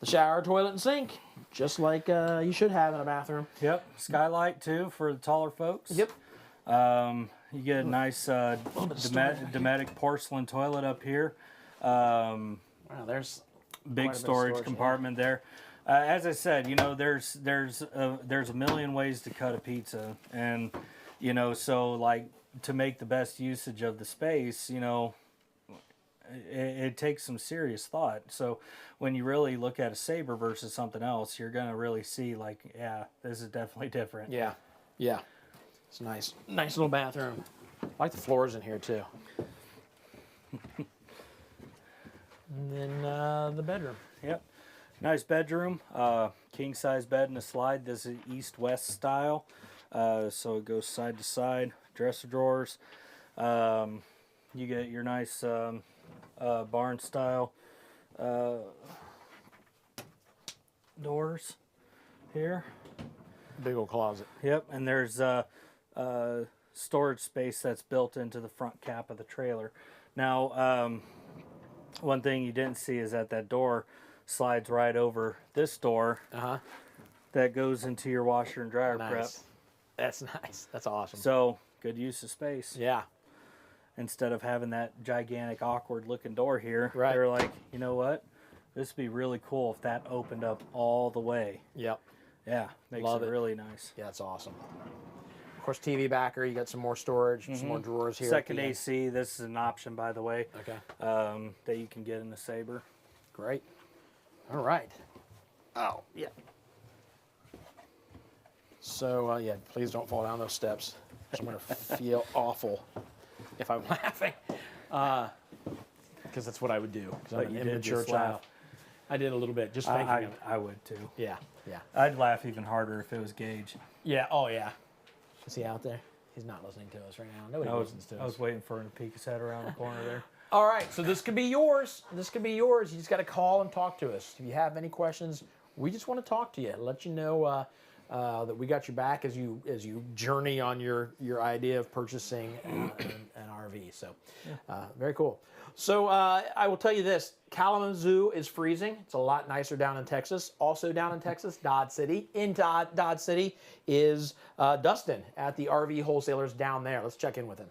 shower, toilet, and sink, just like you should have in a bathroom. Yep, skylight too for the taller folks. Yep. You get a nice Dometic porcelain toilet up here. Wow, there's big storage compartment there. As I said, you know, there's a million ways to cut a pizza, and you know, so like to make the best usage of the space, you know, it takes some serious thought. So when you really look at a Saber versus something else, you're gonna really see like, yeah, this is definitely different. Yeah, yeah, it's nice little bathroom. I like the floors in here too. And then the bedroom. Yep. Nice bedroom, king size bed and a slide. This is east-west style, so it goes side to side. Dresser drawers. You get your nice barn style doors here. Big old closet. Yep, and there's storage space that's built into the front cap of the trailer. Now, one thing you didn't see is that door slides right over this door that goes into your washer and dryer prep. That's nice. That's awesome. So good use of space. Yeah. Instead of having that gigantic, awkward looking door here, right. They're like, you know what? This would be really cool if that opened up all the way. Yep. Yeah, makes it really nice. Yeah, it's awesome. Of course, TV backer. You got some more storage, some more drawers here. Second AC. This is an option, by the way. Okay. That you can get in the Saber. Great. All right. Oh, yeah. So, yeah, please don't fall down those steps. I'm going to feel awful if I'm laughing. Because that's what I would do. Because I'm an immature child. I did a little bit, just thinking of it. I would too. Yeah, yeah. I'd laugh even harder if it was Gage. Yeah, oh yeah. Is he out there? He's not listening to us right now. Nobody listens to us. I was waiting for him to peek his head around the corner there. All right, so this could be yours. This could be yours. You just got to call and talk to us. If you have any questions, we just want to talk to you, let you know that we got your back as you journey on your idea of purchasing an RV. So, very cool. So I will tell you this: Kalamazoo is freezing. It's a lot nicer down in Texas. Also down in Texas, Dodge City. In Dodge City is Dustin at the RV Wholesalers down there. Let's check in with him.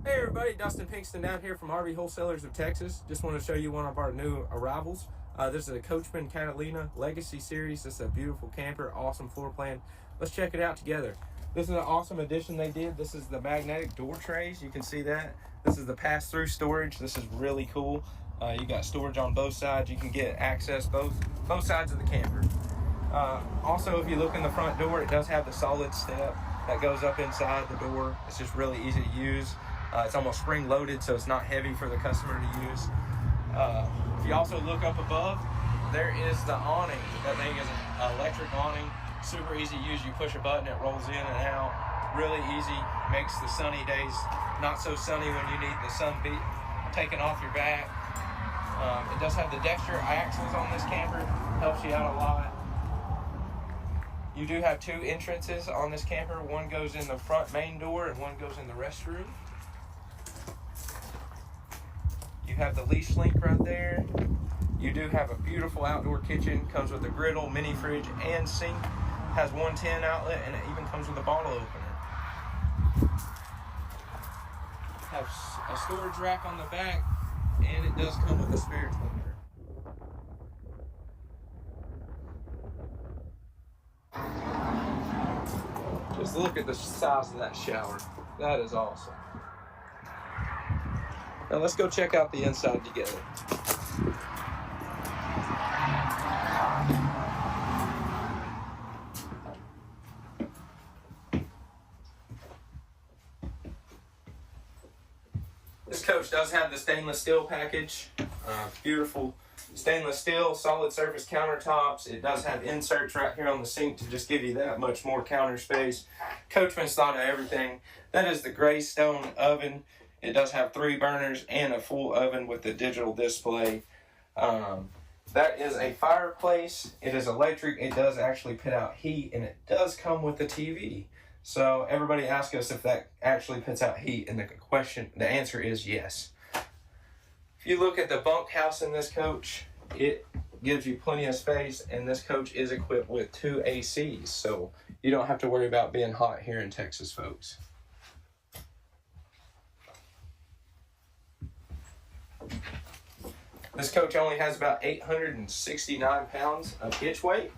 Hey everybody, Dustin Pinkston down here from RV Wholesalers of Texas. Just want to show you one of our new arrivals. This is a Coachman Catalina Legacy Series. This is a beautiful camper, awesome floor plan. Let's check it out together. This is an awesome addition they did. This is the magnetic door trays. You can see that. This is the pass-through storage. This is really cool. You got storage on both sides. You can get access both sides of the camper. Also, if you look in the front door, it does have the solid step that goes up inside the door. It's just really easy to use. It's almost spring-loaded, so it's not heavy for the customer to use. If you also look up above, there is the awning. That thing is an electric awning, super easy to use. You push a button, it rolls in and out, really easy, makes the sunny days not so sunny when you need the sun taken off your back. It does have the Dexter axles on this camper, helps you out a lot. You do have 2 entrances on this camper. One goes in the front main door and one goes in the restroom. You have the leash link right there. You do have a beautiful outdoor kitchen. Comes with a griddle, mini fridge, and sink. Has 110 outlet, and it even comes with a bottle opener. Have a storage rack on the back, and it does come with a spare toilet. Just look at the size of that shower. That is awesome. Now let's go check out the inside together. This coach does have the stainless steel package. Beautiful stainless steel, solid surface countertops. It does have inserts right here on the sink to just give you that much more counter space. Coachman's thought of everything. That is the gray stone oven. It does have 3 burners and a full oven with the digital display. That is a fireplace. It is electric. It does actually put out heat, and it does come with a TV. So everybody asks us if that actually puts out heat, and the answer is yes. If you look at the bunkhouse in this coach, it gives you plenty of space, and this coach is equipped with 2 ACs, so you don't have to worry about being hot here in Texas, folks. This coach only has about 869 pounds of hitch weight,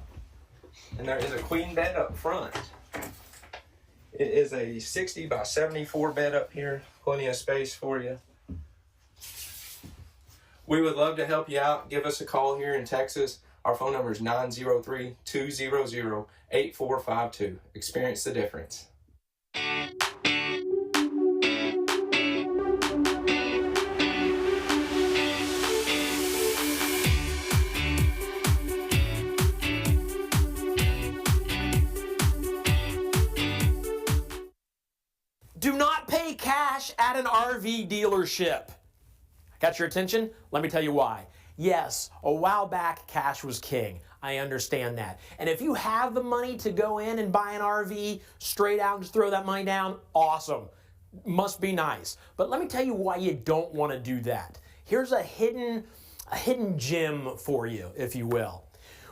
and there is a queen bed up front. It is a 60 by 74 bed up here, plenty of space for you. We would love to help you out. Give us a call here in Texas. Our phone number is 903-200-8452. Experience the difference. Do not pay cash at an RV dealership. Got your attention? Let me tell you why. Yes, a while back, cash was king. I understand that. And if you have the money to go in and buy an RV straight out and just throw that money down, awesome. Must be nice. But let me tell you why you don't want to do that. Here's a hidden gem for you, if you will.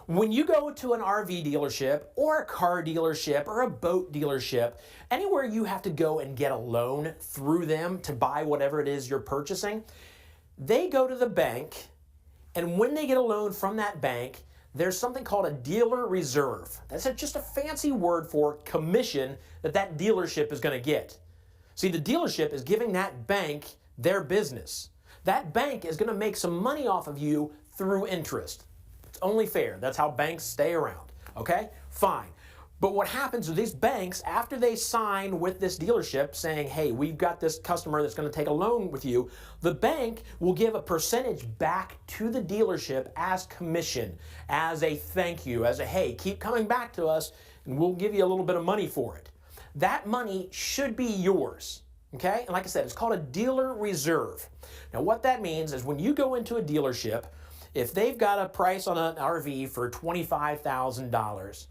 When you go to an RV dealership or a car dealership or a boat dealership, anywhere you have to go and get a loan through them to buy whatever it is you're purchasing, they go to the bank, and when they get a loan from that bank, there's something called a dealer reserve. That's just a fancy word for commission that dealership is going to get. See, the dealership is giving that bank their business. That bank is going to make some money off of you through interest. It's only fair. That's how banks stay around. Okay? Fine. But what happens with these banks, after they sign with this dealership saying, hey, we've got this customer that's going to take a loan with you, the bank will give a percentage back to the dealership as commission, as a thank you, as a, hey, keep coming back to us, and we'll give you a little bit of money for it. That money should be yours. Okay? And like I said, it's called a dealer reserve. Now, what that means is when you go into a dealership, if they've got a price on an RV for $25,000,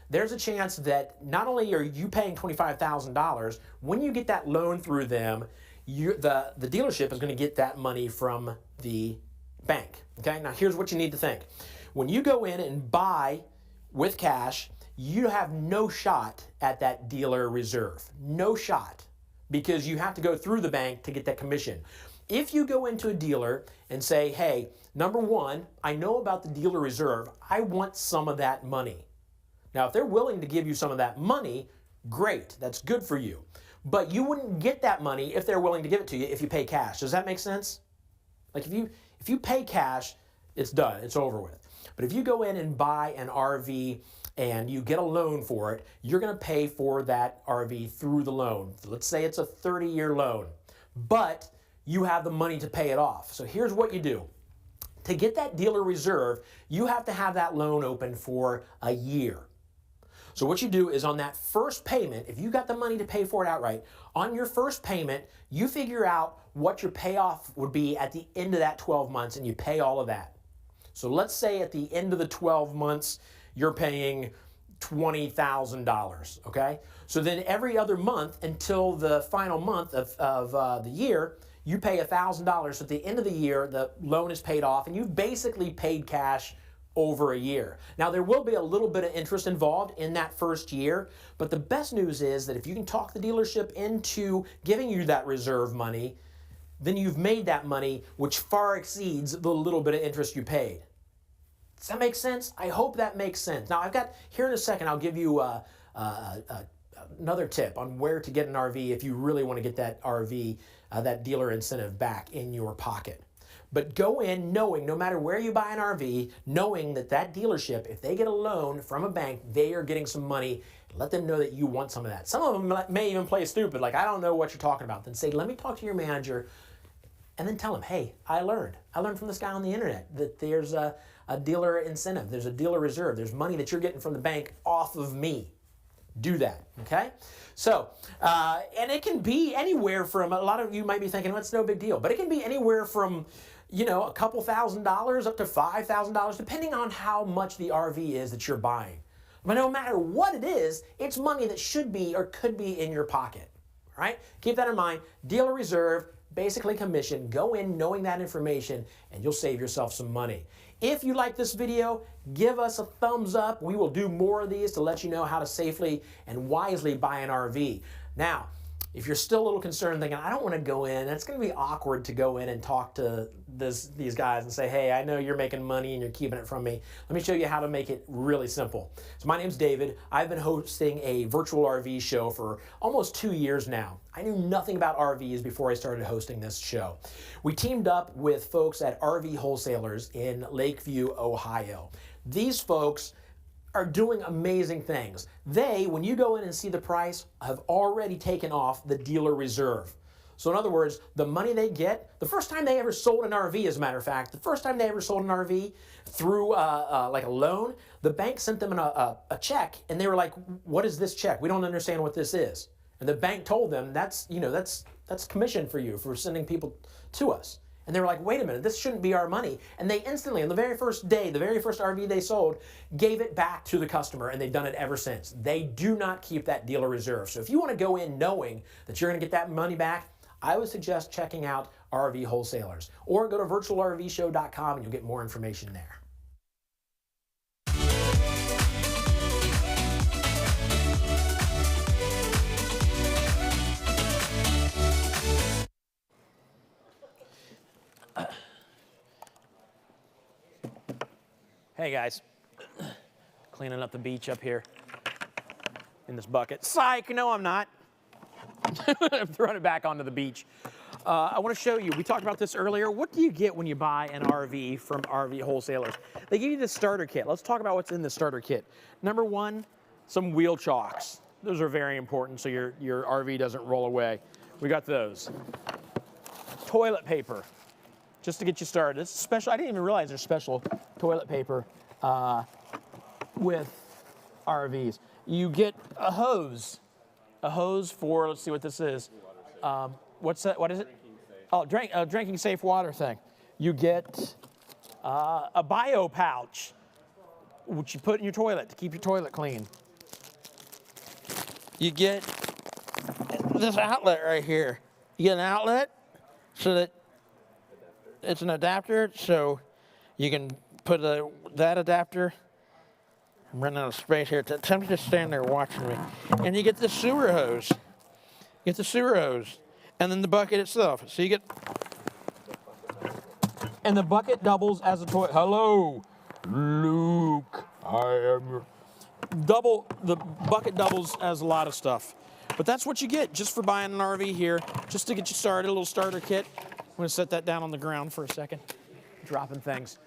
there's a chance that not only are you paying $25,000, when you get that loan through them, the dealership is going to get that money from the bank. Okay, now here's what you need to think. When you go in and buy with cash, you have no shot at that dealer reserve. No shot, because you have to go through the bank to get that commission. If you go into a dealer and say, hey, number one, I know about the dealer reserve, I want some of that money. Now, if they're willing to give you some of that money, great, that's good for you. But you wouldn't get that money if they're willing to give it to you if you pay cash. Does that make sense? Like if you pay cash, it's done, it's over with. But if you go in and buy an RV and you get a loan for it, you're gonna pay for that RV through the loan. Let's say it's a 30-year loan, but you have the money to pay it off. So here's what you do. To get that dealer reserve, you have to have that loan open for a year. So what you do is on that first payment, if you got the money to pay for it outright, on your first payment, you figure out what your payoff would be at the end of that 12 months and you pay all of that. So let's say at the end of the 12 months, you're paying $20,000, okay? So then every other month until the final month of the year, you pay $1,000. So at the end of the year, the loan is paid off and you've basically paid cash over a year. Now there will be a little bit of interest involved in that first year, but the best news is that if you can talk the dealership into giving you that reserve money, then you've made that money, which far exceeds the little bit of interest you paid. Does that make sense? I hope that makes sense. Now I've got, here in a second, I'll give you another tip on where to get an RV if you really want to get that RV, that dealer incentive back in your pocket. But go in knowing, no matter where you buy an RV, knowing that that dealership, if they get a loan from a bank, they are getting some money. Let them know that you want some of that. Some of them may even play stupid, like, I don't know what you're talking about. Then say, let me talk to your manager, and then tell them, hey, I learned from this guy on the internet that there's a dealer incentive, there's a dealer reserve, there's money that you're getting from the bank off of me. Do that, okay? So, and it can be anywhere from, a lot of you might be thinking, well, it's no big deal, but it can be anywhere from, you know, a couple $1,000s up to $5,000, depending on how much the RV is that you're buying. But no matter what it is, it's money that should be or could be in your pocket, all right? Keep that in mind. Dealer reserve, basically commission. Go in knowing that information, and you'll save yourself some money. If you like this video, give us a thumbs up. We will do more of these to let you know how to safely and wisely buy an RV. Now, if you're still a little concerned thinking, I don't want to go in, it's going to be awkward to go in and talk to these guys and say, hey, I know you're making money and you're keeping it from me. Let me show you how to make it really simple. So my name's David. I've been hosting a virtual RV show for almost 2 years now. I knew nothing about RVs before I started hosting this show. We teamed up with folks at RV Wholesalers in Lakeview, Ohio. These folks are doing amazing things. They, when you go in and see the price, have already taken off the dealer reserve. So in other words, the money they get, the first time they ever sold an RV, as a matter of fact, the first time they ever sold an RV through like a loan, the bank sent them a check, and they were like, what is this check? We don't understand what this is. And the bank told them, that's commission for you for sending people to us. And they were like, wait a minute, this shouldn't be our money. And they instantly, on the very first day, the very first RV they sold, gave it back to the customer, and they've done it ever since. They do not keep that dealer reserve. So if you want to go in knowing that you're going to get that money back, I would suggest checking out RV Wholesalers. Or go to virtualrvshow.com and you'll get more information there. Hey guys, cleaning up the beach up here in this bucket. Psych, no I'm not. I'm throwing it back onto the beach. I want to show you, we talked about this earlier. What do you get when you buy an RV from RV Wholesalers? They give you the starter kit. Let's talk about what's in the starter kit. Number one, some wheel chocks. Those are very important so your RV doesn't roll away. We got those. Toilet paper, just to get you started. This is special. I didn't even realize there's special toilet paper with RVs. You get a hose for, let's see what this is. What's that? What is it? Oh, drinking safe water thing. You get a bio pouch, which you put in your toilet to keep your toilet clean. You get this outlet right here. You get an outlet so that it's an adapter, so you can put that adapter. I'm running out of space here. Somebody's just standing there watching me. And you get the sewer hose. And then the bucket itself. So you get, and the bucket doubles as a toilet. Hello, Luke. I am your. The bucket doubles as a lot of stuff. But that's what you get just for buying an RV here, just to get you started, a little starter kit. I'm gonna set that down on the ground for a second, dropping things.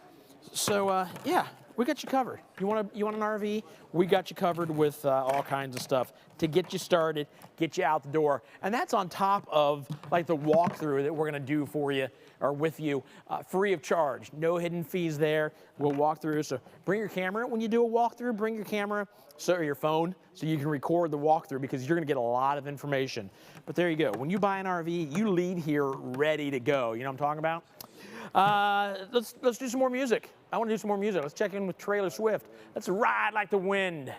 So yeah, we got you covered. You want an RV? We got you covered with all kinds of stuff to get you started, get you out the door. And that's on top of like the walkthrough that we're gonna do for you or with you, free of charge. No hidden fees there. We'll walk through. So bring your camera when you do a walkthrough. Bring your camera, or your phone, so you can record the walkthrough because you're gonna get a lot of information. But there you go. When you buy an RV, you leave here ready to go. You know what I'm talking about? Let's do some more music. I want to do some more music. Let's check in with Trailer Swift. Let's ride like the wind.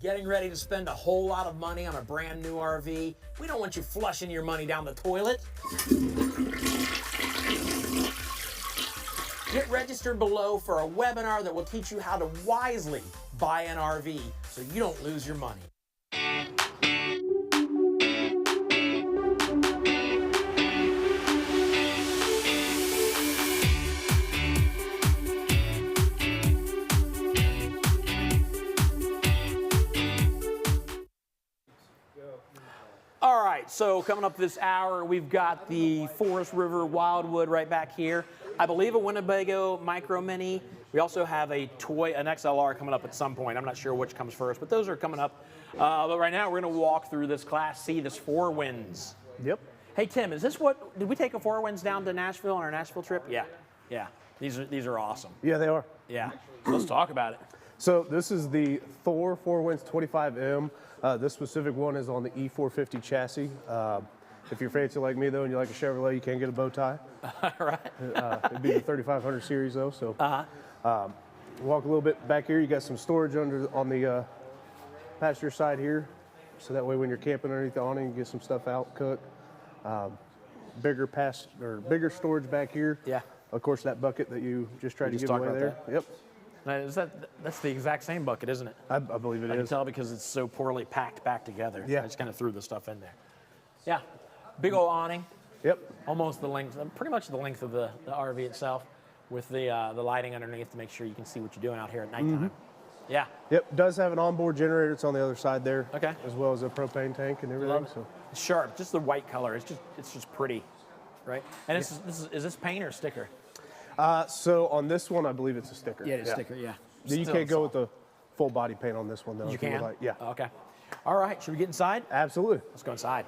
getting ready to spend a whole lot of money on a brand new RV? We don't want you flushing your money down the toilet. Get registered below for a webinar that will teach you how to wisely buy an RV so you don't lose your money. All right, so coming up this hour, we've got the Forest River Wildwood right back here. I believe a Winnebago Micro Mini. We also have an XLR coming up at some point. I'm not sure which comes first, but those are coming up. But right now, we're going to walk through this Class C, this Four Winds. Yep. Hey, Tim, is this what, did we take a Four Winds down to Nashville on our Nashville trip? Yeah, yeah. These are awesome. Yeah, they are. Yeah. Let's talk about it. So this is the Thor 4 Winds 25M. This specific one is on the E450 chassis. If you're fancy like me though, and you like a Chevrolet, you can't get a bow tie. Right. It'd be the 3500 series though. So walk a little bit back here. You got some storage on the passenger side here, so that way when you're camping underneath the awning, you get some stuff out, cook. Bigger storage back here. Yeah. Of course, that bucket that you just tried to give away there. Yep. Now, that's the exact same bucket, isn't it? I believe it is. I can tell because it's so poorly packed back together. Yeah. I just kind of threw the stuff in there. Yeah. Big old awning. Yep. Almost the length, pretty much the length of the RV itself, with the lighting underneath to make sure you can see what you're doing out here at nighttime. Yeah. Yep. Does have an onboard generator. It's on the other side there. Okay. As well as a propane tank and everything. So it's sharp. Just the white color. It's just pretty, right? And is this paint or sticker? So on this one, I believe it's a sticker. Yeah, it's a sticker. Yeah. You can't go with the full body paint on this one though. You can? Yeah. Okay. All right. Should we get inside? Absolutely. Let's go inside.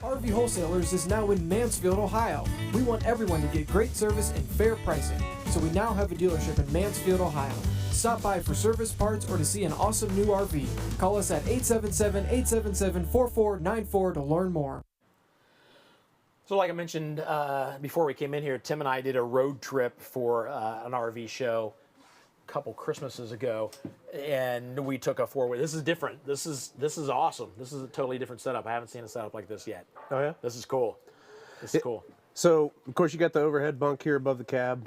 RV Wholesalers is now in Mansfield, Ohio. We want everyone to get great service and fair pricing, so we now have a dealership in Mansfield, Ohio. Stop by for service parts or to see an awesome new RV. Call us at 877-877-4494 to learn more. So like I mentioned before we came in here, Tim and I did a road trip for an RV show a couple Christmases ago, and we took a four-way. This is different. This is awesome. This is a totally different setup. I haven't seen a setup like this yet. Oh yeah? This is cool. This is cool. So of course you got the overhead bunk here above the cab,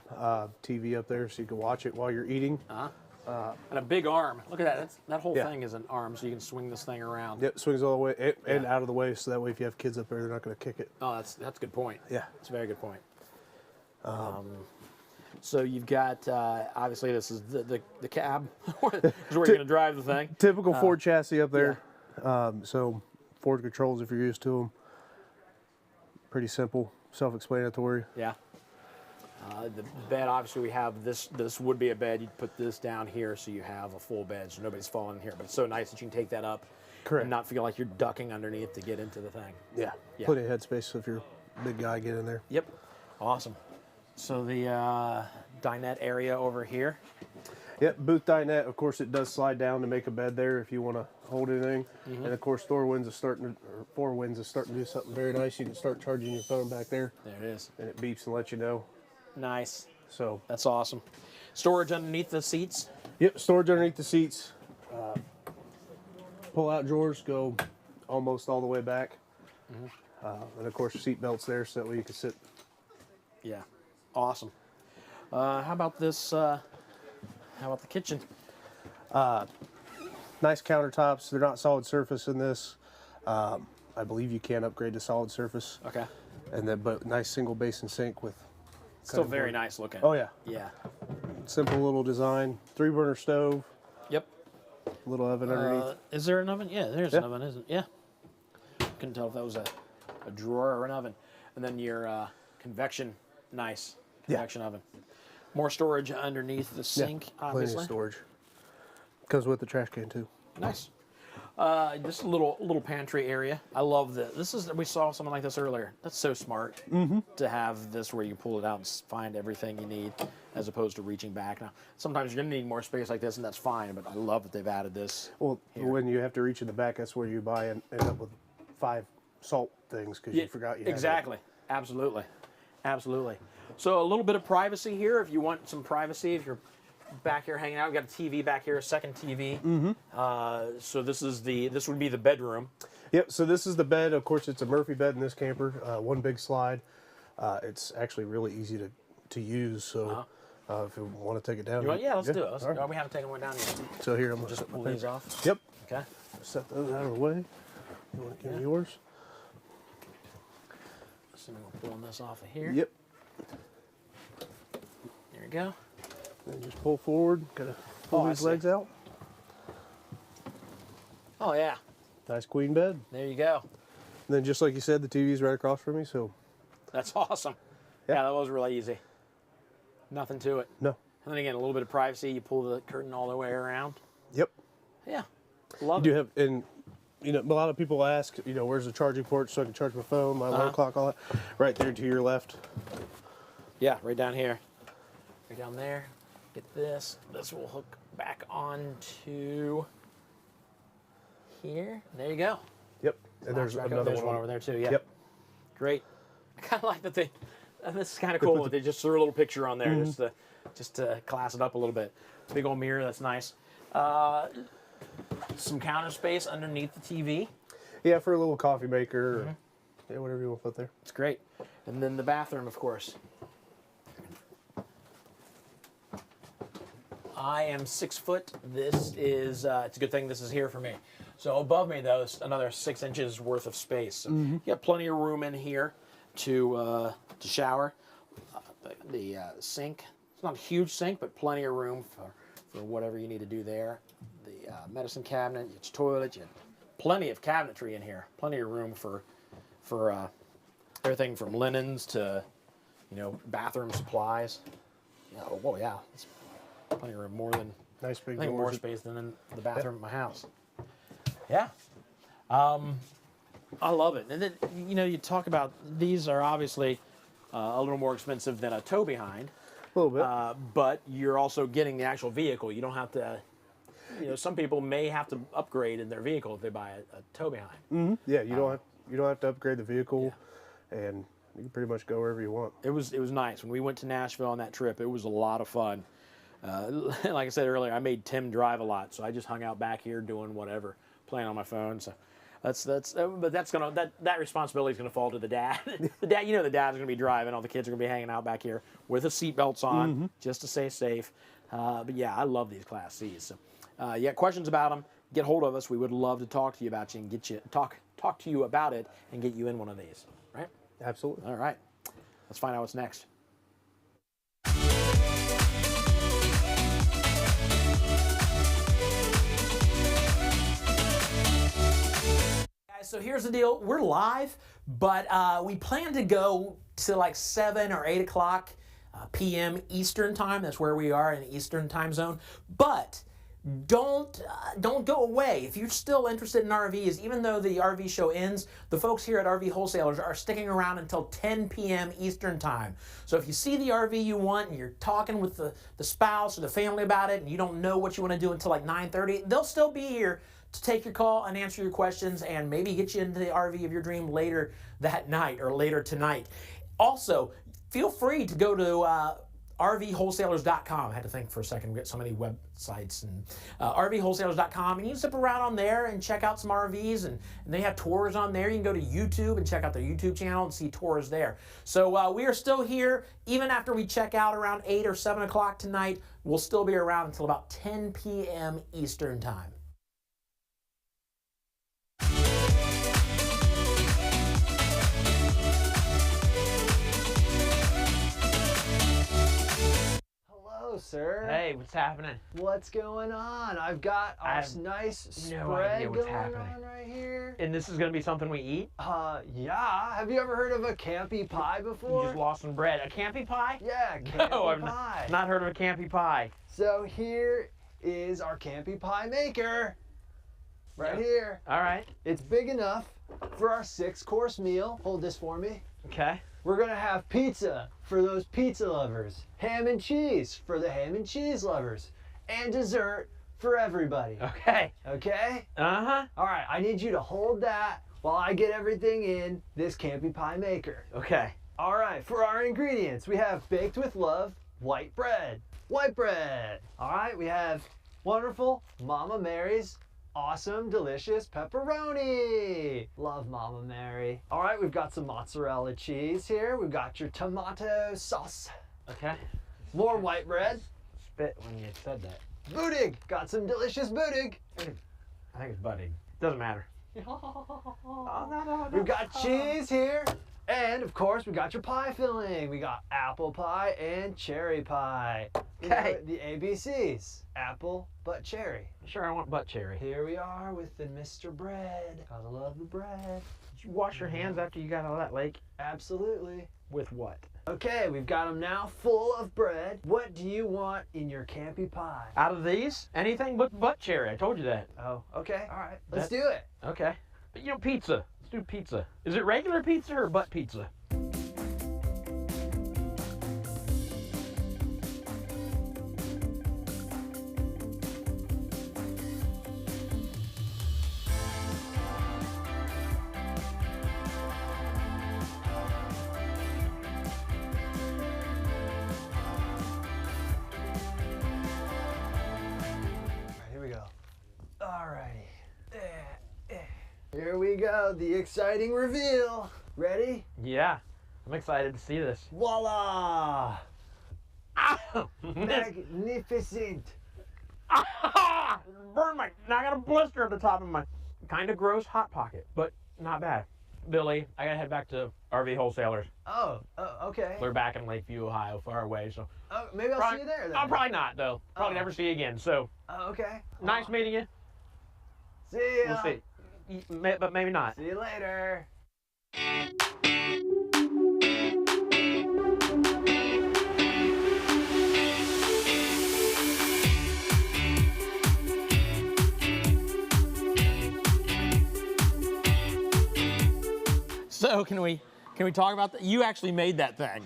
TV up there so you can watch it while you're eating. And a big arm. Look at that. That whole thing is an arm, so you can swing this thing around. Yep, swings all the way and out of the way, so that way if you have kids up there, they're not going to kick it. Oh, that's a good point. Yeah. That's a very good point. So you've got, obviously this is the cab, is where you're going to drive the thing. Typical Ford chassis up there. So Ford controls if you're used to them. Pretty simple, self-explanatory. Yeah. The bed, obviously we have this would be a bed. You'd put this down here so you have a full bed so nobody's falling in here. But it's so nice that you can take that up. Correct. And not feel like you're ducking underneath to get into the thing. Yeah. Plenty of headspace so if you're a big guy, get in there. Yep. Awesome. So the dinette area over here. Yep, booth dinette. Of course, it does slide down to make a bed there if you want to hold anything. And of course, Four Winds is starting to do something very nice. You can start charging your phone back there. There it is. And it beeps and lets you know. Nice. So that's awesome. Storage underneath the seats. Yep, storage underneath the seats. Pull-out drawers go almost all the way back. And of course, seat belts there so that way you can sit. Yeah, awesome. How about this? How about the kitchen? Nice countertops. They're not solid surface in this. I believe you can upgrade to solid surface. Okay. And then, but nice single basin sink with. Still very nice looking. Oh yeah. Yeah. Simple little design. 3-burner stove. Yep. Little oven underneath. Is there an oven? Yeah, there's an oven, isn't it? Yeah. Couldn't tell if that was a drawer or an oven. And then your convection, nice convection oven. More storage underneath the sink, obviously. Plenty of storage. Comes with the trash can too. Nice. Just a little pantry area. I love this. We saw something like this earlier. That's so smart to have this where you pull it out and find everything you need, as opposed to reaching back. Now, sometimes you're gonna need more space like this, and that's fine. But I love that they've added this. Well, when you have to reach in the back, that's where you buy and end up with 5 salt things because you forgot you had exactly. Absolutely. Absolutely. So a little bit of privacy here if you want some privacy. If you're back here hanging out. We got a TV back here, a second TV. Mm-hmm. So this would be the bedroom. Yep, so this is the bed. Of course, it's a Murphy bed in this camper. One big slide. It's actually really easy to use, so if you want to take it down. Yeah, let's do it. All right. We haven't taken one down yet. So here, I'm going to just pull these off. Yep. Okay. Set those out of the way. You want to give me yours? So we're pulling this off of here. Yep. There we go. Then just pull forward. Got to pull these legs out. Oh, yeah. Nice queen bed. There you go. And then just like you said, the TV's right across from me, so. That's awesome. Yeah, that was really easy. Nothing to it. No. And then again, a little bit of privacy. You pull the curtain all the way around. Yep. Yeah. Love you it. do have, and you know, a lot of people ask, you know, where's the charging port so I can charge my phone, my alarm clock, all that. Right there to your left. Yeah, right down here. Right down there. Get this. This will hook back onto here. There you go. Yep. And there's another one over there too. Yeah. Yep. Great. I kind of like that they. This is kind of cool. They just threw a little picture on there just to class it up a little bit. Big old mirror. That's nice. Some counter space underneath the TV. Yeah, for a little coffee maker. Or, yeah, whatever you want to put there. It's great. And then the bathroom, of course. I am 6 foot. This is, it's a good thing this is here for me. So above me, though, is another 6 inches worth of space. So you got plenty of room in here to shower. The sink, it's not a huge sink, but plenty of room for whatever you need to do there. The medicine cabinet, your toilet, you have plenty of cabinetry in here. Plenty of room for everything from linens to, you know, bathroom supplies. Oh yeah, it's plenty of room, more than nice big I think doors. more space than in the bathroom at my house. Yeah, I love it. And then you know, you talk about these are obviously a little more expensive than a tow behind. A little bit. But you're also getting the actual vehicle. You don't have to. You know, some people may have to upgrade in their vehicle if they buy a tow behind. Yeah, you don't have to upgrade the vehicle, and you can pretty much go wherever you want. It was nice when we went to Nashville on that trip. It was a lot of fun. Like I said earlier, I made Tim drive a lot, so I just hung out back here doing whatever, playing on my phone. So that responsibility is gonna fall to the dad. The dad, you know, the dad's gonna be driving. All the kids are gonna be hanging out back here with the seatbelts on, just to stay safe. But yeah, I love these Class Cs. So, you got questions about them? Get hold of us. We would love to talk to you about you and get you talk to you about it and get you in one of these. Right? Absolutely. All right. Let's find out what's next. So here's the deal. We're live, but we plan to go to like 7 or 8 o'clock p.m. Eastern time. That's where we are in the Eastern time zone. But don't go away. If you're still interested in RVs, even though the RV show ends, the folks here at RV Wholesalers are sticking around until 10 p.m. Eastern time. So if you see the RV you want and you're talking with the spouse or the family about it and you don't know what you want to do until like 9:30, they'll still be here to take your call and answer your questions and maybe get you into the RV of your dream later that night or later tonight. Also, feel free to go to RVWholesalers.com. I had to think for a second. We got so many websites. And RVWholesalers.com. And you can zip around on there and check out some RVs. And they have tours on there. You can go to YouTube and check out their YouTube channel and see tours there. So we are still here. Even after we check out around 8 or 7 o'clock tonight, we'll still be around until about 10 p.m. Eastern time. Hello, sir. Hey, what's happening? What's going on? I've got a nice spread going on right here. And this is gonna be something we eat? Yeah. Have you ever heard of a Campy pie before? You just lost some bread. A Campy pie? Yeah, Campy no, I've pie. not heard of a Campy pie. So here is our Campy pie maker. Right here. All right. It's big enough for our 6-course meal. Hold this for me. Okay. We're gonna have pizza for those pizza lovers, ham and cheese for the ham and cheese lovers, and dessert for everybody. Okay. Okay? Uh-huh. All right, I need you to hold that while I get everything in this Campy pie maker. Okay. All right, for our ingredients, we have baked with love white bread, white bread. All right, we have wonderful Mama Mary's awesome, delicious pepperoni. Love Mama Mary. All right, we've got some mozzarella cheese here. We've got your tomato sauce. Okay. More white bread. Spit when you said that. Bootig. Got some delicious bootig. I think it's budding. Doesn't matter. We've got cheese here. And of course, we got your pie filling. We got apple pie and cherry pie. Okay. The ABCs. Apple, but cherry. Sure, I want butt cherry. Here we are with the Mr. Bread. Gotta love the bread. Did you wash your hands after you got out of that lake? Absolutely. With what? Okay, we've got them now full of bread. What do you want in your Campy pie? Out of these, anything but butt cherry. I told you that. Oh, okay. All right. Let's That- do it. Okay. But you know, pizza. Let's do pizza. Is it regular pizza or butt pizza? Here we go. Alrighty. Here we go. The exciting reveal. Ready? Yeah. I'm excited to see this. Voila! Ow! Magnificent. Burn my. Now I got a blister at the top of my kind of gross hot pocket, but not bad. Billy, I gotta head back to RV Wholesalers. Oh, okay. They're back in Lakeview, Ohio, far away. So Oh, maybe I'll see you there then. I'll probably not though. Probably never see you again. So Oh, okay. nice meeting you. See ya. We'll see. But maybe not. See you later. So can we talk about that? You actually made that thing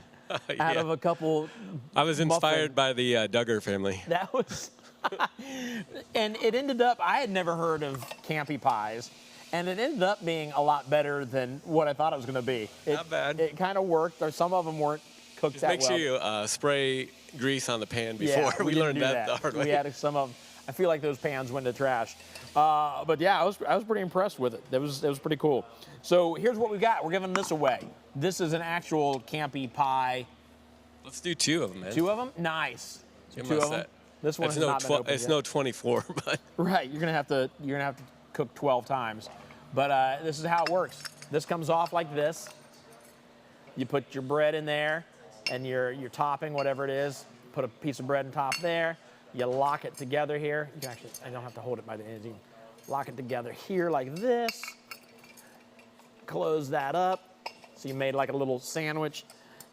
out of a couple. I was inspired by the Duggar family. That was, and it ended up. I had never heard of Campy pies, and it ended up being a lot better than what I thought it was going to be. Not bad. It kind of worked. Or some of them weren't cooked Just that make well. sure you spray grease on the pan before. Yeah, we didn't learned do that the hard way. We had some of. I feel like those pans went to trash. But yeah, I was pretty impressed with it. It was pretty cool. So here's what we got. We're giving this away. This is an actual Campy pie. Let's do 2 of them, man. 2 of them? Nice. So Give 2 us of them. that. This one It's has no not been opened it's yet. no 24, but Right, you're gonna have to cook 12 times. But this is how it works. This comes off like this. You put your bread in there and your topping, whatever it is. Put a piece of bread on top there. You lock it together here. You can actually, I don't have to hold it by the ends. You can lock it together here like this. Close that up. So you made like a little sandwich.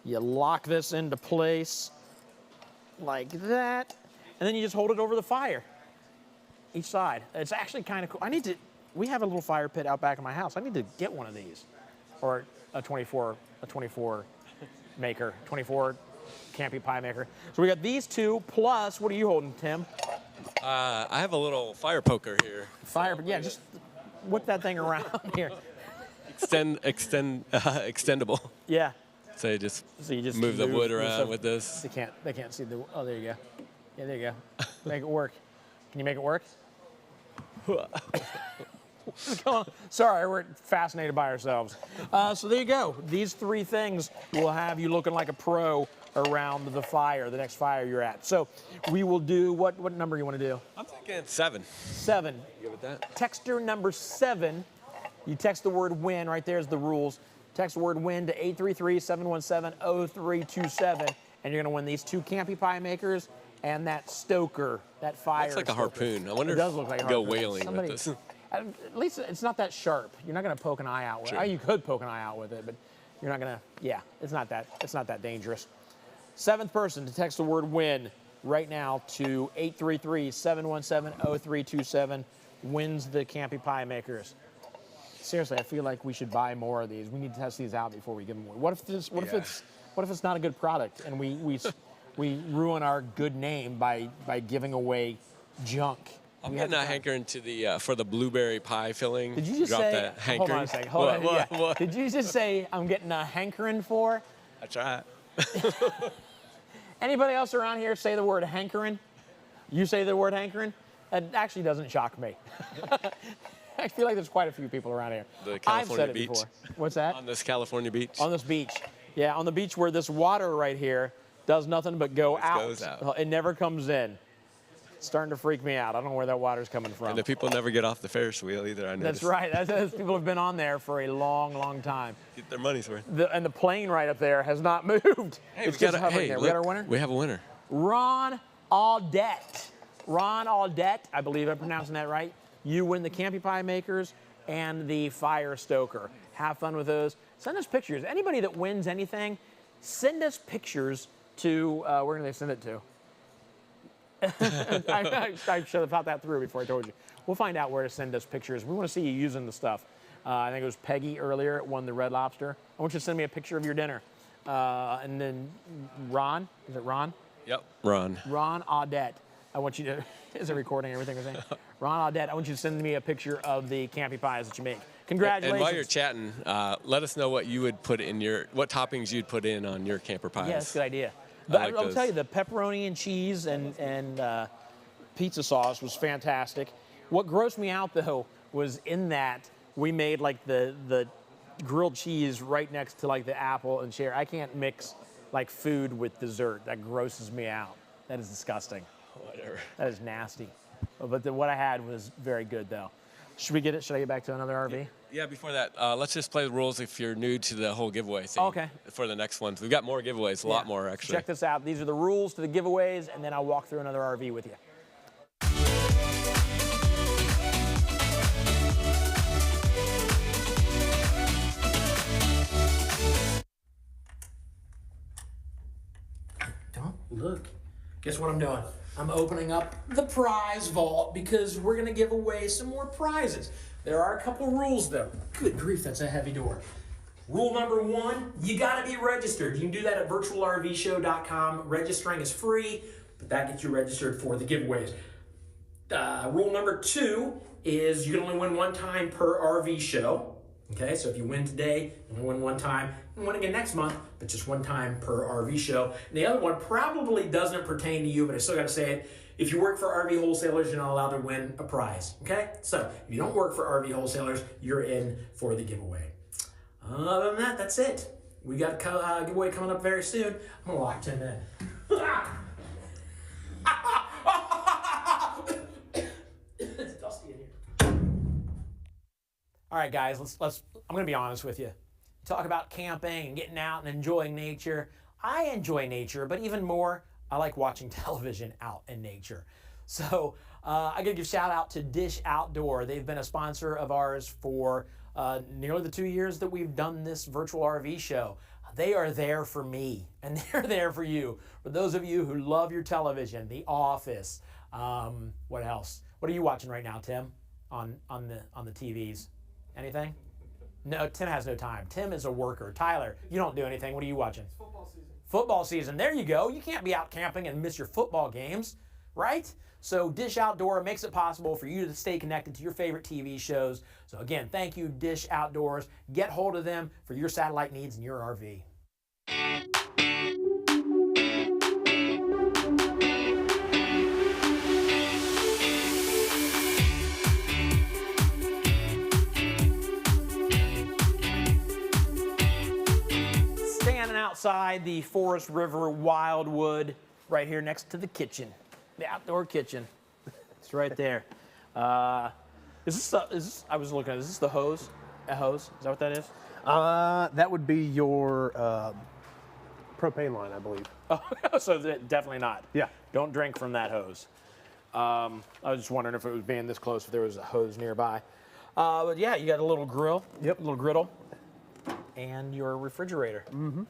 You lock this into place like that. And then you just hold it over the fire. Each side. It's actually kind of cool. We have a little fire pit out back of my house. I need to get one of these. Or a 24 maker, 24 Campy pie maker. So we got these 2, plus, what are you holding, Tim? I have a little fire poker here. Yeah, just whip that thing around here. Extendable. Yeah. So you just move the wood stuff. around with this. They can't see the, oh, there you go. Yeah, there you go. Make it work. Can you make it work? Sorry, we're fascinated by ourselves. So there you go. These 3 things will have you looking like a pro around the fire, the next fire you're at. So we will do, what number you want to do? I'm thinking 7. 7. Good with that. Texter number 7. You text the word WIN, right there's the rules. Text the word WIN to 833-717-0327, and you're gonna win these 2 Campy pie makers and that stoker, that fire. Looks like a stoker. harpoon. I wonder It does look like a if you go harpoon. whaling with this. At least it's not that sharp. You're not gonna poke an eye out with it. Sure. You could poke an eye out with it, but you're not gonna, yeah, it's not that dangerous. 7th person to text the word WIN right now to 833-717-0327 wins the Campy pie makers. Seriously, I feel like we should buy more of these. We need to test these out before we give them away. What if it's not a good product and we ruin our good name by giving away junk? I'm getting a hankering to the for the blueberry pie filling. Did you just Drop say? that Hold on a second. Hold on. What? Yeah. Did you just say I'm getting a hankering for? That's right. Anybody else around here say the word hankering? You say the word hankering? That actually doesn't shock me. I feel like there's quite a few people around here. The I've said California it beach. before. What's that? On this California beach. On this beach. Yeah, on the beach where this water right here does nothing but go out. Goes out. It never comes in. It's starting to freak me out. I don't know where that water's coming from. And the people never get off the Ferris wheel either, I noticed. That's right. That's people have been on there for a long, long time. Get their money's worth. And the plane right up there has not moved. Hey, It's just hovering there. We got our winner? We have a winner. Ron Audette. Ron Audette, I believe I'm pronouncing that right. You win the Campy Pie Makers and the Fire Stoker. Have fun with those. Send us pictures. Anybody that wins anything, send us pictures to, where do they send it to? I should have thought that through before I told you. We'll find out where to send us pictures. We want to see you using the stuff. I think it was Peggy earlier won the Red Lobster. I want you to send me a picture of your dinner. And then Ron, is it Ron? Yep, Ron. Ron Audette. I want you to, is it recording everything we're saying? Ron Audette, I want you to send me a picture of the Campy Pies that you make. Congratulations. And while you're chatting, let us know what you would put in what toppings you'd put in on your camper pies. Yeah, that's a good idea. But like I'll those. tell you, the pepperoni and cheese and pizza sauce was fantastic. What grossed me out, though, was in that we made like the grilled cheese right next to like the apple and cherry. I can't mix like food with dessert. That grosses me out. That is disgusting. Whatever. That is nasty. But what I had was very good, though. Should we get it? Should I get back to another RV? Yeah, before that, let's just play the rules if you're new to the whole giveaway thing. Okay. For the next ones. We've got more giveaways, a lot more, actually. Check this out. These are the rules to the giveaways, and then I'll walk through another RV with you. Don't look. Guess what I'm doing? I'm opening up the prize vault because we're going to give away some more prizes. There are a couple rules, though. Good grief, that's a heavy door. Rule number one, you got to be registered. You can do that at virtualrvshow.com. Registering is free, but that gets you registered for the giveaways. Rule number two is you can only win one time per RV show. Okay, so if you win today, you only win one time. You can win again next month, but just one time per RV show. And the other one probably doesn't pertain to you, but I still got to say it. If you work for RV Wholesalers, you're not allowed to win a prize. Okay, so if you don't work for RV Wholesalers, you're in for the giveaway. Other than that, that's it. We got a giveaway coming up very soon. I'm gonna lock Tim in. It's dusty in here. All right, guys, I'm gonna be honest with you. Talk about camping and getting out and enjoying nature. I enjoy nature, but even more, I like watching television out in nature. So I gotta give a shout out to Dish Outdoor. They've been a sponsor of ours for nearly the 2 years that we've done this virtual RV show. They are there for me, and they're there for you. For those of you who love your television, The Office. What else? What are you watching right now, Tim? On the TVs? Anything? No, Tim has no time. Tim is a worker. Tyler, you don't do anything. What are you watching? It's football season. Football season. There you go. You can't be out camping and miss your football games, right? So Dish Outdoor makes it possible for you to stay connected to your favorite TV shows. So again, thank you, Dish Outdoors. Get hold of them for your satellite needs in your RV. Standing outside the Forest River Wildwood, right here next to the kitchen, the outdoor kitchen. It's right there. I was looking at, is this the hose? A hose? Is that what that is? That would be your propane line, I believe. Oh, so definitely not. Yeah. Don't drink from that hose. I was just wondering if it was being this close, if there was a hose nearby. But yeah, you got a little grill. Yep. A little griddle. And your refrigerator. Mm-hmm.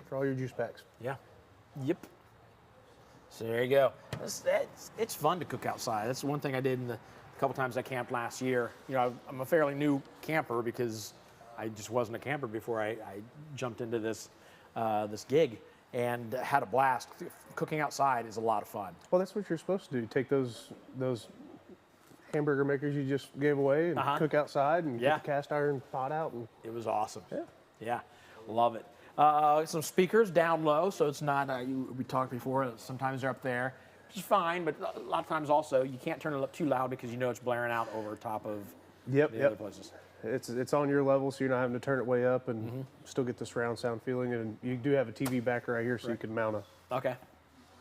For all your juice packs. Yeah. Yep. So there you go. It's fun to cook outside. That's one thing I did a couple times I camped last year. You know, I'm a fairly new camper because I just wasn't a camper before I jumped into this gig and had a blast. Cooking outside is a lot of fun. Well, that's what you're supposed to do. Take those hamburger makers you just gave away and cook outside and get the cast iron pot out. And it was awesome. Yeah. Yeah, love it. Some speakers down low, so it's not, we talked before, sometimes they're up there, which is fine, but a lot of times also you can't turn it up too loud because you know it's blaring out over top of the other places. It's on your level, so you're not having to turn it way up and still get the surround sound feeling. And you do have a TV backer right here, so you can mount a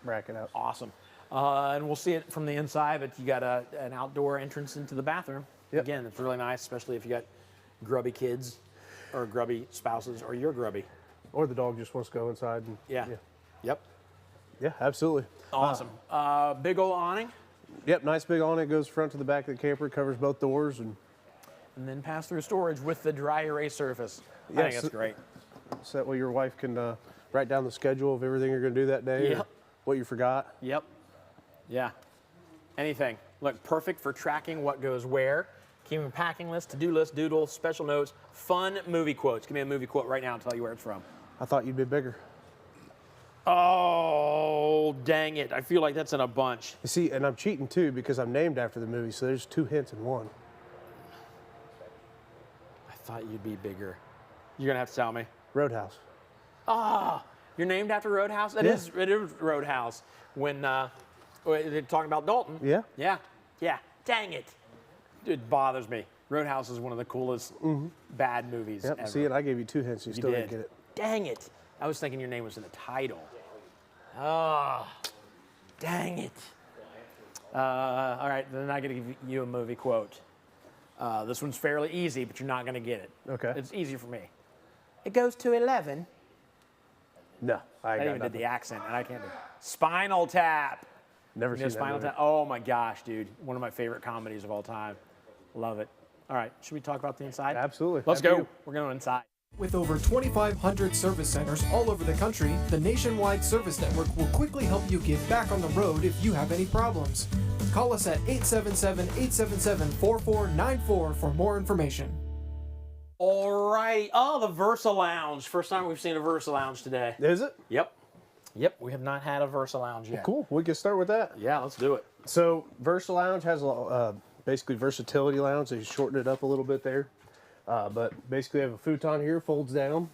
bracket out. Awesome. And we'll see it from the inside, but you got an outdoor entrance into the bathroom. Again, it's really nice, especially if you got grubby kids or grubby spouses, or you're grubby. Or the dog just wants to go inside. And, Yep. Yeah, absolutely. Awesome. Big old awning. Yep, nice big awning. It goes front to the back of the camper, covers both doors. And then pass-through storage with the dry erase surface. I think that's great. So that way your wife can write down the schedule of everything you're going to do that day, or what you forgot. Yep. Yeah. Anything. Look, perfect for tracking what goes where. Keeping a packing list, to-do list, doodles, special notes, fun movie quotes. Give me a movie quote right now and tell you where it's from. I thought you'd be bigger. Oh, dang it. I feel like that's in a bunch. You see, and I'm cheating too because I'm named after the movie, so there's 2 hints in one. I thought you'd be bigger. You're going to have to tell me. Roadhouse. You're named after Roadhouse? It is Roadhouse. When they're talking about Dalton. Yeah. Yeah. Dang it. It bothers me. Roadhouse is one of the coolest bad movies ever. See, and I gave you 2 hints, you still didn't get it. Dang it. I was thinking your name was in the title. Oh, dang it. All right, then I got to give you a movie quote. This one's fairly easy, but you're not going to get it. Okay. It's easy for me. It goes to 11. No, I even did the accent, and I can't do Spinal Tap. Never seen Spinal that movie. Tap. Oh my gosh, dude. One of my favorite comedies of all time. Love it. All right, should we talk about the inside? Absolutely. Let's go. We're going inside. With over 2,500 service centers all over the country, the nationwide service network will quickly help you get back on the road if you have any problems. Call us at 877-877-4494 for more information. All right. Oh, the Versa Lounge. First time we've seen a Versa Lounge today. Is it? Yep. We have not had a Versa Lounge yet. Well, cool. We can start with that. Yeah, let's do it. So, Versa Lounge has basically versatility lounge. They shortened it up a little bit there. But basically, you have a futon here, folds down.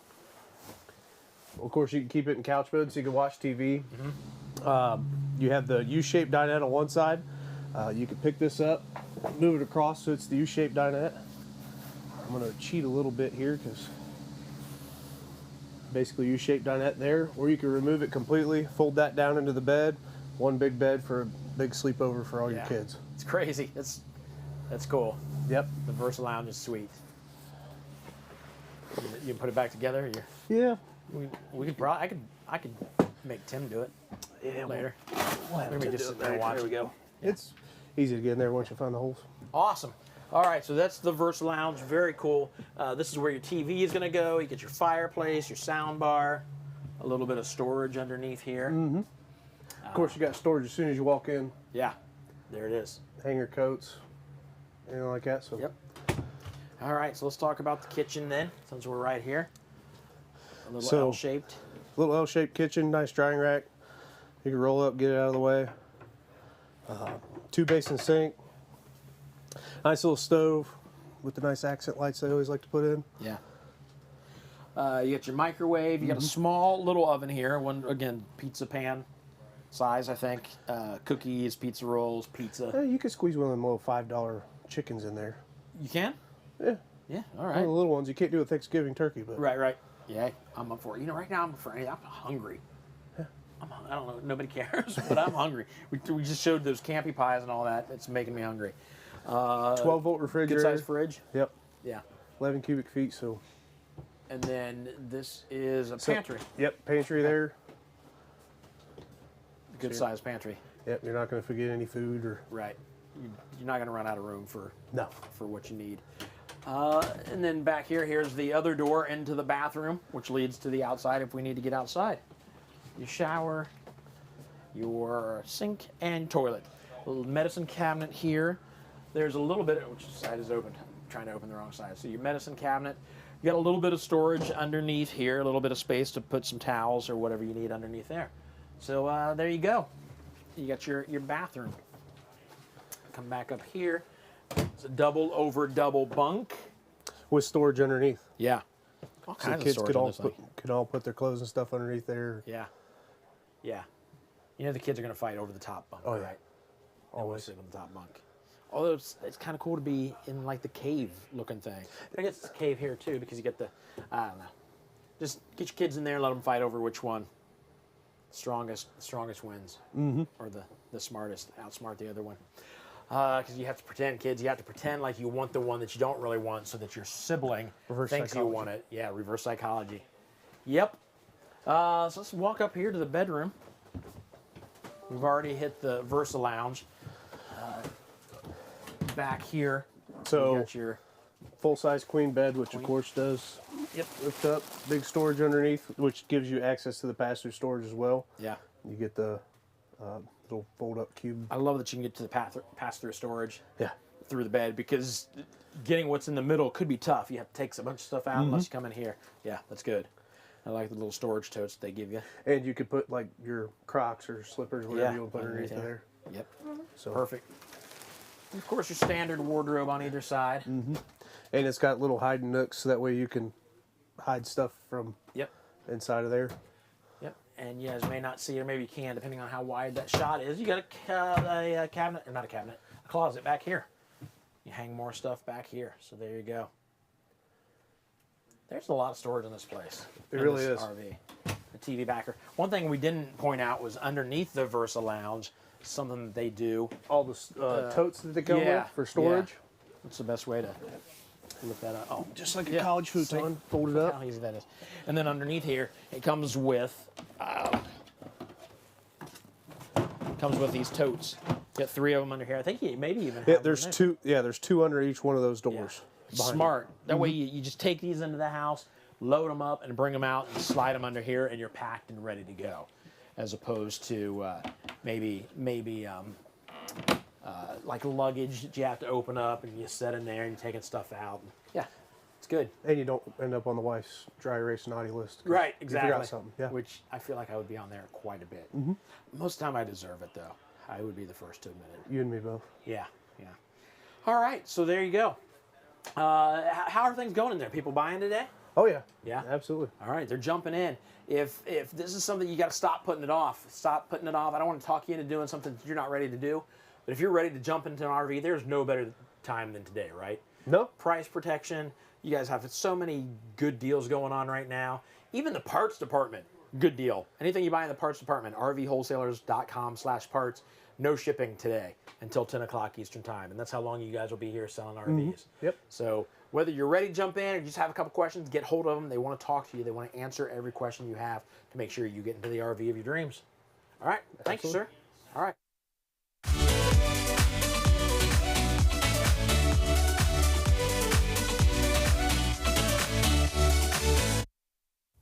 Of course, you can keep it in couch mode so you can watch TV. You have the U-shaped dinette on one side. You can pick this up, move it across so it's the U-shaped dinette. I'm going to cheat a little bit here because basically U-shaped dinette there. Or you can remove it completely, fold that down into the bed. One big bed for a big sleepover for all your kids. It's crazy. That's cool. Yep. The Versa Lounge is sweet. You can put it back together. Yeah. We could probably. I could make Tim do it. Yeah. Later. Let me just sit there and watch. There we go. It's easy to get in there once you find the holes. Awesome. All right, so that's the Versa Lounge. Very cool. This is where your TV is going to go. You get your fireplace, your sound bar, a little bit of storage underneath here. Of course, you got storage as soon as you walk in. Yeah, there it is. Hanger coats, anything like that. So. Yep. All right, so let's talk about the kitchen then, since we're right here. A little L-shaped. Little L-shaped kitchen, nice drying rack. You can roll up, get it out of the way. 2 basin sink. Nice little stove with the nice accent lights they always like to put in. Yeah. You got your microwave. You got a small little oven here. One, again, pizza pan size, I think. Cookies, pizza rolls, pizza. You could squeeze one of them little $5 chickens in there. You can? Yeah. Yeah, all One right. of the little ones. You can't do a Thanksgiving turkey, but. Right. Yeah, I'm up for it. You know, right now I'm hungry. I don't know, nobody cares, but I'm hungry. We just showed those Campy pies and all that. It's making me hungry. 12-volt refrigerator. Good size fridge. Yep. Yeah. 11 cubic feet, so. And then this is a pantry. Yep, pantry there. Good size pantry. Yep, you're not going to forget any food or. Right. You're not going to run out of room for what you need. And then back here's the other door into the bathroom, which leads to the outside if we need to get outside. Your shower, your sink, and toilet. A little medicine cabinet here. There's a little bit, which side is open? I'm trying to open the wrong side. So your medicine cabinet. You got a little bit of storage underneath here, a little bit of space to put some towels or whatever you need underneath there. So there you go. You got your bathroom. Come back up here. It's a double over double bunk. With storage underneath. Yeah. All So kinds of kids storage could on all this thing. could all put their clothes and stuff underneath there. Yeah. Yeah. You know the kids are going to fight over the top bunk, Oh, yeah. right? Always sit on the top bunk. Although it's kind of cool to be in like the cave looking thing. I guess it's a cave here too because you get the, I don't know. Just get your kids in there and let them fight over which one. The strongest wins. Mm-hmm. Or the smartest outsmart the other one. Because you have to pretend, kids, you have to pretend like you want the one that you don't really want so that your sibling thinks you want it. Yeah, reverse psychology. Yep. So let's walk up here to the bedroom. We've already hit the Versa Lounge. Back here, So you got your full-size queen bed, which of course does lift up. Big storage underneath, which gives you access to the pass-through storage as well. Yeah. You get the little fold-up cube. I love that you can get to the pass-through storage. Yeah. Through the bed because getting what's in the middle could be tough. You have to take a bunch of stuff out unless you come in here. Yeah, that's good. I like the little storage totes they give you. And you could put like your Crocs or slippers, whatever Yeah, you want to put underneath there. Yep. So perfect. And of course, your standard wardrobe on either side. Mm-hmm. And it's got little hiding nooks, so that way you can hide stuff from inside of there. Yep. And you guys may not see, or maybe you can, depending on how wide that shot is. You got a cabinet, or not a cabinet, a closet back here. You hang more stuff back here. So there you go. There's a lot of storage in this place. It really this is. RV. The TV backer. One thing we didn't point out was underneath the Versa Lounge, something that they do. All the totes that they come with for storage. Yeah. What's the best way to lift that up? Oh, just like a college futon, fold it up. How easy that is. And then underneath here, it comes with these totes. Got 3 of them under here. I think you maybe even. Yeah, have there's one two. Yeah, there's 2 under each one of those doors. Smart. That way you just take these into the house, load them up, and bring them out and slide them under here, and you're packed and ready to go. As opposed to maybe like luggage that you have to open up and you set in there and you're taking stuff out. Yeah, it's good. And you don't end up on the wife's dry erase naughty list. Right, You exactly. forgot something. Yeah. Which I feel like I would be on there quite a bit. Mhm. Most of the time I deserve it though. I would be the first to admit it. You and me both. Yeah, yeah. All right, so there you go. How are things going in there? People buying today? Oh yeah. Yeah. Absolutely. All right, they're jumping in. If this is something you got to stop putting it off. Stop putting it off. I don't want to talk you into doing something that you're not ready to do. But if you're ready to jump into an RV, there's no better time than today, right? No. Price protection. You guys have so many good deals going on right now. Even the parts department, good deal. Anything you buy in the parts department, rvwholesalers.com/parts. No shipping today until 10 o'clock Eastern time. And that's how long you guys will be here selling RVs. Yep. So whether you're ready to jump in or you just have a couple questions, get hold of them. They want to talk to you. They want to answer every question you have to make sure you get into the RV of your dreams. All right. Thank you, sir. All right.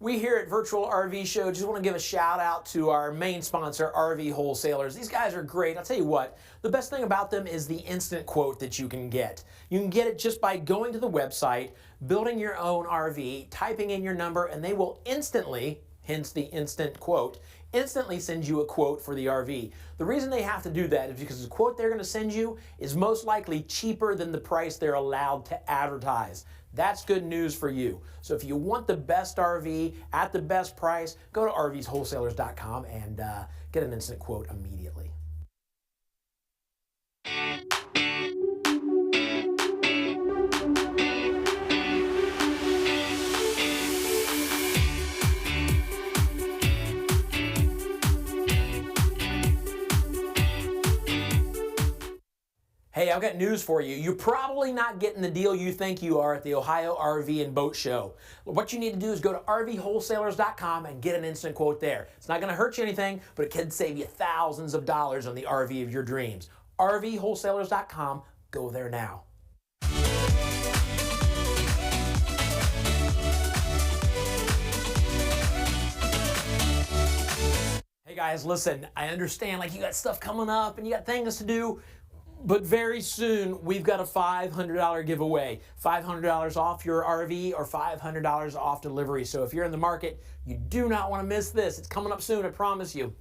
We here at Virtual RV Show just want to give a shout out to our main sponsor, RV Wholesalers. These guys are great. I'll tell you what, the best thing about them is the instant quote that you can get. You can get it just by going to the website, building your own RV, typing in your number, and they will instantly, hence the instant quote, instantly send you a quote for the RV. The reason they have to do that is because the quote they're going to send you is most likely cheaper than the price they're allowed to advertise. That's good news for you. So if you want the best RV at the best price, go to rvswholesalers.com and get an instant quote immediately. Hey, I've got news for you. You're probably not getting the deal you think you are at the Ohio RV and Boat Show. What you need to do is go to rvwholesalers.com and get an instant quote there. It's not going to hurt you anything, but it can save you thousands of dollars on the RV of your dreams. rvwholesalers.com. Go there now. Hey guys, listen, I understand like you got stuff coming up and you got things to do. But very soon, we've got a $500 giveaway. $500 off your RV or $500 off delivery. So if you're in the market, you do not want to miss this. It's coming up soon, I promise you.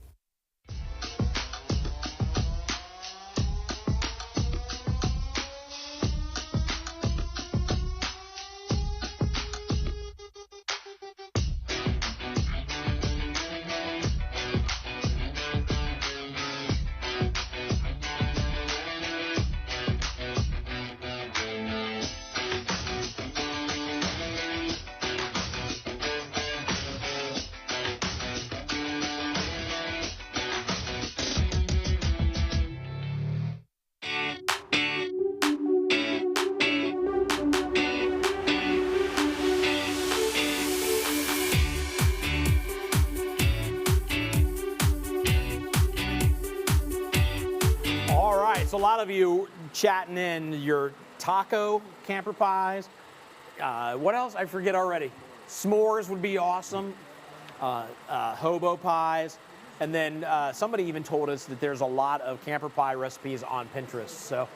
so a lot of you chatting in your taco camper pies. What else? I forget already. S'mores would be awesome. Hobo pies. And then somebody even told us that there's a lot of camper pie recipes on Pinterest. So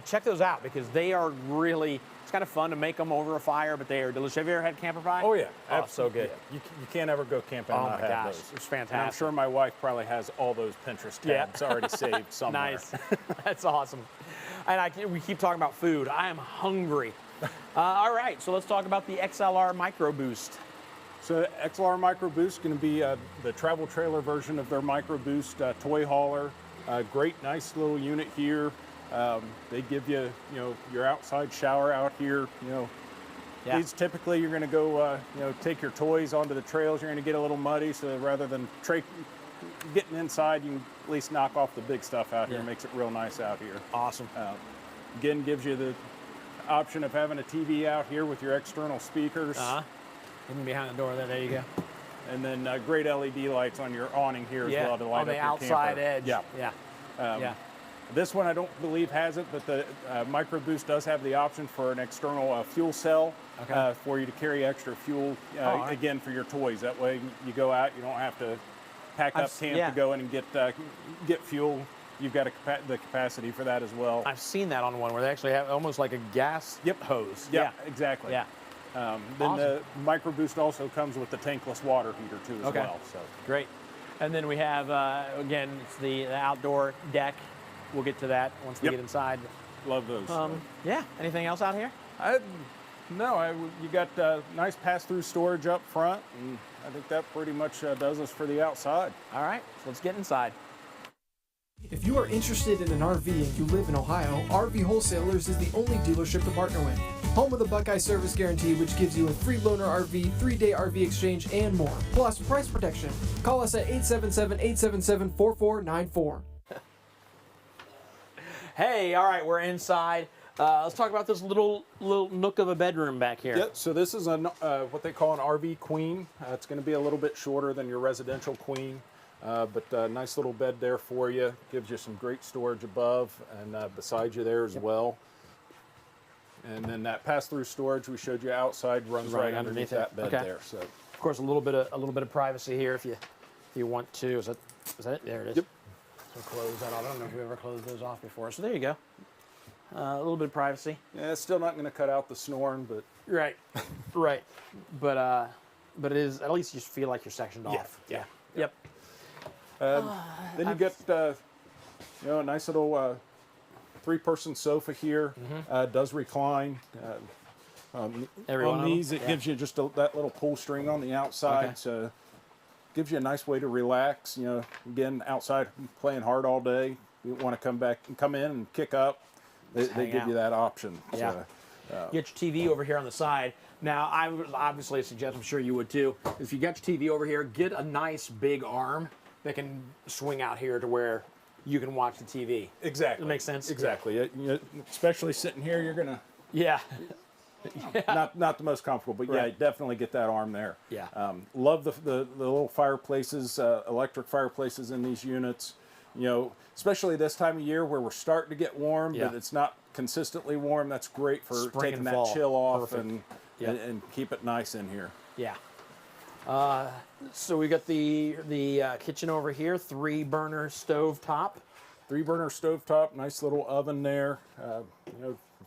check those out because they are really, it's kind of fun to make them over a fire, but they are delicious. Have you ever had camper pie? Oh, yeah. Oh, so good. You can't ever go camping Oh, and my not have gosh. those. It's fantastic. And I'm sure my wife probably has all those Pinterest tabs already saved somewhere. Nice. That's awesome. And we keep talking about food. I am hungry. All right, so let's talk about the XLR Micro Boost. So XLR Micro Boost is going to be the travel trailer version of their Micro Boost toy hauler. Great, nice little unit here. They give you, your outside shower out here. These typically you're going to go, take your toys onto the trails. You're going to get a little muddy, so rather than getting inside, you can at least knock off the big stuff out here. Makes it real nice out here. Awesome. Again, gives you the option of having a TV out here with your external speakers. Even behind the door there you go. And then great LED lights on your awning here as well to light on the up your outside camper. edge. Yeah. This one I don't believe has it, but the Micro Boost does have the option for an external fuel cell for you to carry extra fuel, again, for your toys. That way you go out, you don't have to pack up camp to go in and get fuel. You've got the capacity for that as well. I've seen that on one where they actually have almost like a gas hose. Yeah, exactly. Yeah. Then the Micro Boost also comes with the tankless water heater too as well. So great. And then we have again, it's the outdoor deck. We'll get to that once we get inside. Love those. Yeah. Anything else out here? You got nice pass-through storage up front, and I think that pretty much does us for the outside. All right, so let's get inside. If you are interested in an RV and you live in Ohio, RV Wholesalers is the only dealership to partner with. Home of the Buckeye Service Guarantee, which gives you a free loaner RV, 3-day RV exchange, and more. Plus, price protection. Call us at 877-877-4494. Hey, all right, we're inside. Let's talk about this little nook of a bedroom back here. Yep, so this is what they call an RV queen. It's going to be a little bit shorter than your residential queen. But a nice little bed there for you. Gives you some great storage above and beside you there as well. And then that pass-through storage we showed you outside runs right underneath that bed there. So, of course, a little bit of privacy here if you want to. Is that it? There it is. Yep. So close that off. I don't know if we've ever closed those off before. So there you go. A little bit of privacy. Yeah, it's still not going to cut out the snoring, but right. But it is at least you feel like you're sectioned off. Yeah. Yep. Then you get a nice little 3-person sofa here. Does recline. On these, it gives you just that little pull string on the outside, so gives you a nice way to relax. Again, outside playing hard all day, you want to come in and kick up. They give you that option. Yeah. So, get your TV over here on the side. Now, I would obviously suggest, I'm sure you would too, if you got your TV over here, get a nice big arm that can swing out here to where you can watch the TV. Exactly. That makes sense? Exactly. Especially sitting here, you're going to... Yeah. Not the most comfortable, but yeah, definitely get that arm there. Yeah. Love the little fireplaces, electric fireplaces in these units. Especially this time of year where we're starting to get warm, but it's not consistently warm. That's great for Spring taking and that fall. chill off Perfect. and keep it nice in here. Yeah. So we got the kitchen over here, 3-burner stove top. 3-burner stove top, nice little oven there.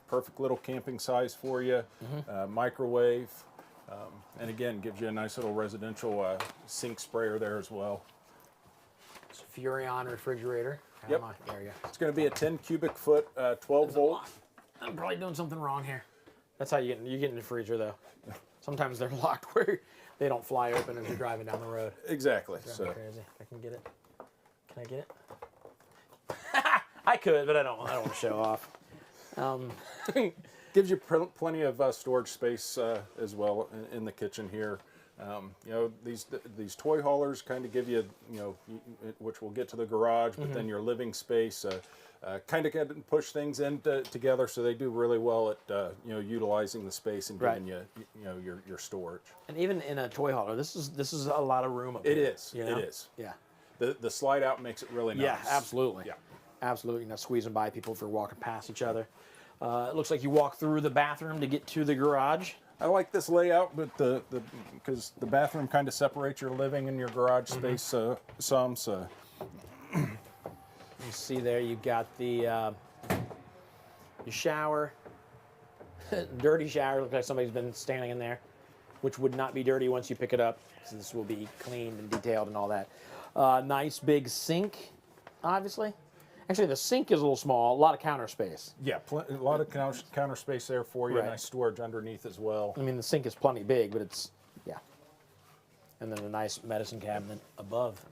Perfect little camping size for you. Microwave, and again gives you a nice little residential sink sprayer there as well. It's a Furrion refrigerator. Yep. There you go. It's going to be a 10 cubic foot, 12 volt. I'm probably doing something wrong here. That's how you get in the freezer though. Sometimes they're locked where they don't fly open as you're driving down the road. Exactly. So crazy. I can get it. Can I get it? I could, but I don't want to show off. Gives you plenty of storage space as well in the kitchen here. These toy haulers kind of give you, which we'll get to the garage, but then your living space kind of can push things in together, so they do really well at utilizing the space and giving you your storage. And even in a toy hauler, this is a lot of room up here. It is. It is. Yeah. The slide out makes it really nice. Yeah, absolutely. Yeah. Absolutely, not squeezing by people if you're walking past each other. It looks like you walk through the bathroom to get to the garage. I like this layout, but because the bathroom kind of separates your living and your garage space some. So you see there, you got the your shower, dirty shower. Looks like somebody's been standing in there, which would not be dirty once you pick it up. So this will be cleaned and detailed and all that. Nice big sink, obviously. Actually, the sink is a little small, a lot of counter space. yeah, a lot of counter space there for you. Right. Nice storage underneath as well. I mean, the sink is plenty big, but it's, yeah. And then a nice medicine cabinet above.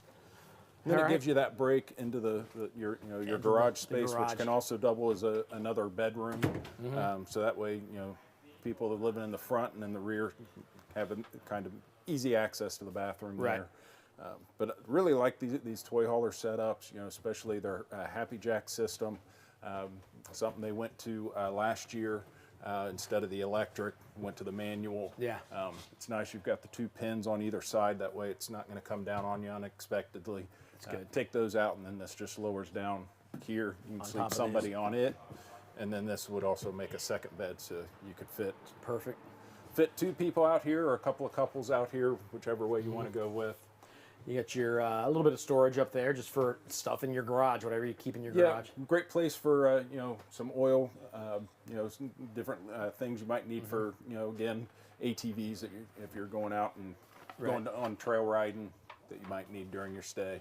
And then All it right. gives you that break into your garage space, garage. which can also double as another bedroom. So that way, people that are living in the front and in the rear have a kind of easy access to the bathroom Right. there. But I really like these toy hauler setups, especially their Happy Jack system. Something they went to last year instead of the electric, went to the manual. Yeah. It's nice you've got the 2 pins on either side. That way it's not going to come down on you unexpectedly. good. Take those out, and then this just lowers down here. You can On top sleep of somebody these. on it. And then this would also make a second bed so you could fit Perfect. 2 people out here or a couple of couples out here, whichever way you want to go with. You got your a little bit of storage up there just for stuff in your garage, whatever you keep in your garage. Yeah, great place for some oil, some different things you might need for again ATVs if you're going out and going on trail riding that you might need during your stay.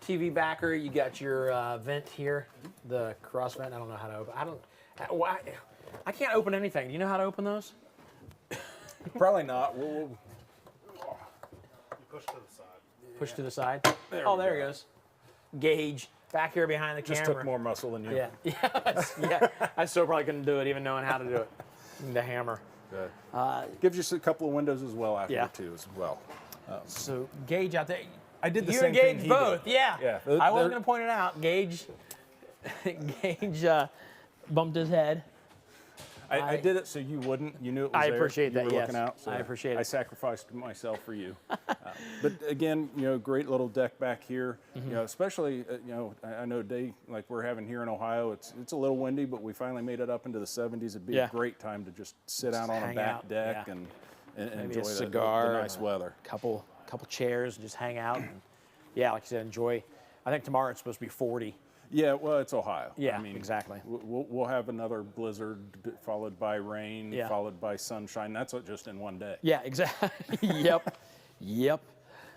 TV backer, you got your vent here, the cross vent. I don't know how to open. I can't open anything. Do you know how to open those? Probably not. We'll push to the side. Push to the side. There Oh, we there go. it goes. Gauge back here behind the just camera. took more muscle than you. Yeah, yeah. I still probably couldn't do it, even knowing how to do it. The hammer. Gives you a couple of windows as well after Yeah. too as well. So Gauge out there. I did the you same and Gage thing he both. did. Yeah. Yeah. I wasn't going to point it out. Gage bumped his head. I did it so you wouldn't. You knew it was I there. appreciate You that, were yes. looking out, so I appreciate it. I sacrificed myself for you. But again, great little deck back here. Especially, I know day like we're having here in Ohio. It's a little windy, but we finally made it up into the 70s. It'd be Yeah. a great time to just sit out on a hang back out, deck yeah. and Maybe enjoy a the cigar, nice weather. Couple chairs, and just hang out. And, yeah, like you said, enjoy. I think tomorrow it's supposed to be 40. Yeah, well, it's Ohio. Yeah, I mean, exactly. We'll have another blizzard followed by rain, Yeah. followed by sunshine. That's just in one day. Yeah, exactly. Yep.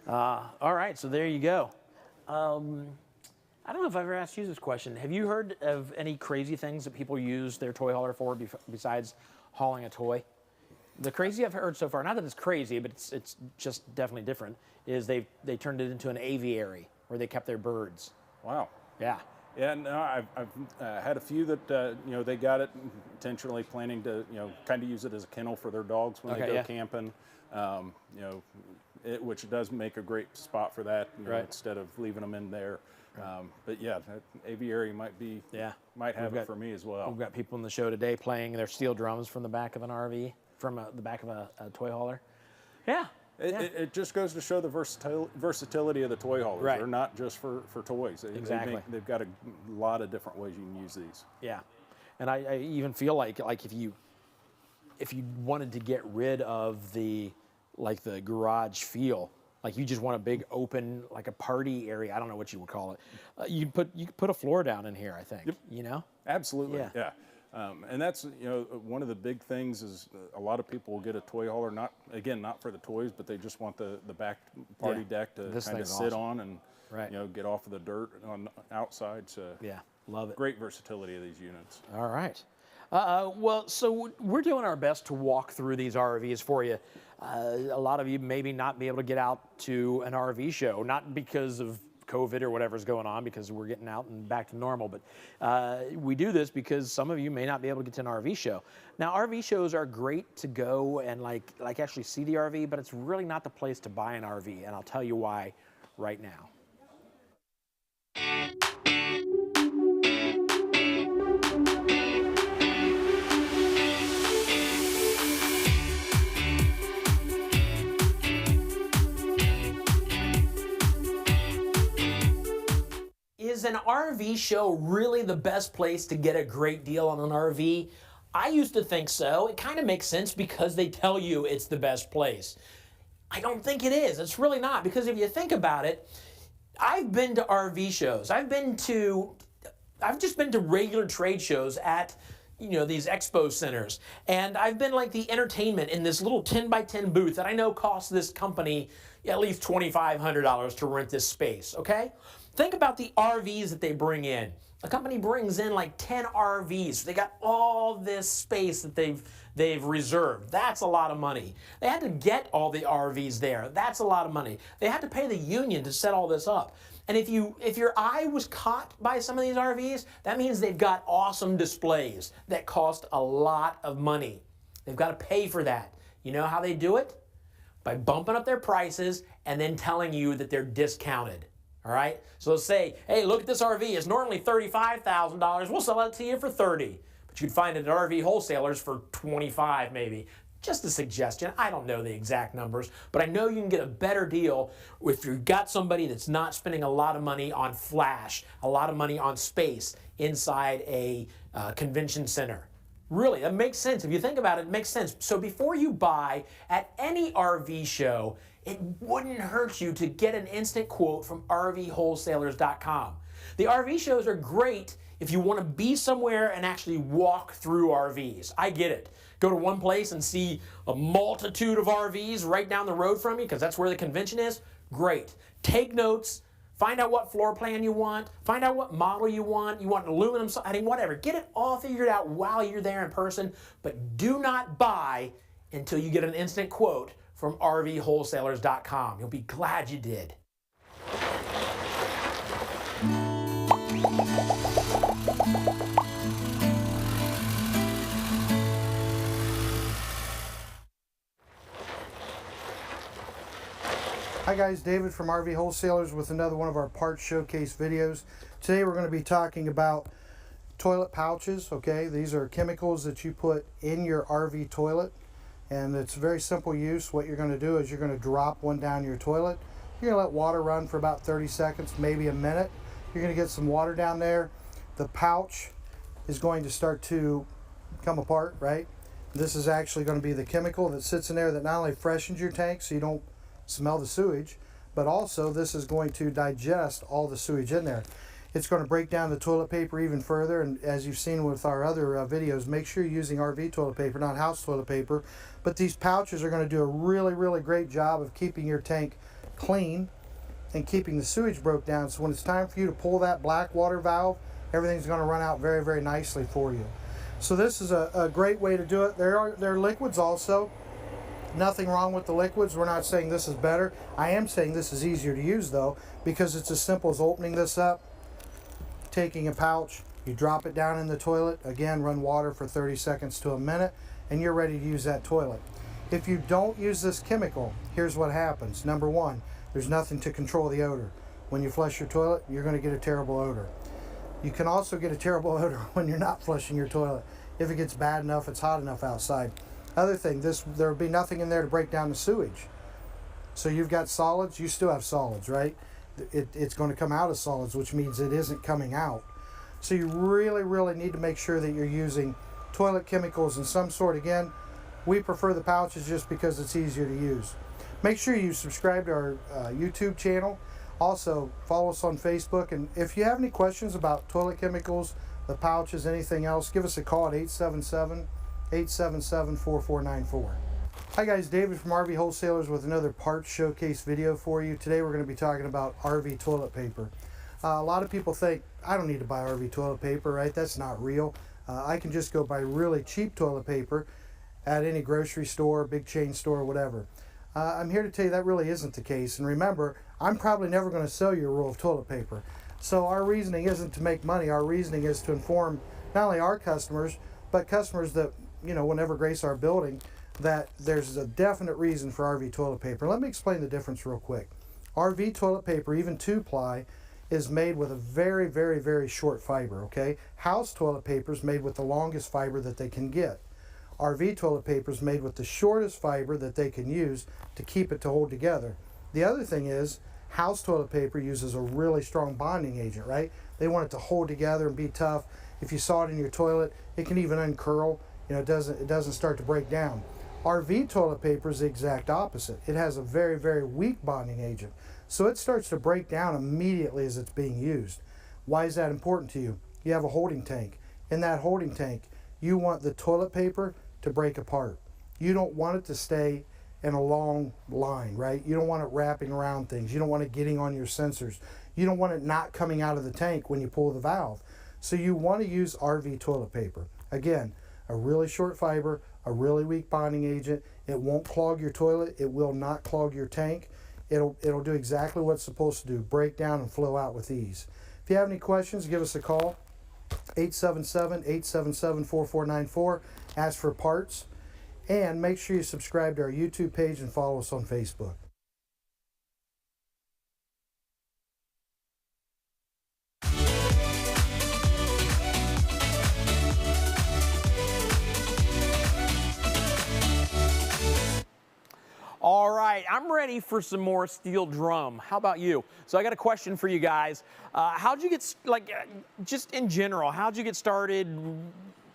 All right, so there you go. I don't know if I've ever asked you this question. Have you heard of any crazy things that people use their toy hauler for besides hauling a toy? The crazy I've heard so far, not that it's crazy, but it's just definitely different, is they turned it into an aviary where they kept their birds. Wow. Yeah. Yeah, no, I've had a few that they got it intentionally planning to kind of use it as a kennel for their dogs when they go camping. Which does make a great spot for that. Instead of leaving them in there. But yeah, that aviary might have it for me as well. We've got people in the show today playing their steel drums from the back of an RV, from the back of a toy hauler. Yeah. It just goes to show the versatility of the toy haulers. Right. They're not just for toys. Exactly. They've got a lot of different ways you can use these. Yeah, and I even feel like if you wanted to get rid of the garage feel, like you just want a big open, like a party area. I don't know what you would call it. You could put a floor down in here. I think. Yep. Absolutely. Yeah. And that's one of the big things is a lot of people will get a toy hauler, not for the toys, but they just want the back party deck to kind of sit on and get off of the dirt on outside. So yeah, love it. Great versatility of these units. All right. Well, so we're doing our best to walk through these RVs for you. A lot of you maybe not be able to get out to an RV show, not because of COVID or whatever's going on, because we're getting out and back to normal, but we do this because some of you may not be able to get to an RV show. Now, RV shows are great to go and like actually see the RV, but it's really not the place to buy an RV, and I'll tell you why right now. Is Is an RV show really the best place to get a great deal on an RV? I used to think so. It kind of makes sense because they tell you it's the best place. I don't think it is. It's really not, because if you think about it, I've been to RV shows. I've just been to regular trade shows at, you know, these expo centers. And I've been like the entertainment in this little 10 by 10 booth that I know costs this company at least $2,500 to rent this space, okay? Think about the RVs that they bring in. A company brings in like 10 RVs. They got all this space that they've reserved. That's a lot of money. They had to get all the RVs there. That's a lot of money. They had to pay the union to set all this up. And if your eye was caught by some of these RVs, that means they've got awesome displays that cost a lot of money. They've got to pay for that. You know how they do it? By bumping up their prices and then telling you that they're discounted. All right? So they'll say, hey, look at this RV. It's normally $35,000. We'll sell it to you for $30,000. But you can find it at RV Wholesalers for $25,000 maybe. Just a suggestion. I don't know the exact numbers, but I know you can get a better deal if you've got somebody that's not spending a lot of money on flash, a lot of money on space inside a convention center. Really, that makes sense. If you think about it, it makes sense. So before you buy at any RV show, it wouldn't hurt you to get an instant quote from RVWholesalers.com. The RV shows are great if you want to be somewhere and actually walk through RVs. I get it. Go to one place and see a multitude of RVs right down the road from you because that's where the convention is. Great. Take notes. Find out what floor plan you want. Find out what model you want. You want aluminum siding, whatever. Get it all figured out while you're there in person, but do not buy until you get an instant quote from RVWholesalers.com. You'll be glad you did. Hi guys, David from RV Wholesalers with another one of our parts showcase videos. Today we're going to be talking about toilet pouches, okay? These are chemicals that you put in your RV toilet, and it's very simple use. What you're going to do is you're going to drop one down your toilet. You're going to let water run for about 30 seconds, maybe a minute. You're going to get some water down there. The pouch is going to start to come apart, right? This is actually going to be the chemical that sits in there that not only freshens your tank so you don't smell the sewage, but also this is going to digest all the sewage in there. It's going to break down the toilet paper even further, and as you've seen with our other videos, make sure you're using RV toilet paper, not house toilet paper. But these pouches are going to do a really, really great job of keeping your tank clean and keeping the sewage broke down. So when it's time for you to pull that black water valve, everything's going to run out very, very nicely for you. So this is a great way to do it. There are liquids also. Nothing wrong with the liquids. We're not saying this is better. I am saying this is easier to use though, because it's as simple as opening this up, taking a pouch, you drop it down in the toilet, again run water for 30 seconds to a minute, and you're ready to use that toilet. If you don't use this chemical, here's what happens. Number one, there's nothing to control the odor. When you flush your toilet, you're going to get a terrible odor. You can also get a terrible odor when you're not flushing your toilet. If it gets bad enough, it's hot enough outside. Other thing, there will be nothing in there to break down the sewage. So you've got solids, you still have solids, right? It's going to come out as solids, which means it isn't coming out. So you really, really need to make sure that you're using toilet chemicals in some sort. Again, we prefer the pouches just because it's easier to use. Make sure you subscribe to our YouTube channel. Also, follow us on Facebook. And if you have any questions about toilet chemicals, the pouches, anything else, give us a call at 877-877-4494. Hi guys, David from RV Wholesalers with another parts showcase video for you. Today we're going to be talking about RV toilet paper. A lot of people think, I don't need to buy RV toilet paper, right? That's not real. I can just go buy really cheap toilet paper at any grocery store, big chain store, whatever. I'm here to tell you that really isn't the case. And remember, I'm probably never going to sell you a roll of toilet paper. So our reasoning isn't to make money. Our reasoning is to inform not only our customers, but customers that, you know, will never grace our building, that there's a definite reason for RV toilet paper. Let me explain the difference real quick. RV toilet paper, even 2-ply, is made with a very, very, very short fiber, okay? House toilet paper is made with the longest fiber that they can get. RV toilet paper is made with the shortest fiber that they can use to keep it to hold together. The other thing is, house toilet paper uses a really strong bonding agent, right? They want it to hold together and be tough. If you saw it in your toilet, it can even uncurl. You know, it doesn't start to break down. RV toilet paper is the exact opposite. It has a very, very weak bonding agent. So it starts to break down immediately as it's being used. Why is that important to you? You have a holding tank. In that holding tank, you want the toilet paper to break apart. You don't want it to stay in a long line, right? You don't want it wrapping around things. You don't want it getting on your sensors. You don't want it not coming out of the tank when you pull the valve. So you want to use RV toilet paper. Again, a really short fiber, a really weak bonding agent. It won't clog your toilet. It will not clog your tank. It'll do exactly what it's supposed to do, break down and flow out with ease. If you have any questions, give us a call, 877-877-4494. Ask for parts. And make sure you subscribe to our YouTube page and follow us on Facebook. All right, I'm ready for some more steel drum. How about you? So I got a question for you guys. How'd you get, just in general, how'd you get started?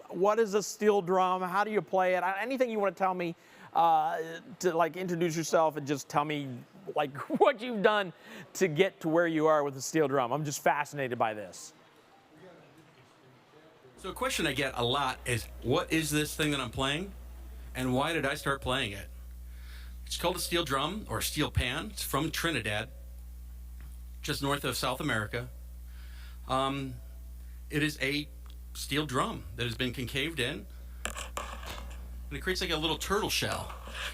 What is a steel drum? How do you play it? Anything you want to tell me to introduce yourself and just tell me what you've done to get to where you are with the steel drum. I'm just fascinated by this. So a question I get a lot is, what is this thing that I'm playing? And why did I start playing it? It's called a steel drum or a steel pan. It's from Trinidad, just north of South America. It is a steel drum that has been concaved in, and it creates like a little turtle shell.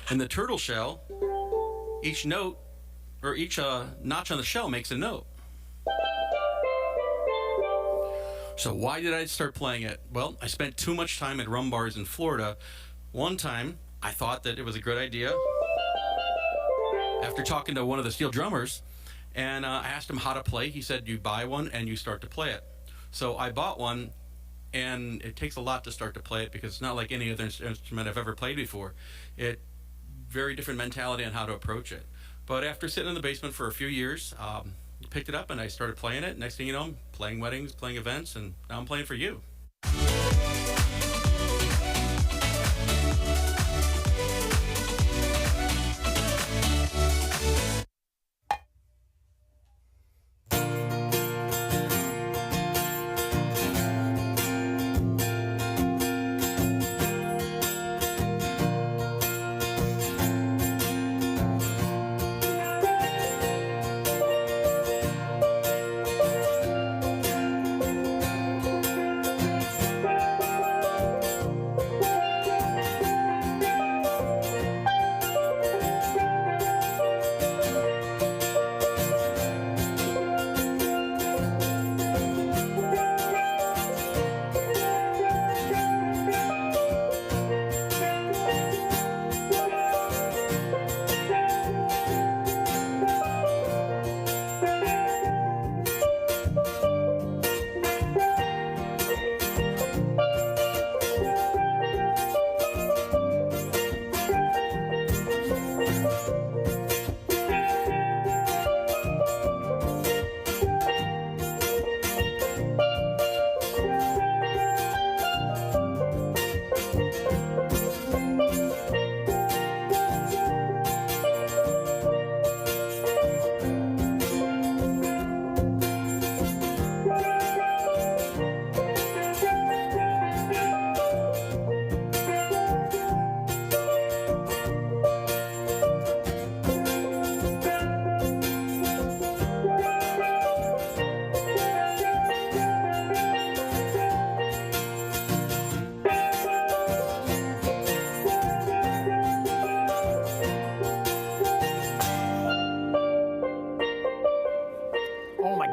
And the turtle shell, each note, or each notch on the shell makes a note. So why did I start playing it? Well, I spent too much time at rum bars in Florida. One time, I thought that it was a good idea. After talking to one of the steel drummers, and I asked him how to play, he said, you buy one and you start to play it. So I bought one, and it takes a lot to start to play it because it's not like any other instrument I've ever played before. Very different mentality on how to approach it. But after sitting in the basement for a few years, I picked it up and I started playing it. Next thing you know, I'm playing weddings, playing events, and now I'm playing for you.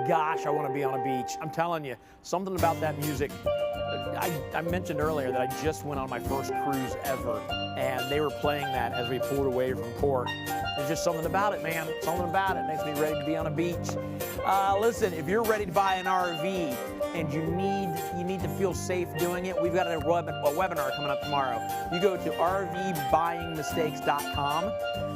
Gosh, I want to be on a beach. I'm telling you, something about that music. I mentioned earlier that I just went on my first cruise ever, and they were playing that as we pulled away from port. There's just something about it, man. Something about it makes me ready to be on a beach. Listen, if you're ready to buy an RV and you need to feel safe doing it, we've got a webinar coming up tomorrow. You go to rvbuyingmistakes.com.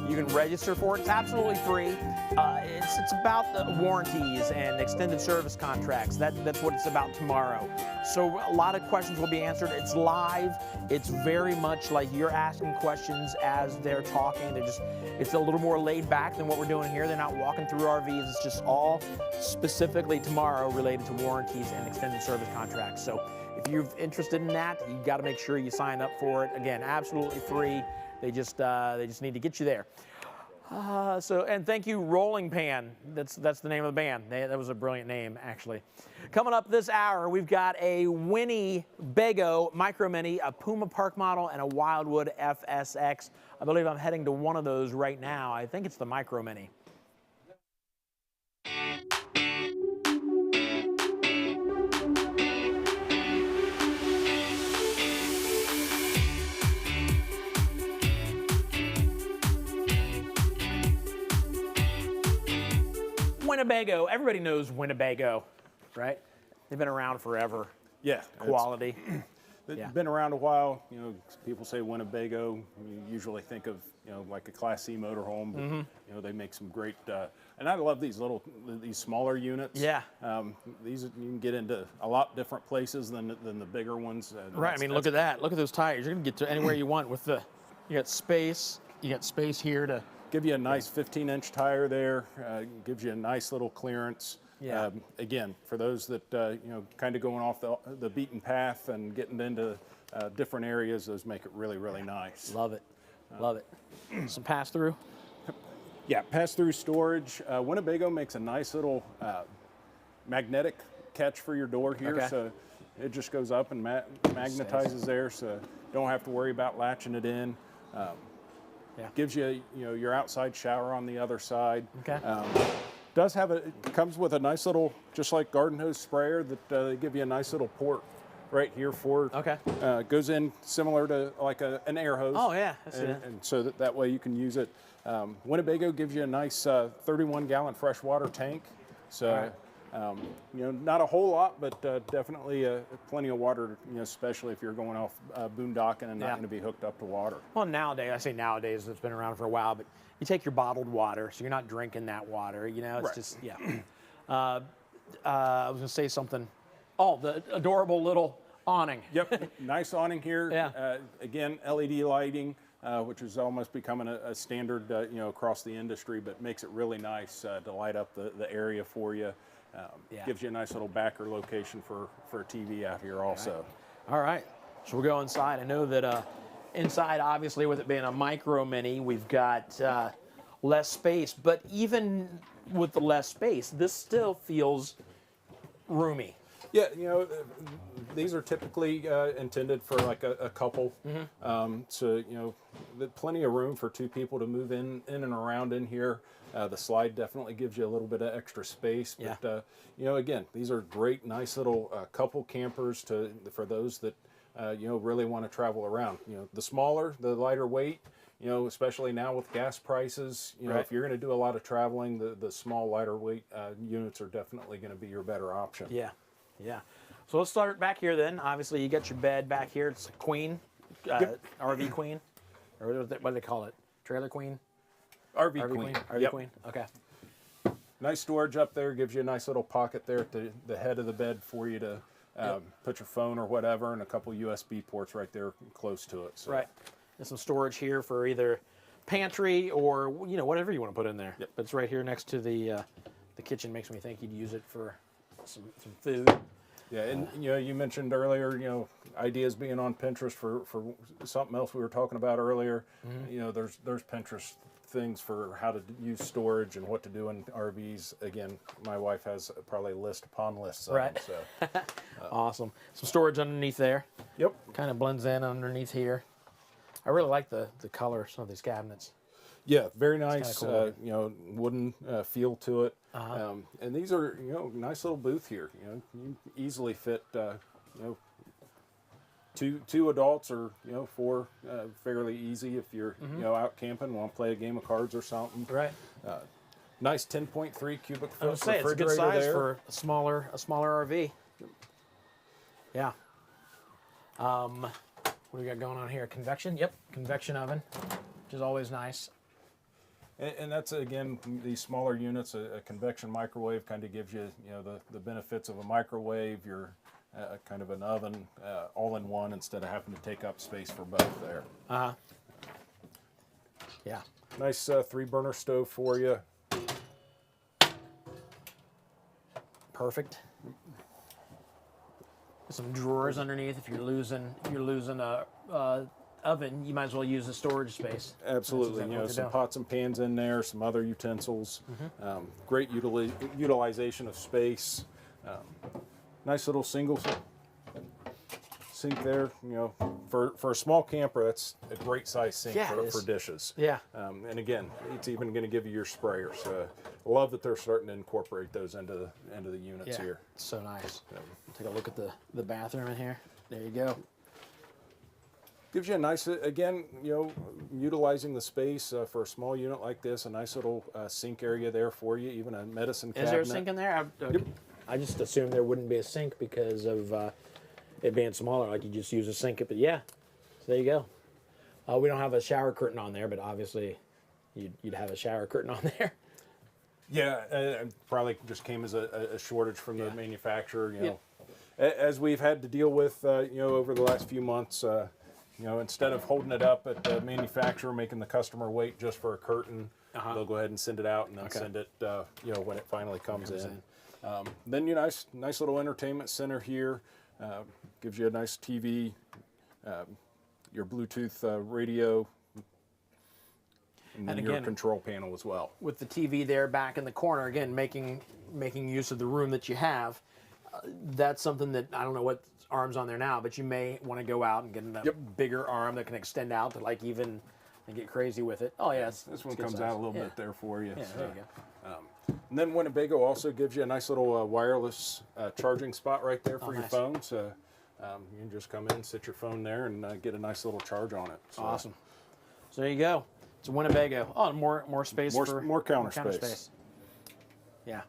You can register for it. It's absolutely free. It's about the warranties and extended service contracts. That's what it's about tomorrow. So a lot of questions will be answered. It's live. It's very much like you're asking questions as they're talking. It's a little more laid back than what we're doing here. They're not walking through RVs. It's just all specifically tomorrow related to warranties and extended service contracts. So if you're interested in that, you got to make sure you sign up for it. Again, absolutely free. They just need to get you there. And thank you, Rolling Pan. That's the name of the band. That was a brilliant name, actually. Coming up this hour, we've got a Winnebago Micro Mini, a Puma Park model, and a Wildwood FSX. I believe I'm heading to one of those right now. I think it's the Micro Mini. Winnebago, everybody knows Winnebago, right? They've been around forever. Yeah. Quality. They've been around a while. You know, people say Winnebago, you usually think of, you know, like a Class C motorhome. But, you know, they make some great, and I love these smaller units. Yeah. These, you can get into a lot different places than the bigger ones. Right, I mean, look at that. Look at those tires. You're going to get to anywhere you want with you got space. You got space here to give you a nice 15-inch tire there. Gives you a nice little clearance. Yeah. Again, for those that you know, kind of going off the beaten path and getting into different areas, those make it really, really nice. Love it. Love it. Some pass-through? Yeah, pass-through storage. Winnebago makes a nice little magnetic catch for your door here. Okay. So it just goes up and magnetizes there, so you don't have to worry about latching it in. Gives you, your outside shower on the other side. Okay. Comes with a nice little, just like garden hose sprayer, that they give you a nice little port right here for. Okay. Goes in similar to like an air hose. Oh yeah, I see that. And so that way you can use it. Winnebago gives you a nice 31-gallon freshwater tank. So. Not a whole lot, but definitely plenty of water, especially if you're going off boondocking and not going to be hooked up to water. Well, nowadays, I say nowadays, it's been around for a while, but you take your bottled water, so you're not drinking that water, it's right. just, yeah. I was going to say something. Oh, the adorable little awning. Yep, nice awning here. Yeah. Again, LED lighting. Which is almost becoming a standard, across the industry, but makes it really nice to light up the area for you. Gives you a nice little backer location for a TV out here also. All right, so we'll go inside. I know that inside, obviously, with it being a Micro Mini, we've got less space, but even with the less space, this still feels roomy. Yeah, these are typically intended for like a couple. So, plenty of room for two people to move in and around in here. The slide definitely gives you a little bit of extra space. But, again, these are great, nice little couple campers for those that, really want to travel around. The smaller, the lighter weight, especially now with gas prices, Right. if you're going to do a lot of traveling, the small, lighter weight units are definitely going to be your better option. Yeah. Yeah. So let's start back here then. Obviously, you got your bed back here. It's a queen, RV queen, or what do they call it? Trailer queen? RV queen. RV Yep. queen. Okay. Nice storage up there. Gives you a nice little pocket there at the head of the bed for you to put your phone or whatever, and a couple USB ports right there close to it. So. Right. And some storage here for either pantry or whatever you want to put in there. Yep. But it's right here next to the kitchen. Makes me think you'd use it for some food. Yeah, and you mentioned earlier, ideas being on Pinterest for something else we were talking about earlier. There's Pinterest things for how to use storage and what to do in RVs. Again, my wife has probably list upon lists. Right. So. Awesome. Some storage underneath there. Yep. Kind of blends in underneath here. I really like the color of some of these cabinets. Yeah, very nice. Cool. Wooden feel to it. And these are nice little booth here. You easily fit two adults or four fairly easy if you're out camping, want to play a game of cards or something. Right. Nice 10.3 cubic foot I was say it's a good refrigerator size there. for a smaller RV. Yeah. What do we got going on here? Convection? Yep, convection oven, which is always nice. And that's, again, these smaller units, a convection microwave kind of gives you, the benefits of a microwave, your kind of an oven, all in one, instead of having to take up space for both there. Yeah. Nice 3-burner stove for you. Perfect. Some drawers underneath. If you're losing a oven, you might as well use the storage space. Absolutely. Exactly Some pots and pans in there, some other utensils. Great utilization of space. Nice little single sink there. For a small camper, that's a great size sink for dishes. Yeah. And again, it's even going to give you your sprayers. I love that they're starting to incorporate those into the units here. It's so nice. Take a look at the bathroom in here. There you go. Gives you a nice, again, utilizing the space for a small unit like this, a nice little sink area there for you, even a medicine cabinet. Is there a sink in there? I just assumed there wouldn't be a sink because of it being smaller, like you just use a sink. But yeah, so there you go. We don't have a shower curtain on there, but obviously you'd have a shower curtain on there. Yeah, probably just came as a shortage from the manufacturer. As we've had to deal with, over the last few months, instead of holding it up at the manufacturer, making the customer wait just for a curtain, they'll go ahead and send it out and then send it, when it finally comes in. Then nice little entertainment center here. Gives you a nice TV, your Bluetooth radio, and then your control panel as well. With the TV there back in the corner, again, making use of the room that you have. That's something that, I don't know what arm's on there now, but you may want to go out and get a bigger arm that can extend out to and get crazy with it. Oh yeah, this one comes out a little bit there for you. Yeah, so. there you go. And then Winnebago also gives you a nice little wireless charging spot right there for your phone. So you can just come in, sit your phone there, and get a nice little charge on it. So. Awesome. So there you go. It's a Winnebago. Oh, more space more counter space. Yeah,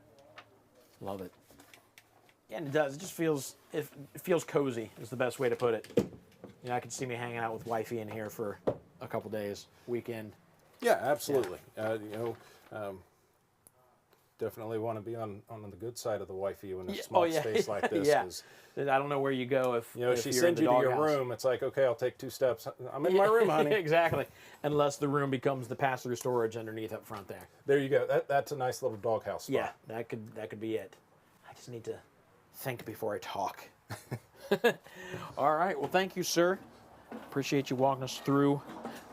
love it. Yeah, and it does. It just feels cozy. Is the best way to put it. I can see me hanging out with wifey in here for a couple days, weekend. Yeah, absolutely. Yeah. Definitely want to be on the good side of the wifey in a small space like this. Yeah. I don't know where you go if she you're sends you to your room. It's like, okay, I'll take 2 steps. I'm in my room, honey. Exactly. Unless the room becomes the pass-through storage underneath up front there. There you go. That's a nice little doghouse spot. Yeah, that could be it. I just need to think before I talk. All right. Well, thank you, sir. Appreciate you walking us through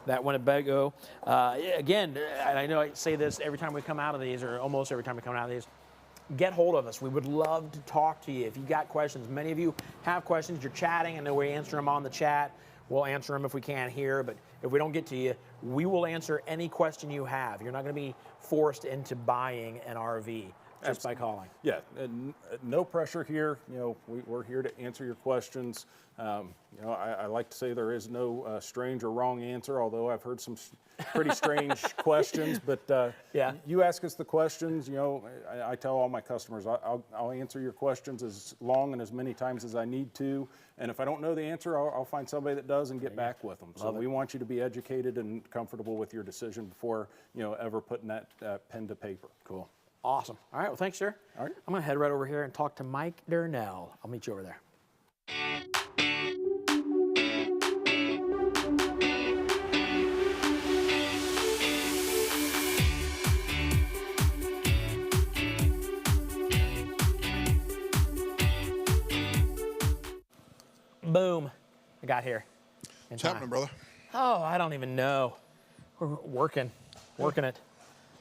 that Winnebago. Again, and I know I say this every time we come out of these, or almost every time we come out of these, get hold of us. We would love to talk to you if you got questions. Many of you have questions. You're chatting, and then we answer them on the chat. We'll answer them if we can here, but if we don't get to you, we will answer any question you have. You're not going to be forced into buying an RV just by calling. Yeah, and no pressure here. We're here to answer your questions. I like to say there is no strange or wrong answer, although I've heard some pretty strange questions. But you ask us the questions. I tell all my customers I'll answer your questions as long and as many times as I need to. And if I don't know the answer, I'll find somebody that does and get back with them. So we want you to be educated and comfortable with your decision before ever putting that pen to paper. Cool. Awesome. All right. Well, thanks, sir. All right. I'm going to head right over here and talk to Mike Durnell. I'll meet you over there. Boom. I got here. What's happening, brother? Oh, I don't even know. We're working it.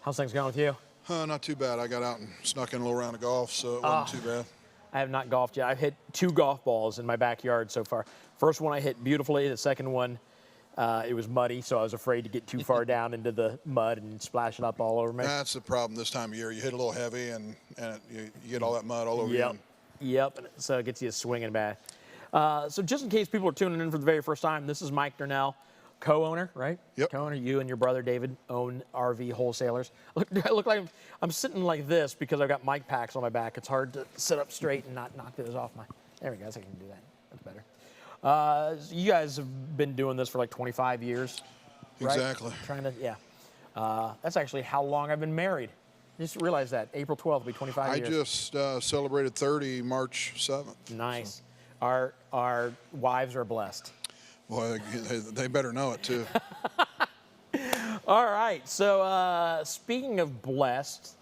How's things going with you? Not too bad. I got out and snuck in a little round of golf, so it wasn't too bad. I have not golfed yet. I've hit 2 golf balls in my backyard so far. First one I hit beautifully. The second one, it was muddy, so I was afraid to get too far down into the mud and splash it up all over me. That's the problem this time of year. You hit a little heavy, and you get all that mud all over you. Yep. So it gets you swinging bad. So just in case people are tuning in for the very first time, this is Mike Durnell, co-owner, right? Yep. Co-owner. You and your brother David own RV Wholesalers. I look like I'm sitting like this because I've got mic packs on my back. It's hard to sit up straight and not knock those off my. There we go. I can do that. That's better. You guys have been doing this for like 25 years, right? Exactly. Trying to, yeah. That's actually how long I've been married. Just realized that. April 12th will be 25 years. I just celebrated 30 March 7th. Nice. So. Our wives are blessed. Well, they better know it too. All right. So speaking of blessed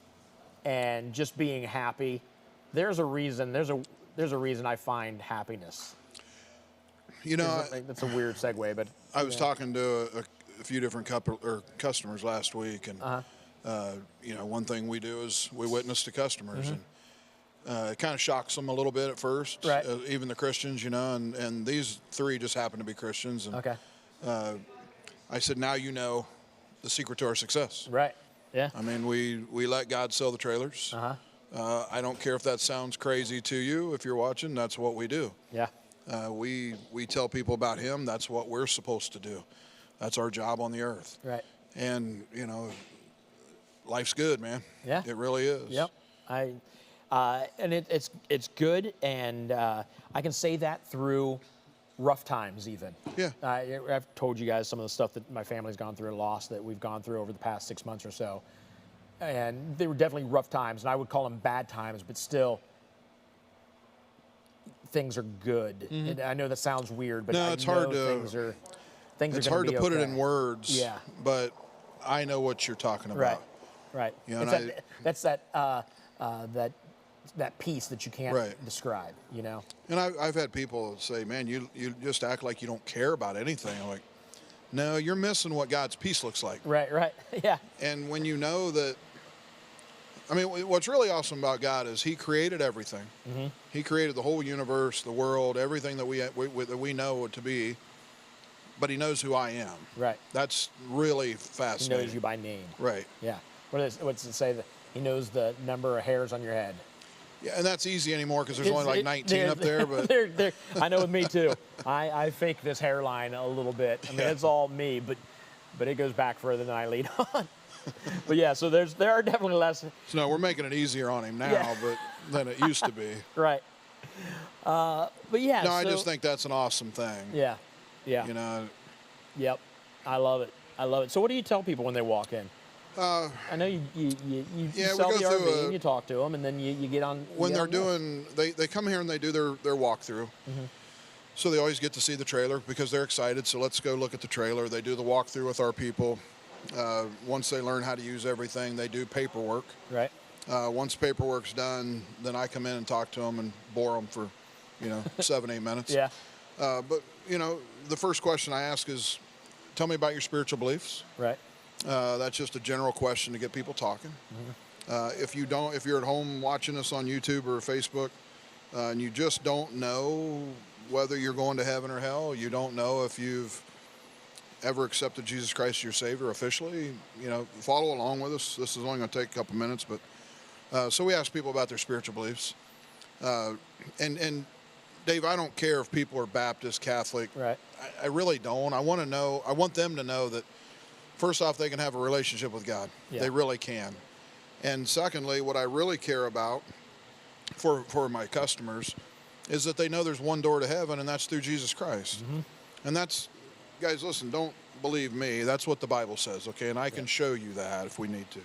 and just being happy, there's a reason. There's a reason I find happiness. You know, that's a weird segue, but I was talking to a few different customers last week, and you know, one thing we do is we witness to customers, and it kind of shocks them a little bit at first, right. Even the Christians, you know, and these three just happen to be Christians, and okay. I said, now you know the secret to our success. Right. Yeah. I mean, we let God sell the trailers. I don't care if that sounds crazy to you. If you're watching, that's what we do. Yeah. We tell people about Him. That's what we're supposed to do. That's our job on the earth. Right. And you know, life's good, man. Yeah. It really is. Yep. And it's good, and I can say that through rough times even. Yeah. I've told you guys some of the stuff that my family's gone through, loss that we've gone through over the past 6 months or so. And they were definitely rough times, and I would call them bad times, but still, things are good. And I know that sounds weird, but no, it's hard to. Things it's are hard to put okay. it in words. Yeah. But I know what you're talking about. Right. You know, that's that piece that you can't describe. You know. And I've had people say, "Man, you just act like you don't care about anything." I'm like, no, you're missing what God's peace looks like. Right. Yeah. And when you know that. I mean, what's really awesome about God is He created everything. He created the whole universe, the world, everything that we know to be. But He knows who I am. Right. That's really fascinating. He knows you by name. Right. Yeah. What's it say? That He knows the number of hairs on your head. Yeah, and that's easy anymore because there's only like 19 up there. But I know with me too. I fake this hairline a little bit. I mean, it's all me, but it goes back further than I lead on. But yeah, so there are definitely less. So no, we're making it easier on him now, but than it used to be. Right. But yeah. No, I just think that's an awesome thing. Yeah. Yeah. You know. Yep. I love it. So what do you tell people when they walk in? I know you sell the RV and you talk to them, and then you get on. When they're doing, they come here and they do their walkthrough. So they always get to see the trailer because they're excited. So let's go look at the trailer. They do the walkthrough with our people. Once they learn how to use everything, they do paperwork. Right. Once paperwork's done, then I come in and talk to them and bore them for, 7-8 minutes. Yeah. But the first question I ask is, tell me about your spiritual beliefs. Right. That's just a general question to get people talking. If you're at home watching us on YouTube or Facebook, and you just don't know whether you're going to heaven or hell, you don't know if you've ever accepted Jesus Christ as your Savior officially, follow along with us. This is only going to take a couple minutes, but so we ask people about their spiritual beliefs. And Dave, I don't care if people are Baptist, Catholic. Right. I really don't. I want them to know that, first off, they can have a relationship with God. Yeah. They really can. And secondly, what I really care about for my customers is that they know there's one door to heaven, and that's through Jesus Christ. And that's, guys, listen, don't believe me. That's what the Bible says, okay? And I can show you that if we need to.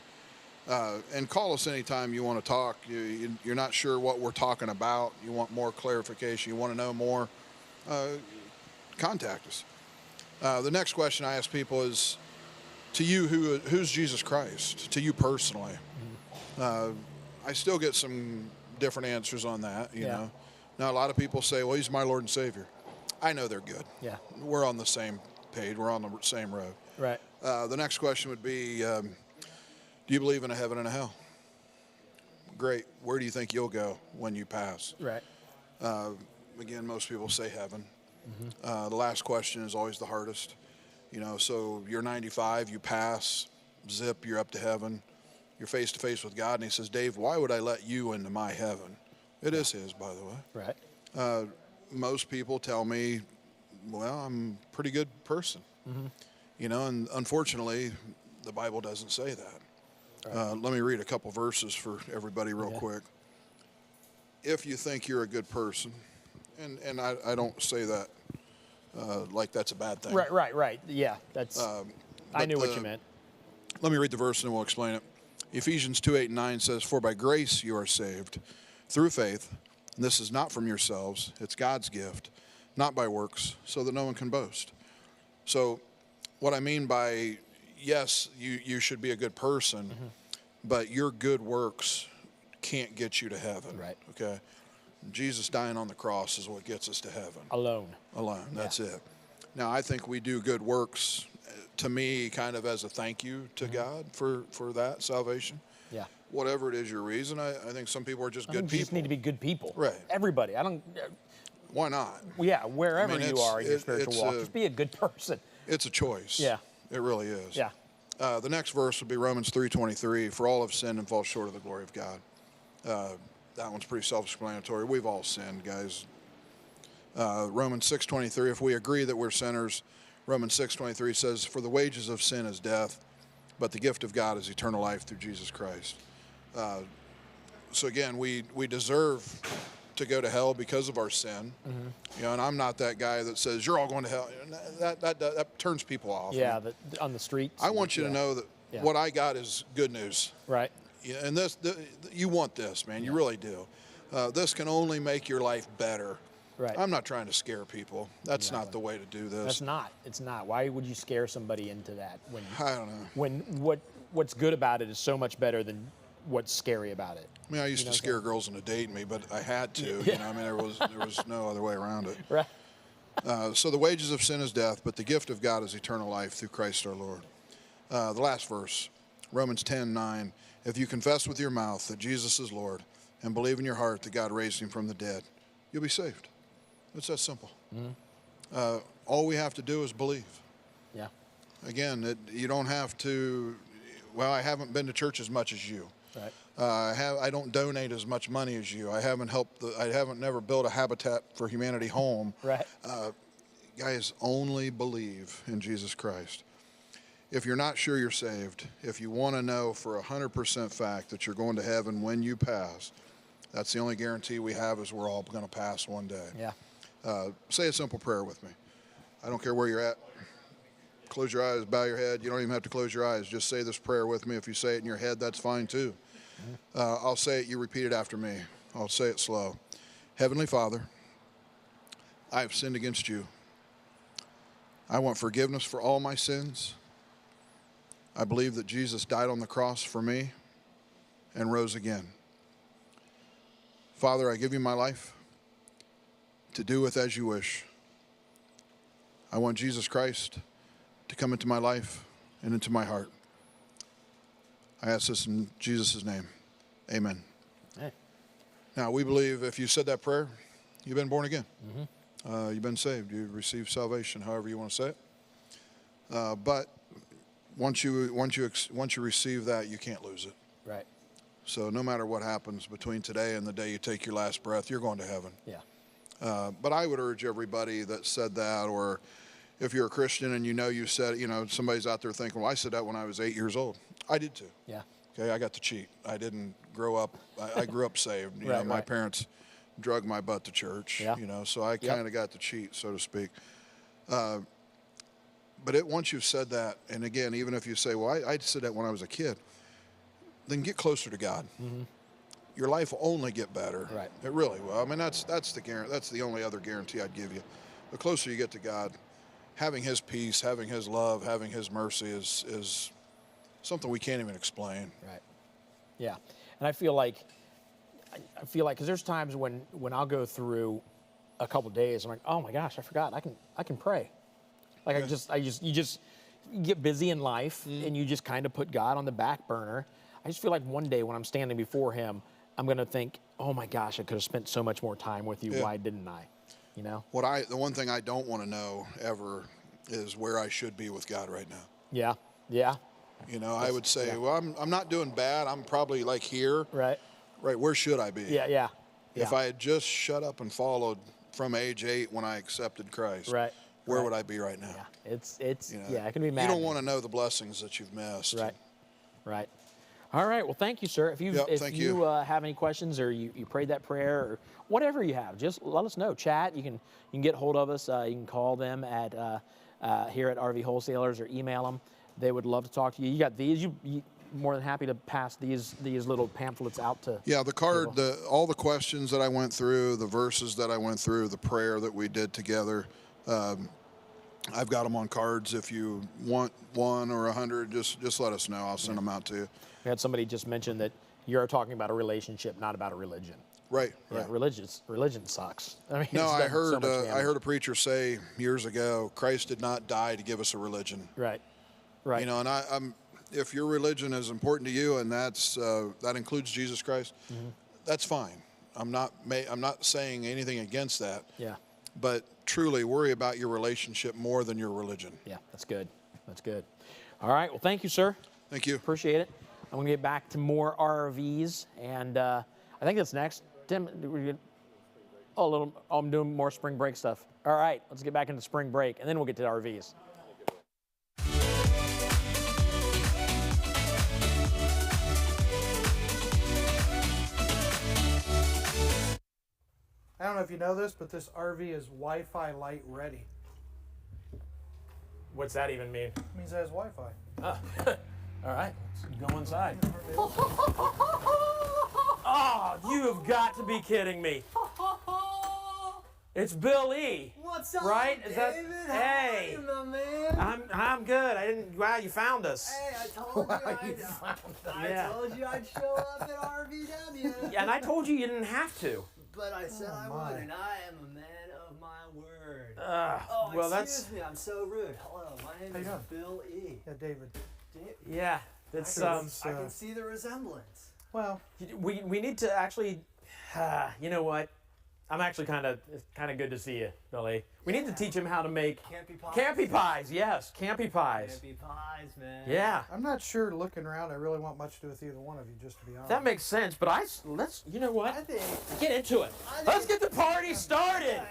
And call us anytime you want to talk. You're not sure what we're talking about. You want more clarification. You want to know more. Contact us. The next question I ask people is, to you, who's Jesus Christ? To you personally. I still get some different answers on that, you know. Now, a lot of people say, well, He's my Lord and Savior. I know they're good. Yeah. We're on the same page. We're on the same road. Right. The next question would be, do you believe in a heaven and a hell? Great. Where do you think you'll go when you pass? Right. Again, most people say heaven. The last question is always the hardest. So you're 95, you pass, zip, you're up to heaven. You're face to face with God, and He says, Dave, why would I let you into my heaven? It is His, by the way. Right. Most people tell me, well, I'm a pretty good person. And unfortunately, the Bible doesn't say that. Right. Let me read a couple verses for everybody real quick. If you think you're a good person, and I don't say that like that's a bad thing. Right. Yeah, that's. I knew what you meant. Let me read the verse and then we'll explain it. Ephesians 2:8-9 says, "For by grace you are saved, through faith, and this is not from yourselves, it's God's gift, not by works, so that no one can boast." So what I mean by, yes, you should be a good person, but your good works can't get you to heaven. Right. Okay? Jesus dying on the cross is what gets us to heaven. Alone. Alone, that's it. Now, I think we do good works, to me, kind of as a thank you to God for that salvation. Yeah. Whatever it is your reason, I think some people are just good You people. just need to be good people. Right. Everybody. I don't. Why not? Yeah, wherever I mean, you are in your spiritual walk, just be a good person. It's a choice. Yeah. It really is. Yeah. The next verse would be Romans 3:23. For all have sinned and fall short of the glory of God. That one's pretty self-explanatory. We've all sinned, guys. Romans 6:23. If we agree that we're sinners, Romans 6:23 says, "For the wages of sin is death, but the gift of God is eternal life through Jesus Christ." So again, we deserve to go to hell because of our sin. You know, and I'm not that guy that says you're all going to hell. That turns people off. Yeah, on the streets. I want you to know that what I got is good news. Right. Yeah, and you want this, man. You really do. This can only make your life better. Right. I'm not trying to scare people. That's not the way to do this. That's not. It's not. Why would you scare somebody into that when I don't know. When what's good about it is so much better than what's scary about it. I mean, I used to scare girls into dating me, but I had to. Yeah. You know, I mean, there was no other way around it. Right. So the wages of sin is death, but the gift of God is eternal life through Christ our Lord. The last verse, Romans 10:9. If you confess with your mouth that Jesus is Lord and believe in your heart that God raised him from the dead, you'll be saved. It's that simple. All we have to do is believe. Yeah. Again, you don't have to. Well, I haven't been to church as much as you. Right. I don't donate as much money as you. I haven't never built a Habitat for Humanity home. Right. Guys, only believe in Jesus Christ. If you're not sure you're saved, if you want to know for 100% fact that you're going to heaven when you pass, that's the only guarantee we have is we're all going to pass one day. Yeah. Say a simple prayer with me. I don't care where you're at. Close your eyes, bow your head. You don't even have to close your eyes. Just say this prayer with me. If you say it in your head, that's fine too. I'll say it, you repeat it after me. I'll say it slow. Heavenly Father, I have sinned against you. I want forgiveness for all my sins. I believe that Jesus died on the cross for me and rose again. Father, I give you my life to do with as you wish. I want Jesus Christ to come into my life and into my heart. I ask this in Jesus' name. Amen. Hey. Now, we believe if you said that prayer, you've been born again. You've been saved. You've received salvation, however you want to say it. But once you receive that, you can't lose it. Right. So no matter what happens between today and the day you take your last breath, you're going to heaven. Yeah. But I would urge everybody that said that, or if you're a Christian and you said, somebody's out there thinking, well, I said that when I was 8 years old. I did too. Yeah. Okay, I got to cheat. I didn't grow up. I grew up saved. My parents drug my butt to church. Yeah. So I kind of got to cheat, so to speak. But once you've said that, and again, even if you say, well, I said that when I was a kid, then get closer to God. Your life will only get better. Right. It really will. I mean, that's the only other guarantee I'd give you. The closer you get to God, having His peace, having His love, having His mercy is something we can't even explain. Right. Yeah. And I feel like, because there's times when I'll go through a couple days, I'm like, oh my gosh, I forgot. I can pray. Like you just get busy in life and you just kind of put God on the back burner. I just feel like one day when I'm standing before Him, I'm going to think, oh my gosh, I could have spent so much more time with you. Yeah. Why didn't I? The one thing I don't want to know ever is where I should be with God right now. Yeah. Yeah. I would say, well, I'm not doing bad. I'm probably like here. Right. Right. Where should I be? Yeah. If I had just shut up and followed from age 8 when I accepted Christ. Right. Where would I be right now? Yeah. It's it can be mad. You don't want to know the blessings that you've missed. Right. All right. Well, thank you, sir. If you have any questions or you prayed that prayer or whatever you have, just let us know. Chat. You can get hold of us. You can call them at here at RV Wholesalers or email them. they would love to talk to you. You got these. You more than happy to pass these little pamphlets out to. Yeah, the card, all the questions that I went through, the verses that I went through, the prayer that we did together. I've got them on cards. If you want 1 or 100, just let us know. I'll send them out to you. We had somebody just mention that you're talking about a relationship, not about a religion. Right. Yeah, religion sucks. I mean, No, it's I done heard so much I damage. heard a preacher say years ago, Christ did not die to give us a religion. Right. Right. You know, and I'm if your religion is important to you, and that includes Jesus Christ, that's fine. I'm not saying anything against that. Yeah. But truly, worry about your relationship more than your religion. Yeah, that's good. That's good. All right. Well, thank you, sir. Thank you. Appreciate it. I'm going to get back to more RVs, and I think that's next. Tim, I'm doing more spring break stuff. All right, let's get back into spring break, and then we'll get to the RVs. I don't know if you know this, but this RV is Wi-Fi light ready. What's that even mean? It means it has Wi-Fi. Ah. All right, let's go inside. Oh, you have got to be kidding me. It's Bill E. What's up, right? David? Is that, hey, How are you, my man? I'm good. I didn't. Wow, you found us. Hey, I told Yeah. I told you I'd show up at RVW. And I told you didn't have to. But I said I would, and I am a man of my word. Well, excuse that's. me, I'm so rude. Hello, my name is Bill E. Yeah, David. Yeah, that's. I can see the resemblance. Well, we need to actually. You know what? I'm actually kind of good to see you, Billy. We need to teach him how to make Campy pies. Campy pies. Yes, Campy pies. Campy pies, man. Yeah. I'm not sure. Looking around, I really want much to do with either one of you, just to be honest. That makes sense, but let's. You know what? I think. Get into it. Let's get the party started.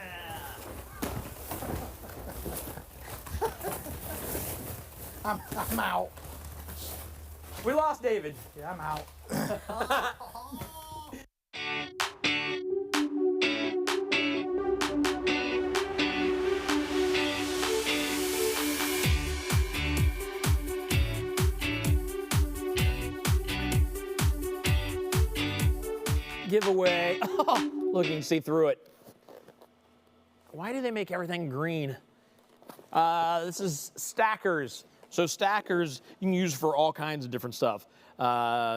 I'm out. We lost David. Yeah, I'm out. Giveaway. Oh, look, you can see through it. Why do they make everything green? This is stackers. So stackers you can use for all kinds of different stuff.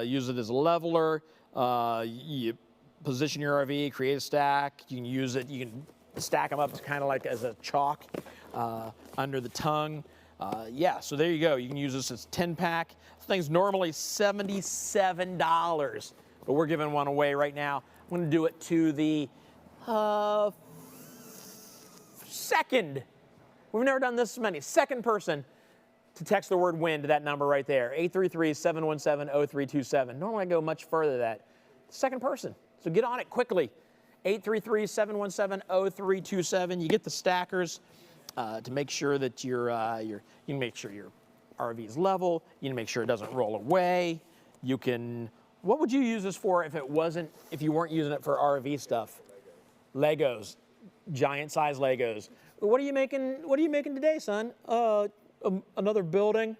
Use it as a leveler. You position your RV, create a stack. You can use it. You can stack them up kind of like as a chalk under the tongue. Yeah, so there you go. You can use this as 10-pack. This thing's normally $77, but we're giving one away right now. I'm going to do it to the second. We've never done this many. Second person to text the word WIN to that number right there, 833-717-0327. Normally I go much further than that. Second person. So get on it quickly. 833-717-0327. You get the stackers to make sure that you can make sure your RV is level. You can make sure it doesn't roll away. You can. What would you use this for if you weren't using it for RV stuff? Legos, giant size Legos. What are you making? What are you making today, son? Another building.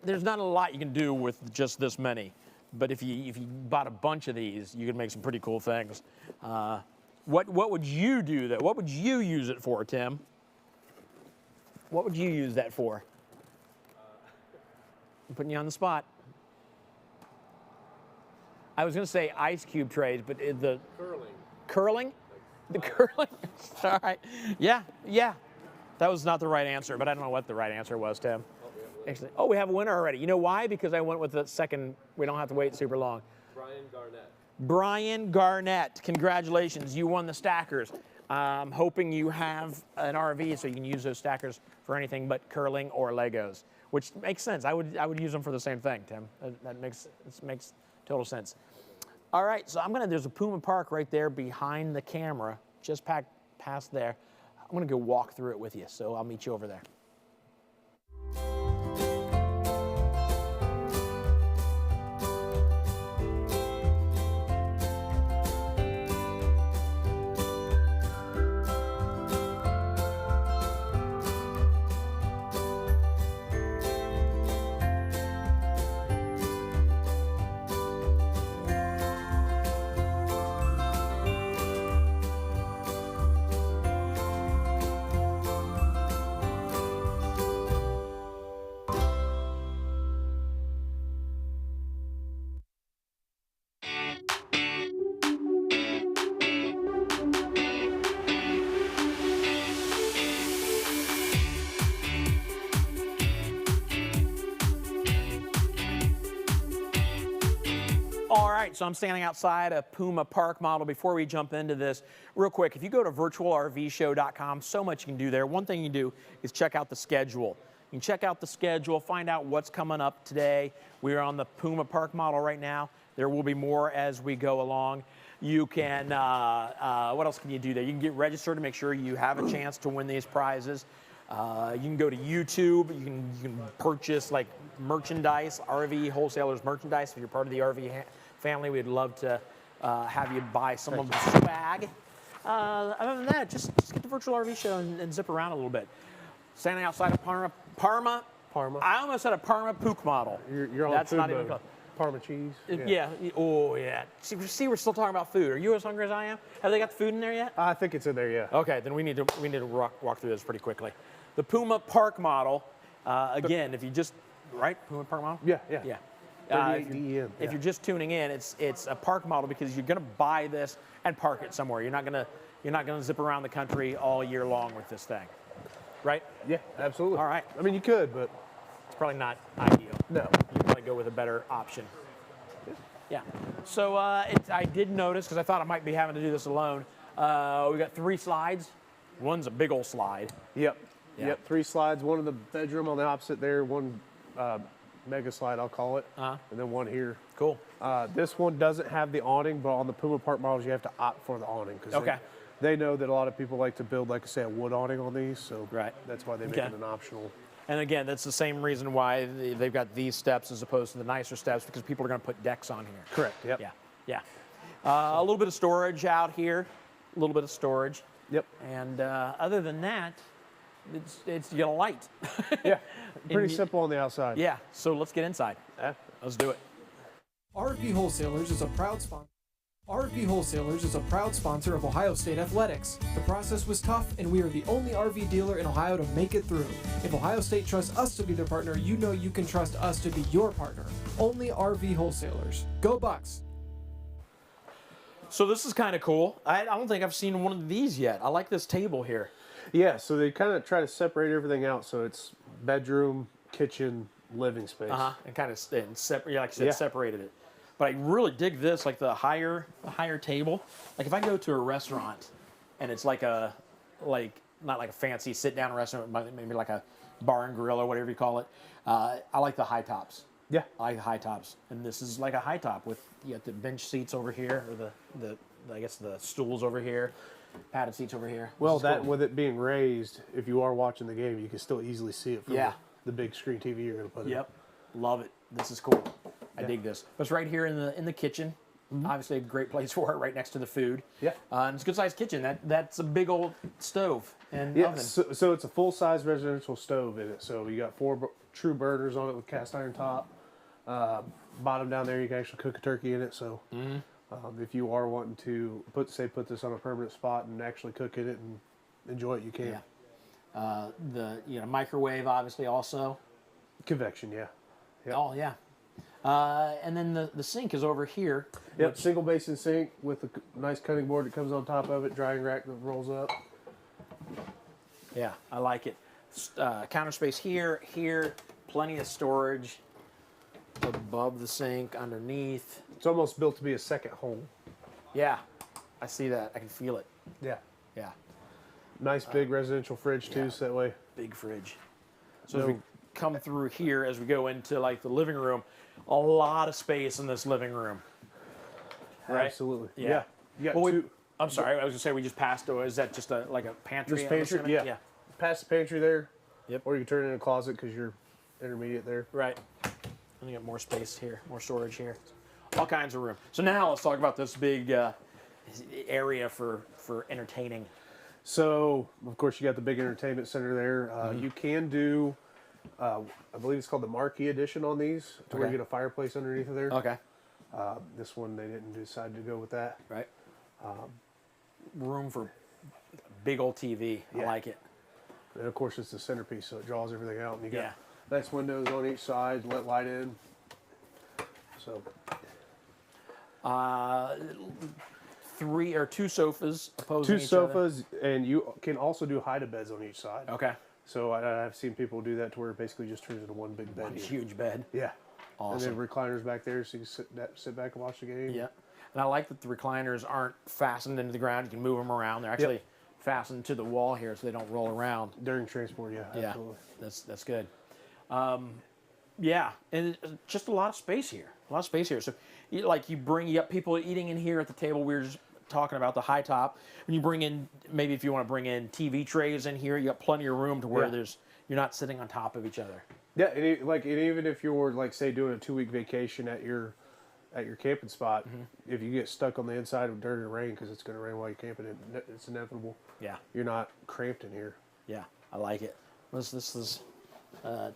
There's not a lot you can do with just this many, but if you bought a bunch of these, you could make some pretty cool things. What would you do though? What would you use it for, Tim? What would you use that for? I'm putting you on the spot. I was going to say ice cube trays, but the Curling. Curling? The curling? All right. Yeah. That was not the right answer, but I don't know what the right answer was, Tim. Actually, we have a winner already. You know why? Because I went with the second. We don't have to wait super long. Brian Garnett. Congratulations. You won the stackers. I'm hoping you have an RV so you can use those stackers for anything but curling or Legos, which makes sense. I would use them for the same thing, Tim. That makes total sense. All right, so there's a Puma Park right there behind the camera, just past there. I'm gonna go walk through it with you, so I'll meet you over there. All right, so I'm standing outside a Puma park model. Before we jump into this, real quick, if you go to virtualrvshow.com, so much you can do there. One thing you can do is check out the schedule. You can check out the schedule, find out what's coming up today. We're on the Puma park model right now. There will be more as we go along. You can, what else can you do there? You can get registered to make sure you have a chance to win these prizes. You can go to YouTube. You can purchase like merchandise, RV Wholesalers merchandise. If you're part of the RV family, we'd love to have you buy some of the swag. Other than that, just get the virtual RV show and zip around a little bit. Standing outside of Parma. I almost had a Parma Pook model. You're on That's food not even mode. close. Parma cheese. Yeah. Oh, yeah. See, we're still talking about food. Are you as hungry as I am? Have they got the food in there yet? I think it's in there, yeah. Okay, then we need to walk through this pretty quickly. The Puma Park model, again, if you just, right? Puma Park model? Yeah. If you're just tuning in, it's a park model because you're gonna buy this and park it somewhere. You're not gonna zip around the country all year long with this thing, right? Yeah, absolutely. All right. I mean, you could, but it's probably not ideal. No. You probably go with a better option. Yeah. So I did notice, because I thought I might be having to do this alone, we got 3 slides. One's a big old slide. Yep. Yeah. Yep, 3 slides, one in the bedroom on the opposite there, one mega slide, I'll call it, and then one here. Cool. This one doesn't have the awning, but on the Puma Park models, you have to opt for the awning. Cause they know that a lot of people like to build, like I say, a wood awning on these, so that's why they make it an optional. And again, that's the same reason why they've got these steps as opposed to the nicer steps, because people are going to put decks on here. Correct, yep. Yeah. A little bit of storage out here, a little bit of storage. Yep. And other than that, it's you got a light. Yeah, pretty simple on the outside. Yeah, so let's get inside. Let's do it. RV Wholesalers is a proud sponsor. RV Wholesalers is a proud sponsor of Ohio State Athletics. The process was tough, and we are the only RV dealer in Ohio to make it through. If Ohio State trusts us to be their partner, you know you can trust us to be your partner. Only RV Wholesalers. Go Bucks! So this is kind of cool. I don't think I've seen one of these yet. I like this table here. Yeah, so they kind of try to separate everything out, so it's bedroom, kitchen, living space. And kind of like I said, separated it. But I really dig this, like the higher table. Like if I go to a restaurant, and it's like not like a fancy sit-down restaurant, but maybe like a bar and grill or whatever you call it. I like the high tops. Yeah, I like the high tops, and this is like a high top with you got the bench seats over here, or the I guess the stools over here. Padded seats over here. Well, that cool. With it being raised, if you are watching the game, you can still easily see it from the big screen TV you're going to put in. Yep, love it. This is cool. I dig this. But it's right here in the kitchen. Obviously, a great place for it, right next to the food. Yeah, and it's a good sized kitchen. That's a big old stove and oven. So it's a full size residential stove in it. So you got 4 true burners on it with cast iron top. Bottom down there, you can actually cook a turkey in it. So. If you are wanting to put this on a permanent spot and actually cook in it and enjoy it, you can. Yeah. The microwave obviously also. Convection, yeah. Yep. Oh yeah. And then the sink is over here. Yep, single basin sink with a nice cutting board that comes on top of it, drying rack that rolls up. Yeah, I like it. Counter space here, plenty of storage above the sink, underneath. It's almost built to be a second home. Yeah, I see that. I can feel it. Yeah. Yeah. Nice big residential fridge too, so that way. Big fridge. So as we come through here, as we go into like the living room, a lot of space in this living room. Right? Absolutely. Yeah. You got two. I'm sorry, I was gonna say we just passed. Or is that just like a pantry? Just pantry. Yeah. Past the pantry there. Yep. Or you can turn it in a closet because you're intermediate there. Right. And you got more space here, more storage here. All kinds of room. So now let's talk about this big area for entertaining. So, of course, you got the big entertainment center there. You can do, I believe it's called the Marquee Edition on these, to where you get a fireplace underneath of there. Okay. This one, they didn't decide to go with that. Right. Room for big old TV. I like it. And, of course, it's the centerpiece, so it draws everything out. And you got nice windows on each side, let light in. So... 2 sofas opposing each other. 2 sofas, and you can also do hide-a-beds on each side. Okay. So I've seen people do that to where it basically just turns into one big bed. One huge bed. Yeah. Awesome. And then recliners back there so you can sit back and watch the game. Yeah. And I like that the recliners aren't fastened into the ground. You can move them around. They're actually fastened to the wall here so they don't roll around. During transport, yeah, absolutely. That's good. Yeah, and just a lot of space here. A lot of space here. So, you got people eating in here at the table. We were just talking about the high top. When you bring in, maybe if you want to bring in TV trays in here, you got plenty of room to where you're not sitting on top of each other. Yeah, and even if you were, like, say, doing a 2-week vacation at your camping spot, if you get stuck on the inside during the rain, because it's going to rain while you're camping, it's inevitable. Yeah. You're not cramped in here. Yeah, I like it. This is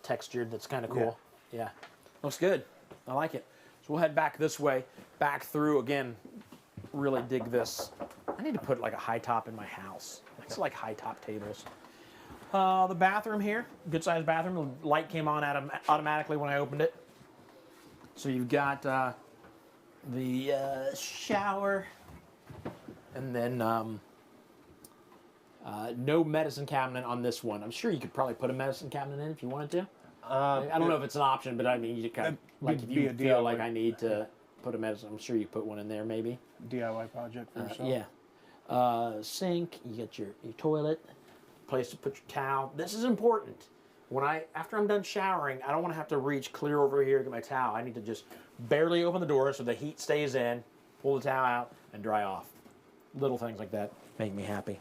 textured. That's kind of cool. Yeah. Looks good. I like it. So we'll head back this way, back through again. Really dig this. I need to put like a high top in my house. It's like high top tables. The bathroom here, good sized bathroom. The light came on automatically when I opened it. So you've got the shower, and then no medicine cabinet on this one. I'm sure you could probably put a medicine cabinet in if you wanted to. I don't know if it's an option, but I mean, you kind of, like if you feel like I need to put a medicine, I'm sure you put one in there maybe. DIY project for yourself. Yeah. Sink, you get your toilet, place to put your towel. This is important. After I'm done showering, I don't want to have to reach clear over here to get my towel. I need to just barely open the door so the heat stays in, pull the towel out, and dry off. Little things like that make me happy.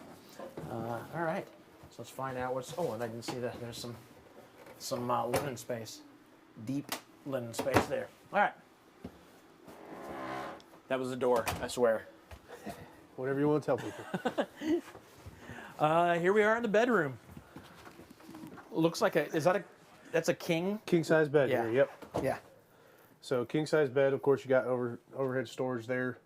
All right, so let's find out what's. Oh, and I can see that there's some linen space, deep linen space there. All right, that was the door. I swear. Whatever you want to tell people. Here we are in the bedroom. Looks like that's a king size bed here. Yep. Yeah. So king size bed. Of course, you got overhead storage there.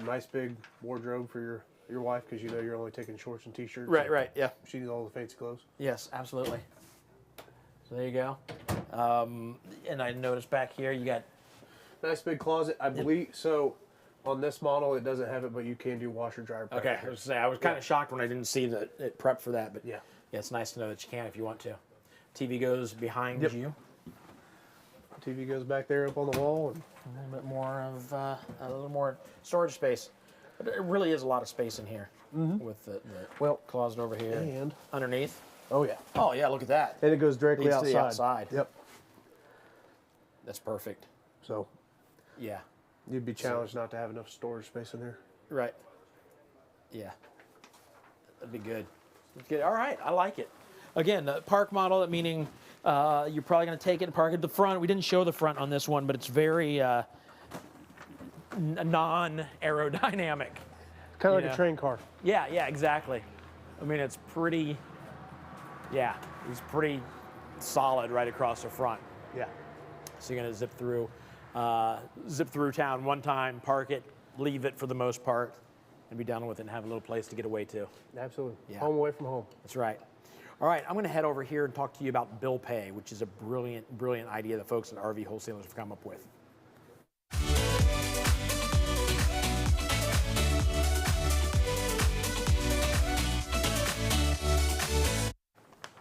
Nice big wardrobe for your wife, because you know you're only taking shorts and t-shirts. Right. Yeah. She needs all the fancy clothes. Yes, absolutely. So there you go. And I noticed back here you got nice big closet. I believe so. On this model, it doesn't have it, but you can do washer dryer prep. Okay. I was kind of shocked when I didn't see that it prepped for that, but yeah, it's nice to know that you can if you want to. TV goes behind you. TV goes back there up on the wall, and a little bit more of a little more storage space. But it really is a lot of space in here with the closet over here and underneath. Oh yeah. Oh yeah. Look at that. And it goes directly Leads outside. to the outside. Yep. That's perfect. So. Yeah. You'd be challenged not to have enough storage space in there. Right. Yeah. That'd be good. That's good. All right. I like it. Again, the park model, meaning you're probably going to take it and park at the front. We didn't show the front on this one, but it's very non-aerodynamic. Kind of like a train car. Yeah, exactly. I mean, it's pretty, it's pretty solid right across the front. Yeah. So you're going to zip through town one time, park it, leave it for the most part, and be done with it and have a little place to get away to. Absolutely. Yeah. Home away from home. That's right. All right, I'm going to head over here and talk to you about bill pay, which is a brilliant, brilliant idea that folks at RV Wholesalers have come up with.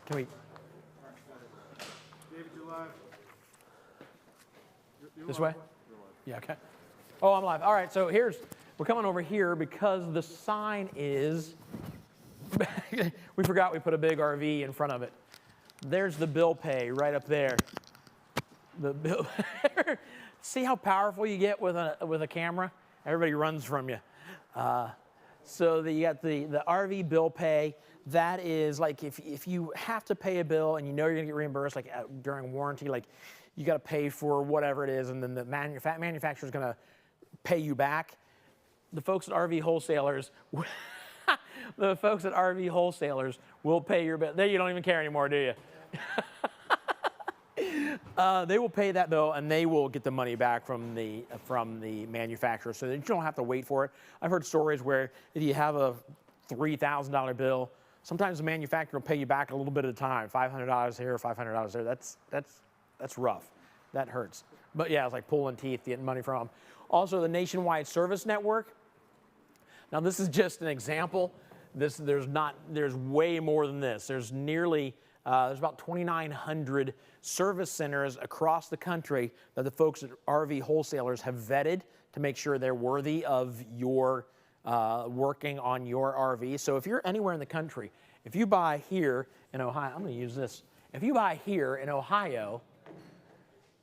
Can we? This way? Yeah, okay. Oh, I'm live. All right, so we're coming over here because the sign is, we forgot we put a big RV in front of it. There's the bill pay right up there. The bill. See how powerful you get with a camera? Everybody runs from you. So you got the RV bill pay. That is like if you have to pay a bill and you know you're gonna get reimbursed, like during warranty, like you got to pay for whatever it is, and then the manufacturer is gonna pay you back. The folks at RV Wholesalers, will pay your bill. There, you don't even care anymore, do you? They will pay that bill, and they will get the money back from the manufacturer, so that you don't have to wait for it. I've heard stories where if you have a $3,000 bill, sometimes the manufacturer will pay you back a little bit at a time, $500 here, $500 there. That's rough. That hurts. But yeah, it's like pulling teeth, getting money from them. Also, the nationwide service network. Now, this is just an example. There's way more than this. There's nearly There's about 2,900 service centers across the country that the folks at RV Wholesalers have vetted to make sure they're worthy of your working on your RV. So if you're anywhere in the country, if you buy here in Ohio, I'm going to use this. If you buy here in Ohio,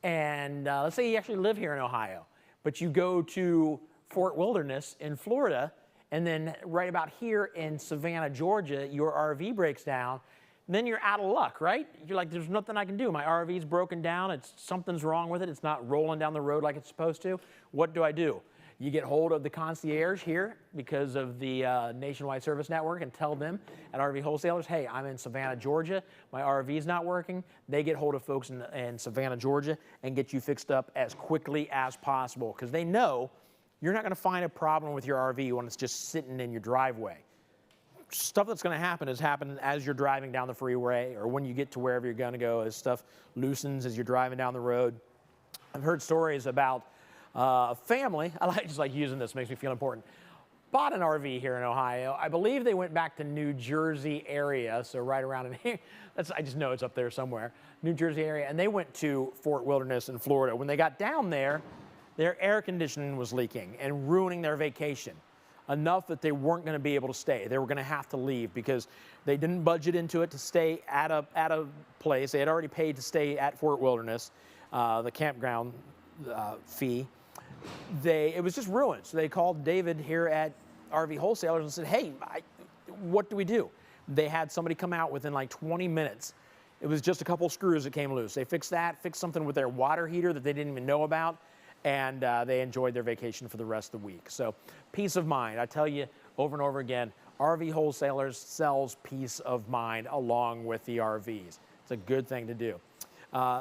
and let's say you actually live here in Ohio, but you go to Fort Wilderness in Florida, and then right about here in Savannah, Georgia, your RV breaks down, then you're out of luck, right? You're like, there's nothing I can do. My RV's broken down. Something's wrong with it. It's not rolling down the road like it's supposed to. What do? You get hold of the concierge here because of the nationwide service network and tell them at RV Wholesalers, hey, I'm in Savannah, Georgia. My RV's not working. They get hold of folks in Savannah, Georgia and get you fixed up as quickly as possible because they know you're not going to find a problem with your RV when it's just sitting in your driveway. Stuff that's going to happen is happening as you're driving down the freeway or when you get to wherever you're going to go as stuff loosens as you're driving down the road. I've heard stories about a family, just like using this, makes me feel important, bought an RV here in Ohio. I believe they went back to New Jersey area, so right around in here. I just know it's up there somewhere, New Jersey area, and they went to Fort Wilderness in Florida. When they got down there, their air conditioning was leaking and ruining their vacation. Enough that they weren't going to be able to stay. They were going to have to leave because they didn't budget into it to stay at a place. They had already paid to stay at Fort Wilderness, the campground fee. It was just ruined. So they called David here at RV Wholesalers and said, hey, what do we do? They had somebody come out within like 20 minutes. It was just a couple screws that came loose. They fixed that, fixed something with their water heater that they didn't even know about, and they enjoyed their vacation for the rest of the week. So peace of mind. I tell you over and over again, RV Wholesalers sells peace of mind along with the RVs. It's a good thing to do.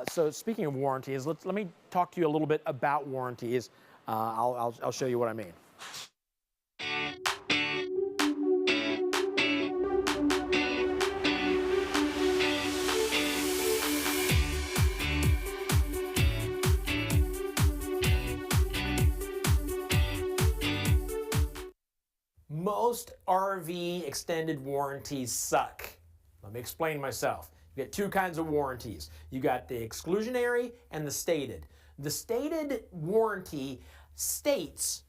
So speaking of warranties, let me talk to you a little bit about warranties. I'll show you what I mean. Most RV extended warranties suck. Let me explain myself. You get two kinds of warranties. You got the exclusionary and the stated. The stated warranty states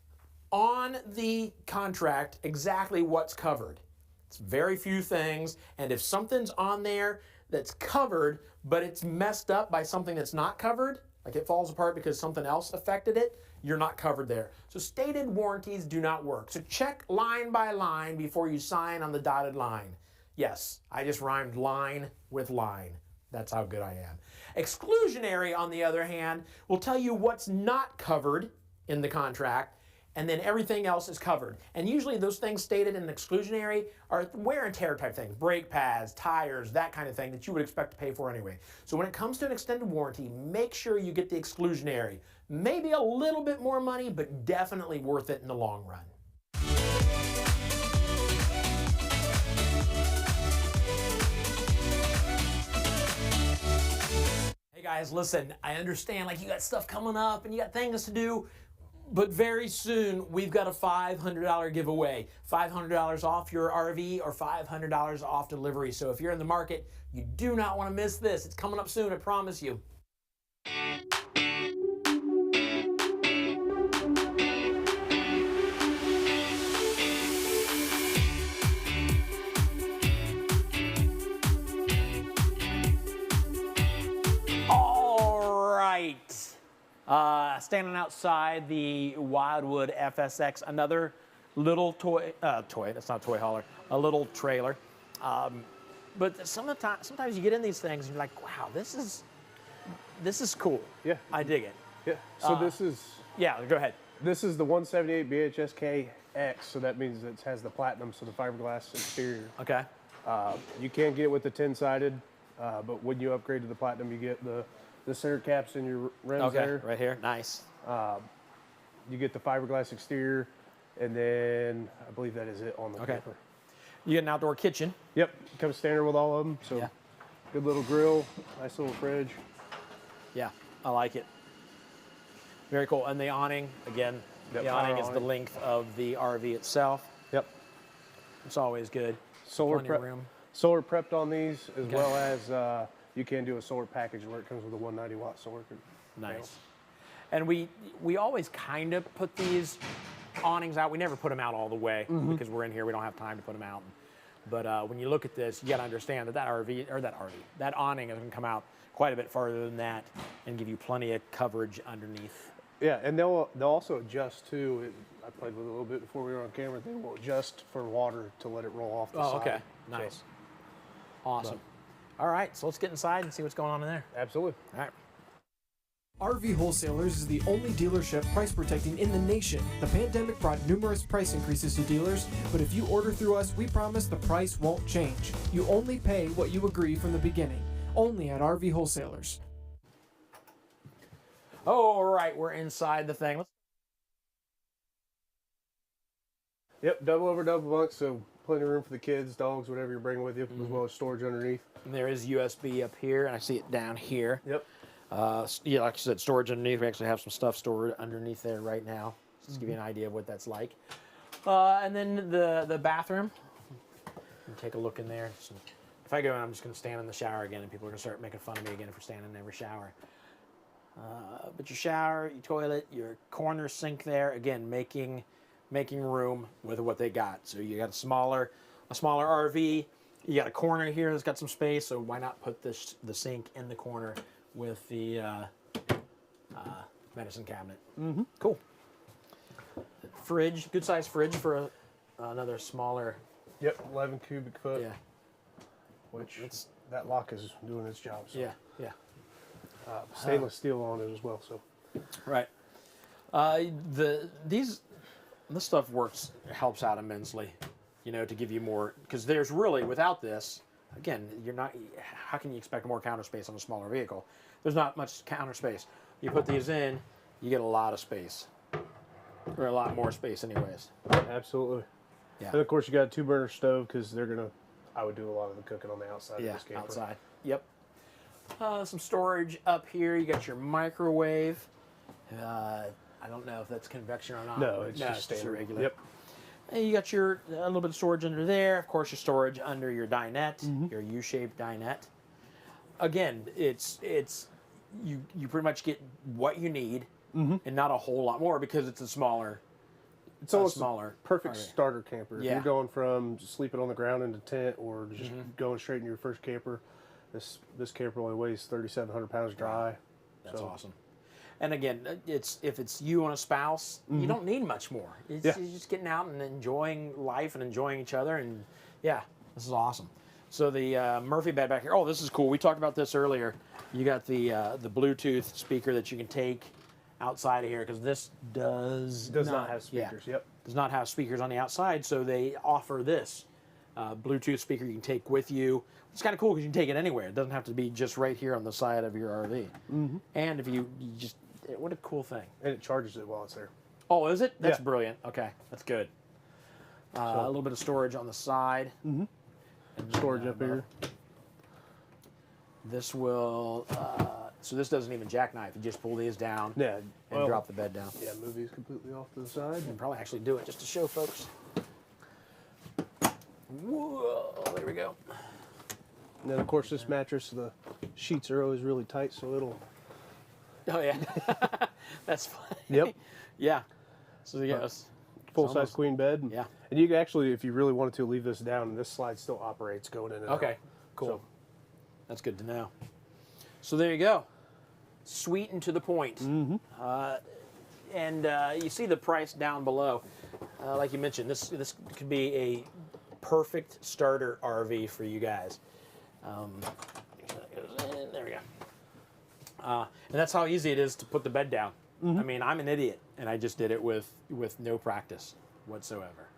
on the contract exactly what's covered. It's very few things, and if something's on there that's covered, but it's messed up by something that's not covered, like it falls apart because something else affected it, you're not covered there. So stated warranties do not work. So check line by line before you sign on the dotted line. Yes, I just rhymed line with line. That's how good I am. Exclusionary, on the other hand, will tell you what's not covered in the contract, and then everything else is covered. And usually those things stated in the exclusionary are wear and tear type things, brake pads, tires, that kind of thing that you would expect to pay for anyway. So when it comes to an extended warranty, make sure you get the exclusionary. Maybe a little bit more money, but definitely worth it in the long run. Hey guys, listen, I understand like you got stuff coming up and you got things to do, but very soon we've got a $500 giveaway. $500 off your RV or $500 off delivery. So if you're in the market, you do not want to miss this. It's coming up soon, I promise you. Standing outside the Wildwood FSX, another little that's not a toy hauler, a little trailer. But sometimes you get in these things and you're like, wow, this is cool. Yeah. I dig it. Yeah. So this is... Yeah, go ahead. This is the 178 BHSK X, so that means it has the platinum, so the fiberglass exterior. Okay. You can get it with the 10-sided, but when you upgrade to the platinum, you get the center caps in your rims there. Right here, nice. You get the fiberglass exterior, and then I believe that is it on the camper. You get an outdoor kitchen. Yep, comes standard with all of them. So yeah. Good little grill, nice little fridge. Yeah, I like it. Very cool. And the awning, again, the awning is the length of the RV itself. Yep. It's always good. Solar Plenty of room. solar prepped on these, as well as you can do a solar package where it comes with a 190 watt solar. Nice. And we always kind of put these awnings out. We never put them out all the way because we're in here. We don't have time to put them out. But when you look at this, you got to understand that that awning is going to come out quite a bit farther than that and give you plenty of coverage underneath. Yeah, and they'll also adjust too. I played with it a little bit before we were on camera. They will adjust for water to let it roll off the side. Oh, okay. Nice. Awesome. All right, so let's get inside and see what's going on in there. Absolutely. All right. RV Wholesalers is the only dealership price protecting in the nation. The pandemic brought numerous price increases to dealers, but if you order through us, we promise the price won't change. You only pay what you agree from the beginning. Only at RV Wholesalers. All right, we're inside the thing. Yep, double over double bunk, so plenty of room for the kids, dogs, whatever you're bringing with you, as well as storage underneath. And there is USB up here, and I see it down here. Yep. Yeah, like I said, storage underneath. We actually have some stuff stored underneath there right now, just to give you an idea of what that's like. And then the bathroom. Take a look in there. So if I go in, I'm just going to stand in the shower again, and people are going to start making fun of me again for standing in every shower. But your shower, your toilet, your corner sink there, again, making room with what they got. So you got a smaller RV. You got a corner here that's got some space. So why not put the sink in the corner with the medicine cabinet? Cool. Fridge, good size fridge for another smaller. Yep, 11 cubic foot. Yeah. Which that lock is doing its job. So. Yeah, yeah. Stainless steel on it as well. So. Right. This stuff helps out immensely, to give you more, because there's really, without this, again, how can you expect more counter space on a smaller vehicle? There's not much counter space. You put these in, you get a lot of space, or a lot more space anyways. Absolutely. Yeah. And of course you got a 2-burner stove, because I would do a lot of the cooking on the outside of this camper. Outside. Yep. Some storage up here. You got your microwave. I don't know if that's convection or not. No, it's just standard. Regular. Yep. And you got a little bit of storage under there. Of course, your storage under your dinette, your U-shaped dinette. Again, you pretty much get what you need and not a whole lot more because it's a smaller. It's almost smaller. Perfect starter camper. If Yeah. you're going from sleeping on the ground in a tent or just going straight into your first camper, this camper only weighs 3,700 pounds dry. That's awesome. And again, if it's you and a spouse, you don't need much more. You're just getting out and enjoying life and enjoying each other. And yeah, this is awesome. So the Murphy bed back here. Oh, this is cool. We talked about this earlier. You got the Bluetooth speaker that you can take outside of here because this does not have speakers. Yeah, Yep. Does not have speakers on the outside. So they offer this Bluetooth speaker you can take with you. It's kind of cool because you can take it anywhere. It doesn't have to be just right here on the side of your RV. And if you just, what a cool thing. And it charges it while it's there. Oh, is it? That's brilliant. Okay, that's good. A little bit of storage on the side. And storage up here. This will, so this doesn't even jackknife. You just pull these down and drop the bed down. Yeah, move these completely off to the side. And probably actually do it just to show folks. Whoa, there we go. And then, of course, this mattress, the sheets are always really tight, so it'll... Oh, yeah. That's fine. Yep. Yeah. So, yes. Full-size queen bed. Yeah. And you can actually, if you really wanted to, leave this down, and this slide still operates going in and out. Okay, cool. So, that's good to know. So there you go. Sweet and to the point. And you see the price down below. Like you mentioned, this could be a perfect starter RV for you guys. There we go. And that's how easy it is to put the bed down. I mean, I'm an idiot, and I just did it with no practice whatsoever.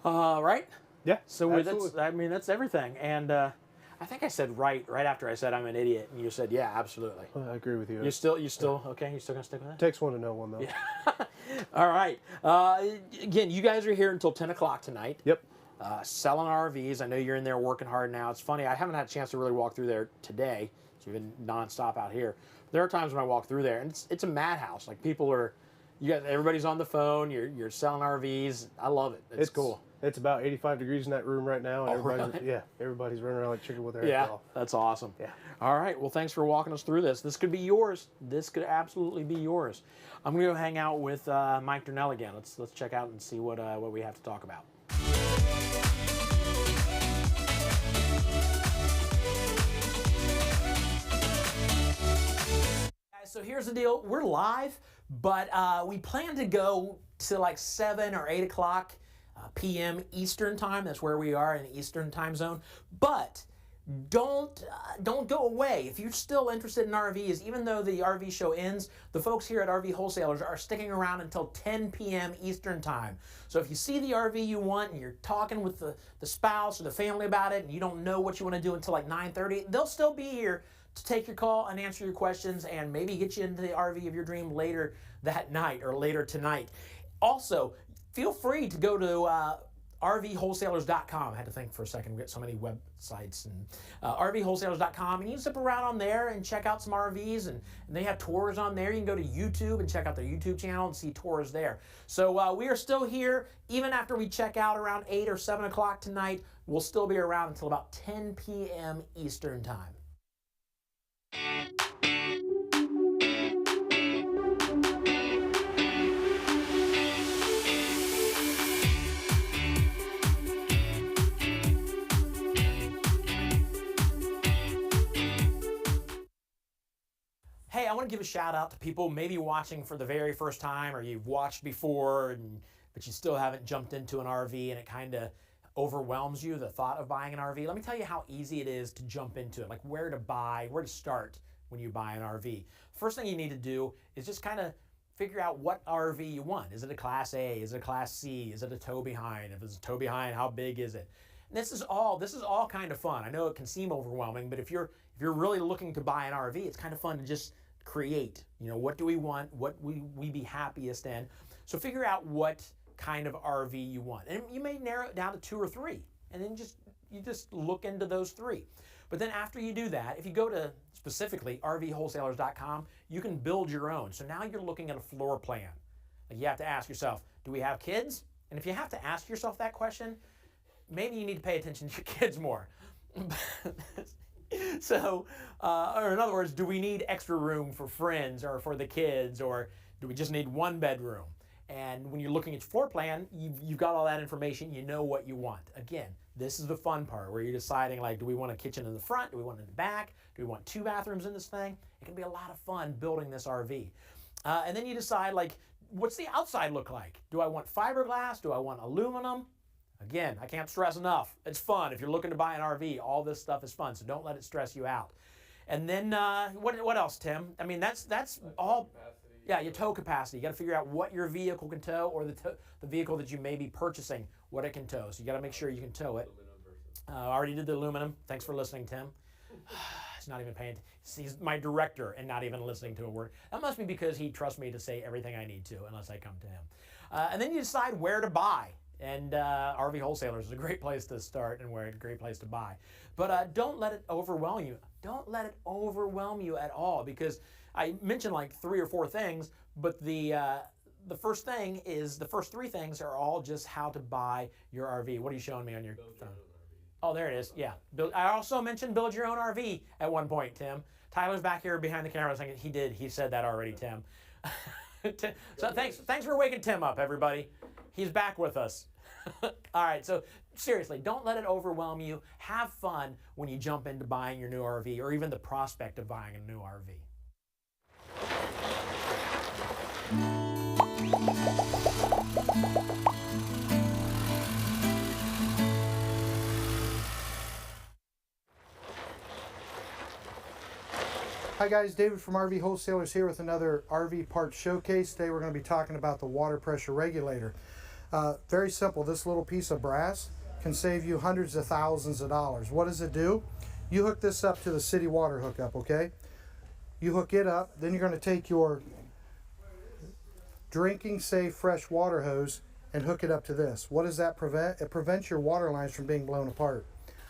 Right? Yeah. So that's everything. And I think I said right after I said I'm an idiot, and you said, yeah, absolutely. Well, I agree with you. You still okay? You still gonna stick with that? Takes one to know one, though. Yeah. All right. Again, you guys are here until 10 o'clock tonight. Yep. Selling RVs. I know you're in there working hard now. It's funny. I haven't had a chance to really walk through there today. So we've been nonstop out here. There are times when I walk through there, and it's a madhouse. Like everybody's on the phone. You're selling RVs. I love it. It's cool. It's about 85 degrees in that room right now, and Really? everybody's running around like chicken with their head Yeah, off. that's awesome. Yeah. All right. Well, thanks for walking us through this. This could be yours. This could absolutely be yours. I'm gonna go hang out with Mike Durnell again. Let's check out and see what we have to talk about. So here's the deal. We're live, but we plan to go to like 7 or 8 o'clock p.m. Eastern time. That's where we are in the Eastern time zone. But don't go away. If you're still interested in RVs, even though the RV show ends, the folks here at RV Wholesalers are sticking around until 10 p.m. Eastern time. So if you see the RV you want and you're talking with the spouse or the family about it and you don't know what you want to do until like 9:30, they'll still be here to take your call and answer your questions and maybe get you into the RV of your dream later that night or later tonight. Also, feel free to go to RVWholesalers.com. I had to think for a second. We got so many websites. And RVWholesalers.com, and you can zip around on there and check out some RVs, and they have tours on there. You can go to YouTube and check out their YouTube channel and see tours there. So we are still here. Even after we check out around 8 or 7 o'clock tonight, we'll still be around until about 10 p.m. Eastern time. Hey, I want to give a shout out to people maybe watching for the very first time, or you've watched before, but you still haven't jumped into an RV and it kind of overwhelms you, the thought of buying an RV. Let me tell you how easy it is to jump into it, like where to start when you buy an RV. First thing you need to do is just kind of figure out what RV you want. Is it a Class A? Is it a Class C? Is it a tow behind? If it's a tow behind, how big is it? And this is all kind of fun. I know it can seem overwhelming, but if you're really looking to buy an RV, it's kind of fun to just create. You know, what do we want? What we be happiest in? So figure out what kind of RV you want. And you may narrow it down to 2 or 3, and then you just look into those 3. But then after you do that, if you go to specifically RVWholesalers.com, you can build your own. So now you're looking at a floor plan. Like you have to ask yourself, do we have kids? And if you have to ask yourself that question, maybe you need to pay attention to your kids more. So, or in other words, do we need extra room for friends or for the kids, or do we just need 1 bedroom? And when you're looking at your floor plan, you've got all that information, you know what you want. Again, this is the fun part where you're deciding, like, do we want a kitchen in the front? Do we want it in the back? Do we want 2 bathrooms in this thing? It can be a lot of fun building this RV. And then you decide, like, what's the outside look like? Do I want fiberglass? Do I want aluminum? Again, I can't stress enough. It's fun. If you're looking to buy an RV, all this stuff is fun, so don't let it stress you out. And then, what else, Tim? I mean, that's all. Yeah, your tow capacity. You got to figure out what your vehicle can tow, or the vehicle that you may be purchasing, what it can tow. So you got to make sure you can tow it. I already did the aluminum. Thanks for listening, Tim. He's not even paying. He's my director and not even listening to a word. That must be because he trusts me to say everything I need to, unless I come to him. And then you decide where to buy. And RV Wholesalers is a great place to start and a great place to buy. But don't let it overwhelm you. Don't let it overwhelm you at all, because I mentioned like 3 or 4 things, but the first 3 things are all just how to buy your RV. What are you showing me on your phone? Oh, there it is. Yeah. I also mentioned build your own RV at one point, Tim. Tyler's back here behind the camera saying he did. He said that already, Tim. So thanks for waking Tim up, everybody. He's back with us. All right, so seriously, don't let it overwhelm you. Have fun when you jump into buying your new RV, or even the prospect of buying a new RV. Hi guys, David from RV Wholesalers here with another RV parts showcase. Today we're going to be talking about the water pressure regulator. Very simple. This little piece of brass can save you hundreds of thousands of dollars. What does it do? You hook this up to the city water hookup, okay? You hook it up, then you're going to take your drinking safe fresh water hose and hook it up to this. What does that prevent? It prevents your water lines from being blown apart.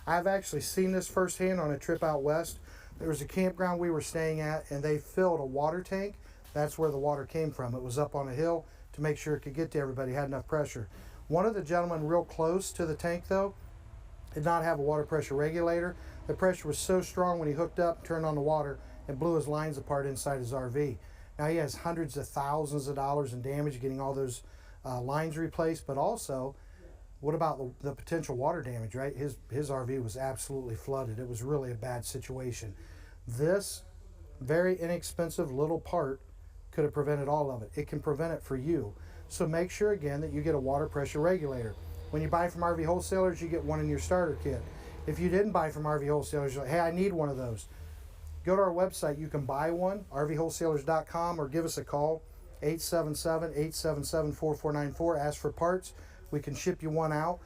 I've actually seen this firsthand on a trip out west. There was a campground we were staying at, and they filled a water tank. That's where the water came from. It was up on a hill to make sure it could get to everybody, had enough pressure. One of the gentlemen real close to the tank though did not have a water pressure regulator. The pressure was so strong when he hooked up, turned on the water, and blew his lines apart inside his RV. Now he has hundreds of thousands of dollars in damage getting all those lines replaced, but also, what about the potential water damage, right? His RV was absolutely flooded. It was really a bad situation. This very inexpensive little part could have prevented all of it. It can prevent it for you. So make sure again that you get a water pressure regulator. When you buy from RV Wholesalers, you get one in your starter kit. If you didn't buy from RV Wholesalers, you're like, hey, I need one of those. Go to our website, you can buy one, rvwholesalers.com, or give us a call, 877-877-4494. Ask for parts. We can ship you one out.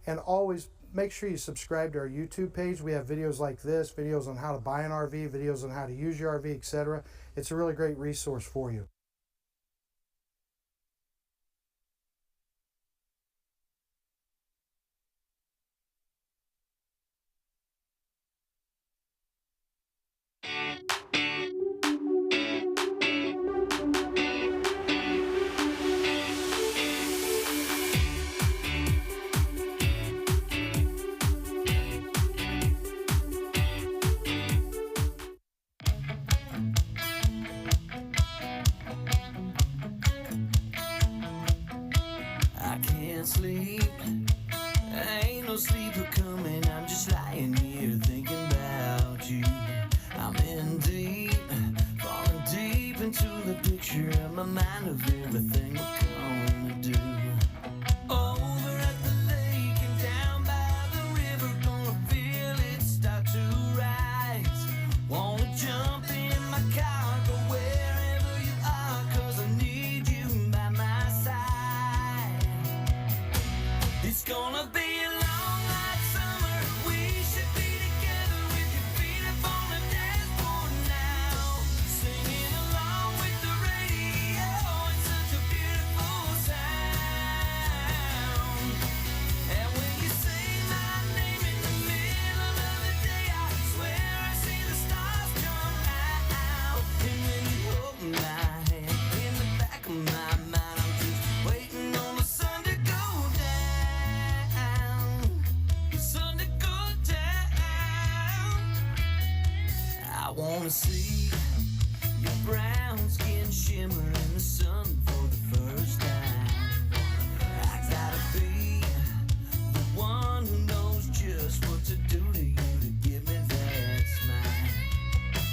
And always make sure you subscribe to our YouTube page. We have videos like this, videos on how to buy an RV, videos on how to use your RV, etc. It's a really great resource for you. Sleep, ain't no sleeper coming. I'm just lying here thinking about you. I'm in deep, falling deep into the picture of my mind of everything we're gonna do. Over at the lake and down by the river, gonna feel it start to rise. Wanna jump in my car, go wherever you are, 'cause I need you by my side. It's gonna be a long hot summer. We should be together with your feet up on the dashboard now, singing along with the radio. It's such a beautiful sound. And when you say my name in the middle of the day, I swear I see the stars come out. And when you hold my hand in the back of my mind, I'm just waiting on the sun to go down. Sun to go down. I wanna see your brown skin shimmer in the sun for the first time. I gotta be the one who knows just what to do to you to give me that smile.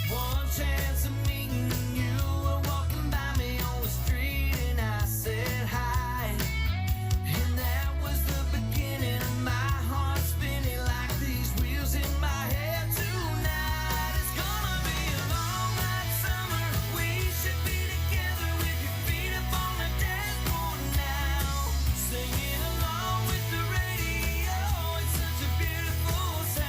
One chance of meeting you, were walking by me on the street and I said hi. And that was the beginning of my heart spinning like these wheels in my head tonight. It's gonna be a long hot summer. We should be together with your feet up on the dashboard now, singing along with the radio. It's such a beautiful sound.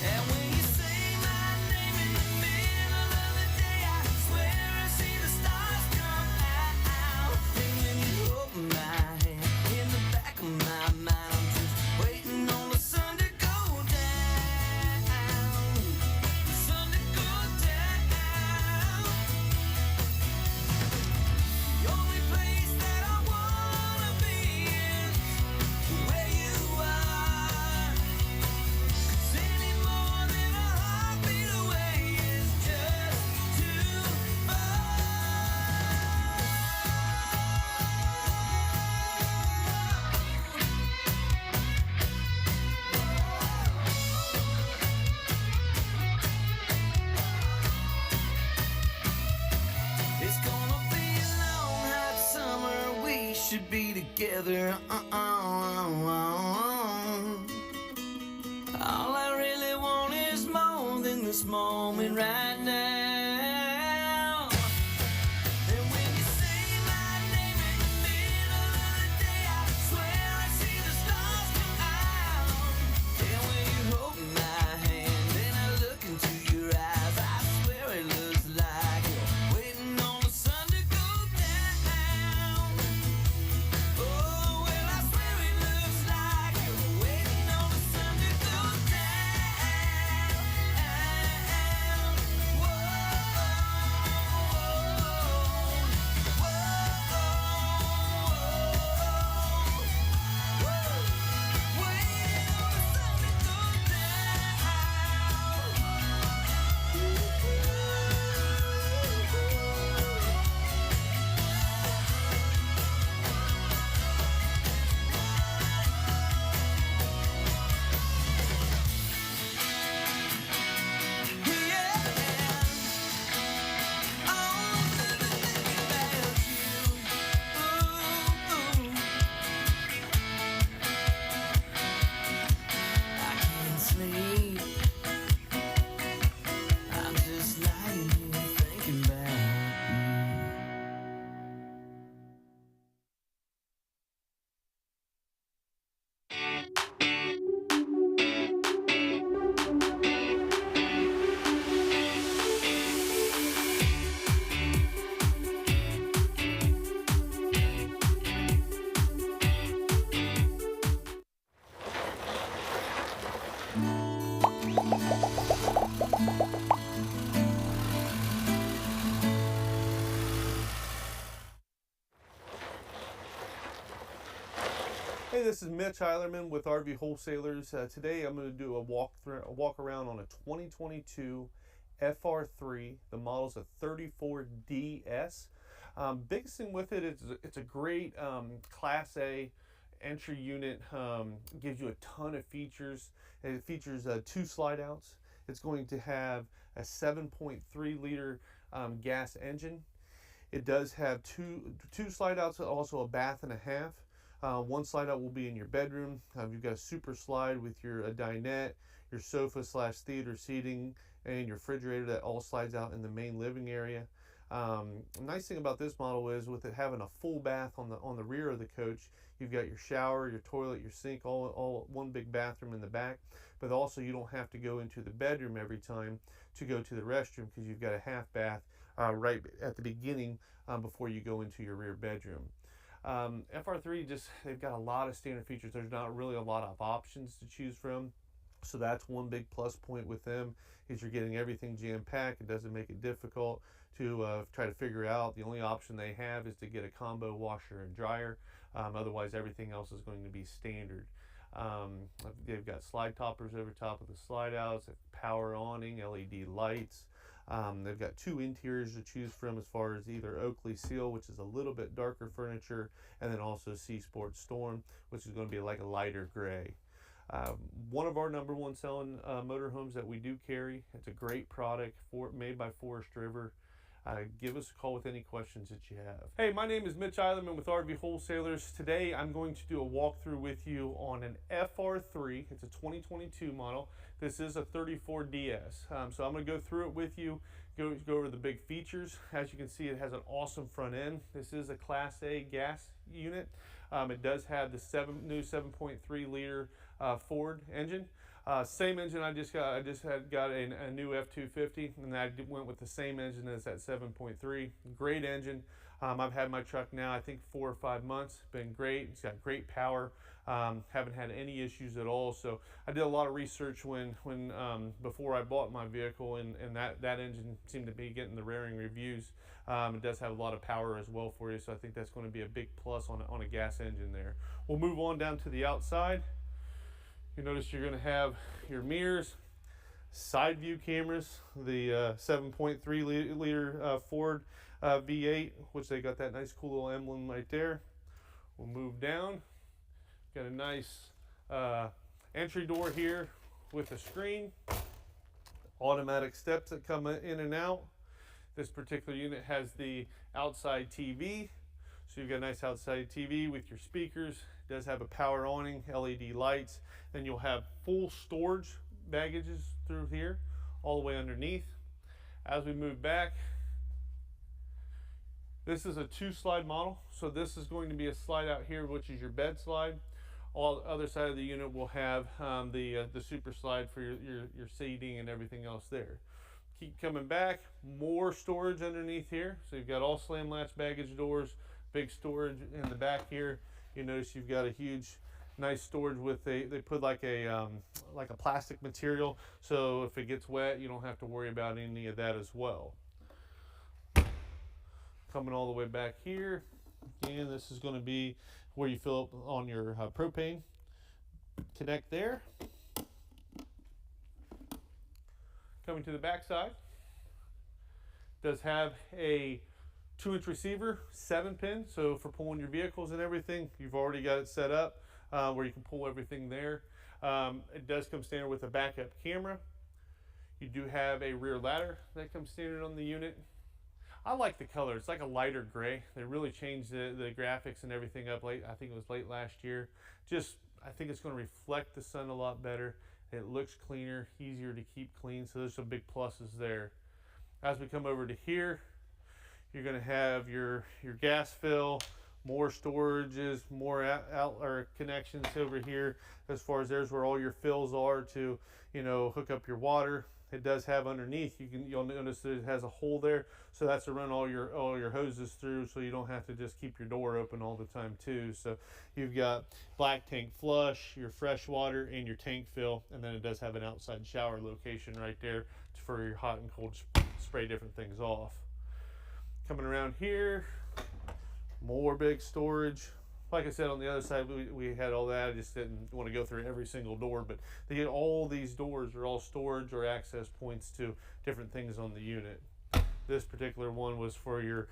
And when you say my name in the middle of the day, I swear I see the stars come out. And when you hold my hand in the back of my mind, I'm just waiting on the sun to go down. The sun to go down. The only place that I wanna be is where you are. 'Cause any more than a heartbeat away is just too far. It's gonna be a long hot summer. We should be together. All I really want is more than this moment right now. And when you say my name in the middle of the day, I swear I see the stars come out. And when you hold my hand and I look into your eyes, I swear it looks like you're waiting on the sun to go down. Oh, well, I swear it looks like you're waiting on the sun to go down. Hey, this is Mitch Eilerman with RV Wholesalers. Today I'm going to do a walk around on a 2022 FR3. The model's a 34DS. Biggest thing with it is it's a great Class A entry unit. Gives you a ton of features. It features 2 slide outs. It's going to have a 7.3 liter gas engine. It does have two slide outs, also a bath and a half. One slide out will be in your bedroom. You've got a super slide with your dinette, your sofa / theater seating, and your refrigerator that all slides out in the main living area. Nice thing about this model is with it having a full bath on the rear of the coach, you've got your shower, your toilet, your sink, all one big bathroom in the back. But also you don't have to go into the bedroom every time to go to the restroom because you've got a half bath right at the beginning before you go into your rear bedroom. FR3 they've got a lot of standard features. There's not really a lot of options to choose from. So that's one big plus point with them is you're getting everything jam-packed. It doesn't make it difficult to try to figure out. The only option they have is to get a combo washer and dryer. Otherwise everything else is going to be standard. They've got slide toppers over top of the slide outs, power awning, LED lights. They've got 2 interiors to choose from as far as either Oakley Seal, which is a little bit darker furniture, and then also Sea Sport Storm, which is going to be like a lighter gray. One of our #1 selling motorhomes that we do carry. It's a great product made by Forest River. Give us a call with any questions that you have. Hey, my name is Mitch Eilerman with RV Wholesalers. Today I'm going to do a walkthrough with you on an FR3. It's a 2022 model. This is a 34DS. So I'm going to go through it with you, go over the big features. As you can see, it has an awesome front end. This is a Class A gas unit. It does have the new 7.3 liter Ford engine. Same engine I just got. I just got a new F250, and I went with the same engine as that 7.3. Great engine. I've had my truck now, I think 4 or 5 months. Been great. It's got great power. Haven't had any issues at all. So I did a lot of research before I bought my vehicle, and that engine seemed to be getting the raring reviews. It does have a lot of power as well for you, so I think that's going to be a big plus on a gas engine there. We'll move on down to the outside. You notice you're going to have your mirrors, side view cameras, the 7.3 liter Ford V8, which they got that nice cool little emblem right there. We'll move down. Got a nice entry door here with a screen, automatic steps that come in and out. This particular unit has the outside TV. So you've got a nice outside TV with your speakers. It does have a power awning, LED lights. Then you'll have full storage baggages through here, all the way underneath. As we move back, this is a 2 slide model. So this is going to be a slide out here, which is your bed slide. All the other side of the unit will have the super slide for your seating and everything else there. Keep coming back, more storage underneath here. So you've got all slam latch baggage doors, big storage in the back here. You notice you've got a huge, nice storage with they put like a plastic material, so if it gets wet, you don't have to worry about any of that as well. Coming all the way back here, again, this is going to be where you fill up on your propane. Connect there. Coming to the back side, does have a 2-inch receiver, 7-pin, so for pulling your vehicles and everything, you've already got it set up where you can pull everything there. It does come standard with a backup camera. You do have a rear ladder that comes standard on the unit. I like the color. It's like a lighter gray. They really changed the graphics and everything up late. I think it was late last year. I think it's going to reflect the sun a lot better. It looks cleaner, easier to keep clean, so there's some big pluses there. As we come over to here, you're going to have your gas fill, more storages, more outlet connections over here. As far as there's where all your fills are to, hook up your water. It does have underneath. You'll notice that it has a hole there, so that's to run all your hoses through, so you don't have to just keep your door open all the time too. So you've got black tank flush, your fresh water, and your tank fill, and then it does have an outside shower location right there for your hot and cold spray different things off. Coming around here, more big storage, like I said, on the other side, we had all that. I just didn't want to go through every single door, but they get all these doors are all storage or access points to different things on the unit. This particular one was for your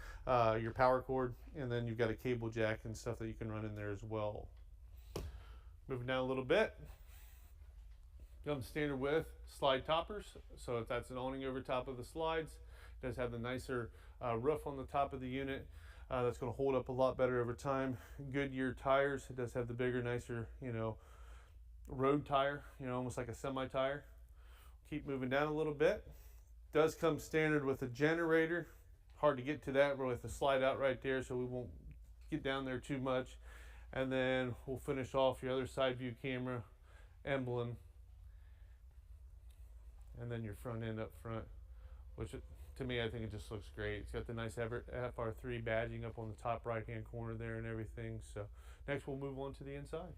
power cord, and then you've got a cable jack and stuff that you can run in there as well. Moving down a little bit. Comes standard with slide toppers, so if that's an awning over top of the slides, it does have the nicer roof on the top of the unit. That's going to hold up a lot better over time. Goodyear tires. It does have the bigger, nicer, you know, road tire, you know, almost like a semi tire. Keep moving down a little bit. Does come standard with a generator. Hard to get to that with the slide out right there, so we won't get down there too much. And then we'll finish off your other side view camera, emblem, and then your front end up front, which to me, I think it just looks great. It's got the nice FR3 badging up on the top right-hand corner there and everything. So next we'll move on to the inside.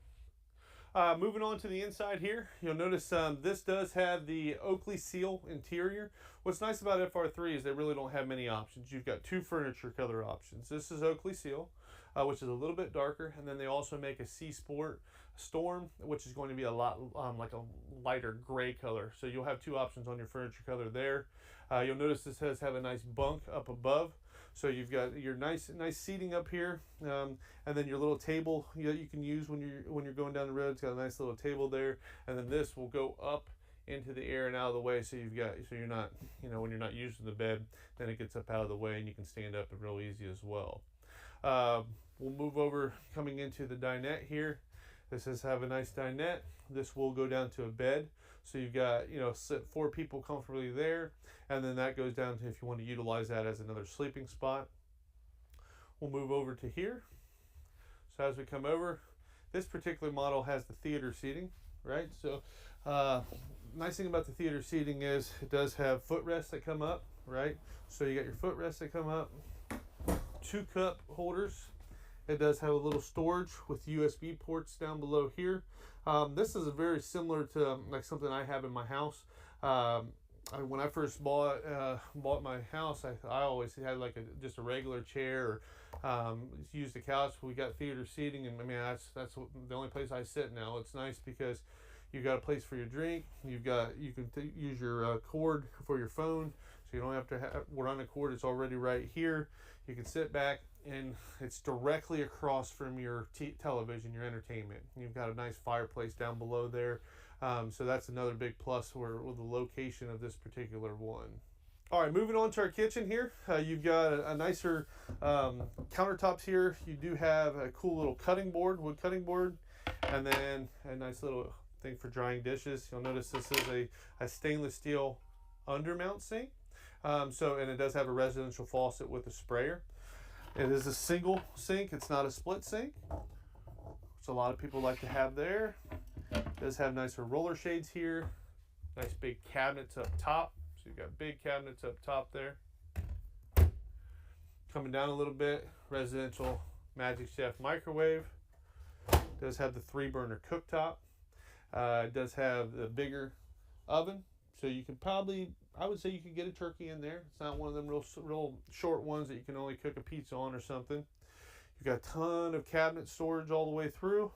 Moving on to the inside here, you'll notice this does have the Oakley seal interior. What's nice about FR3 is they really don't have many options. You've got two furniture color options. This is Oakley seal, which is a little bit darker, and then they also make a Sea Sport Storm, which is going to be a lot like a lighter gray color. So you'll have two options on your furniture color there. You'll notice this does have a nice bunk up above. So you've got your nice seating up here, and then your little table you can use when you're going down the road. It's got a nice little table there, and then this will go up into the air and out of the way. So you're not, you know, when you're not using the bed, then it gets up out of the way and you can stand up and real easy as well. We'll move over coming into the dinette here. This does have a nice dinette. This will go down to a bed. So you've got, you know, sit 4 people comfortably there, and then that goes down to if you want to utilize that as another sleeping spot. We'll move over to here. So as we come over, this particular model has the theater seating, right? So nice thing about the theater seating is it does have footrests that come up, right? So you got your footrests that come up, 2 cup holders. It does have a little storage with USB ports down below here. This is very similar to like something I have in my house. When I first bought my house, I always had like just a regular chair or used the couch. We got theater seating, and I mean that's the only place I sit now. It's nice because you've got a place for your drink. You can use your cord for your phone, so you don't have to run a cord. It's already right here. You can sit back, and it's directly across from your television, your entertainment. You've got a nice fireplace down below there. So that's another big plus with the location of this particular one. All right, moving on to our kitchen here. You've got a nicer countertops here. You do have a cool little wood cutting board, and then a nice little thing for drying dishes. You'll notice this is a stainless steel undermount sink. And it does have a residential faucet with a sprayer. It is a single sink. It's not a split sink, which a lot of people like to have there. It does have nicer roller shades here. Nice big cabinets up top. So you've got big cabinets up top there. Coming down a little bit, residential Magic Chef microwave. It does have the 3-burner cooktop. It does have the bigger oven. So you can I would say you could get a turkey in there. It's not one of them real short ones that you can only cook a pizza on or something. You've got a ton of cabinet storage all the way through.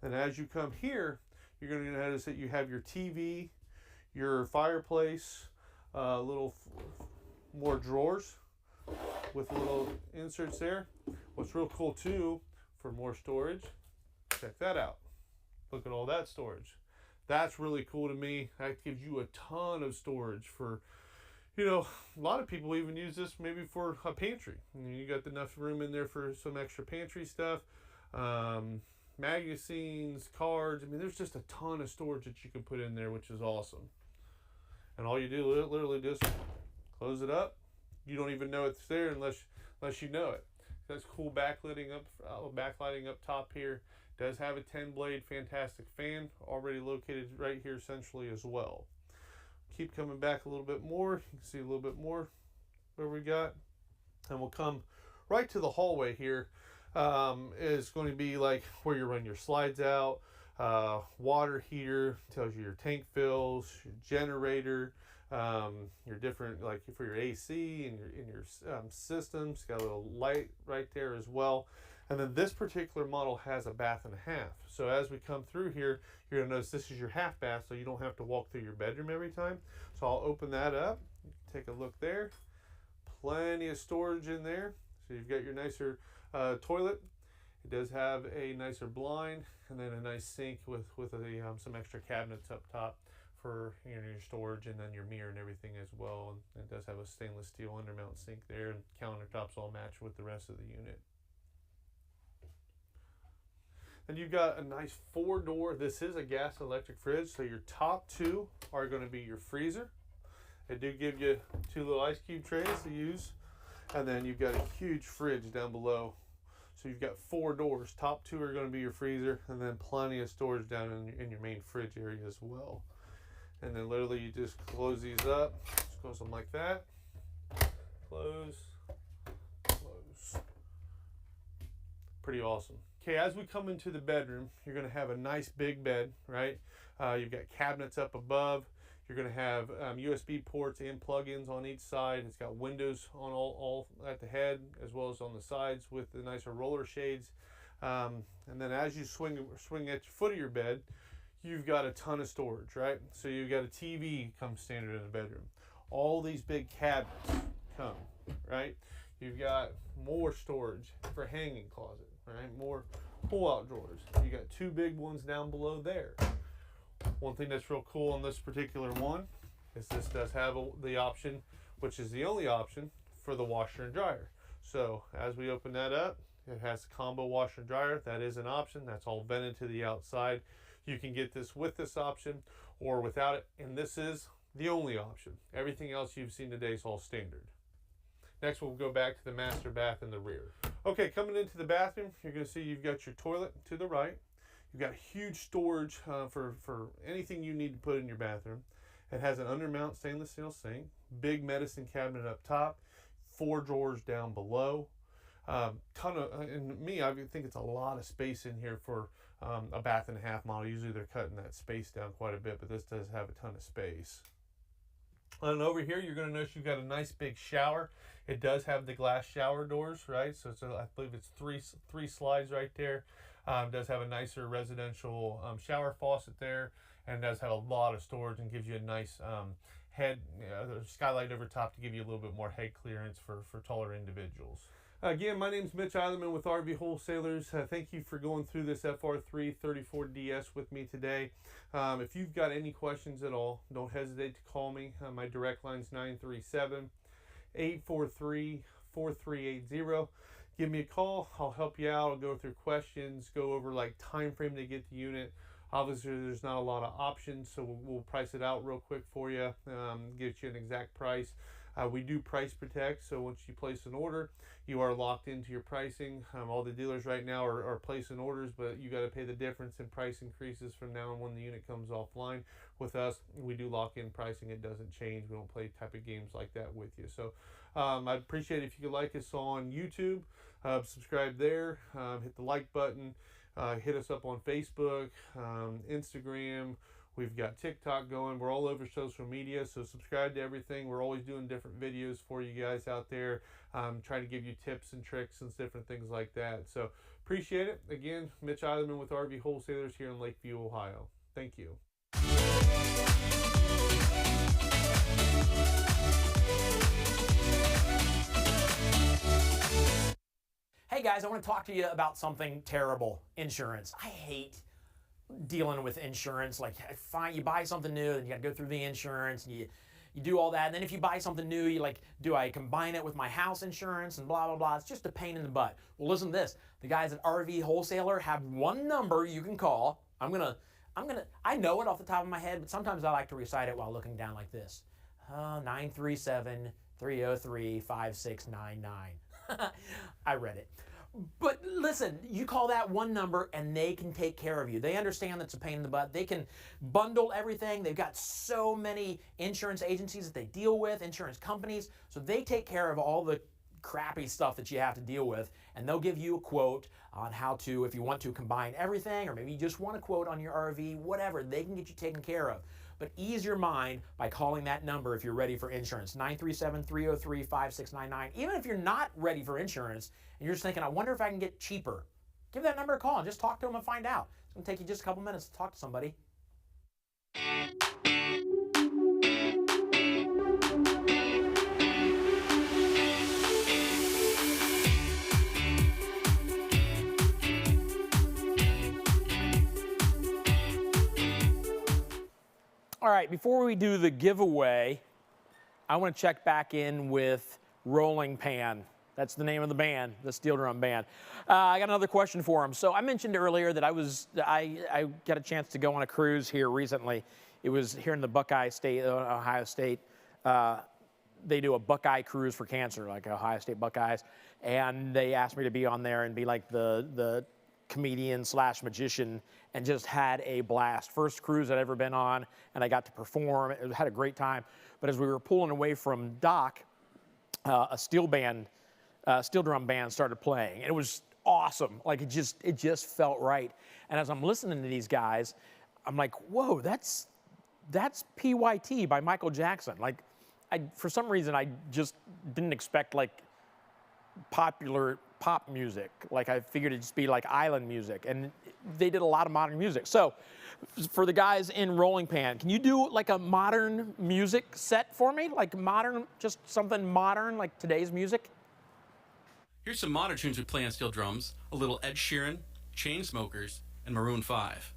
And as you come here, you're going to notice that you have your TV, your fireplace, little more drawers with little inserts there. What's real cool too, for more storage, check that out. Look at all that storage. That's really cool to me. That gives you a ton of storage for, you know, a lot of people even use this maybe for a pantry. You got enough room in there for some extra pantry stuff, magazines, cards. I mean, there's just a ton of storage that you can put in there, which is awesome. And all you do literally just close it up. You don't even know it's there unless you know it. That's cool backlighting up top here. Does have a 10-blade fantastic fan already located right here centrally as well. Keep coming back a little bit more. You can see a little bit more where we got. And we'll come right to the hallway here. Is going to be like where you run your slides out, water heater, tells you your tank fills, your generator, your different, like for your AC and your systems. Got a little light right there as well. And then this particular model has a bath and a half. So as we come through here, you're gonna notice this is your half bath, so you don't have to walk through your bedroom every time. So I'll open that up, take a look there. Plenty of storage in there. So you've got your nicer toilet. It does have a nicer blind, and then a nice sink with some extra cabinets up top for your storage, and then your mirror and everything as well. And it does have a stainless steel undermount sink there, and countertops all match with the rest of the unit. And you've got a nice 4-door. This is a gas electric fridge, so your top two are going to be your freezer. They do give you 2 little ice cube trays to use, and then you've got a huge fridge down below. So you've got 4 doors. Top 2 are going to be your freezer, and then plenty of storage down in your main fridge area as well. And then literally you just close these up. Just close them like that. Close, close. Pretty awesome. Okay, as we come into the bedroom, you're going to have a nice big bed, right? You've got cabinets up above. You're going to have USB ports and plug-ins on each side. It's got windows on all at the head as well as on the sides with the nicer roller shades. And then as you swing at your foot of your bed, you've got a ton of storage, right? So you've got a TV comes standard in the bedroom. All these big cabinets come, right? You've got more storage for hanging closet, right? More pull-out drawers. You got 2 big ones down below there. One thing that's real cool on this particular one is this does have the option, which is the only option, for the washer and dryer. So as we open that up, it has a combo washer and dryer. That is an option. That's all vented to the outside. You can get this with this option or without it, and this is the only option. Everything else you've seen today is all standard. Next, we'll go back to the master bath in the rear. Okay, coming into the bathroom, you're going to see you've got your toilet to the right. You've got huge storage for anything you need to put in your bathroom. It has an undermount stainless steel sink, big medicine cabinet up top, 4 drawers down below. And me, I think it's a lot of space in here for a bath and a half model. Usually they're cutting that space down quite a bit, but this does have a ton of space. And over here, you're going to notice you've got a nice big shower. It does have the glass shower doors, right? So I believe it's three slides right there. Does have a nicer residential shower faucet there, and does have a lot of storage and gives you a nice head skylight over top to give you a little bit more head clearance for taller individuals. Again, my name is Mitch Eilerman with RV Wholesalers. Thank you for going through this FR3 34DS with me today. If you've got any questions at all, don't hesitate to call me. My direct line is 937-843-4380. Give me a call. I'll help you out. I'll go through questions, go over like time frame to get the unit. Obviously, there's not a lot of options, so we'll price it out real quick for you, get you an exact price. We do price protect, so once you place an order, you are locked into your pricing. All the dealers right now are placing orders, but you got to pay the difference in price increases from now on when the unit comes offline. With us, we do lock in pricing. It doesn't change. We don't play type of games like that with you. So I'd appreciate it if you could like us on YouTube, subscribe there, hit the like button, hit us up on Facebook, Instagram. We've got TikTok going. We're all over social media, so subscribe to everything. We're always doing different videos for you guys out there, trying to give you tips and tricks and different things like that. So appreciate it. Again, Mitch Eilerman with RV Wholesalers here in Lakeview, Ohio. Thank you. Hey guys, I want to talk to you about something terrible. Insurance. I hate dealing with insurance. Like, fine, you buy something new and you got to go through the insurance and you do all that. And then if you buy something new, you like, do I combine it with my house insurance and blah, blah, blah. It's just a pain in the butt. Well, listen to this. The guys at RV Wholesaler have one number you can call. I know it off the top of my head, but sometimes I like to recite it while looking down like this. 937-303-5699. I read it. But listen, you call that one number and they can take care of you. They understand that's a pain in the butt. They can bundle everything. They've got so many insurance agencies that they deal with, insurance companies. So they take care of all the crappy stuff that you have to deal with, and they'll give you a quote on how to, if you want to combine everything, or maybe you just want a quote on your RV, whatever, they can get you taken care of. but ease your mind by calling that number if you're ready for insurance. 937-303-5699. Even if you're not ready for insurance and you're just thinking, I wonder if I can get cheaper, give that number a call and just talk to them and find out. It's going to take you just a couple minutes to talk to somebody. All right, before we do the giveaway, I want to check back in with Rolling Pan. That's the name of the band, the steel drum band. I got another question for him. So I mentioned earlier that I got a chance to go on a cruise here recently. It was here in the Buckeye State, Ohio State. They do a Buckeye cruise for cancer, like Ohio State Buckeyes. And they asked me to be on there and be like the comedian / magician, and just had a blast. First cruise I'd ever been on, and I got to perform. It had a great time. But as we were pulling away from dock, a steel drum band started playing, and it was awesome. Like it just felt right. And as I'm listening to these guys, I'm like, whoa, that's PYT by Michael Jackson. Like, for some reason, I just didn't expect like popular pop music. Like I figured it'd just be like island music, and they did a lot of modern music. So for the guys in Rolling Pan, can you do like a modern music set for me? Like modern, just something modern, like today's music? Here's some modern tunes we play on steel drums. A little Ed Sheeran, Chainsmokers, and Maroon 5.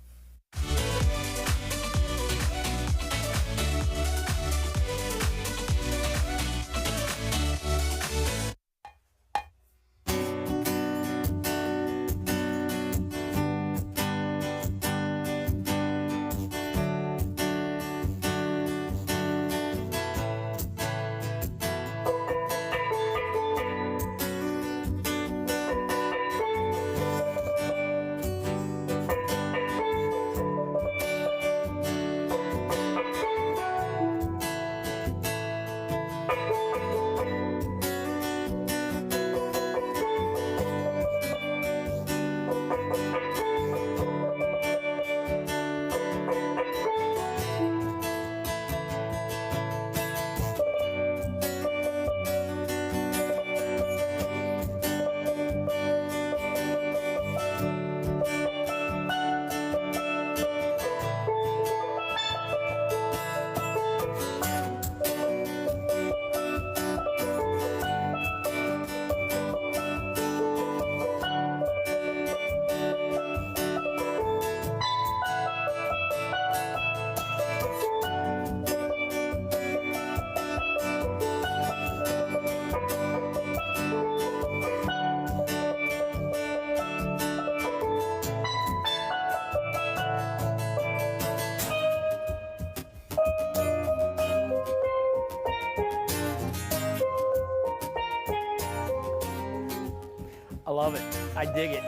I love it. I dig it.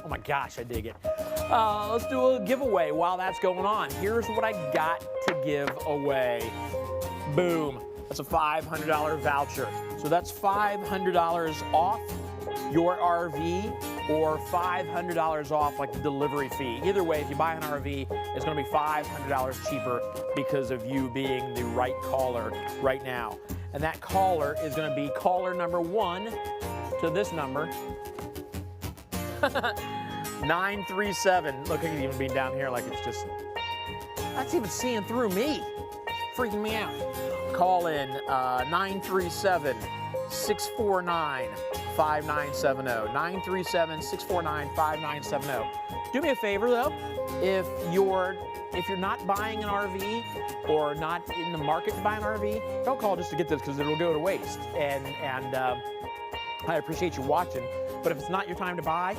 Oh my gosh, I dig it. Let's do a giveaway while that's going on. Here's what I got to give away. Boom. That's a $500 voucher. So that's $500 off your RV or $500 off like the delivery fee. Either way, if you buy an RV, it's going to be $500 cheaper because of you being the right caller right now. And that caller is going to be caller number 1 to this number. 937. Look, at it even being down here like it's just, that's even seeing through me. It's freaking me out. Call in 937-649-5970. 937-649-5970. Do me a favor though, if you're not buying an RV or not in the market to buy an RV, don't call just to get this because it'll go to waste. And I appreciate you watching, but if it's not your time to buy,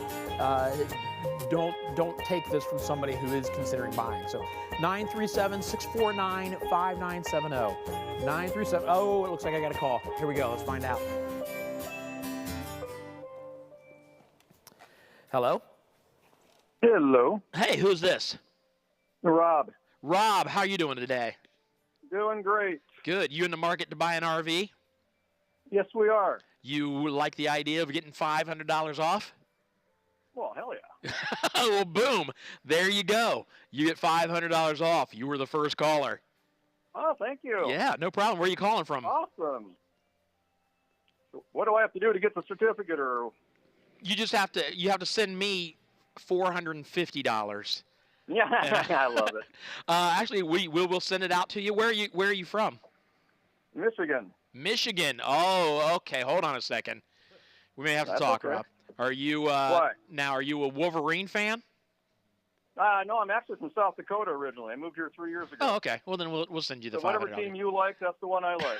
don't take this from somebody who is considering buying. So 937-649-5970. 937, oh, it looks like I got a call. Here we go, let's find out. Hello? Hello. Hey, who's this? Rob. Rob, how are you doing today? Doing great. Good. You in the market to buy an RV? Yes, we are. You like the idea of getting $500 off? Well, hell yeah. Well, boom. There you go. You get $500 off. You were the first caller. Oh, thank you. Yeah, no problem. Where are you calling from? Awesome. What do I have to do to get the certificate, or? You just have to send me $450. Yeah, I love it. Actually, we'll send it out to you. Where are you from? Michigan. Michigan. Oh, okay. Hold on a second. We may have to That's talk, okay. Rob. Are you What? now? Are you a Wolverine fan? No, I'm actually from South Dakota originally. I moved here 3 years ago. Oh, okay. Well, then we'll send you the So whatever $500. team you like, that's the one I like.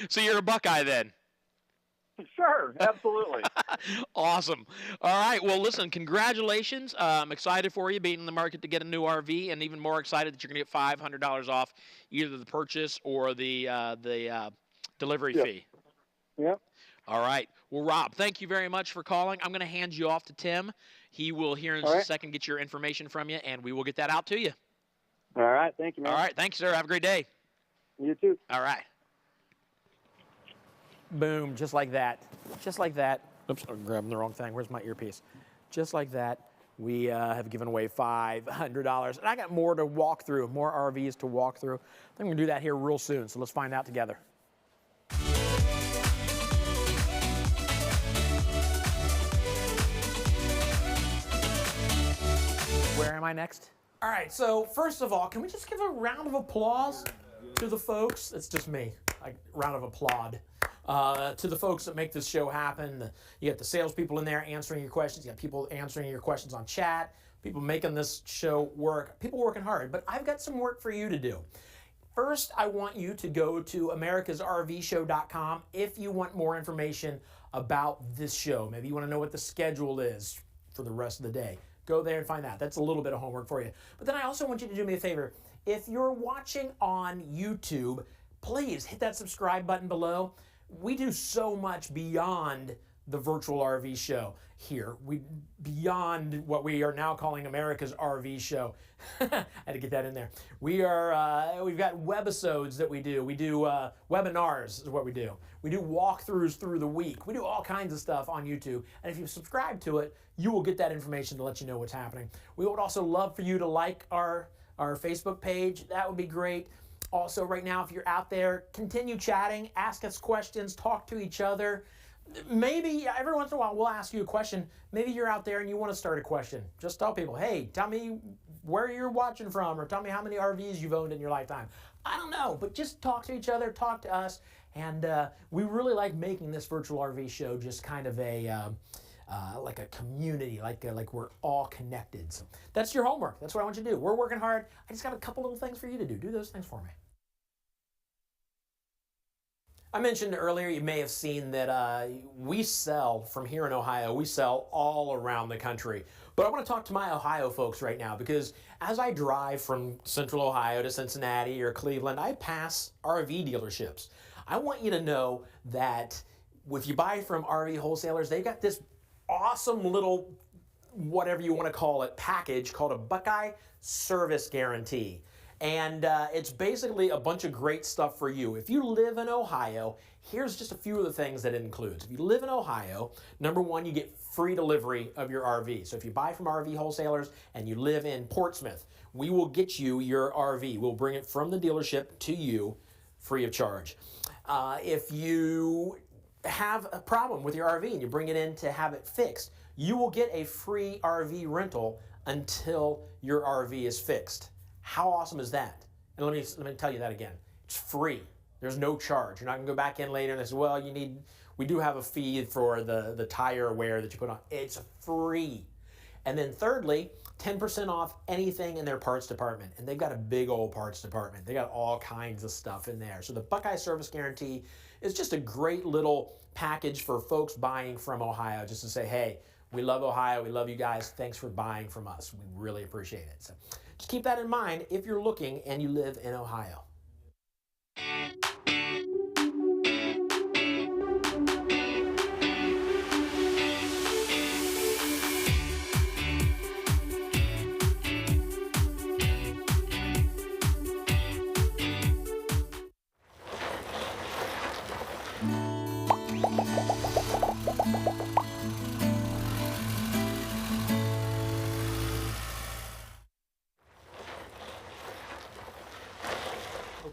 So you're a Buckeye then? Sure, absolutely. Awesome. All right. Well, listen, congratulations. I'm excited for you being in the market to get a new RV, and even more excited that you're going to get $500 off either the purchase or the delivery fee. Yep. All right. Well, Rob, thank you very much for calling. I'm going to hand you off to Tim. He will here in just a second get your information from you, and we will get that out to you. All right. Thank you, man. All right. Thanks, sir. Have a great day. You too. All right. Boom, just like that. Just like that. Oops, I'm grabbing the wrong thing. Where's my earpiece? Just like that, we have given away $500. And I got more to walk through, more RVs to walk through. I think we're going to do that here real soon, so let's find out together. Where am I next? All right, so first of all, can we just give a round of applause to the folks? It's just me. Round of applaud. To the folks that make this show happen. You got the salespeople in there answering your questions. You got people answering your questions on chat. People making this show work. People working hard. But I've got some work for you to do. First, I want you to go to americasrvshow.com if you want more information about this show. Maybe you want to know what the schedule is for the rest of the day. Go there and find that. That's a little bit of homework for you. But then I also want you to do me a favor. If you're watching on YouTube, please hit that subscribe button below. We do so much beyond the virtual RV show here. Beyond what we are now calling America's RV show. I had to get that in there. We've got webisodes that we do. We do webinars is what we do. We do walkthroughs through the week. We do all kinds of stuff on YouTube. And if you subscribe to it, you will get that information to let you know what's happening. We would also love for you to like our Facebook page. That would be great. Also, right now, if you're out there, continue chatting, ask us questions, talk to each other. Maybe every once in a while we'll ask you a question. Maybe you're out there and you want to start a question. Just tell people, hey, tell me where you're watching from, or tell me how many RVs you've owned in your lifetime. I don't know, but just talk to each other, talk to us. And we really like making this virtual RV show just kind of like a community, like we're all connected. So that's your homework. That's what I want you to do. We're working hard. I just got a couple little things for you to do. Do those things for me. I mentioned earlier, you may have seen that we sell from here in Ohio. We sell all around the country. But I want to talk to my Ohio folks right now, because as I drive from Central Ohio to Cincinnati or Cleveland, I pass RV dealerships. I want you to know that if you buy from RV Wholesalers, they've got this awesome little, whatever you want to call it, package called a Buckeye Service Guarantee. And it's basically a bunch of great stuff for you. If you live in Ohio, here's just a few of the things that it includes. If you live in Ohio, number one, you get free delivery of your RV. So if you buy from RV Wholesalers and you live in Portsmouth, we will get you your RV. We'll bring it from the dealership to you free of charge. If you have a problem with your RV and you bring it in to have it fixed, you will get a free RV rental until your RV is fixed. How awesome is that? And let me tell you that again. It's free. There's no charge. You're not going to go back in later and say, well, we do have a fee for the tire wear that you put on. It's free. And then thirdly, 10% off anything in their parts department. And they've got a big old parts department. They got all kinds of stuff in there. So the Buckeye Service Guarantee is just a great little package for folks buying from Ohio, just to say, hey, we love Ohio. We love you guys. Thanks for buying from us. We really appreciate it. So just keep that in mind if you're looking and you live in Ohio.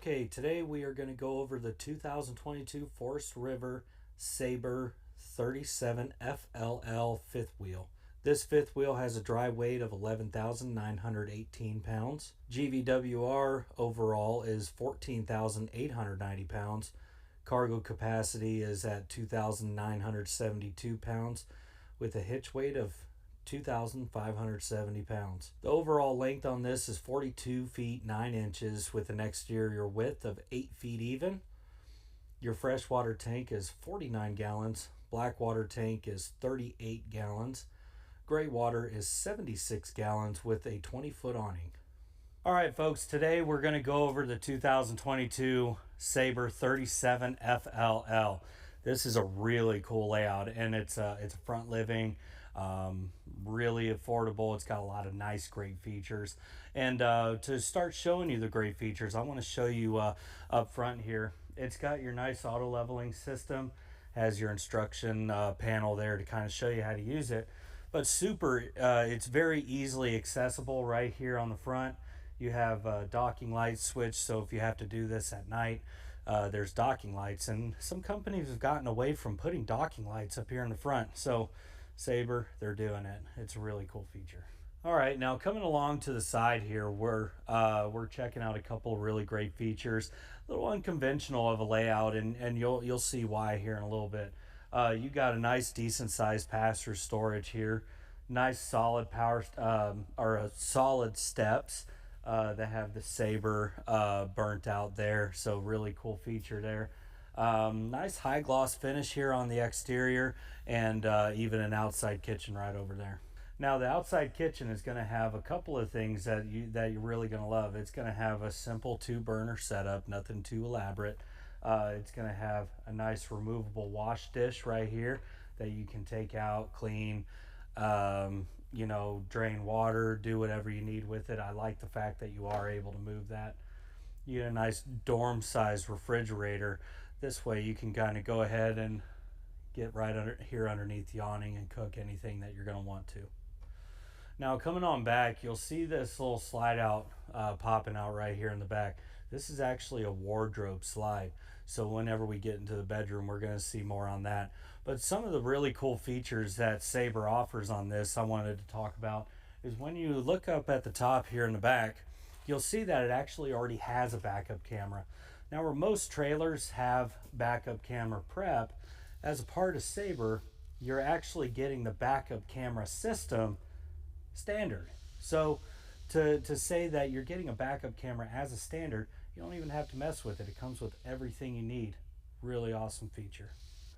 Okay, today we are going to go over the 2022 Forest River Saber 37 FLL fifth wheel. This fifth wheel has a dry weight of 11,918 pounds. GVWR overall is 14,890 pounds. Cargo capacity is at 2,972 pounds with a hitch weight of 2,570 pounds. The overall length on this is 42 feet 9 inches with an exterior width of 8 feet even. Your freshwater tank is 49 gallons. Black water tank is 38 gallons. Gray water is 76 gallons with a 20-foot awning. All right, folks, today we're going to go over the 2022 Saber 37 FLL. This is a really cool layout, and it's a front living, really affordable. It's got a lot of nice, great features. And to start showing you the great features, I want to show you up front here. It's got your nice auto leveling system, has your instruction panel there to kind of show you how to use it. But it's very easily accessible right here on the front. You have a docking light switch, so if you have to do this at night, there's docking lights. And some companies have gotten away from putting docking lights up here in the front. So Saber, they're doing it. It's a really cool feature. All right, now coming along to the side here, we're checking out a couple of really great features. A little unconventional of a layout, and you'll see why here in a little bit. You got a nice decent sized pass-through storage here. Nice solid solid steps that have the Saber burnt out there, so really cool feature there. Nice high gloss finish here on the exterior, and even an outside kitchen right over there. Now the outside kitchen is going to have a couple of things that you're really going to love. It's going to have a simple 2-burner setup, nothing too elaborate. It's going to have a nice removable wash dish right here that you can take out, clean, drain water, do whatever you need with it. I like the fact that you are able to move that. You get a nice dorm size refrigerator. This way you can kind of go ahead and get right under here underneath the awning and cook anything that you're going to want to. Now coming on back, you'll see this little slide out popping out right here in the back. This is actually a wardrobe slide. So whenever we get into the bedroom, we're going to see more on that. But some of the really cool features that Saber offers on this I wanted to talk about is when you look up at the top here in the back, you'll see that it actually already has a backup camera. Now where most trailers have backup camera prep, as a part of Saber, you're actually getting the backup camera system standard. So to say that you're getting a backup camera as a standard, you don't even have to mess with it. It comes with everything you need. Really awesome feature.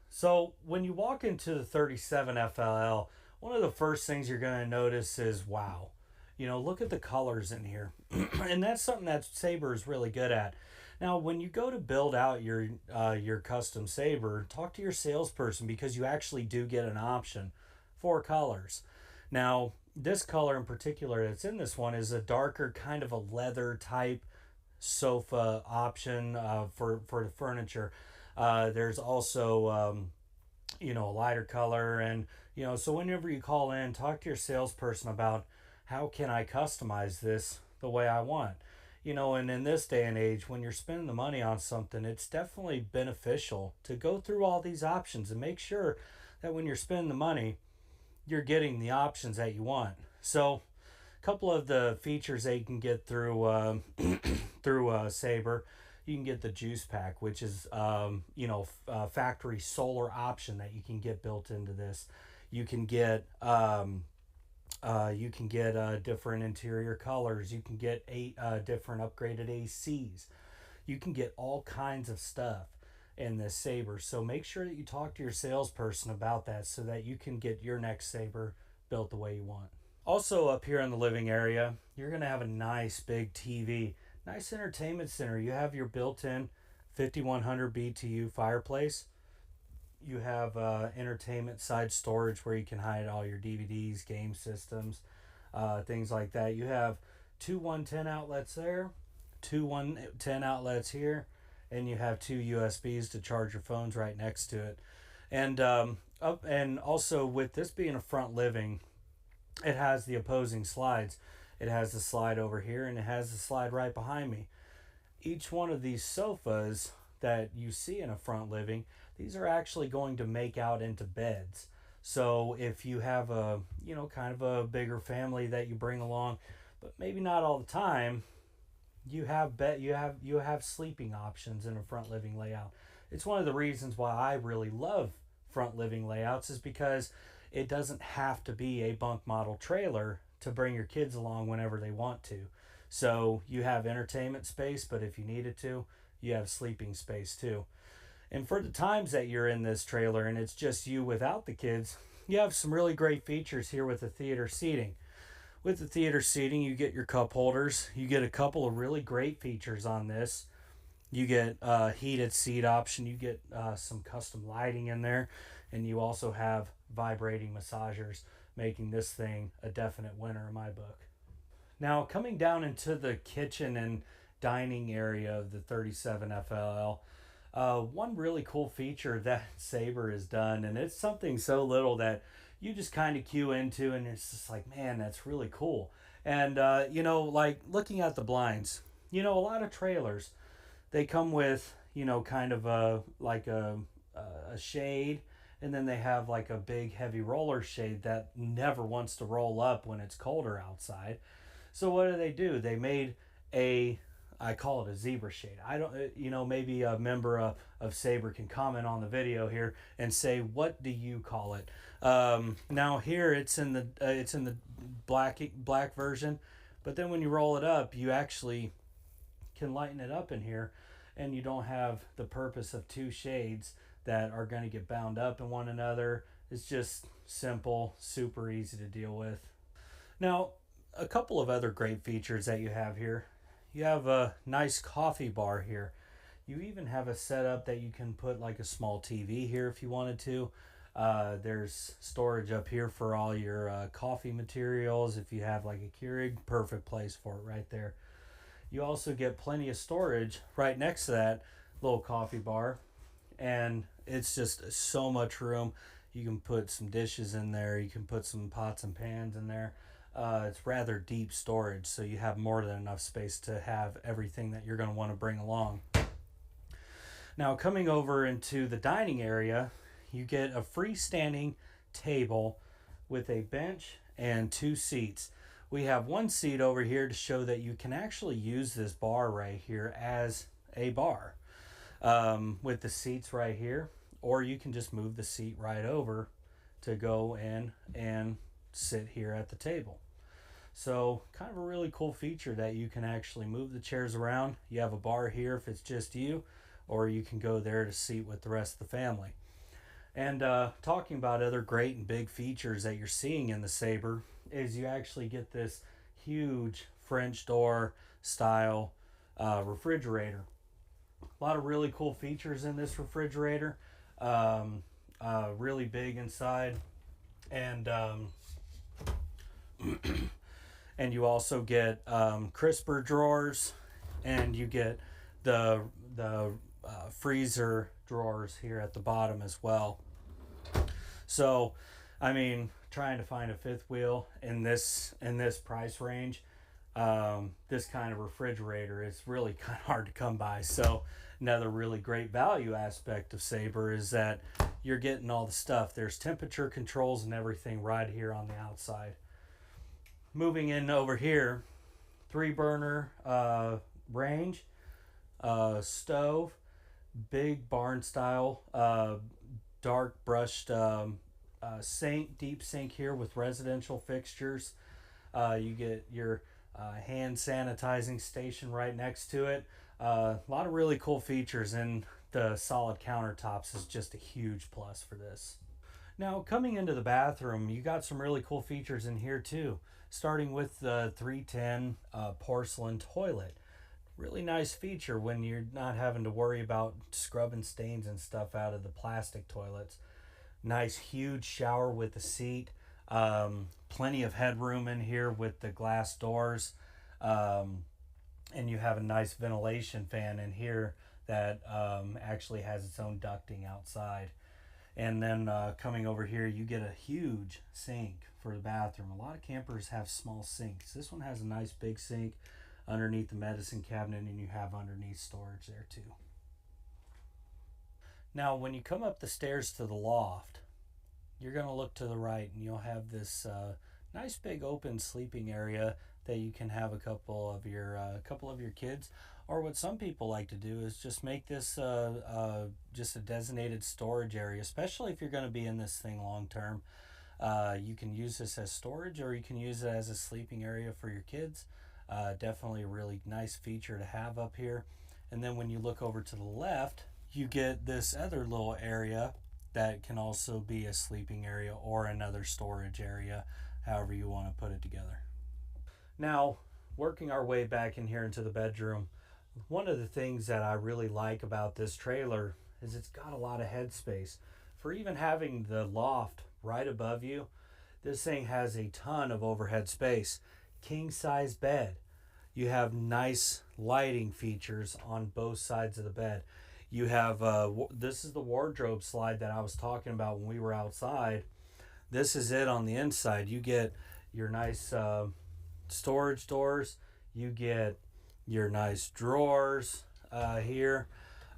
So when you walk into the 37 FLL, one of the first things you're going to notice is, wow, look at the colors in here. And that's something that Saber is really good at. Now, when you go to build out your custom Saber, talk to your salesperson, because you actually do get an option for colors. Now, this color in particular that's in this one is a darker kind of a leather type sofa option for the furniture. There's also a lighter color, and so whenever you call in, talk to your salesperson about how can I customize this the way I want. And in this day and age, when you're spending the money on something, it's definitely beneficial to go through all these options and make sure that when you're spending the money, you're getting the options that you want. So a couple of the features that you can get through Saber, you can get the juice pack, which is factory solar option that you can get built into this. You can get different interior colors. You can get different upgraded ACs. You can get all kinds of stuff in this Saber. So make sure that you talk to your salesperson about that so that you can get your next Saber built the way you want. Also up here in the living area, you're going to have a nice big TV, nice entertainment center. You have your built-in 5100 BTU fireplace. You have entertainment side storage where you can hide all your DVDs, game systems, things like that. You have 2 110 outlets there, 2 110 outlets here, and you have 2 USBs to charge your phones right next to it. And also with this being a front living, it has the opposing slides. It has the slide over here, and it has the slide right behind me. each one of these sofas that you see in a front living, these are actually going to make out into beds. So if you have a, you know, kind of a bigger family that you bring along, but maybe not all the time, you have sleeping options in a front living layout. It's one of the reasons why I really love front living layouts, is because it doesn't have to be a bunk model trailer to bring your kids along whenever they want to. So you have entertainment space, but if you needed to, you have sleeping space too. And for the times that you're in this trailer and it's just you without the kids, you have some really great features here with the theater seating. With the theater seating, you get your cup holders. You get a couple of really great features on this. You get a heated seat option. You get some custom lighting in there. And you also have vibrating massagers, making this thing a definite winner in my book. Now, coming down into the kitchen and dining area of the 37 FLL, one really cool feature that Saber has done, and it's something so little that you just kind of cue into, and it's just like, man, that's really cool. And, you know, like looking at the blinds, you know, a lot of trailers, they come with, you know, kind of a shade, and then they have like a big heavy roller shade that never wants to roll up when it's colder outside. So what do? They made I call it a zebra shade. I don't, you know, maybe a member of Saber can comment on the video here and say, what do you call it? Now here it's in the black version, but then when you roll it up, you actually can lighten it up in here, and you don't have the purpose of two shades that are going to get bound up in one another. It's just simple, super easy to deal with. Now, a couple of other great features that you have here. You have a nice coffee bar here. You even have a setup that you can put like a small TV here if you wanted to. There's storage up here for all your coffee materials. If you have like a Keurig, perfect place for it right there. You also get plenty of storage right next to that little coffee bar, and it's just so much room. You can put some dishes in there. You can put some pots and pans in there. It's rather deep storage, so you have more than enough space to have everything that you're going to want to bring along. Now, coming over into the dining area, you get a freestanding table with a bench and two seats. We have one seat over here to show that you can actually use this bar right here as a bar with the seats right here, or you can just move the seat right over to go in and sit here at the table. So kind of a really cool feature that you can actually move the chairs around. You have a bar here if it's just you, or you can go there to seat with the rest of the family. And talking about other great and big features that you're seeing in the Saber is you actually get this huge French door style refrigerator. A lot of really cool features in this refrigerator. Really big inside, and and you also get crisper drawers, and you get the freezer drawers here at the bottom as well. So, I mean, trying to find a fifth wheel in this price range, this kind of refrigerator is really kind of hard to come by. So another really great value aspect of Saber is that you're getting all the stuff. There's temperature controls and everything right here on the outside. Moving in over here, 3-burner range, stove, big barn style, dark brushed sink, deep sink here with residential fixtures. You get your hand sanitizing station right next to it. A lot of really cool features, and the solid countertops is just a huge plus for this. Now, coming into the bathroom, you got some really cool features in here too, starting with the 310 porcelain toilet. Really nice feature when you're not having to worry about scrubbing stains and stuff out of the plastic toilets. Nice huge shower with the seat. Plenty of headroom in here with the glass doors. And you have a nice ventilation fan in here that actually has its own ducting outside. And then coming over here, you get a huge sink for the bathroom. A lot of campers have small sinks. This one has a nice big sink. underneath the medicine cabinet, and you have underneath storage there too. Now, when you come up the stairs to the loft, you're going to look to the right, and you'll have this nice big open sleeping area that you can have a couple of your kids. Or what some people like to do is just make this just a designated storage area, especially if you're going to be in this thing long term. You can use this as storage, or you can use it as a sleeping area for your kids. Definitely a really nice feature to have up here. And then when you look over to the left, you get this other little area that can also be a sleeping area or another storage area, however you want to put it together. Now, working our way back in here into the bedroom, one of the things that I really like about this trailer is it's got a lot of headspace. For even having the loft right above you, this thing has a ton of overhead space. King size bed. You have nice lighting features on both sides of the bed. You have, this is the wardrobe slide that I was talking about when we were outside. This is it on the inside. You get your nice storage doors. You get your nice drawers here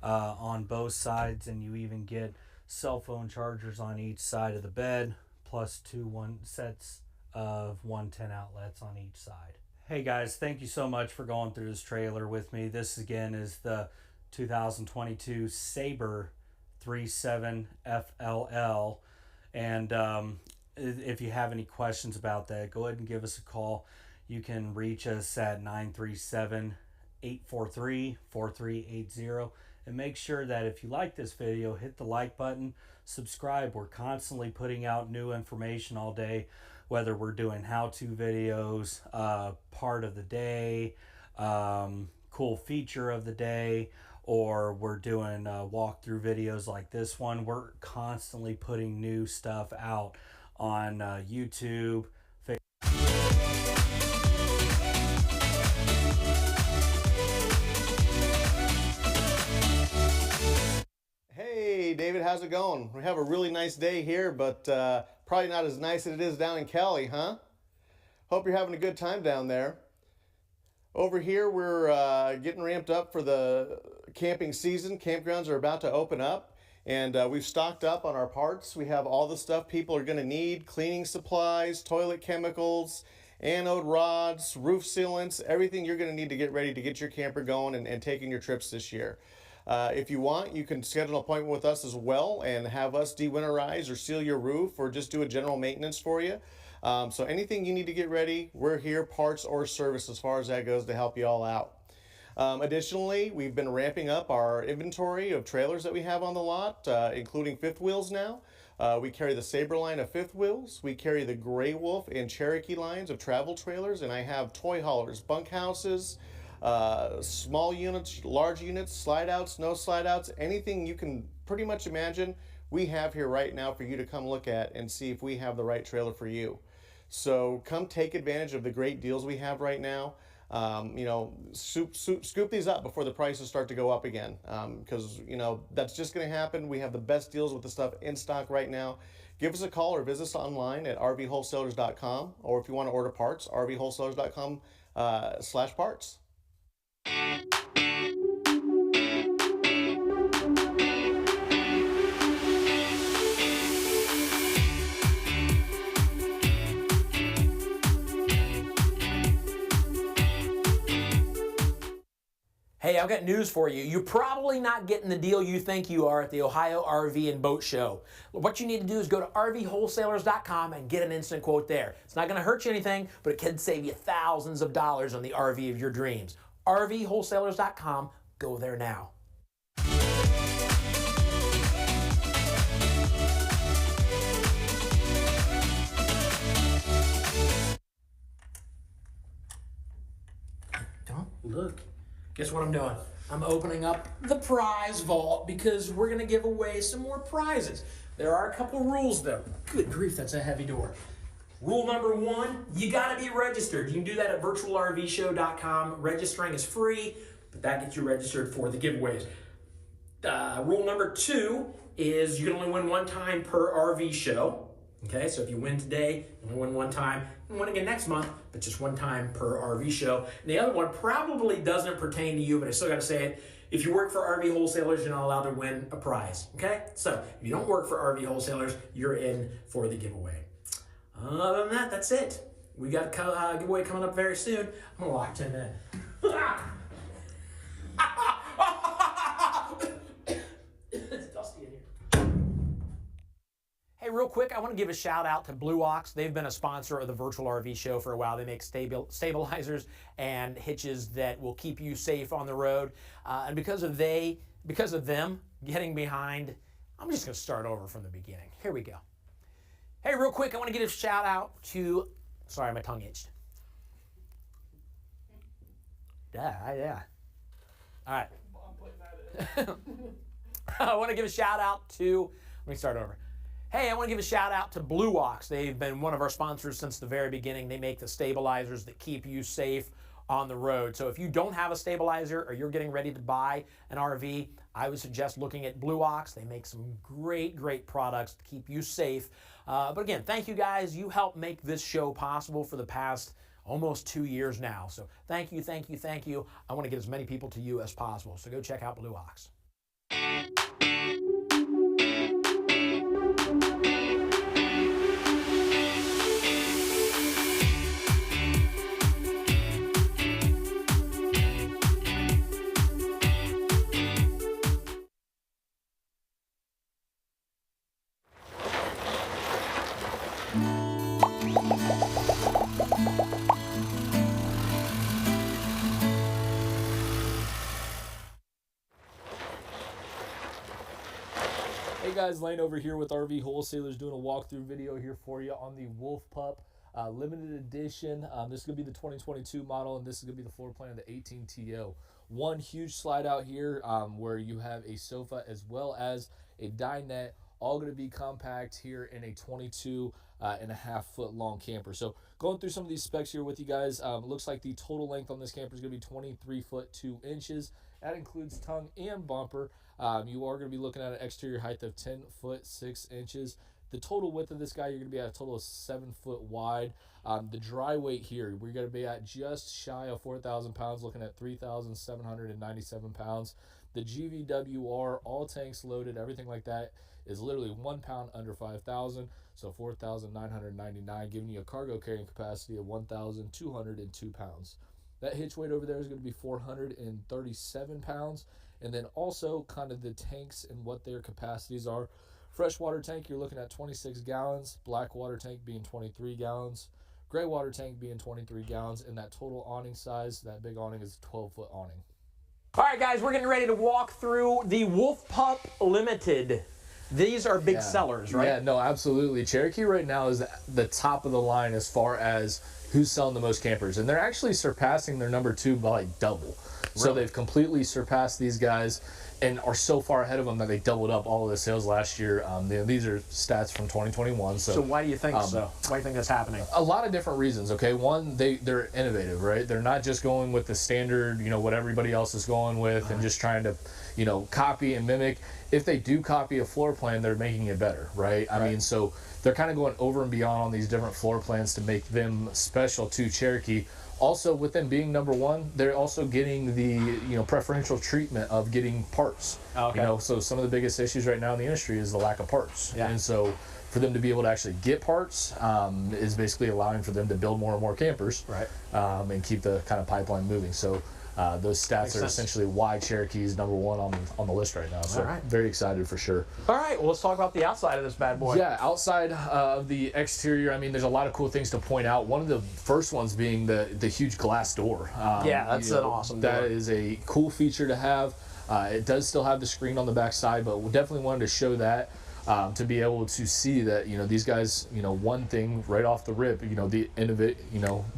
on both sides, and you even get cell phone chargers on each side of the bed, plus two sets of 110 outlets on each side. Hey guys, thank you so much for going through this trailer with me. This again is the 2022 Saber 37 FLL, and if you have any questions about that, go ahead and give us a call. You can reach us at 937-843-4380, and make sure that if you like this video, hit the like button, subscribe. We're constantly putting out new information all day, whether we're doing how-to videos, part of the day, cool feature of the day, or we're doing walkthrough videos like this one. We're constantly putting new stuff out on YouTube, Facebook. Hey David, how's it going? We have a really nice day here, but probably not as nice as it is down in Cali, huh? Hope you're having a good time down there. Over here, we're getting ramped up for the camping season. Campgrounds are about to open up, and we've stocked up on our parts. We have all the stuff people are going to need: cleaning supplies, toilet chemicals, anode rods, roof sealants, everything you're going to need to get ready to get your camper going and taking your trips this year. If you want, you can schedule an appointment with us as well and have us de-winterize or seal your roof or just do a general maintenance for you. So anything you need to get ready, we're here, parts or service as far as that goes, to help you all out. Additionally, we've been ramping up our inventory of trailers that we have on the lot, including fifth wheels now. We carry the Saber line of fifth wheels. We carry the Gray Wolf and Cherokee lines of travel trailers, and I have toy haulers, bunkhouses, small units, large units, slide outs, no slide outs, anything you can pretty much imagine we have here right now for you to come look at and see if we have the right trailer for you. So come take advantage of the great deals we have right now. You know, scoop these up before the prices start to go up again, because you know that's just going to happen. We have the best deals with the stuff in stock right now. Give us a call or visit us online at rvwholesalers.com, or if you want to order parts, rvwholesalers.com/parts. Hey, I've got news for you. You're probably not getting the deal you think you are at the Ohio RV and Boat Show. What you need to do is go to rvwholesalers.com and get an instant quote there. It's not going to hurt you anything, but it can save you thousands of dollars on the RV of your dreams. rvwholesalers.com. Go there now. Don't look. Guess what I'm doing? I'm opening up the prize vault because we're going to give away some more prizes. There are a couple rules though. Good grief, that's a heavy door. Rule number one, you got to be registered. You can do that at virtualrvshow.com. Registering is free, but that gets you registered for the giveaways. Rule number two is you can only win one time per RV show. Okay, so if you win today, you only win one time, and win again next month, but just one time per RV show. And the other one probably doesn't pertain to you, but I still gotta say it. If you work for RV Wholesalers, you're not allowed to win a prize, okay? So if you don't work for RV Wholesalers, you're in for the giveaway. Other than that, that's it. We got a giveaway coming up very soon. I'm gonna lock 10 in. It's dusty in here. Hey, real quick, I want to give a shout out to Blue Ox. They've been a sponsor of the Virtual RV Show for a while. They make stabilizers and hitches that will keep you safe on the road. And because of them getting behind, I'm just going to start over from the beginning. Here we go. Hey, real quick, I want to give a shout out to, sorry, my tongue itched. Yeah. All right. I want to give a shout out to, let me start over. Hey, I want to give a shout out to Blue Ox. They've been one of our sponsors since the very beginning. They make the stabilizers that keep you safe on the road. So if you don't have a stabilizer or you're getting ready to buy an RV, I would suggest looking at Blue Ox. They make some great products to keep you safe. But again, thank you guys. You helped make this show possible for the past almost 2 years now. So thank you. I want to get as many people to you as possible. So go check out Blue Ox. Hey guys, Lane over here with RV Wholesalers doing a walkthrough video here for you on the Wolf Pup limited edition. This is going to be the 2022 model, and this is going to be the floor plan of the 18TO. One huge slide out here where you have a sofa as well as a dinette, all going to be compact here in a 22.5 foot long camper. So going through some of these specs here with you guys, it looks like the total length on this camper is going to be 23 foot 2 inches. That includes tongue and bumper. You are going to be looking at an exterior height of 10 foot 6 inches. The total width of this guy, you're going to be at a total of 7 foot wide. The dry weight here, we're going to be at just shy of 4,000 pounds, looking at 3,797 pounds. The GVWR, all tanks loaded, everything like that, is literally 1 pound under 5,000, so 4,999, giving you a cargo carrying capacity of 1,202 pounds. That hitch weight over there is going to be 437 pounds. And then also kind of the tanks and what their capacities are. Freshwater tank, you're looking at 26 gallons. Black water tank being 23 gallons. Gray water tank being 23 gallons. And that total awning size, that big awning, is a 12-foot awning. All right, guys, we're getting ready to walk through the Wolf Pup Limited. These are big sellers, right? Yeah, no, absolutely. Cherokee right now is the top of the line as far as who's selling the most campers. And they're actually surpassing their number 2 by like double. So they've completely surpassed these guys and are so far ahead of them that they doubled up all of the sales last year. These are stats from 2021. So why do you think so? Why do you think that's happening? A lot of different reasons, okay? One, they're innovative, right? They're not just going with the standard, what everybody else is going with and just trying to, copy and mimic. If they do copy a floor plan, they're making it better, right? I mean, so they're kind of going over and beyond on these different floor plans to make them special to Cherokee. Also, with them being number 1, they're also getting the preferential treatment of getting parts. Okay. So some of the biggest issues right now in the industry is the lack of parts. Yeah. And so for them to be able to actually get parts is basically allowing for them to build more and more campers, right? And keep the kind of pipeline moving. So those stats are essentially why Cherokee is number 1 on the list right now. So very excited for sure. All right, well, let's talk about the outside of this bad boy. Yeah, outside of the exterior, I mean, there's a lot of cool things to point out. One of the first ones being the huge glass door. Yeah, that's an awesome door. That is a cool feature to have. It does still have the screen on the back side, but we definitely wanted to show that. To be able to see that these guys, one thing right off the rip,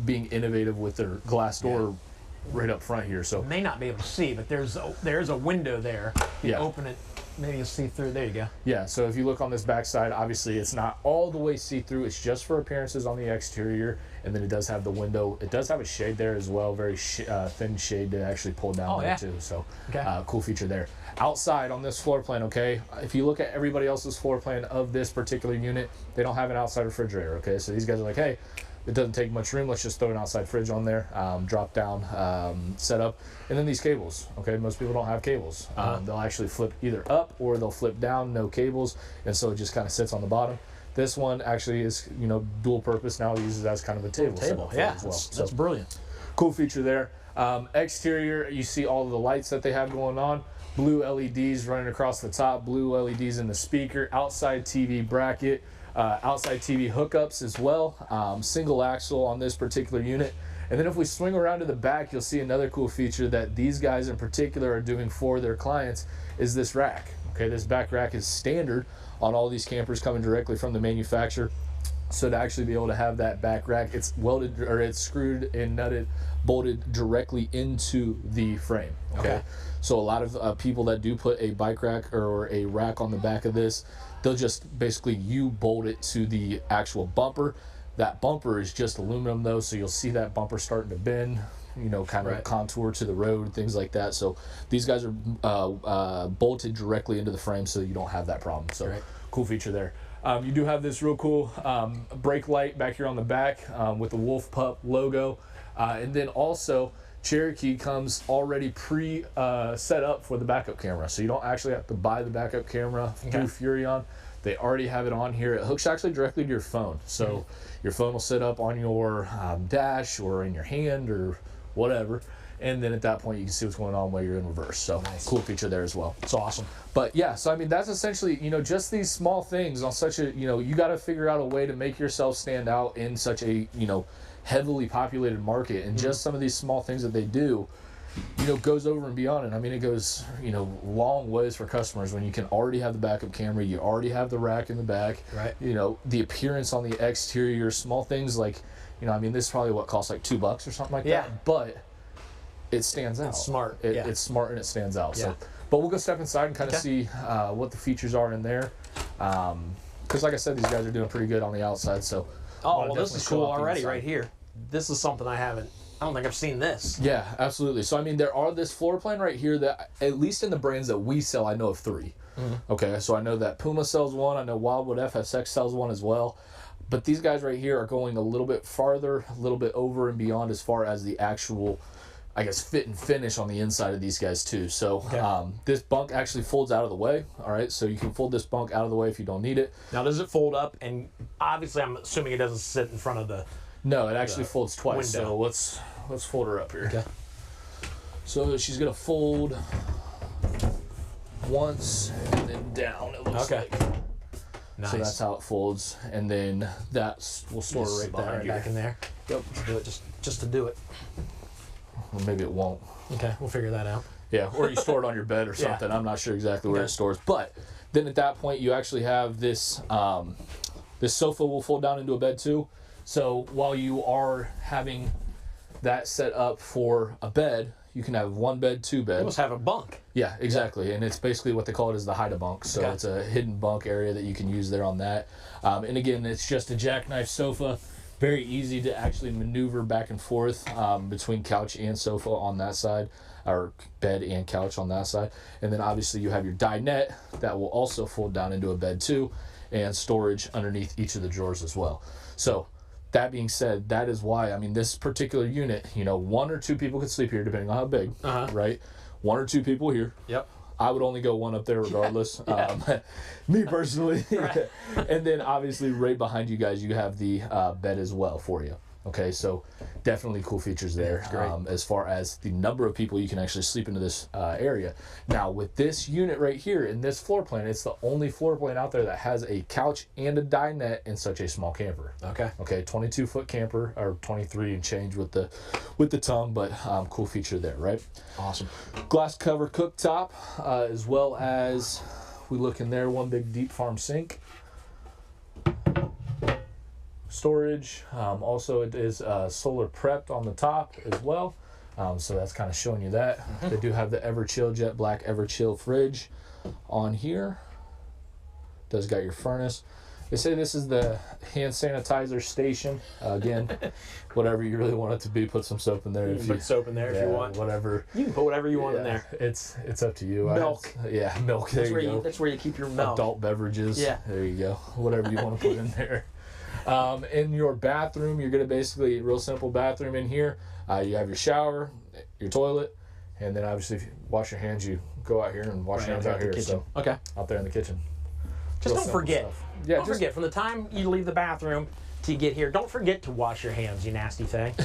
being innovative with their glass door right up front here. So you may not be able to see, but there's a window there. You open it maybe you'll see through. There you go. Yeah, so if you look on this backside, obviously it's not all the way see-through. It's just for appearances on the exterior, and then it does have the window. It does have a shade there as well, very thin shade to actually pull down there too. So cool feature there. Outside on this floor plan, okay, if you look at everybody else's floor plan of this particular unit, they don't have an outside refrigerator, okay? So these guys are like, hey, it doesn't take much room, let's just throw an outside fridge on there, drop down setup, and then these cables, okay? Most people don't have cables. They'll actually flip either up or they'll flip down, no cables, and so it just kind of sits on the bottom. This one actually is, you know, dual purpose now, uses as kind of a table setup yeah, as well. That's brilliant. Cool feature there. Exterior, you see all of the lights that they have going on. Blue LEDs running across the top, blue LEDs in the speaker, outside TV bracket, outside TV hookups as well, single axle on this particular unit. And then if we swing around to the back, you'll see another cool feature that these guys in particular are doing for their clients is this rack. Okay, this back rack is standard on all these campers coming directly from the manufacturer. So to actually be able to have that back rack, it's welded, or it's screwed and nutted, bolted directly into the frame. Okay. So a lot of people that do put a bike rack or a rack on the back of this, they'll just basically bolt it to the actual bumper. That bumper is just aluminum though, so you'll see that bumper starting to bend, you know, kind of contour to the road, things like that. So these guys are bolted directly into the frame, so you don't have that problem. So cool feature there. You do have this real cool brake light back here on the back with the Wolf Pup logo, and then also Cherokee comes already set up for the backup camera, so you don't actually have to buy the backup camera through Furrion. They already have it on here. It hooks actually directly to your phone, so your phone will sit up on your dash or in your hand or whatever, and then at that point you can see what's going on while you're in reverse. So cool feature there as well. It's awesome. But yeah, so I mean that's essentially, you know, just these small things on such a, you know, you got to figure out a way to make yourself stand out in such a, you know, heavily populated market, and just some of these small things that they do, you know, goes over and beyond it. I mean, it goes, you know, long ways for customers when you can already have the backup camera, you already have the rack in the back, you know, the appearance on the exterior, small things like, you know, I mean, this is probably what costs like $2 or something like that, but it stands out. It's smart. It's smart and it stands out. So, but we'll go step inside and kind of see what the features are in there. Because like I said, these guys are doing pretty good on the outside. So, well, this is cool already right here. This is something I don't think I've seen this. Yeah, absolutely. So, I mean, there are this floor plan right here that, at least in the brands that we sell, I know of 3. Okay, so I know that Puma sells one. I know Wildwood FSX sells one as well. But these guys right here are going a little bit farther, a little bit over and beyond as far as the actual, I guess, fit and finish on the inside of these guys too. So this bunk actually folds out of the way. All right, so you can fold this bunk out of the way if you don't need it. Now, does it fold up? And obviously, I'm assuming it doesn't sit in front of the. No, it actually folds twice. Window. So let's fold her up here. Okay. So she's gonna fold once and then down. It looks like. Nice. So that's how it folds, and then we'll store it right behind you. Back in there. Yep. Do it just to do it. Or maybe it won't. Okay, we'll figure that out. Yeah, or you store it on your bed or something. I'm not sure exactly where it stores, but then at that point you actually have this. This sofa will fold down into a bed too. So while you are having that set up for a bed, you can have 1 bed, 2 beds. You almost have a bunk. Yeah, exactly. And it's basically what they call it is the hide-a-bunk. So it's a hidden bunk area that you can use there on that. And again, it's just a jackknife sofa. Very easy to actually maneuver back and forth between couch and sofa on that side, or bed and couch on that side. And then obviously you have your dinette that will also fold down into a bed too, and storage underneath each of the drawers as well. So that being said, that is why, I mean, this particular unit, you know, 1 or 2 people could sleep here depending on how big, right? 1 or 2 people here. Yep. I would only go 1 up there regardless. Me personally. And then obviously right behind you guys, you have the bed as well for you. Okay, so definitely cool features there as far as the number of people you can actually sleep into this area. Now with this unit right here in this floor plan, it's the only floor plan out there that has a couch and a dinette in such a small camper. Okay. Okay, 22-foot camper, or 23 and change with the tongue, but cool feature there, right? Awesome. Glass cover cooktop, as well as we look in there, 1 big deep farm sink. Storage. Also, it is solar prepped on the top as well. So that's kind of showing you that. They do have the Everchill Jet Black Everchill fridge on here. Does got your furnace. They say this is the hand sanitizer station. Again, whatever you really want it to be, put some soap in there. You can put soap in there if you want. Whatever. You can put whatever you want in there. It's up to you. Milk. Milk. There you go. That's where you keep your milk. Adult beverages. Yeah. There you go. Whatever you want to put in there. In your bathroom, you're going to basically, real simple bathroom in here. You have your shower, your toilet, and then obviously if you wash your hands, you go out here and wash your hands out here. So okay. Out there in the kitchen. Just Real don't forget. stuff. Yeah, Don't forget, from the time you leave the bathroom to get here, don't forget to wash your hands, you nasty thing.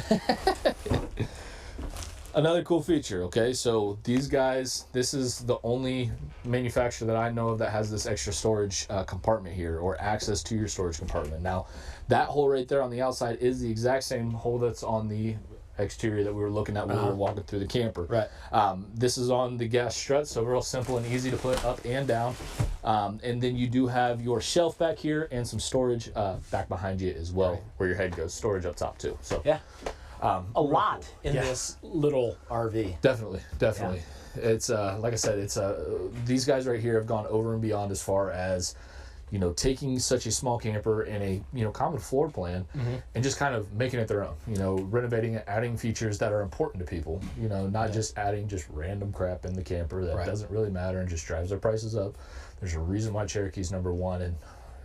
Another cool feature, okay, so these guys, this is the only manufacturer that I know of that has this extra storage compartment here, or access to your storage compartment. Now, that hole right there on the outside is the exact same hole that's on the exterior that we were looking at when we were walking through the camper. Right. This is on the gas strut, so real simple and easy to put up and down. And then you do have your shelf back here and some storage back behind you as well, where your head goes. Storage up top too. So yeah, a lot in this little RV. Definitely. Yeah. It's like I said, it's these guys right here have gone over and beyond as far as, you know, taking such a small camper in a, you know, common floor plan and just kind of making it their own, you know, renovating it, adding features that are important to people, you know, not just adding just random crap in the camper that doesn't really matter and just drives their prices up. There's a reason why Cherokee's #1, and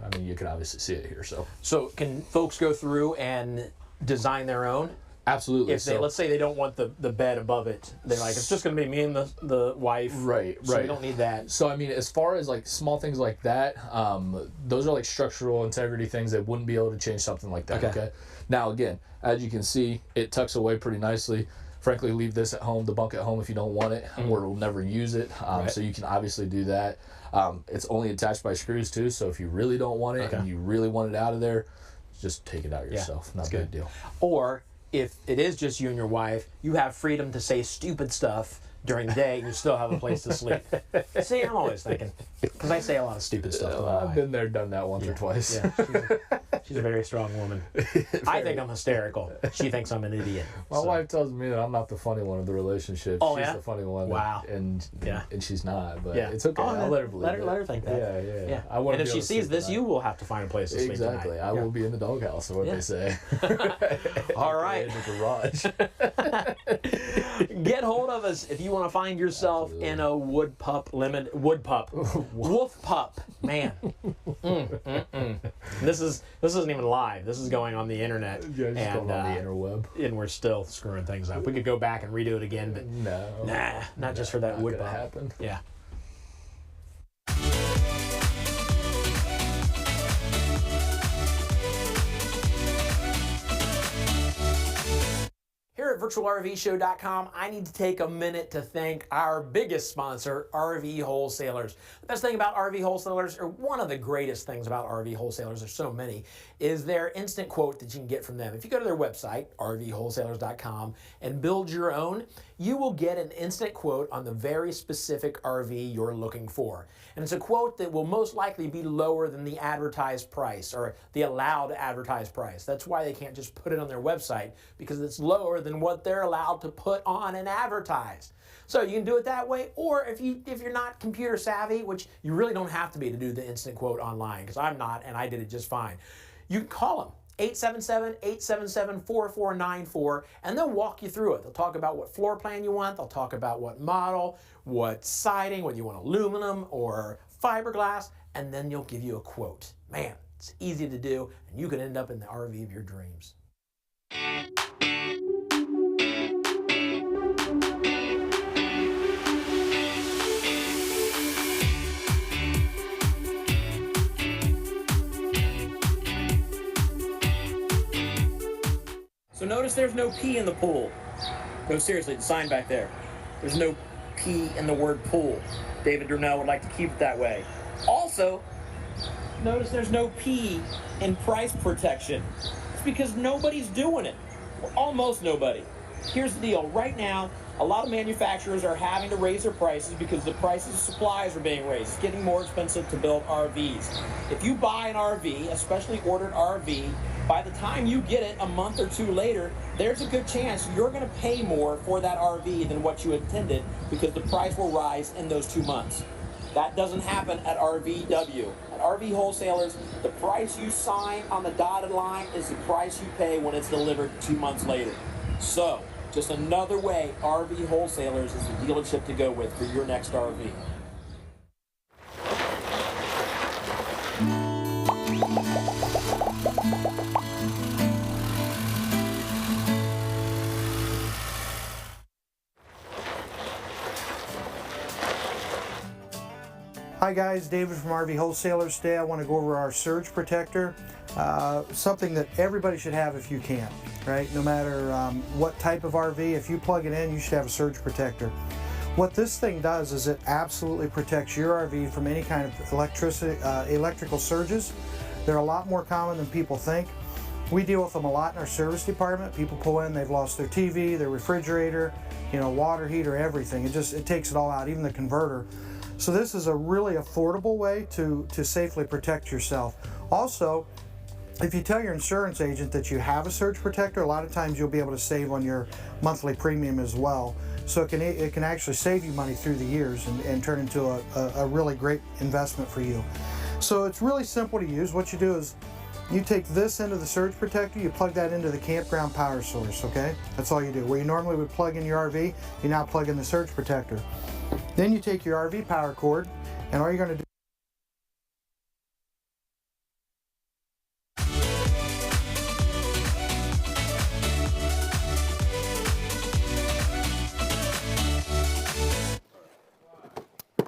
I mean, you can obviously see it here. So can folks go through and design their own? Absolutely. If they, let's say they don't want the bed above it, they're like, it's just going to be me and the wife. Right. So we don't need that. So I mean, as far as like small things like that, those are like structural integrity things that wouldn't be able to change something like that. Okay. Now again, as you can see, it tucks away pretty nicely. Frankly, leave this at home, the bunk at home if you don't want it, or will never use it. So you can obviously do that. It's only attached by screws too, so if you really don't want it and you really want it out of there, just take it out yourself. Not a big deal. Or if it is just you and your wife, you have freedom to say stupid stuff during the day and you still have a place to sleep. See, I'm always thinking, because I say a lot of stupid stuff to my wife. I've been there, done that once or twice. Yeah, she's a very strong woman. I think I'm hysterical. She thinks I'm an idiot. My wife tells me that I'm not the funny one of the relationship. Oh, she's yeah? the funny one. Wow. And she's not, but Yeah. it's okay. I'll let her believe it. Let her think that. Yeah. I And if she sees this, you will have to find a place to sleep tonight. Exactly. I will be in the doghouse, is what they say. All right. In the garage. Get hold of us if you want to find yourself in a wolf pup. Man. This isn't even live. This is going on the internet. Yeah, just going on the interweb. And we're still screwing things up. We could go back and redo it again, but not just for that wood pup. Happen. Yeah. Here at virtualrvshow.com, I need to take a minute to thank our biggest sponsor, RV Wholesalers. The best thing about RV Wholesalers, or one of the greatest things about RV Wholesalers, there's so many, is their instant quote that you can get from them. If you go to their website, rvwholesalers.com, and build your own, you will get an instant quote on the very specific RV you're looking for. And it's a quote that will most likely be lower than the advertised price, or the allowed advertised price. That's why they can't just put it on their website, because it's lower than what they're allowed to put on and advertise. So you can do it that way, or if you're not computer savvy, which you really don't have to be to do the instant quote online, because I'm not, and I did it just fine. You can call them. 877-877-4494, and they'll walk you through it. They'll talk about what floor plan you want. They'll talk about what model, what siding, whether you want aluminum or fiberglass, and then they'll give you a quote. Man, it's easy to do, and you can end up in the RV of your dreams. So notice there's no P in the pool. No, seriously, the sign back there. There's no P in the word pool. David Durnell would like to keep it that way. Also, notice there's no P in price protection. It's because nobody's doing it. Well, almost nobody. Here's the deal. Right now, a lot of manufacturers are having to raise their prices because the prices of supplies are being raised. It's getting more expensive to build RVs. If you buy an RV, especially ordered RV, by the time you get it a month or two later, there's a good chance you're going to pay more for that RV than what you intended because the price will rise in those 2 months. That doesn't happen at RVW. At RV Wholesalers, the price you sign on the dotted line is the price you pay when it's delivered 2 months later. So, just another way RV Wholesalers is the dealership to go with for your next RV. Hi guys, David from RV Wholesalers. Today I want to go over our surge protector, something that everybody should have if you can, right? No matter what type of RV, if you plug it in, you should have a surge protector. What this thing does is it absolutely protects your RV from any kind of electrical surges. They're a lot more common than people think. We deal with them a lot in our service department. People pull in, they've lost their TV, their refrigerator, you know, water heater, everything. It takes it all out, even the converter. So this is a really affordable way to safely protect yourself. Also, if you tell your insurance agent that you have a surge protector, a lot of times you'll be able to save on your monthly premium as well. So it can actually save you money through the years and turn into a really great investment for you. So it's really simple to use. What you do is you take this end of the surge protector, you plug that into the campground power source, okay? That's all you do. Where you normally would plug in your RV, you now plug in the surge protector. Then you take your RV power cord, and all you're going to do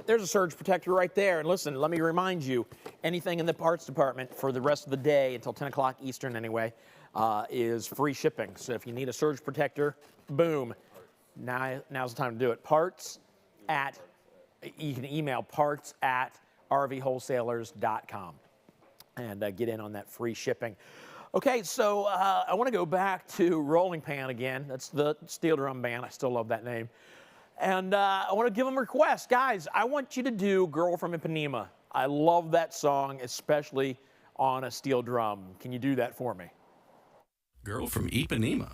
There's a surge protector right there. And listen, let me remind you, anything in the parts department for the rest of the day, until 10 o'clock Eastern anyway, is free shipping. So if you need a surge protector, boom, now's the time to do it. You can email parts@rvwholesalers.com and get in on that free shipping. Okay, so I want to go back to Rolling Pan again. That's the steel drum band. I still love that name. And I want to give them a request. Guys, I want you to do Girl from Ipanema. I love that song, especially on a steel drum. Can you do that for me? Girl from Ipanema.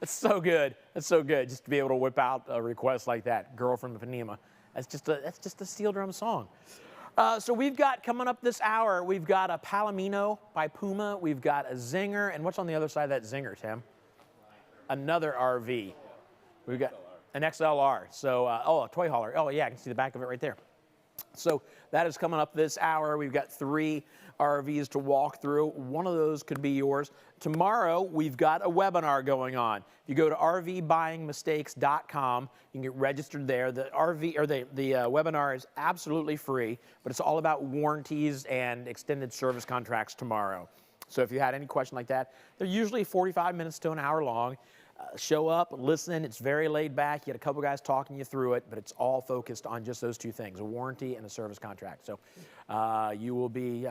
That's so good. That's so good. Just to be able to whip out a request like that, "Girl from Ipanema." That's just a steel drum song. So we've got coming up this hour. We've got a Palomino by Puma. We've got a Zinger, and what's on the other side of that Zinger, Tim? Another RV. We've got an XLR. So a toy hauler. Oh yeah, I can see the back of it right there. So that is coming up this hour. We've got 3 RVs to walk through. One of those could be yours. Tomorrow, we've got a webinar going on. If you go to rvbuyingmistakes.com, you can get registered there. The webinar is absolutely free, but it's all about warranties and extended service contracts tomorrow. So if you had any question like that, they're usually 45 minutes to an hour long. Show up, listen. It's very laid back. You had a couple guys talking you through it, but it's all focused on just those 2 things: a warranty and a service contract. So you'll be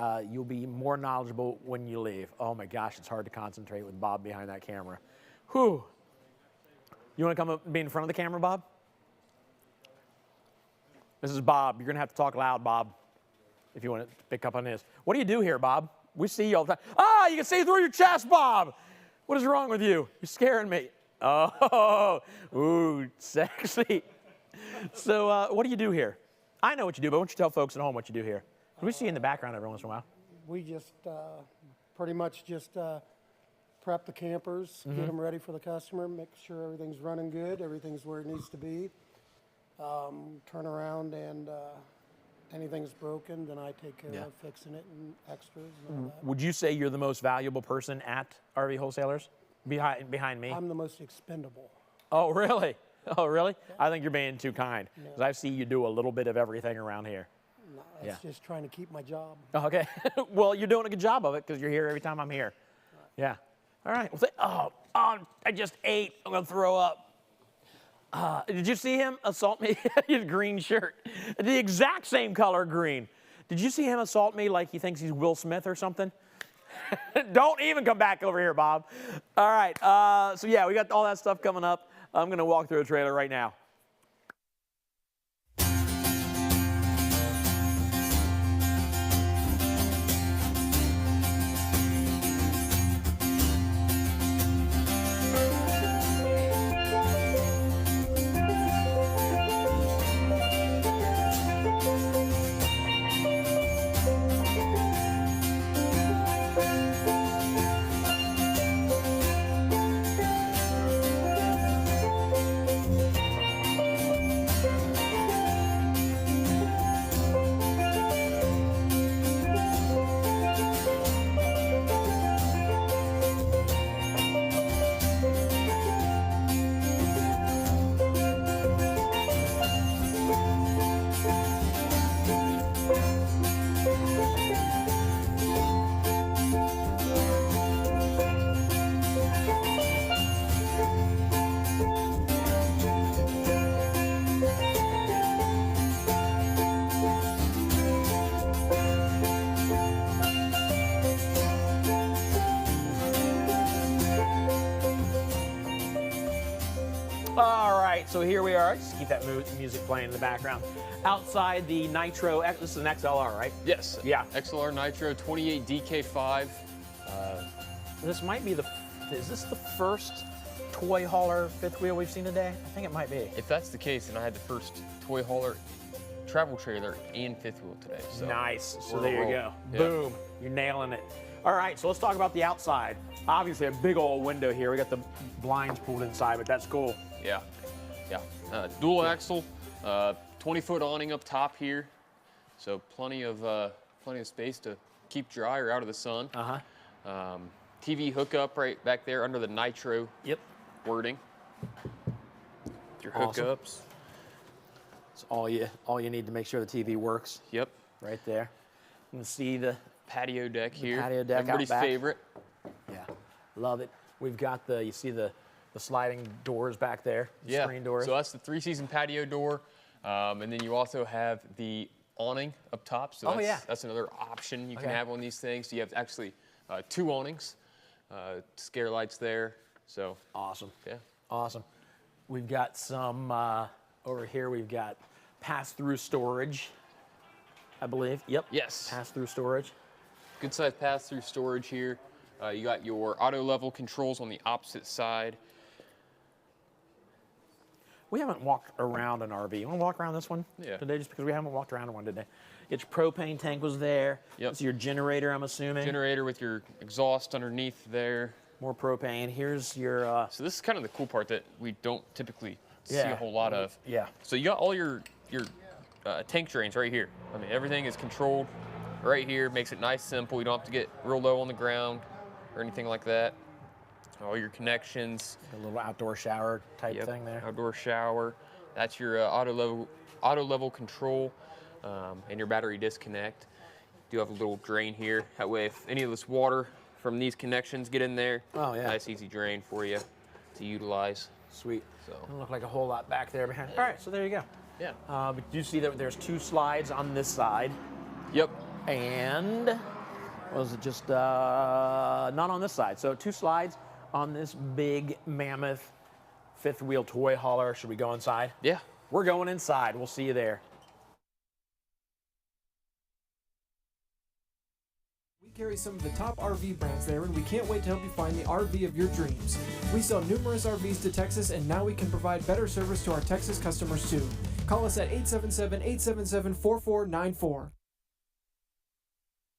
more knowledgeable when you leave. Oh my gosh, it's hard to concentrate with Bob behind that camera. Whew. You want to come up and be in front of the camera, Bob? This is Bob. You're gonna have to talk loud, Bob, if you want to pick up on this. What do you do here, Bob? We see you all the time. Ah, you can see through your chest, Bob. What is wrong with you? You're scaring me. Oh, ooh, sexy. So what do you do here? I know what you do, but why don't you tell folks at home what you do here? We see you in the background every once in a while. We just pretty much just prep the campers, get them ready for the customer, make sure everything's running good, everything's where it needs to be. Turn around and anything's broken, then I take care of fixing it and extras and all that. Would you say you're the most valuable person at RV Wholesalers? Behind me? I'm the most expendable. Oh, really? Oh, really? I think you're being too kind. Because I see you do a little bit of everything around here. It's just trying to keep my job. Okay. Well, you're doing a good job of it because you're here every time I'm here. Yeah. All right. Well, I just ate. I'm going to throw up. Did you see him assault me? His green shirt. The exact same color green. Did you see him assault me like he thinks he's Will Smith or something? Don't even come back over here, Bob. All right. So, yeah, we got all that stuff coming up. I'm going to walk through a trailer right now. All right, so here we are. Just keep that music playing in the background. Outside the Nitro, this is an XLR, right? Yes. Yeah. XLR Nitro 28 DK5. This might be is this the first toy hauler fifth wheel we've seen today? I think it might be. If that's the case, then I had the first toy hauler, travel trailer, and fifth wheel today. So nice. So we're there you rolling. go. Yeah. Boom. You're nailing it. All right, so let's talk about the outside. Obviously, a big old window here. We got the blinds pulled inside, but that's cool. Yeah. Yeah. Dual axle, 20-foot awning up top here, so plenty of space to keep dry or out of the sun. TV hookup right back there under the Nitro. Yep. Wording. Your Awesome. hookups. It's all you need to make sure the TV works. Yep. Right there. You can see the patio deck here. Patio deck Everybody's out back. favorite. Yeah, love it. We've got you see the sliding doors back there, the Yeah. screen doors. So that's the 3-season patio door, and then you also have the awning up top. So that's another option you can have on these things. So you have actually 2 awnings, scare lights there. So awesome. Yeah. Awesome. We've got some over here. We've got pass-through storage, I believe. Yep. Yes. Pass-through storage. Good size pass-through storage here. You got your auto level controls on the opposite side. We haven't walked around an RV. You want to walk around this one today, just because we haven't walked around one today. Your propane tank was there. Yep. It's your generator, I'm assuming. Generator with your exhaust underneath there. More propane. Here's your... So this is kind of the cool part that we don't typically see a whole lot of. Yeah. So you got all your tank drains right here. I mean, everything is controlled right here. Makes it nice, simple. You don't have to get real low on the ground or anything like that. All your connections. A little outdoor shower type thing there. Outdoor shower. That's your auto level control and your battery disconnect. You do have a little drain here. That way, if any of this water from these connections get in there, nice easy drain for you to utilize. Sweet. So Doesn't look like a whole lot back there behind. All right, so there you go. Yeah. But you see that there's 2 slides on this side. Yep. And was it just not on this side? So 2 slides on this big mammoth fifth wheel toy hauler. Should we go inside? Yeah. We're going inside. We'll see you there. We carry some of the top RV brands there, and we can't wait to help you find the RV of your dreams. We sell numerous RVs to Texas, and now we can provide better service to our Texas customers too. Call us at 877-877-4494.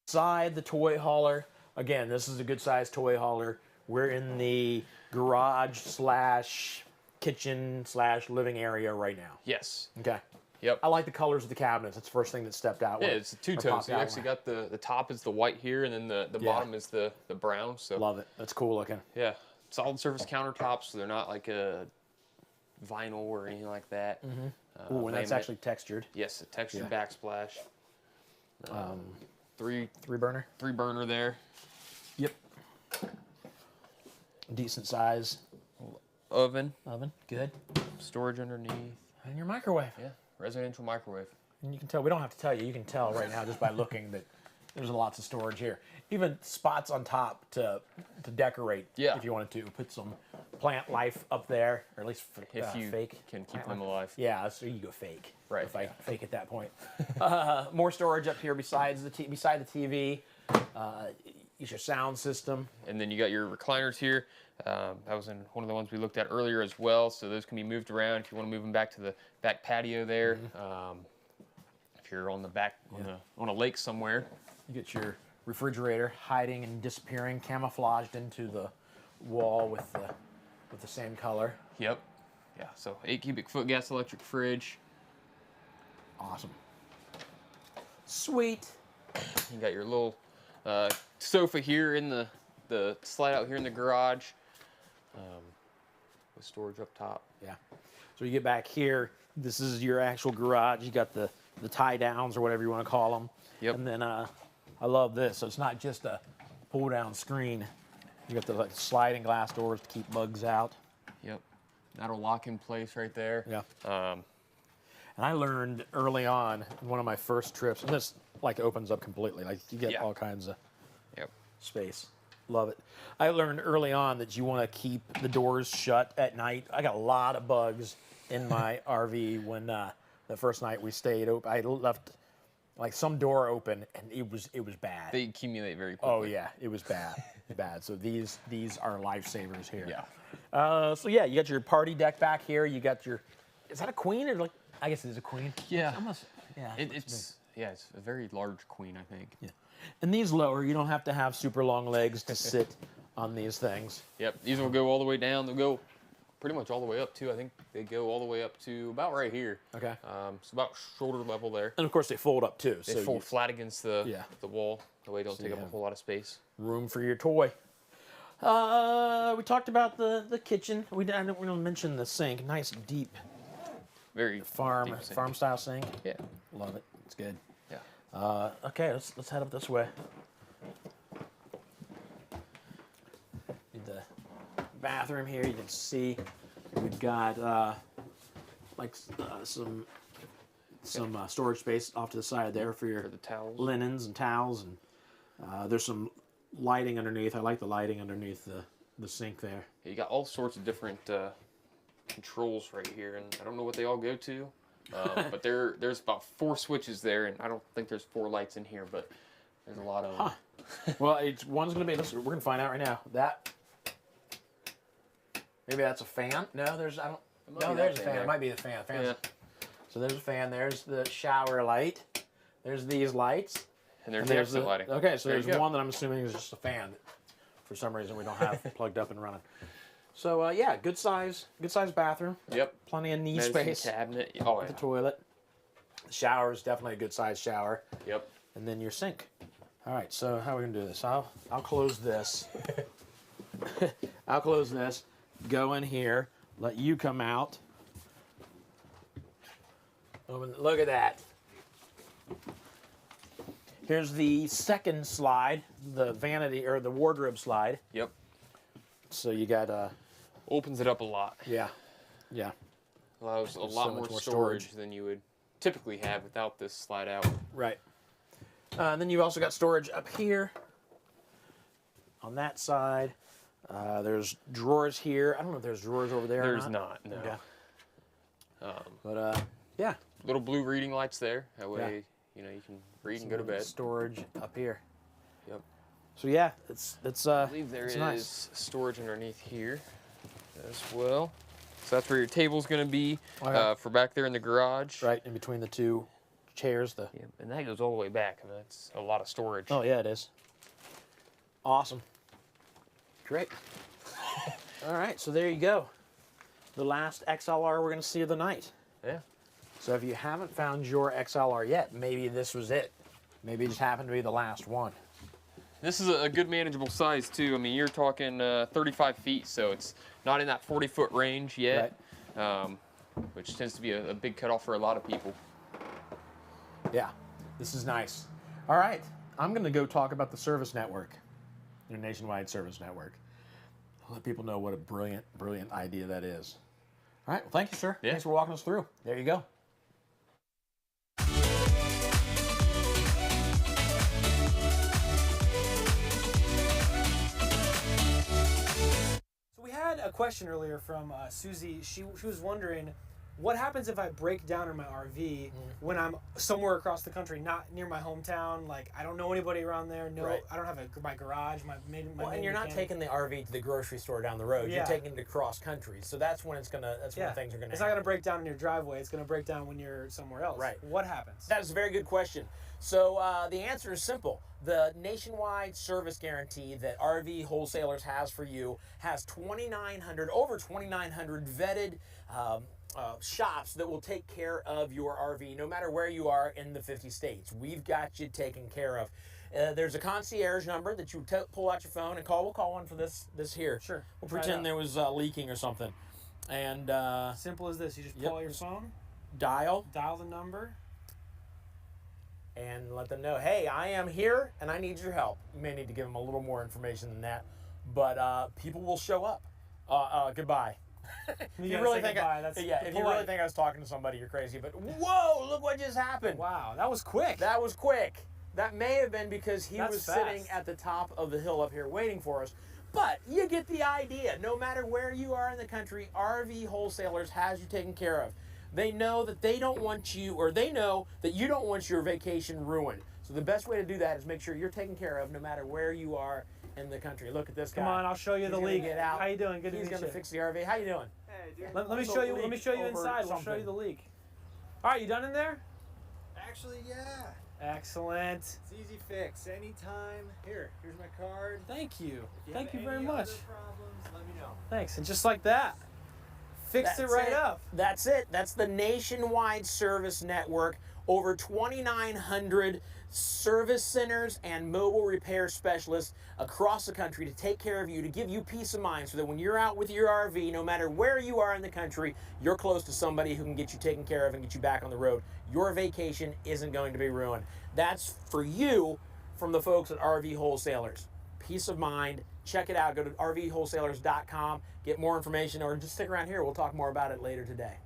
Inside the toy hauler. Again, this is a good sized toy hauler. We're in the garage / kitchen / living area right now. Yes. Okay. Yep. I like the colors of the cabinets. That's the first thing that stepped out. Yeah, it's a two-tone. So you actually got the top is the white here, and then the bottom is the brown. So love it. That's cool looking. Yeah. Solid surface countertops, so they're not like a vinyl or anything like that. Ooh, and that's actually textured. Yes, a textured backsplash. Three burner. 3 burner there. Yep. Decent size. Oven. Good. Storage underneath. And your microwave. Yeah. Residential microwave. And you can tell, we don't have to tell you, you can tell right now just by looking that there's lots of storage here. Even spots on top to decorate if you wanted to. Put some plant life up there, or at least if you fake. can keep them alive. Yeah, so you go fake. Right. If I fake at that point. More storage up here besides beside the TV. Use your sound system. And then you got your recliners here. That was in one of the ones we looked at earlier as well. So those can be moved around if you want to move them back to the back patio there. If you're on the back on a lake somewhere. You get your refrigerator hiding and disappearing, camouflaged into the wall with the same color. Yep. Yeah. So 8 cubic foot gas electric fridge. Awesome. Sweet. You got your little sofa here in the slide out here in the garage. With storage up top. Yeah. So you get back here. This is your actual garage. You got the tie downs or whatever you want to call them. Yep. And then I love this. So it's not just a pull down screen. You got the sliding glass doors to keep bugs out. Yep. That'll lock in place right there. Yeah. And I learned early on in one of my first trips, and this opens up completely. Like you get all kinds of space. Love it. I learned early on that you want to keep the doors shut at night. I got a lot of bugs in my RV when the first night we stayed open. I left some door open, and it was bad. They accumulate very quickly. Oh yeah, it was bad, bad. So these are lifesavers here. Yeah. So yeah, you got your party deck back here. You got your. Is that a queen or I guess it is a queen. Yeah. Almost. Yeah. It's a very large queen, I think. Yeah. And these lower, you don't have to have super long legs to sit on these things. Yep. These will go all the way down. They'll go pretty much all the way up too. I think they go all the way up to about right here. Okay. It's about shoulder level there. And of course they fold up too. They fold flat against the wall. That way it don't take up a whole lot of space. Room for your toy. We talked about the kitchen. I didn't really mention the sink. Nice deep. Very farm style sink. Yeah. Love it. It's good. Yeah. Okay, let's head up this way. The bathroom here, you can see we've got some storage space off to the side there for your the towels, linens and towels, and there's some lighting underneath. I like the lighting underneath the sink there. You got all sorts of different controls right here, and I don't know what they all go to. But there's about 4 switches there, and I don't think there's 4 lights in here, but there's a lot of them. Well, one's going to be, we're going to find out right now. Maybe that's a fan? No, there's a fan. It might be the fan. Yeah. So there's a fan. There's the shower light. There's these lights. And there's the exit lighting. Okay, so there's one that I'm assuming is just a fan that for some reason we don't have plugged up and running. So yeah, good size bathroom. Yep. Plenty of knee Medicine space. cabinet. Oh, yeah. The toilet. The shower is definitely a good size shower. Yep. And then your sink. All right, so how are we gonna do this? I'll close this. I'll close this. Go in here. Let you come out. Open. Look at that. Here's the second slide, the vanity or the wardrobe slide. Yep. So you got opens it up a lot. Yeah. Yeah. Allows a lot more storage than you would typically have without this slide out. Right. And then you've also got storage up here on that side. There's drawers here. I don't know if there's drawers over there. There's or not. no. Okay. But yeah. Little blue reading lights there. That way, you can read and go to bed. Storage up here. Yep. So yeah, it's I believe there is nice. storage underneath here as well. So that's where your table's going to be for back there in the garage. Right in between the 2 chairs. Yeah, and that goes all the way back. I mean, that's a lot of storage. Oh yeah, it is. Awesome. Great. All right, so there you go. The last XLR we're going to see of the night. Yeah. So if you haven't found your XLR yet, maybe this was it. Maybe it just happened to be the last one. This is a good manageable size too. I mean, you're talking 35 feet, so it's not in that 40-foot range yet, which tends to be a big cutoff for a lot of people. Yeah, this is nice. All right, I'm going to go talk about the service network, your nationwide service network. I'll let people know what a brilliant, brilliant idea that is. All right, well, thank you, sir. Yeah. Thanks for walking us through. There you go. So we had a question earlier from Susie. She was wondering, what happens if I break down in my RV when I'm somewhere across the country, not near my hometown? Like, I don't know anybody around there. No, Right. I don't have my garage, my main And you're not mechanic. taking the RV to the grocery store down the road. Yeah. You're taking it to cross country. So that's when when things are gonna. It's not gonna break down in your driveway. It's gonna break down when you're somewhere else. Right. What happens? That is a very good question. So the answer is simple. The nationwide service guarantee that RV Wholesalers has for you has over 2,900 vetted shops that will take care of your RV no matter where you are in the 50 states. We've got you taken care of. There's a concierge number that you pull out your phone and call. We'll call one for this here. Sure. We'll Try it pretend out. there was leaking or something. And Simple as this. You just pull out your phone, dial the number, and let them know, hey, I am here and I need your help. You may need to give them a little more information than that, but people will show up. Goodbye. If you gotta really say think goodbye. That's if you really polite. think I was talking to somebody, you're crazy. But whoa, look what just happened. Wow, that was quick. That was quick. That may have been because he That's was fast. sitting at the top of the hill up here waiting for us. But you get the idea. No matter where you are in the country, RV Wholesalers has you taken care of. They know that they don't want you, or they know that you don't want your vacation ruined. So the best way to do that is make sure you're taken care of no matter where you are in the country. Look at this guy. Come on, I'll show you He's the gonna leak. Get out. How you doing? Good to He's meet gonna you. fix the RV. How you doing? Hey, dude. Let me show you. Let me show you inside. We'll show you the leak. All right, you done in there? Actually, yeah. Excellent. It's easy fix. Anytime. Here's my card. Thank you. If you Thank have you very any much. other problems, let me know. Thanks. And just like that, fixed it That's right up. That's it. That's the nationwide service network. Over 2,900 service centers and mobile repair specialists across the country to take care of you, to give you peace of mind so that when you're out with your RV, no matter where you are in the country, you're close to somebody who can get you taken care of and get you back on the road. Your vacation isn't going to be ruined. That's for you from the folks at RV Wholesalers. Peace of mind. Check it out. Go to rvwholesalers.com. Get more information, or just stick around here. We'll talk more about it later today.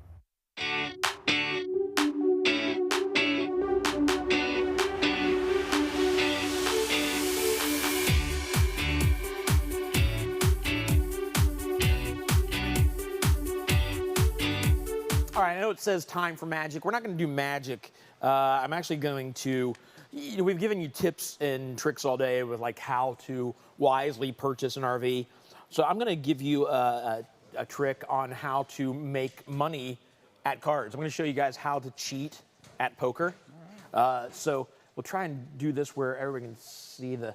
All right, I know it says time for magic. We're not going to do magic. I'm actually going to, we've given you tips and tricks all day with like how to wisely purchase an RV. So I'm going to give you a trick on how to make money at cards. I'm going to show you guys how to cheat at poker. So we'll try and do this where everyone can see the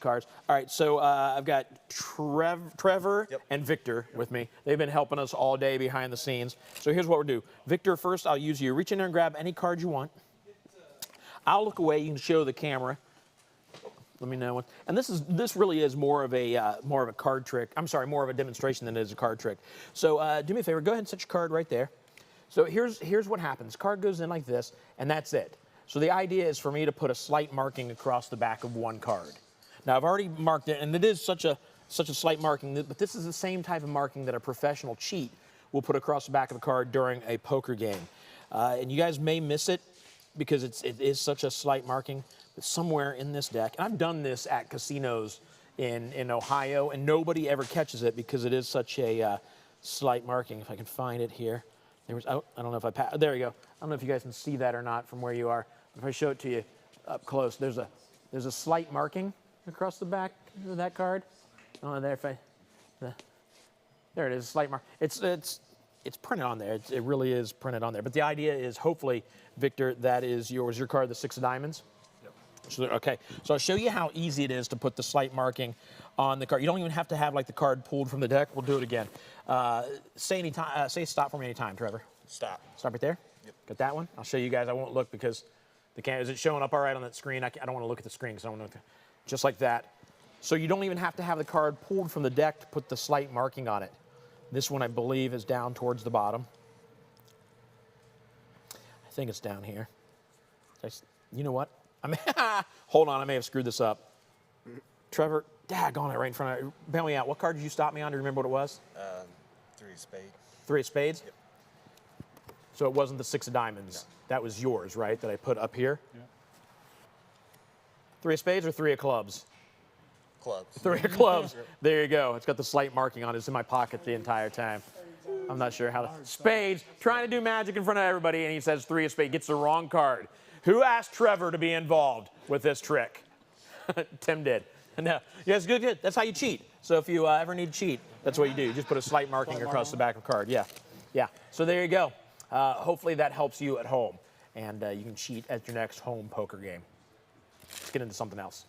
cards. All right, so I've got Trevor and Victor with me. They've been helping us all day behind the scenes. So here's what we'll do. Victor, first I'll use you. Reach in there and grab any card you want. I'll look away. You can show the camera. Let me know what. And this really is more of a card trick. I'm sorry, more of a demonstration than it is a card trick. So do me a favor. Go ahead and set your card right there. So here's what happens. Card goes in like this, and that's it. So the idea is for me to put a slight marking across the back of one card. Now I've already marked it, and it is such a slight marking, but this is the same type of marking that a professional cheat will put across the back of a card during a poker game. And you guys may miss it because it is such a slight marking, but somewhere in this deck, and I've done this at casinos in Ohio, and nobody ever catches it because it is such a slight marking. If I can find it here. I don't know if there you go. I don't know if you guys can see that or not from where you are. If I show it to you up close, there's a slight marking across the back of that card. I don't know there there it is, a slight mark. It's printed on there. It really is printed on there. But the idea is, hopefully, Victor, that is yours. Your card, the 6 of diamonds. Yep. So, okay. So I'll show you how easy it is to put the slight marking on the card. You don't even have to have like the card pulled from the deck. We'll do it again. Say stop for me anytime, Trevor. Stop. Stop right there. Yep. Got that one. I'll show you guys. I won't look because the camera is it showing up all right on that screen. I don't want to look at the screen because I don't want to. Just like that. So you don't even have to have the card pulled from the deck to put the slight marking on it. This one, I believe, is down towards the bottom. I think it's down here. You know what? Hold on, I may have screwed this up. Trevor, daggone it, right in front of you. Bail me out. What card did you stop me on? Do you remember what it was? 3 of spades. 3 of spades? Yep. So it wasn't the 6 of diamonds. No. That was yours, right, that I put up here? Yeah. 3 of spades or 3 of clubs? Clubs. 3 of clubs. There you go. It's got the slight marking on it. It's in my pocket the entire time. I'm not sure how to. Spades, trying to do magic in front of everybody, and he says 3 of spades. Gets the wrong card. Who asked Trevor to be involved with this trick? Tim did. No. Yes, good, good. That's how you cheat. So if you ever need to cheat, that's what you do. You just put a slight marking across the back of the card. Yeah. Yeah. So there you go. Hopefully that helps you at home, and you can cheat at your next home poker game. Let's get into something else.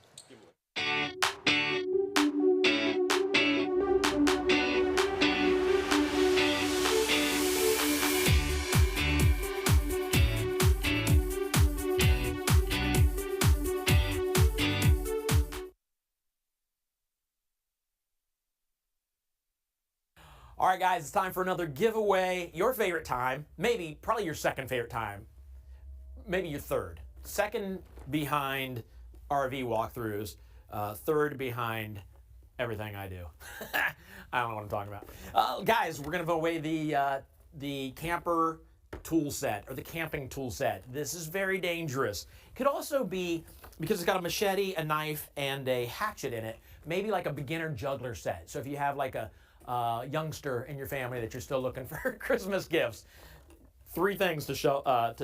All right, guys, it's time for another giveaway. Your favorite time, maybe, probably your second favorite time, maybe your third. Second behind RV walkthroughs, third behind everything I do. I don't know what I'm talking about. Guys, we're going to give away the camper tool set, or the camping tool set. This is very dangerous. Could also be, because it's got a machete, a knife, and a hatchet in it, maybe like a beginner juggler set. So if you have like a youngster in your family that you're still looking for Christmas gifts, 3 things to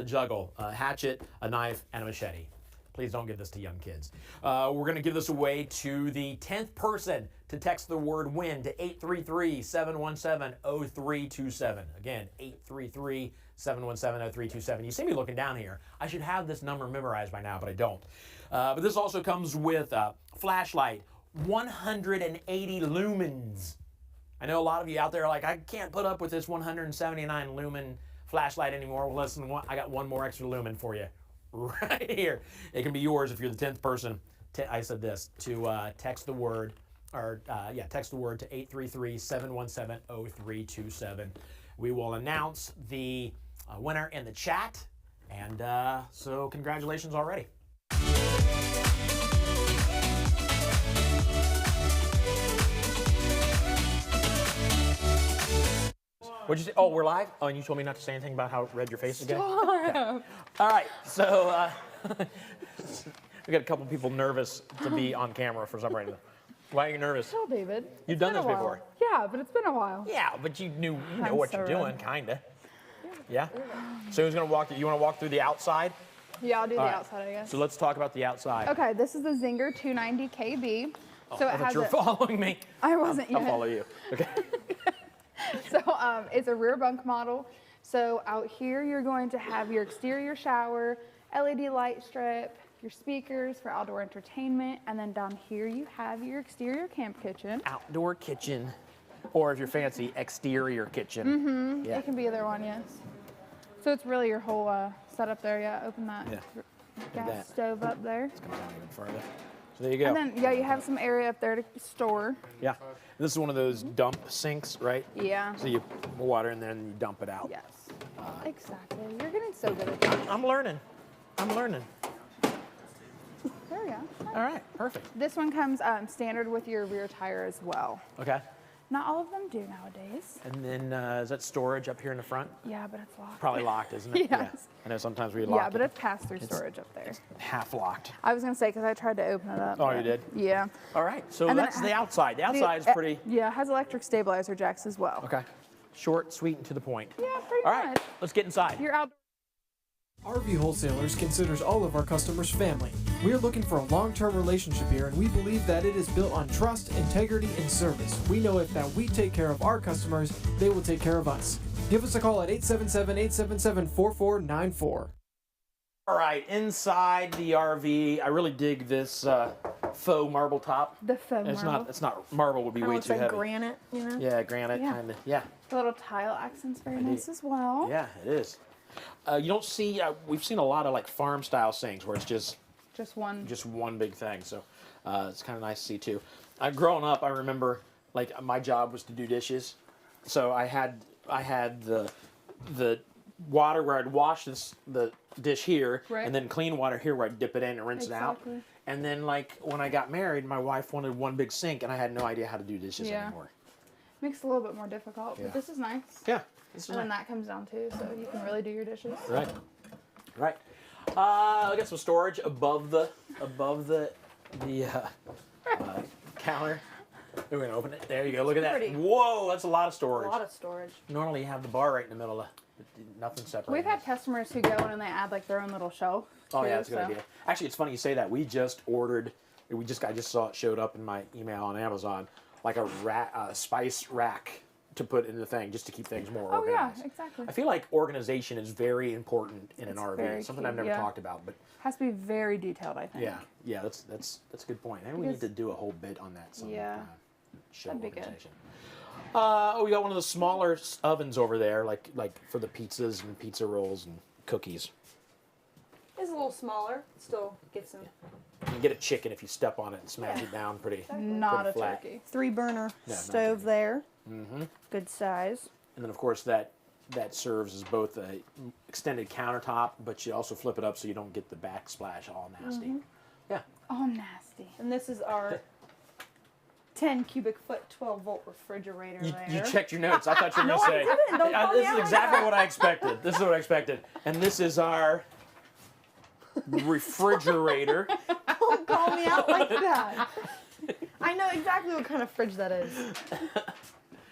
juggle: a hatchet, a knife, and a machete. Please don't give this to young kids. We're going to give this away to the 10th person to text the word WIN to 833-717-0327. Again, 833-717-0327. You see me looking down here. I should have this number memorized by now, but I don't. But this also comes with a flashlight, 180 lumens. I know a lot of you out there are like, I can't put up with this 179 lumen flashlight anymore. Well, listen, I got one more extra lumen for you right here. It can be yours if you're the 10th person. I said this, to text the word, text the word to 833-717-0327. We will announce the winner in the chat, and so congratulations already. What'd you say? Oh, we're live? Oh, and you told me not to say anything about how red your face is getting? Okay. All right, so we got a couple people nervous to be on camera for some reason. Why are you nervous? Tell David. You've done this before. Yeah, but it's been a while. Yeah, but you know what you're doing, kinda. Yeah? So who's gonna walk, you wanna walk through the outside? Yeah, I'll do the outside, I guess. So let's talk about the outside. Okay, this is the Zinger 290 KB. Oh, so I thought you were following me. I wasn't yet. I'll follow you. Okay. So it's a rear bunk model. So out here you're going to have your exterior shower, LED light strip, your speakers for outdoor entertainment, and then down here you have your exterior camp kitchen. Outdoor kitchen, or if you're fancy, exterior kitchen. Mm-hmm. Yeah. It can be either one, yes. So it's really your whole setup there. Yeah, open that gas stove up there. Let's come down even further. So there you go. And then, yeah, you have some area up there to store. Yeah. This is one of those dump sinks, right? Yeah. So you pour water and then you dump it out. Yes. Exactly. You're getting so good at that. I'm learning. I'm learning. There we go. All right. Perfect. This one comes standard with your rear tire as well. Okay. Not all of them do nowadays. And then is that storage up here in the front? Yeah, but it's locked. Probably locked, isn't it? Yes. Yeah. I know sometimes we lock it. Yeah, but it's pass-through storage up there. Half locked. I was going to say, because I tried to open it up. Oh, you did? Yeah. All right. So And then that's the outside. The outside is pretty. Yeah, it has electric stabilizer jacks as well. Okay. Short, sweet, and to the point. Yeah, pretty All much. right. Let's get inside. You're out. RV Wholesalers considers all of our customers family. We are looking for a long-term relationship here, and we believe that it is built on trust, integrity, and service. We know if that we take care of our customers, they will take care of us. Give us a call at 877-877-4494. All right, inside the RV, I really dig this faux marble top. The faux marble. It's not marble would be way looks too like heavy. granite, you know? Yeah, granite kind of. Yeah. The little tile accents very nice as well. Yeah, it is. You don't see. We've seen a lot of like farm style sinks where it's just one big thing. So it's kind of nice to see too. Growing up, I remember like my job was to do dishes, so I had the water where I'd wash the dish here, Right. and then clean water here where I'd dip it in and rinse it Exactly. out. And then like when I got married, my wife wanted one big sink, and I had no idea how to do dishes Yeah. anymore. Makes it a little bit more difficult, Yeah. but this is nice. Yeah. This is And then nice. that comes down too, so you can really do your dishes. Right. Right. I got some storage above the counter. We're gonna open it. There you go. Look at that. Pretty. Whoa, that's a lot of storage. A lot of storage. Normally you have the bar right in the middle of nothing separate. We've had customers who go in and they add like their own little shelf. Oh too, yeah, that's a good so- idea. Actually, it's funny you say that. We just ordered. I just saw it showed up in my email on Amazon, like a spice rack to put in the thing, just to keep things more Oh yeah, organized. exactly. I feel like organization is very important in an It's RV. very It's something key, I've never yeah. talked about, but Has to be very detailed, I think. yeah, that's a good point. Maybe we need Because- to do a whole bit on that. Yeah. Show That'd be good. organization. We got one of the smaller ovens over there, like for the pizzas and pizza rolls and cookies. It's a little smaller. Still gets some. You can get a chicken if you step on it and smash it down pretty. Not pretty a flat. turkey. 3-burner No, not stove there. Mm-hmm. Good size. And then of course that serves as both a extended countertop, but you also flip it up so you don't get the backsplash all nasty. Mhm. Yeah. Oh, nasty. And this is our 10 cubic foot 12-volt refrigerator You there. checked your notes. I thought you were No, going to I say. didn't. Don't call me This out is like exactly that. what I expected. This is what I expected. And this is our refrigerator. Don't call me out like that. I know exactly what kind of fridge that is.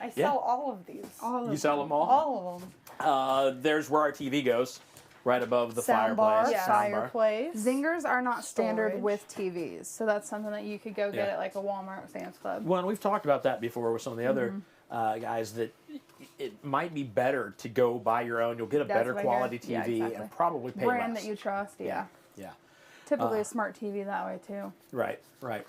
I sell Yeah. all of these. You sell them all? All of them. There's where our TV goes, right above the Sound fireplace. bar, fireplace. Zingers are not standard Storage. with TVs, so that's something that you could go get Yeah. at like a Walmart or Sam's Club. Well, and we've talked about that before with some of the other guys, that it might be better to go buy your own. You'll get a That's better what I hear. quality TV Yeah, exactly. and probably pay Brand less. that you trust, yeah. Yeah. Typically a smart TV that way too. Right, right.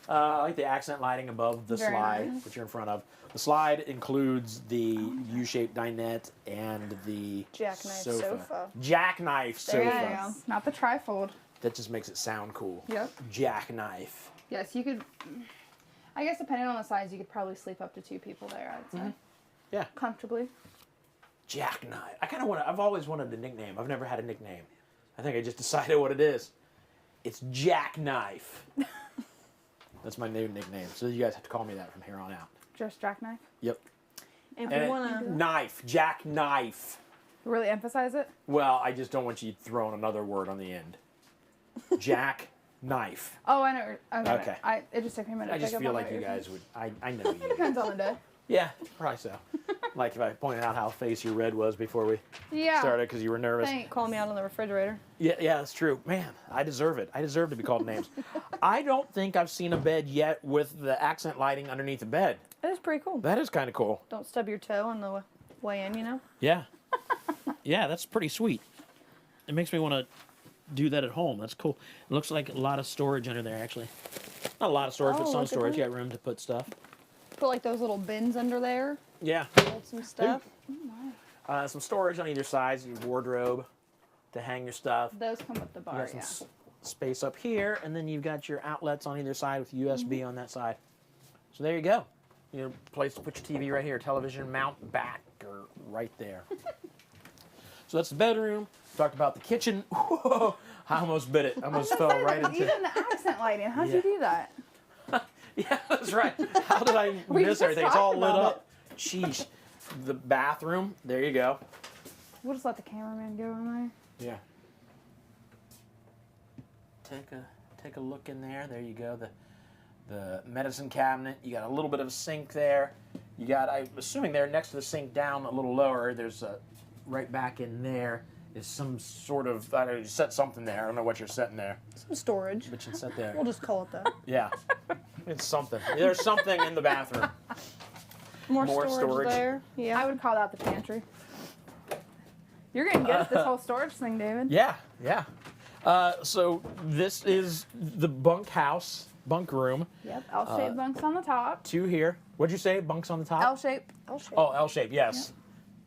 I like the accent lighting above the Very slide nice. that you're in front of. The slide includes the U-shaped dinette and the Jackknife sofa. Jackknife There you sofa. go. Not the trifold. That just makes it sound cool. Yep. Jackknife. Yes, you could. I guess depending on the size, you could probably sleep up to 2 people there. I'd say. Yeah. Comfortably. Jackknife. I've always wanted a nickname. I've never had a nickname. I think I just decided what it is. It's Jackknife. That's my new nickname. So you guys have to call me that from here on out. Just jackknife. Yep. If And you want to. knife. Jackknife. Really emphasize it. Well, I just don't want you throwing another word on the end. Jack knife. Oh, I know. Okay. It just took me a minute. I to just pick up feel on like what you you're guys would. I know saying. It you. depends on the day. Yeah, probably so. Like if I pointed out how face your red was before we Yeah. started because you were nervous. Thanks. Call me out on the refrigerator. Yeah, that's true. Man, I deserve it. I deserve to be called names. I don't think I've seen a bed yet with the accent lighting underneath the bed. That is pretty cool. That is kind of cool. Don't stub your toe on the way in, you know? Yeah. Yeah, that's pretty sweet. It makes me want to do that at home. That's cool. It looks like a lot of storage under there, actually. Not a lot of storage, but Oh, some look at storage. that. You got room to put stuff. Put like those little bins under there. Yeah. Hold some stuff. Some storage on either side, your wardrobe to hang your stuff. Those come with the You bar, got some yeah. space up here, and then you've got your outlets on either side with USB on that side. So there you go. Your place to put your TV right here, television mount back or right there. So that's the bedroom. Talked about the kitchen. Whoa, I almost bit it. I almost fell right into it. Even the accent lighting. How'd Yeah. you do that? Yeah, that's right. How did I We miss just everything? It's all talked lit about up. Sheesh. The bathroom. There you go. We'll just let the cameraman go in there. Yeah. Take a look in there. There you go. The medicine cabinet. You got a little bit of a sink there. You got, I'm assuming there next to the sink down a little lower, there's a, right back in there is some sort of, I don't know, you set something there. I don't know what you're setting there. Some storage. But you set there. We'll just call it that. Yeah. It's something. There's something in the bathroom. More storage there. Yeah. I would call that the pantry. You're getting good at this whole storage thing, David. Yeah, yeah. So this is the bunk room. Yep. L-shaped bunks on the top. 2 here. What'd you say? Bunks on the top? L-shape. Oh, L-shape. Yes.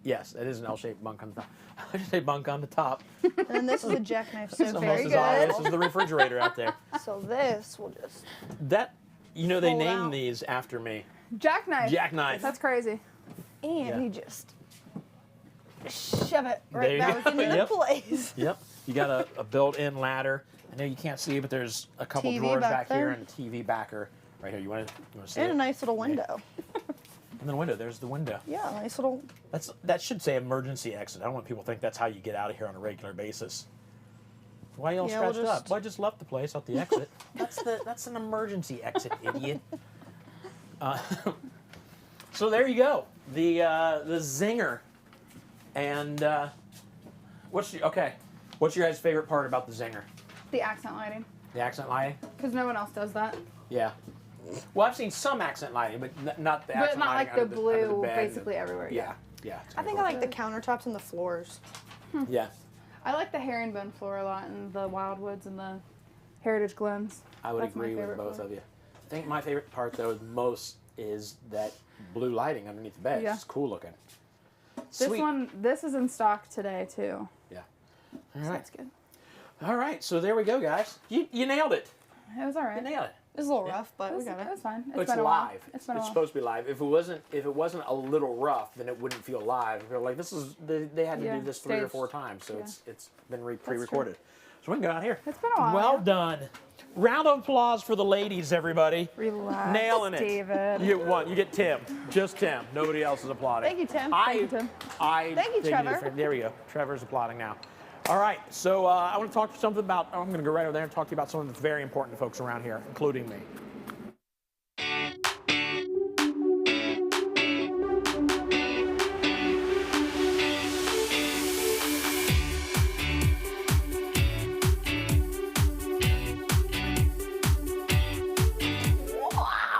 Yes, it is an L-shaped bunk on the top. I just say bunk on the top. And then this is a jackknife It's sofa. almost Very as obvious good. as the refrigerator out there. So this will just. That, you know, they Pull named out. these after me. Jackknife. Jackknife. That's crazy. And Yeah. you just. shove it There right you back go. into Yep. place. Yep. You got a built-in ladder. I know you can't see, but there's a couple TV drawers back back here there. and a TV backer right here. You want to see And it? a nice little window. And then a window. There's the window. Yeah, nice little. That should say emergency exit. I don't want people to think that's how you get out of here on a regular basis. Why you all Yeah, we'll scratched up? just- Well, I just left the place out the exit. That's an emergency exit, idiot. So there you go, the zinger, and what's your guys' favorite part about the zinger? The accent lighting, The accent lighting? because no one else does that. Yeah. Well, I've seen some accent lighting, but not the But accent not lighting like the under blue, under the bed. basically everywhere. Yeah, yeah. I think I like the countertops and the floors. Yeah. I like the herringbone floor a lot, and the Wildwoods and the Heritage Glens. I would That's my agree with favorite both floor. of you. I think my favorite part, though, most is that blue lighting underneath the bed. Yeah. It's cool looking. This is in stock today too. Yeah. So All right. that's good. All right, so there we go, guys. You nailed it. It was all right. You nailed it. It was a little rough, but we got It it. was fine. It's been a while. live. It's been a while. supposed to be live. If it wasn't a little rough, then it wouldn't feel live. You're like, they had to Yeah, do this 3 or staged. 4 times, so Yeah. it's been pre-recorded. So we can go out here. It's been a while. Well yeah. done. Round of applause for the ladies, everybody. Relax, Nailing it. David. You get one. You get Tim. Just Tim. Nobody else is applauding. Thank you, Tim. Thank you, Tim. Thank you, Trevor. There we go. Trevor's applauding now. All right. So I want to talk to you something about. I'm going to go right over there and talk to you about something that's very important to folks around here, including me.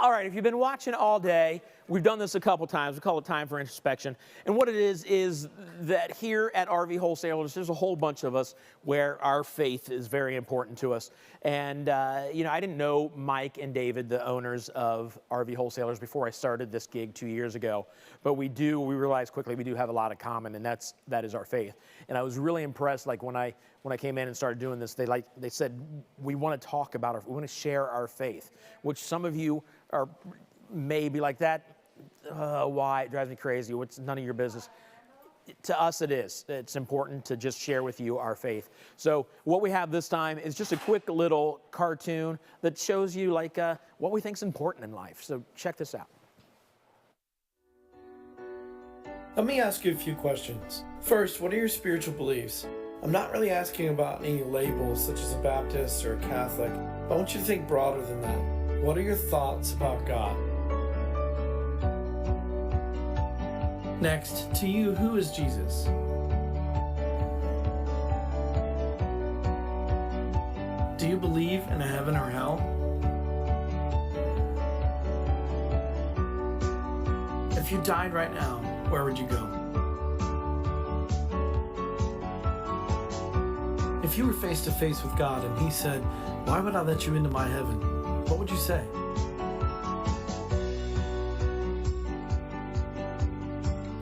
All right, if you've been watching all day, we've done this a couple times. We call it time for introspection. And what it is that here at RV Wholesalers, there's a whole bunch of us where our faith is very important to us. And, I didn't know Mike and David, the owners of RV Wholesalers, before I started this gig 2 years ago. But we realized quickly we do have a lot in common, and that is our faith. And I was really impressed, like when I came in and started doing this, they said, we want to talk about we want to share our faith, which some of you are maybe like that. Why? It drives me crazy. It's none of your business. To us, it is. It's important to just share with you our faith. So what we have this time is just a quick little cartoon that shows you what we think is important in life. So check this out. Let me ask you a few questions. First, what are your spiritual beliefs? I'm not really asking about any labels such as a Baptist or a Catholic, but I want you to think broader than that. What are your thoughts about God? Next, to you, who is Jesus? Do you believe in a heaven or hell? If you died right now, where would you go? If you were face to face with God and He said, "Why would I let you into my heaven?" what would you say?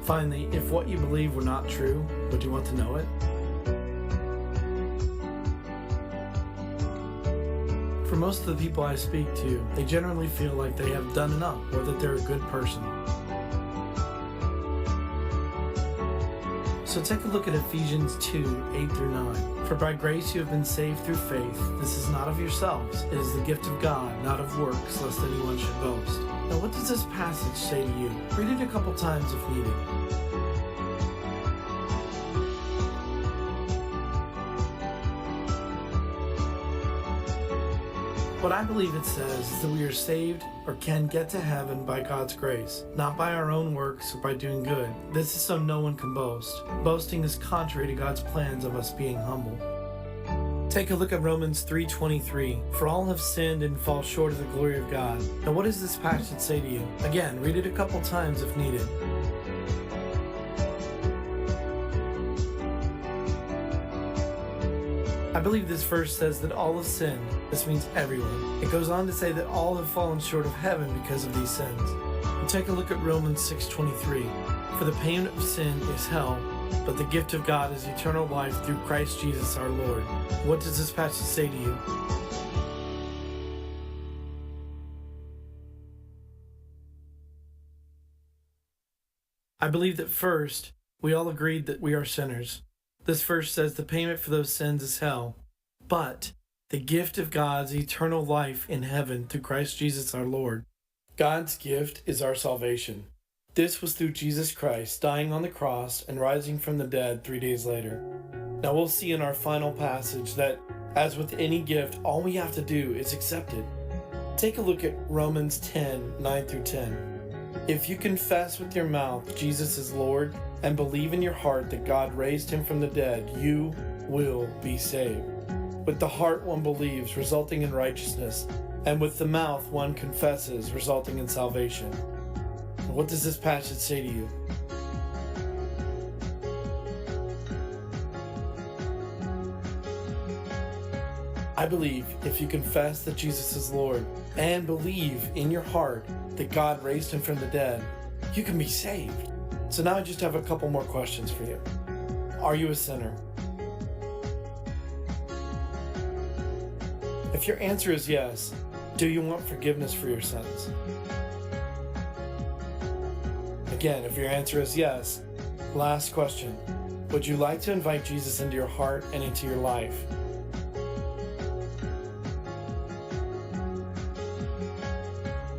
Finally, if what you believe were not true, would you want to know it? For most of the people I speak to, they generally feel like they have done enough or that they're a good person. So take a look at Ephesians 2:8-9. For by grace you have been saved through faith. This is not of yourselves. It is the gift of God, not of works, lest anyone should boast. Now what does this passage say to you? Read it a couple times if needed. What I believe it says is that we are saved or can get to heaven by God's grace, not by our own works or by doing good. This is so no one can boast. Boasting is contrary to God's plans of us being humble. Take a look at Romans 3:23. For all have sinned and fall short of the glory of God. Now what does this passage say to you? Again, read it a couple times if needed. I believe this verse says that all have sinned. This means everyone. It goes on to say that all have fallen short of heaven because of these sins. And take a look at Romans 6:23. For the payment of sin is hell, but the gift of God is eternal life through Christ Jesus our Lord. What does this passage say to you? I believe that first, We all agreed that we are sinners. This verse says the payment for those sins is hell, but the gift of God's eternal life in heaven through Christ Jesus our Lord. God's gift is our salvation. This was through Jesus Christ dying on the cross and rising from the dead 3 days later. Now we'll see in our final passage that, as with any gift, all we have to do is accept it. Take a look at Romans 10:9-10. If you confess with your mouth Jesus is Lord and believe in your heart that God raised him from the dead, you will be saved. With the heart one believes, resulting in righteousness, and with the mouth one confesses, resulting in salvation. What does this passage say to you? I believe if you confess that Jesus is Lord and believe in your heart that God raised him from the dead, you can be saved. So now I just have a couple more questions for you. Are you a sinner? If your answer is yes, do you want forgiveness for your sins? Again, if your answer is yes, last question. Would you like to invite Jesus into your heart and into your life?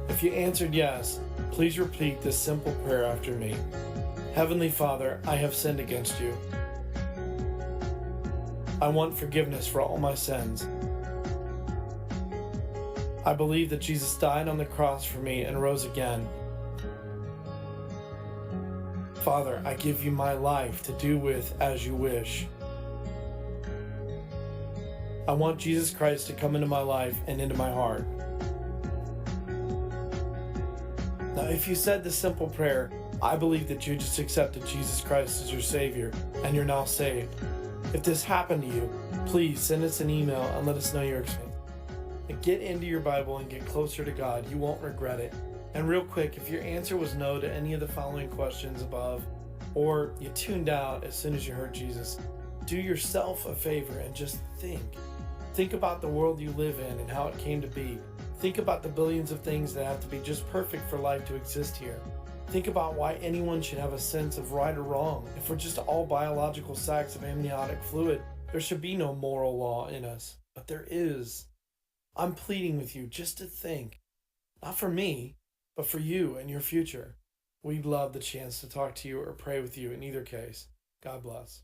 If you answered yes, please repeat this simple prayer after me. Heavenly Father, I have sinned against you. I want forgiveness for all my sins. I believe that Jesus died on the cross for me and rose again. Father, I give you my life to do with as you wish. I want Jesus Christ to come into my life and into my heart. Now, if you said this simple prayer, I believe that you just accepted Jesus Christ as your Savior and you're now saved. If this happened to you, please send us an email and let us know your experience. Get into your Bible and get closer to God. You won't regret it. And real quick, if your answer was no to any of the following questions above, or you tuned out as soon as you heard Jesus, do yourself a favor and just think. Think about the world you live in and how it came to be. Think about the billions of things that have to be just perfect for life to exist here. Think about why anyone should have a sense of right or wrong. If we're just all biological sacs of amniotic fluid, there should be no moral law in us. But there is. I'm pleading with you just to think. Not for me, but for you and your future. We'd love the chance to talk to you or pray with you in either case. God bless.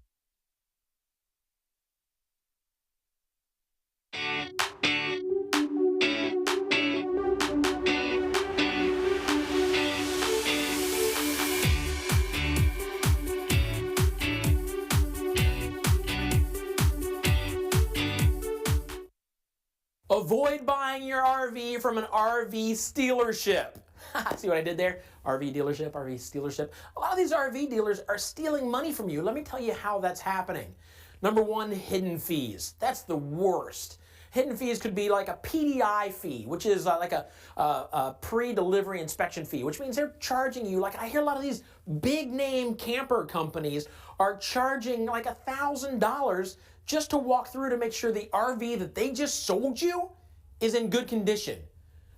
Avoid buying your RV from an RV dealership. See what I did there? RV dealership, RV dealership. A lot of these RV dealers are stealing money from you. Let me tell you how that's happening. Number one, hidden fees. That's the worst. Hidden fees could be like a PDI fee, which is like a pre-delivery inspection fee, which means they're charging you, like I hear a lot of these big name camper companies are charging like $1,000 just to walk through to make sure the RV that they just sold you is in good condition.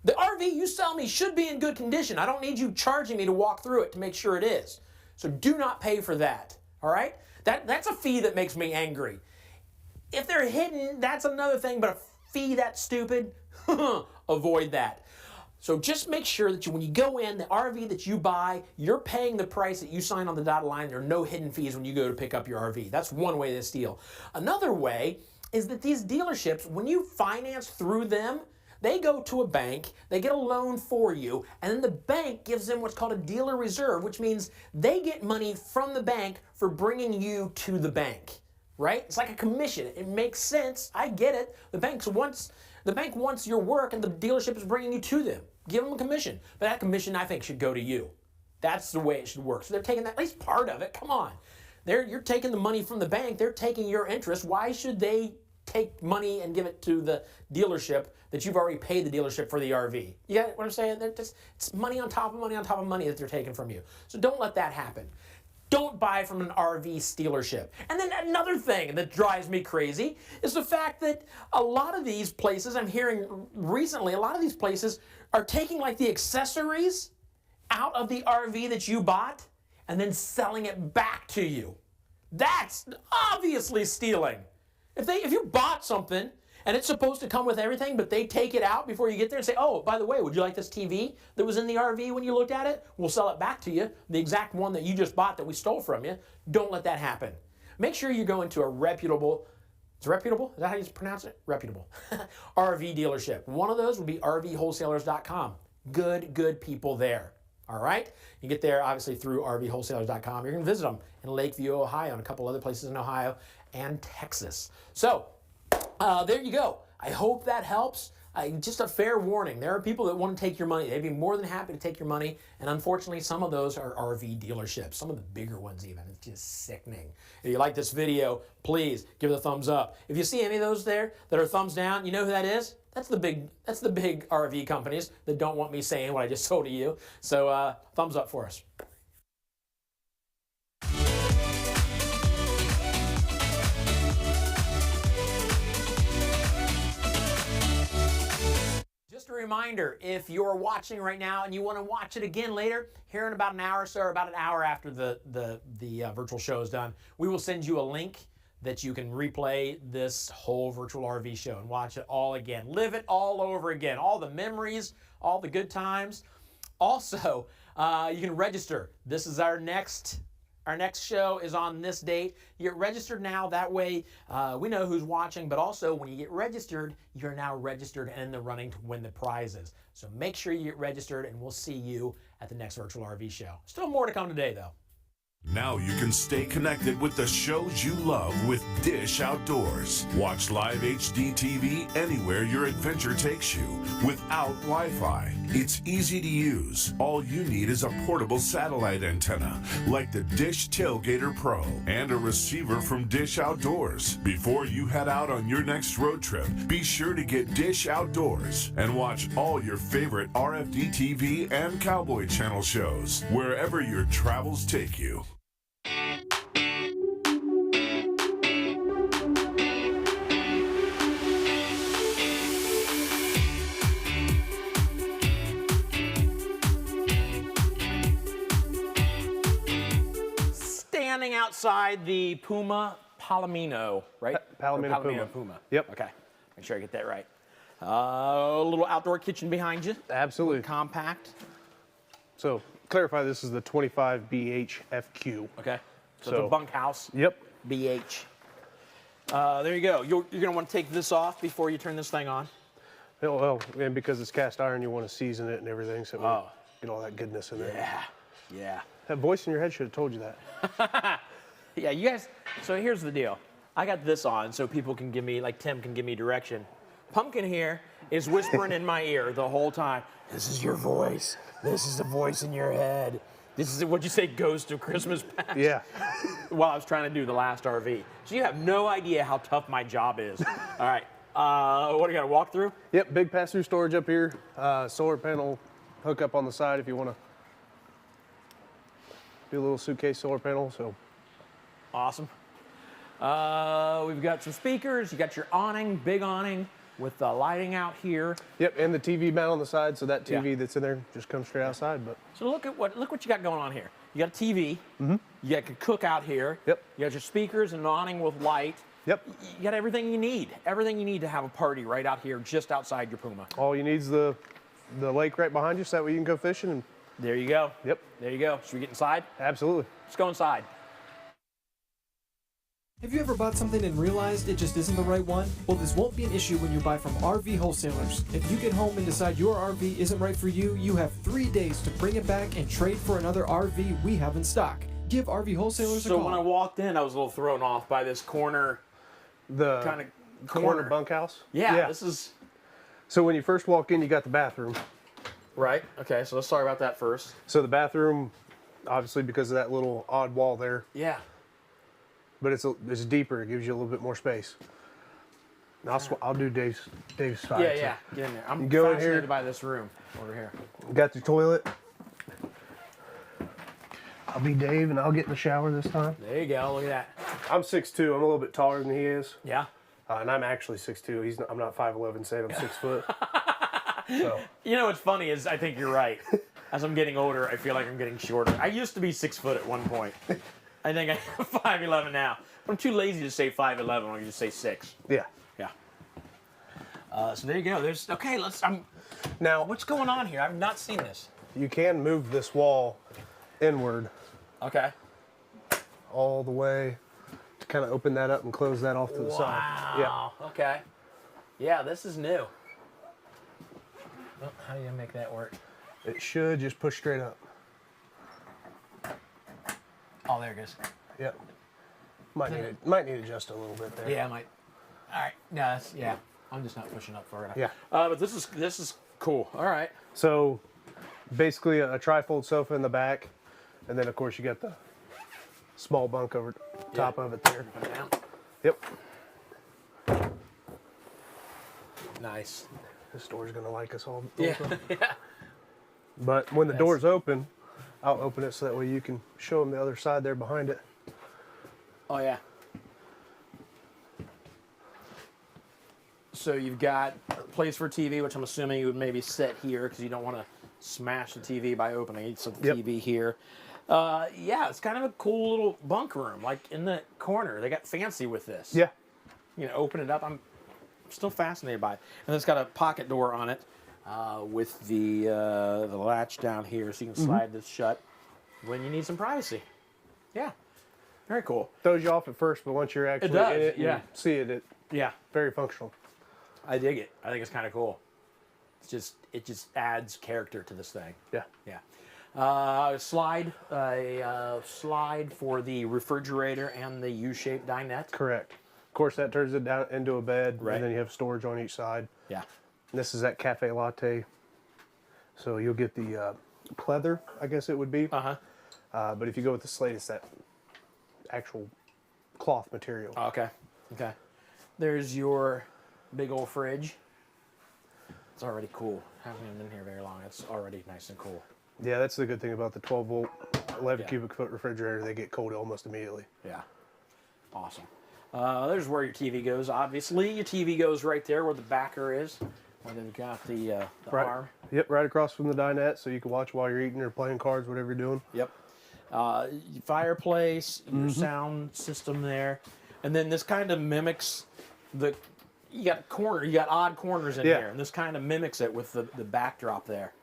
The RV you sell me should be in good condition. I don't need you charging me to walk through it to make sure it is. So do not pay for that, all right? That's a fee that makes me angry. If they're hidden, that's another thing, but a fee that stupid, avoid that. So just make sure that when you go in, the RV that you buy, you're paying the price that you sign on the dotted line. There are no hidden fees when you go to pick up your RV. That's one way to steal. Another way is that these dealerships, when you finance through them, they go to a bank, they get a loan for you, and then the bank gives them what's called a dealer reserve, which means they get money from the bank for bringing you to the bank, right? It's like a commission. It makes sense. I get it. The bank wants your work, and the dealership is bringing you to them. Give them a commission. But that commission, I think, should go to you. That's the way it should work. So they're taking that, at least part of it. Come on. You're taking the money from the bank. They're taking your interest. Why should they take money and give it to the dealership that you've already paid the dealership for the RV? You get what I'm saying? It's money on top of money on top of money that they're taking from you. So don't let that happen. Don't buy from an RV dealership. And then another thing that drives me crazy is the fact that a lot of these places, I'm hearing recently, a lot of these places are taking like the accessories out of the RV that you bought, and then selling it back to you. That's obviously stealing. If you bought something and it's supposed to come with everything, but they take it out before you get there and say, oh, by the way, would you like this TV that was in the RV when you looked at it? We'll sell it back to you, the exact one that you just bought that we stole from you. Don't let that happen. Make sure you go into a reputable, it's reputable? Is that how you pronounce it? Reputable. RV dealership. One of those would be rvwholesalers.com. Good people there. All right? You get there, obviously, through rvwholesalers.com. You're going to visit them in Lakeview, Ohio, and a couple other places in Ohio and Texas. So, there you go. I hope that helps. Just a fair warning. There are people that want to take your money. They'd be more than happy to take your money. And unfortunately, some of those are RV dealerships. Some of the bigger ones even. It's just sickening. If you like this video, please give it a thumbs up. If you see any of those there that are thumbs down, you know who that is? That's the big RV companies that don't want me saying what I just told to you. So thumbs up for us. Just a reminder, if you're watching right now and you want to watch it again later, here in about an hour or so, or about an hour after the virtual show is done, we will send you a link that you can replay this whole virtual RV show and watch it all again. Live it all over again. All the memories, all the good times. Also, you can register. This is our next show is on this date. You get registered now. That way we know who's watching, but also when you get registered, you're now registered and in the running to win the prizes. So make sure you get registered and we'll see you at the next virtual RV show. Still more to come today though. Now you can stay connected with the shows you love with Dish Outdoors. Watch live HD TV anywhere your adventure takes you without Wi-Fi. It's easy to use. All you need is a portable satellite antenna like the Dish Tailgater Pro and a receiver from Dish Outdoors. Before you head out on your next road trip, be sure to get Dish Outdoors and watch all your favorite RFD TV and Cowboy Channel shows wherever your travels take you. Standing outside the Puma Palomino, right? Palomino Puma. Yep. Okay, make sure I get that right. A little outdoor kitchen behind you. Absolutely. Compact. So, clarify, this is the 25 BH FQ. Okay. So it's a bunkhouse. Yep. BH. There you go. You're going to want to take this off before you turn this thing on. Well, and because it's cast iron, you want to season it and everything, so get all that goodness in there. Yeah. Yeah. That voice in your head should have told you that. Yeah, you guys, so here's the deal. I got this on so people can give me, like Tim can give me direction. Pumpkin here is whispering in my ear the whole time. This is your voice. This is the voice in your head. This is, what'd you say, Ghost of Christmas Past? Yeah. While I was trying to do the last RV. So you have no idea how tough my job is. All right, what do you got, a walkthrough? Yep, big pass-through storage up here. Solar panel hookup on the side if you want to do a little suitcase solar panel, so. Awesome. We've got some speakers. You got your awning, big awning with the lighting out here. Yep, and the TV mount on the side, so that TV that's in there just comes straight outside. But so look what you got going on here. You got a TV. Mm-hmm. You got a cookout here. Yep. You got your speakers and an awning with light. Yep. You got everything you need. Everything you need to have a party right out here, just outside your Puma. All you need is the lake right behind you, so that way you can go fishing. And there you go. Yep. There you go. Should we get inside? Absolutely. Let's go inside. Have you ever bought something and realized it just isn't the right one? Well, this won't be an issue when you buy from RV Wholesalers. If you get home and decide your RV isn't right for you, you have 3 days to bring it back and trade for another RV we have in stock. Give RV Wholesalers a call. So when I walked in, I was a little thrown off by this corner, the corner bunkhouse. Yeah, this is. So when you first walk in, you got the bathroom. Right. Okay. So let's talk about that first. So the bathroom, obviously, because of that little odd wall there. Yeah. But it's deeper. It gives you a little bit more space. And I'll do Dave's side. Yeah, yeah. Get in there. I'm go fascinated in here. by this room over here. Got your toilet. I'll be Dave, and I'll get in the shower this time. There you go. Look at that. I'm 6'2". I'm a little bit taller than he is. Yeah. And I'm actually 6'2". I'm not 5'11", saying I'm 6 foot. So. You know what's funny is I think you're right. As I'm getting older, I feel like I'm getting shorter. I used to be 6 foot at one point. I think I'm 5'11" now. But I'm too lazy to say 5'11". I'm going to just say 6. Yeah. Yeah. So there you go. There's okay. Now, what's going on here? I've not seen this. You can move this wall inward. Okay. All the way to kind of open that up and close that off to the side. Wow. Yeah. Okay. Yeah, this is new. Well, how do you make that work? It should just push straight up. Oh, there it goes. Yep. Might need to adjust a little bit there. Yeah, I might. All right. No, that's I'm just not pushing up far enough. Yeah. But this is cool. All right. So basically a trifold sofa in the back, and then of course you got the small bunk over top of it there. Down. Yep. Nice. This door's gonna like us all. Yeah. Yeah. But when the door's open, I'll open it so that way you can show them the other side there behind it. Oh yeah. So you've got a place for TV, which I'm assuming you would maybe set here because you don't want to smash the TV by opening it. So the TV here. Yeah, it's kind of a cool little bunk room, like in the corner. They got fancy with this. Yeah. You know, open it up. I'm still fascinated by it. And it's got a pocket door on it with the latch down here, so you can slide this shut when you need some privacy. Yeah. Very cool. Throws you off at first, but once you're actually in it and see it, very functional. I dig it. I think it's kind of cool. It just adds character to this thing. Yeah. Yeah. Slide for the refrigerator and the U-shaped dinette. Correct. Of course, that turns it down into a bed, Right. and then you have storage on each side. Yeah. And this is that cafe latte, so you'll get the pleather, I guess it would be. But if you go with the slate, it's that actual cloth material. Okay. Okay. There's your big old fridge. It's already cool. Haven't even been here very long. It's already nice and cool. Yeah, that's the good thing about the 12-volt, 11 cubic foot refrigerator. They get cold almost immediately. Yeah. Awesome. There's where your TV goes. Obviously, your TV goes right there where the backer is, where they've got the arm. Yep, right across from the dinette, so you can watch while you're eating or playing cards, whatever you're doing. Yep. Fireplace, your sound system there, and then this kind of mimics you got odd corners in here, and this kind of mimics it with the backdrop there.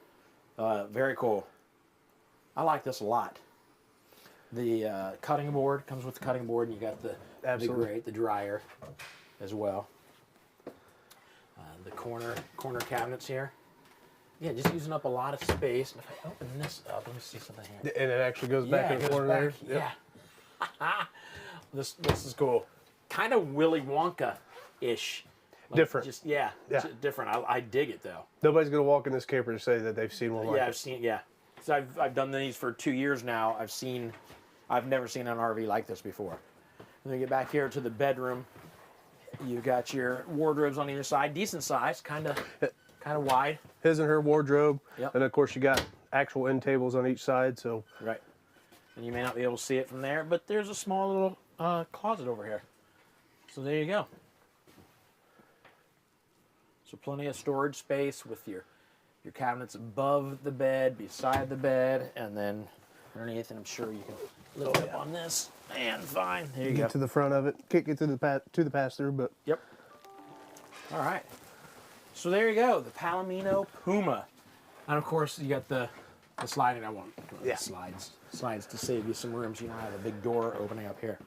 Very cool. I like this a lot. The cutting board comes with the cutting board, and you got the grate, the dryer as well. The corner cabinets here. Yeah, just using up a lot of space. And if I open this up, let me see something here. And it actually goes back in the corner there. Yeah. This is cool. Kind of Willy Wonka-ish. Different. Just different. I dig it though. Nobody's gonna walk in this camper and say that they've seen one like Yeah, it. I've seen. Yeah, so I've done these for 2 years now. I've never seen an RV like this before. And then you get back here to the bedroom. You got your wardrobes on either side, decent size, kind of wide. His and her wardrobe. Yep. And of course you got actual end tables on each side. So right. And you may not be able to see it from there, but there's a small little closet over here. So there you go. So plenty of storage space with your cabinets above the bed, beside the bed, and then underneath. And I'm sure you can lift up on this and fine. There you get go. to the front of it. Can't get to the pass-through, but Yep. All right. So there you go, the Palomino Puma, and of course you got the sliding. I want slides to save you some room. So you don't have a big door opening up here.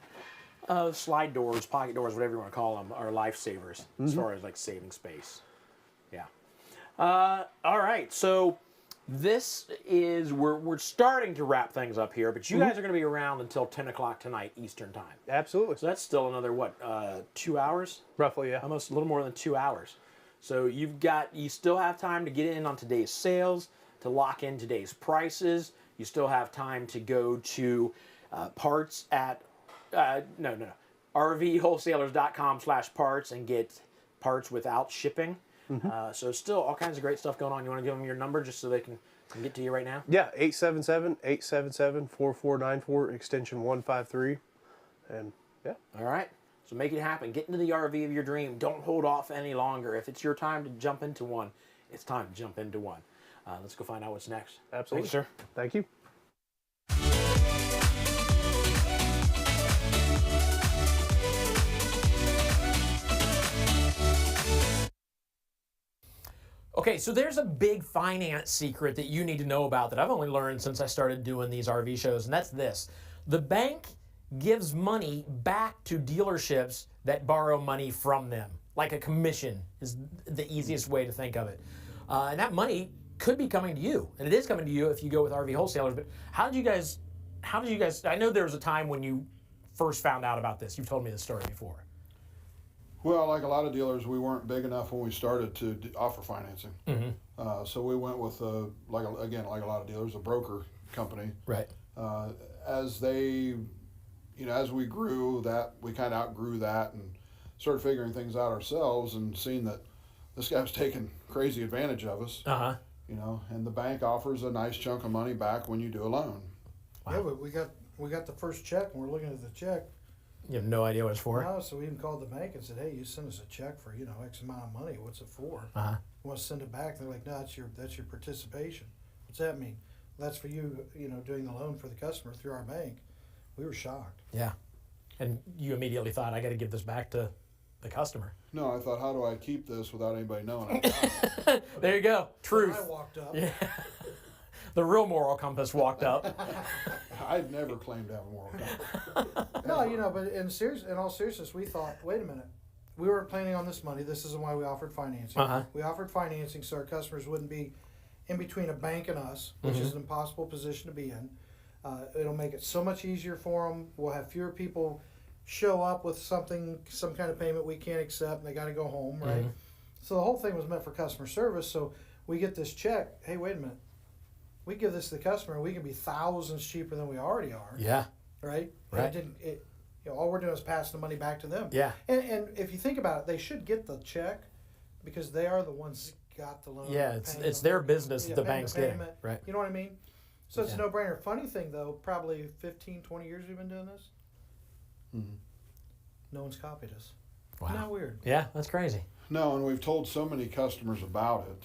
Slide doors, pocket doors, whatever you want to call them, are lifesavers as far as like saving space. Yeah. All right. So this is we're starting to wrap things up here, but you guys are going to be around until 10 o'clock tonight Eastern time. Absolutely. So that's still another 2 hours? Roughly, yeah. Almost a little more than 2 hours. So you still have time to get in on today's sales, to lock in today's prices. You still have time to go to parts at RVWholesalers.com/parts and get parts without shipping. So still all kinds of great stuff going on. You want to give them your number just so they can get to you right now? Yeah, 877-877-4494, extension 153. And yeah. All right. So make it happen. Get into the RV of your dream. Don't hold off any longer. If it's your time to jump into one, it's time to jump into one. Let's go find out what's next. Absolutely. Thank you, sir. Thank you. Okay, so there's a big finance secret that you need to know about that I've only learned since I started doing these RV shows, and that's this. The bank gives money back to dealerships that borrow money from them. Like a commission is the easiest way to think of it. And that money could be coming to you, and it is coming to you if you go with RV Wholesalers, but how did you guys, I know there was a time when you first found out about this. You've told me this story before. Well, like a lot of dealers, we weren't big enough when we started to offer financing. So we went with, like a lot of dealers, a broker company. Right. As they, as we grew, that we kind of outgrew that and started figuring things out ourselves and seeing that this guy was taking crazy advantage of us. And the bank offers a nice chunk of money back when you do a loan. Wow. Yeah, but we got the first check and we're looking at the check. You have no idea what it's for? No, so we even called the bank and said, hey, you sent us a check for, X amount of money. What's it for? You want to send it back? They're like, no, that's your participation. What's that mean? Well, that's for you, doing the loan for the customer through our bank. We were shocked. Yeah. And you immediately thought, I got to give this back to the customer. No, I thought, how do I keep this without anybody knowing? There you go. Truth. So I walked up. Yeah. The real moral compass walked up. I'd never claimed to have a moral compass. No, but in all seriousness, we thought, wait a minute. We weren't planning on this money. This isn't why we offered financing. We offered financing so our customers wouldn't be in between a bank and us, which is an impossible position to be in. It'll make it so much easier for them. We'll have fewer people show up with some kind of payment we can't accept, and they got to go home, right? So the whole thing was meant for customer service. So we get this check. Hey, wait a minute. We give this to the customer, we can be thousands cheaper than we already are. Yeah. Right? Right. All we're doing is passing the money back to them. Yeah. And if you think about it, they should get the check because they are the ones that got the loan. Yeah, it's their business that the bank's getting. Right. You know what I mean? So it's a no-brainer. Funny thing, though, probably 15, 20 years we've been doing this. No one's copied us. Wow. Isn't that weird? Yeah, that's crazy. No, and we've told so many customers about it.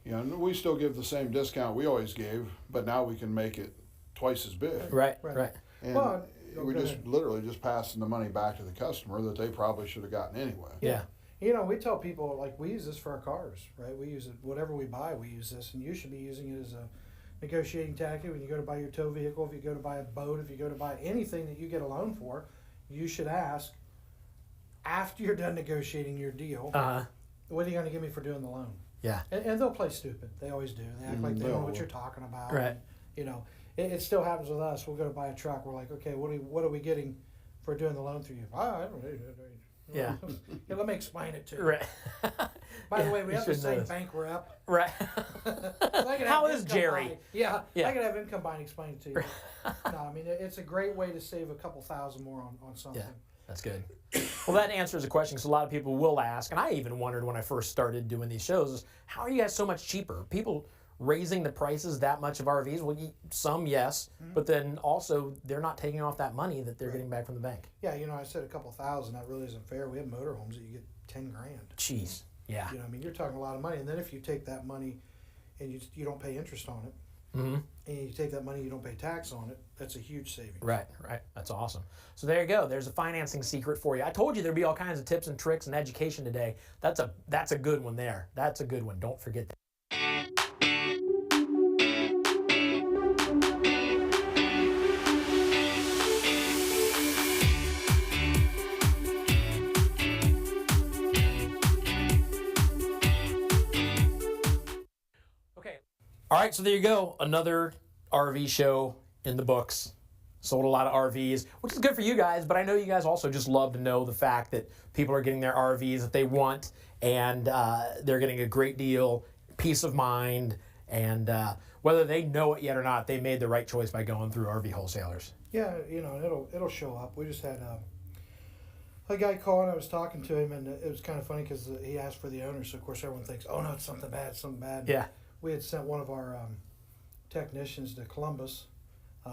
And we still give the same just we always gave, but now we can make it twice as big. Right. And we literally just passing the money back to the customer that they probably should have gotten anyway. Yeah. We tell people, like, we use this for our cars, right? We use it, whatever we buy, we use this, and you should be using it as a negotiating tactic when you go to buy your tow vehicle, if you go to buy a boat, if you go to buy anything that you get a loan for, you should ask, after you're done negotiating your deal, what are you going to give me for doing the loan? Yeah. And they'll play stupid. They always do. They act like they know what you're talking about. Right. And, it still happens with us. We'll go to buy a truck. We're like, okay, what are we getting for doing the loan through you? I don't know. Yeah. Let me explain it to you. Right. By the way, we have the same bank rep. Right. How is Jerry? Buying, yeah. I could have income buying explain it to you. No, I mean, it's a great way to save a couple thousand more on something. Yeah. That's good. Well, that answers a question because a lot of people will ask, and I even wondered when I first started doing these shows, is how are you guys so much cheaper? People raising the prices that much of RVs? Well, some, yes, but then also they're not taking off that money that they're getting back from the bank. Yeah, I said a couple thousand. That really isn't fair. We have motorhomes that you get 10 grand. Jeez. Yeah. I mean, you're talking a lot of money, and then if you take that money and you don't pay interest on it, and you take that money, you don't pay tax on it, that's a huge savings. Right. That's awesome. So there you go. There's a financing secret for you. I told you there'd be all kinds of tips and tricks and education today. That's a good one there. That's a good one. Don't forget that. All right, so there you go. Another RV show in the books. Sold a lot of RVs, which is good for you guys, but I know you guys also just love to know the fact that people are getting their RVs that they want, and they're getting a great deal, peace of mind, and whether they know it yet or not, they made the right choice by going through RV Wholesalers. Yeah, it'll show up. We just had a guy call, and I was talking to him, and it was kind of funny because he asked for the owner, so of course everyone thinks, oh no, it's something bad. Yeah. We had sent one of our technicians to Columbus.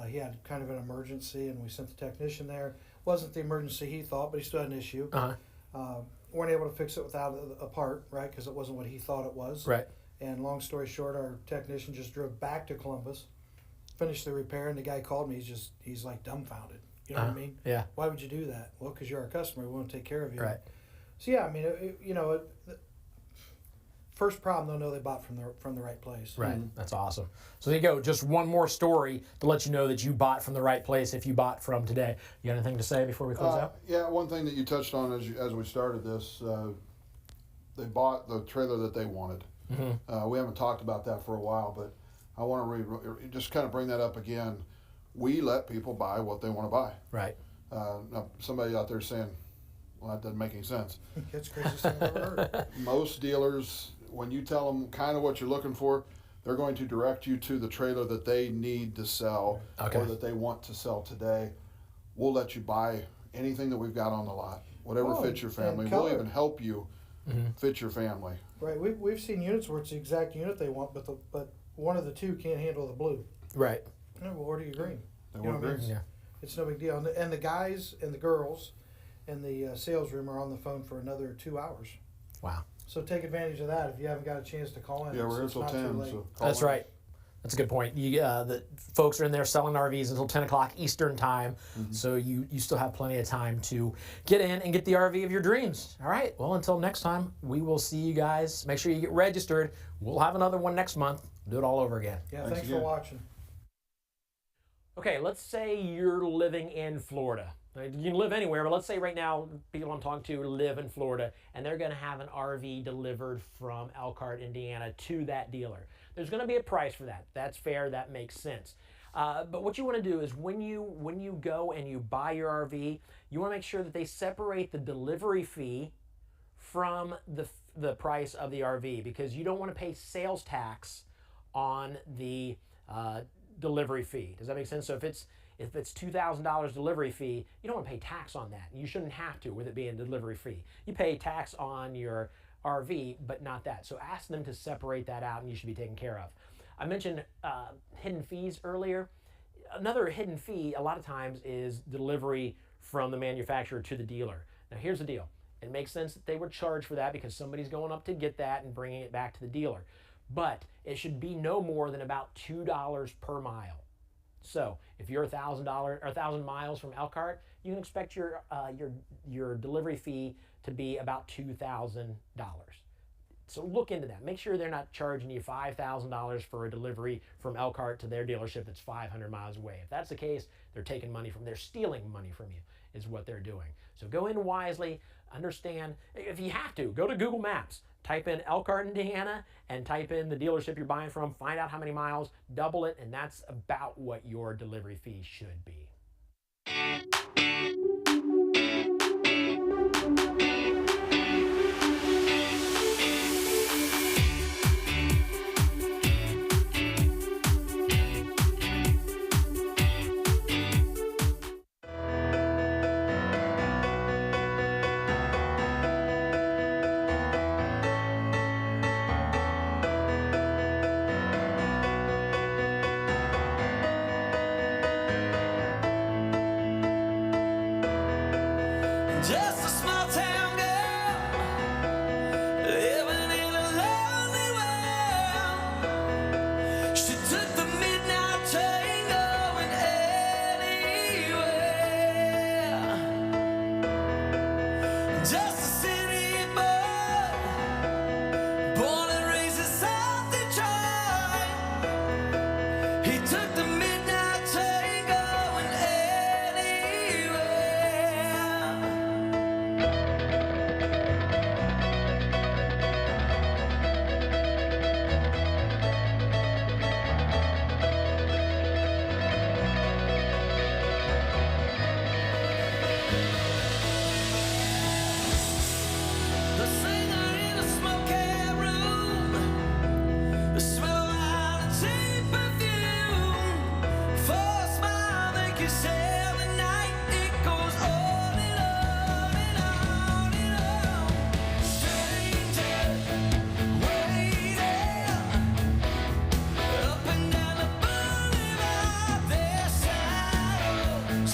He had kind of an emergency, and we sent the technician there. Wasn't the emergency he thought, but he still had an issue. Weren't able to fix it without a part, right? Because it wasn't what he thought it was. Right. And long story short, our technician just drove back to Columbus, finished the repair, and the guy called me. He's like dumbfounded. You know what I mean? Yeah. Why would you do that? Well, because you're our customer. We want to take care of you. Right. So yeah, I mean, first problem, they'll know they bought from the right place. Right. That's awesome. So there you go. Just one more story to let you know that you bought from the right place if you bought from today. You got anything to say before we close out? Yeah, one thing that you touched on as we started this, they bought the trailer that they wanted. We haven't talked about that for a while, but I want to just kind of bring that up again. We let people buy what they want to buy. Right. Now, somebody out there saying, well, that doesn't make any sense. That's the craziest thing I've ever heard. Most dealers, when you tell them kind of what you're looking for, they're going to direct you to the trailer that they need to sell or that they want to sell today. We'll let you buy anything that we've got on the lot, whatever fits your family. We'll even help you fit your family. Right. We've seen units where it's the exact unit they want, but one of the two can't handle the blue. Right. No, we'll order you green. They You know want what I mean? green. Yeah. It's no big deal. And the guys and the girls in the sales room are on the phone for another 2 hours. Wow. So take advantage of that if you haven't got a chance to call in. Yeah, we're here It's till not too 10. late. So call That's in. right. That's a good point. The folks are in there selling RVs until 10 o'clock Eastern time, so you still have plenty of time to get in and get the RV of your dreams. All right, well, until next time, we will see you guys. Make sure you get registered. We'll have another one next month. Do it all over again. Yeah, thanks for watching. Okay, let's say you're living in Florida. You can live anywhere, but let's say right now, people I'm talking to live in Florida, and they're going to have an RV delivered from Elkhart, Indiana to that dealer. There's going to be a price for that. That's fair. That makes sense. But what you want to do is when you go and you buy your RV, you want to make sure that they separate the delivery fee from the price of the RV, because you don't want to pay sales tax on the delivery fee. Does that make sense? So if it's $2,000 delivery fee, you don't want to pay tax on that. You shouldn't have to with it being a delivery fee. You pay tax on your RV, but not that. So ask them to separate that out, and you should be taken care of. I mentioned hidden fees earlier. Another hidden fee a lot of times is delivery from the manufacturer to the dealer. Now here's the deal. It makes sense that they would charge for that because somebody's going up to get that and bringing it back to the dealer. But it should be no more than about $2 per mile. So if you're $1,000 miles from Elkhart, you can expect your delivery fee to be about $2,000. So look into that. Make sure they're not charging you $5,000 for a delivery from Elkhart to their dealership that's 500 miles away. If that's the case, they're stealing money from you is what they're doing. So go in wisely, understand. If you have to, go to Google Maps, type in Elkhart, Indiana, and type in the dealership you're buying from, find out how many miles, double it, and that's about what your delivery fee should be. Just a small town girl living in a lonely world. She took the midnight train going anywhere. Just a city boy, born and raised in South Detroit. He took the midnight train going anywhere. The singer in a smoky room, the smell of wine and cheap perfume. For a smile they can sell the night. It goes on and on and on and on. Strangers waiting up and down the boulevard. Their shadows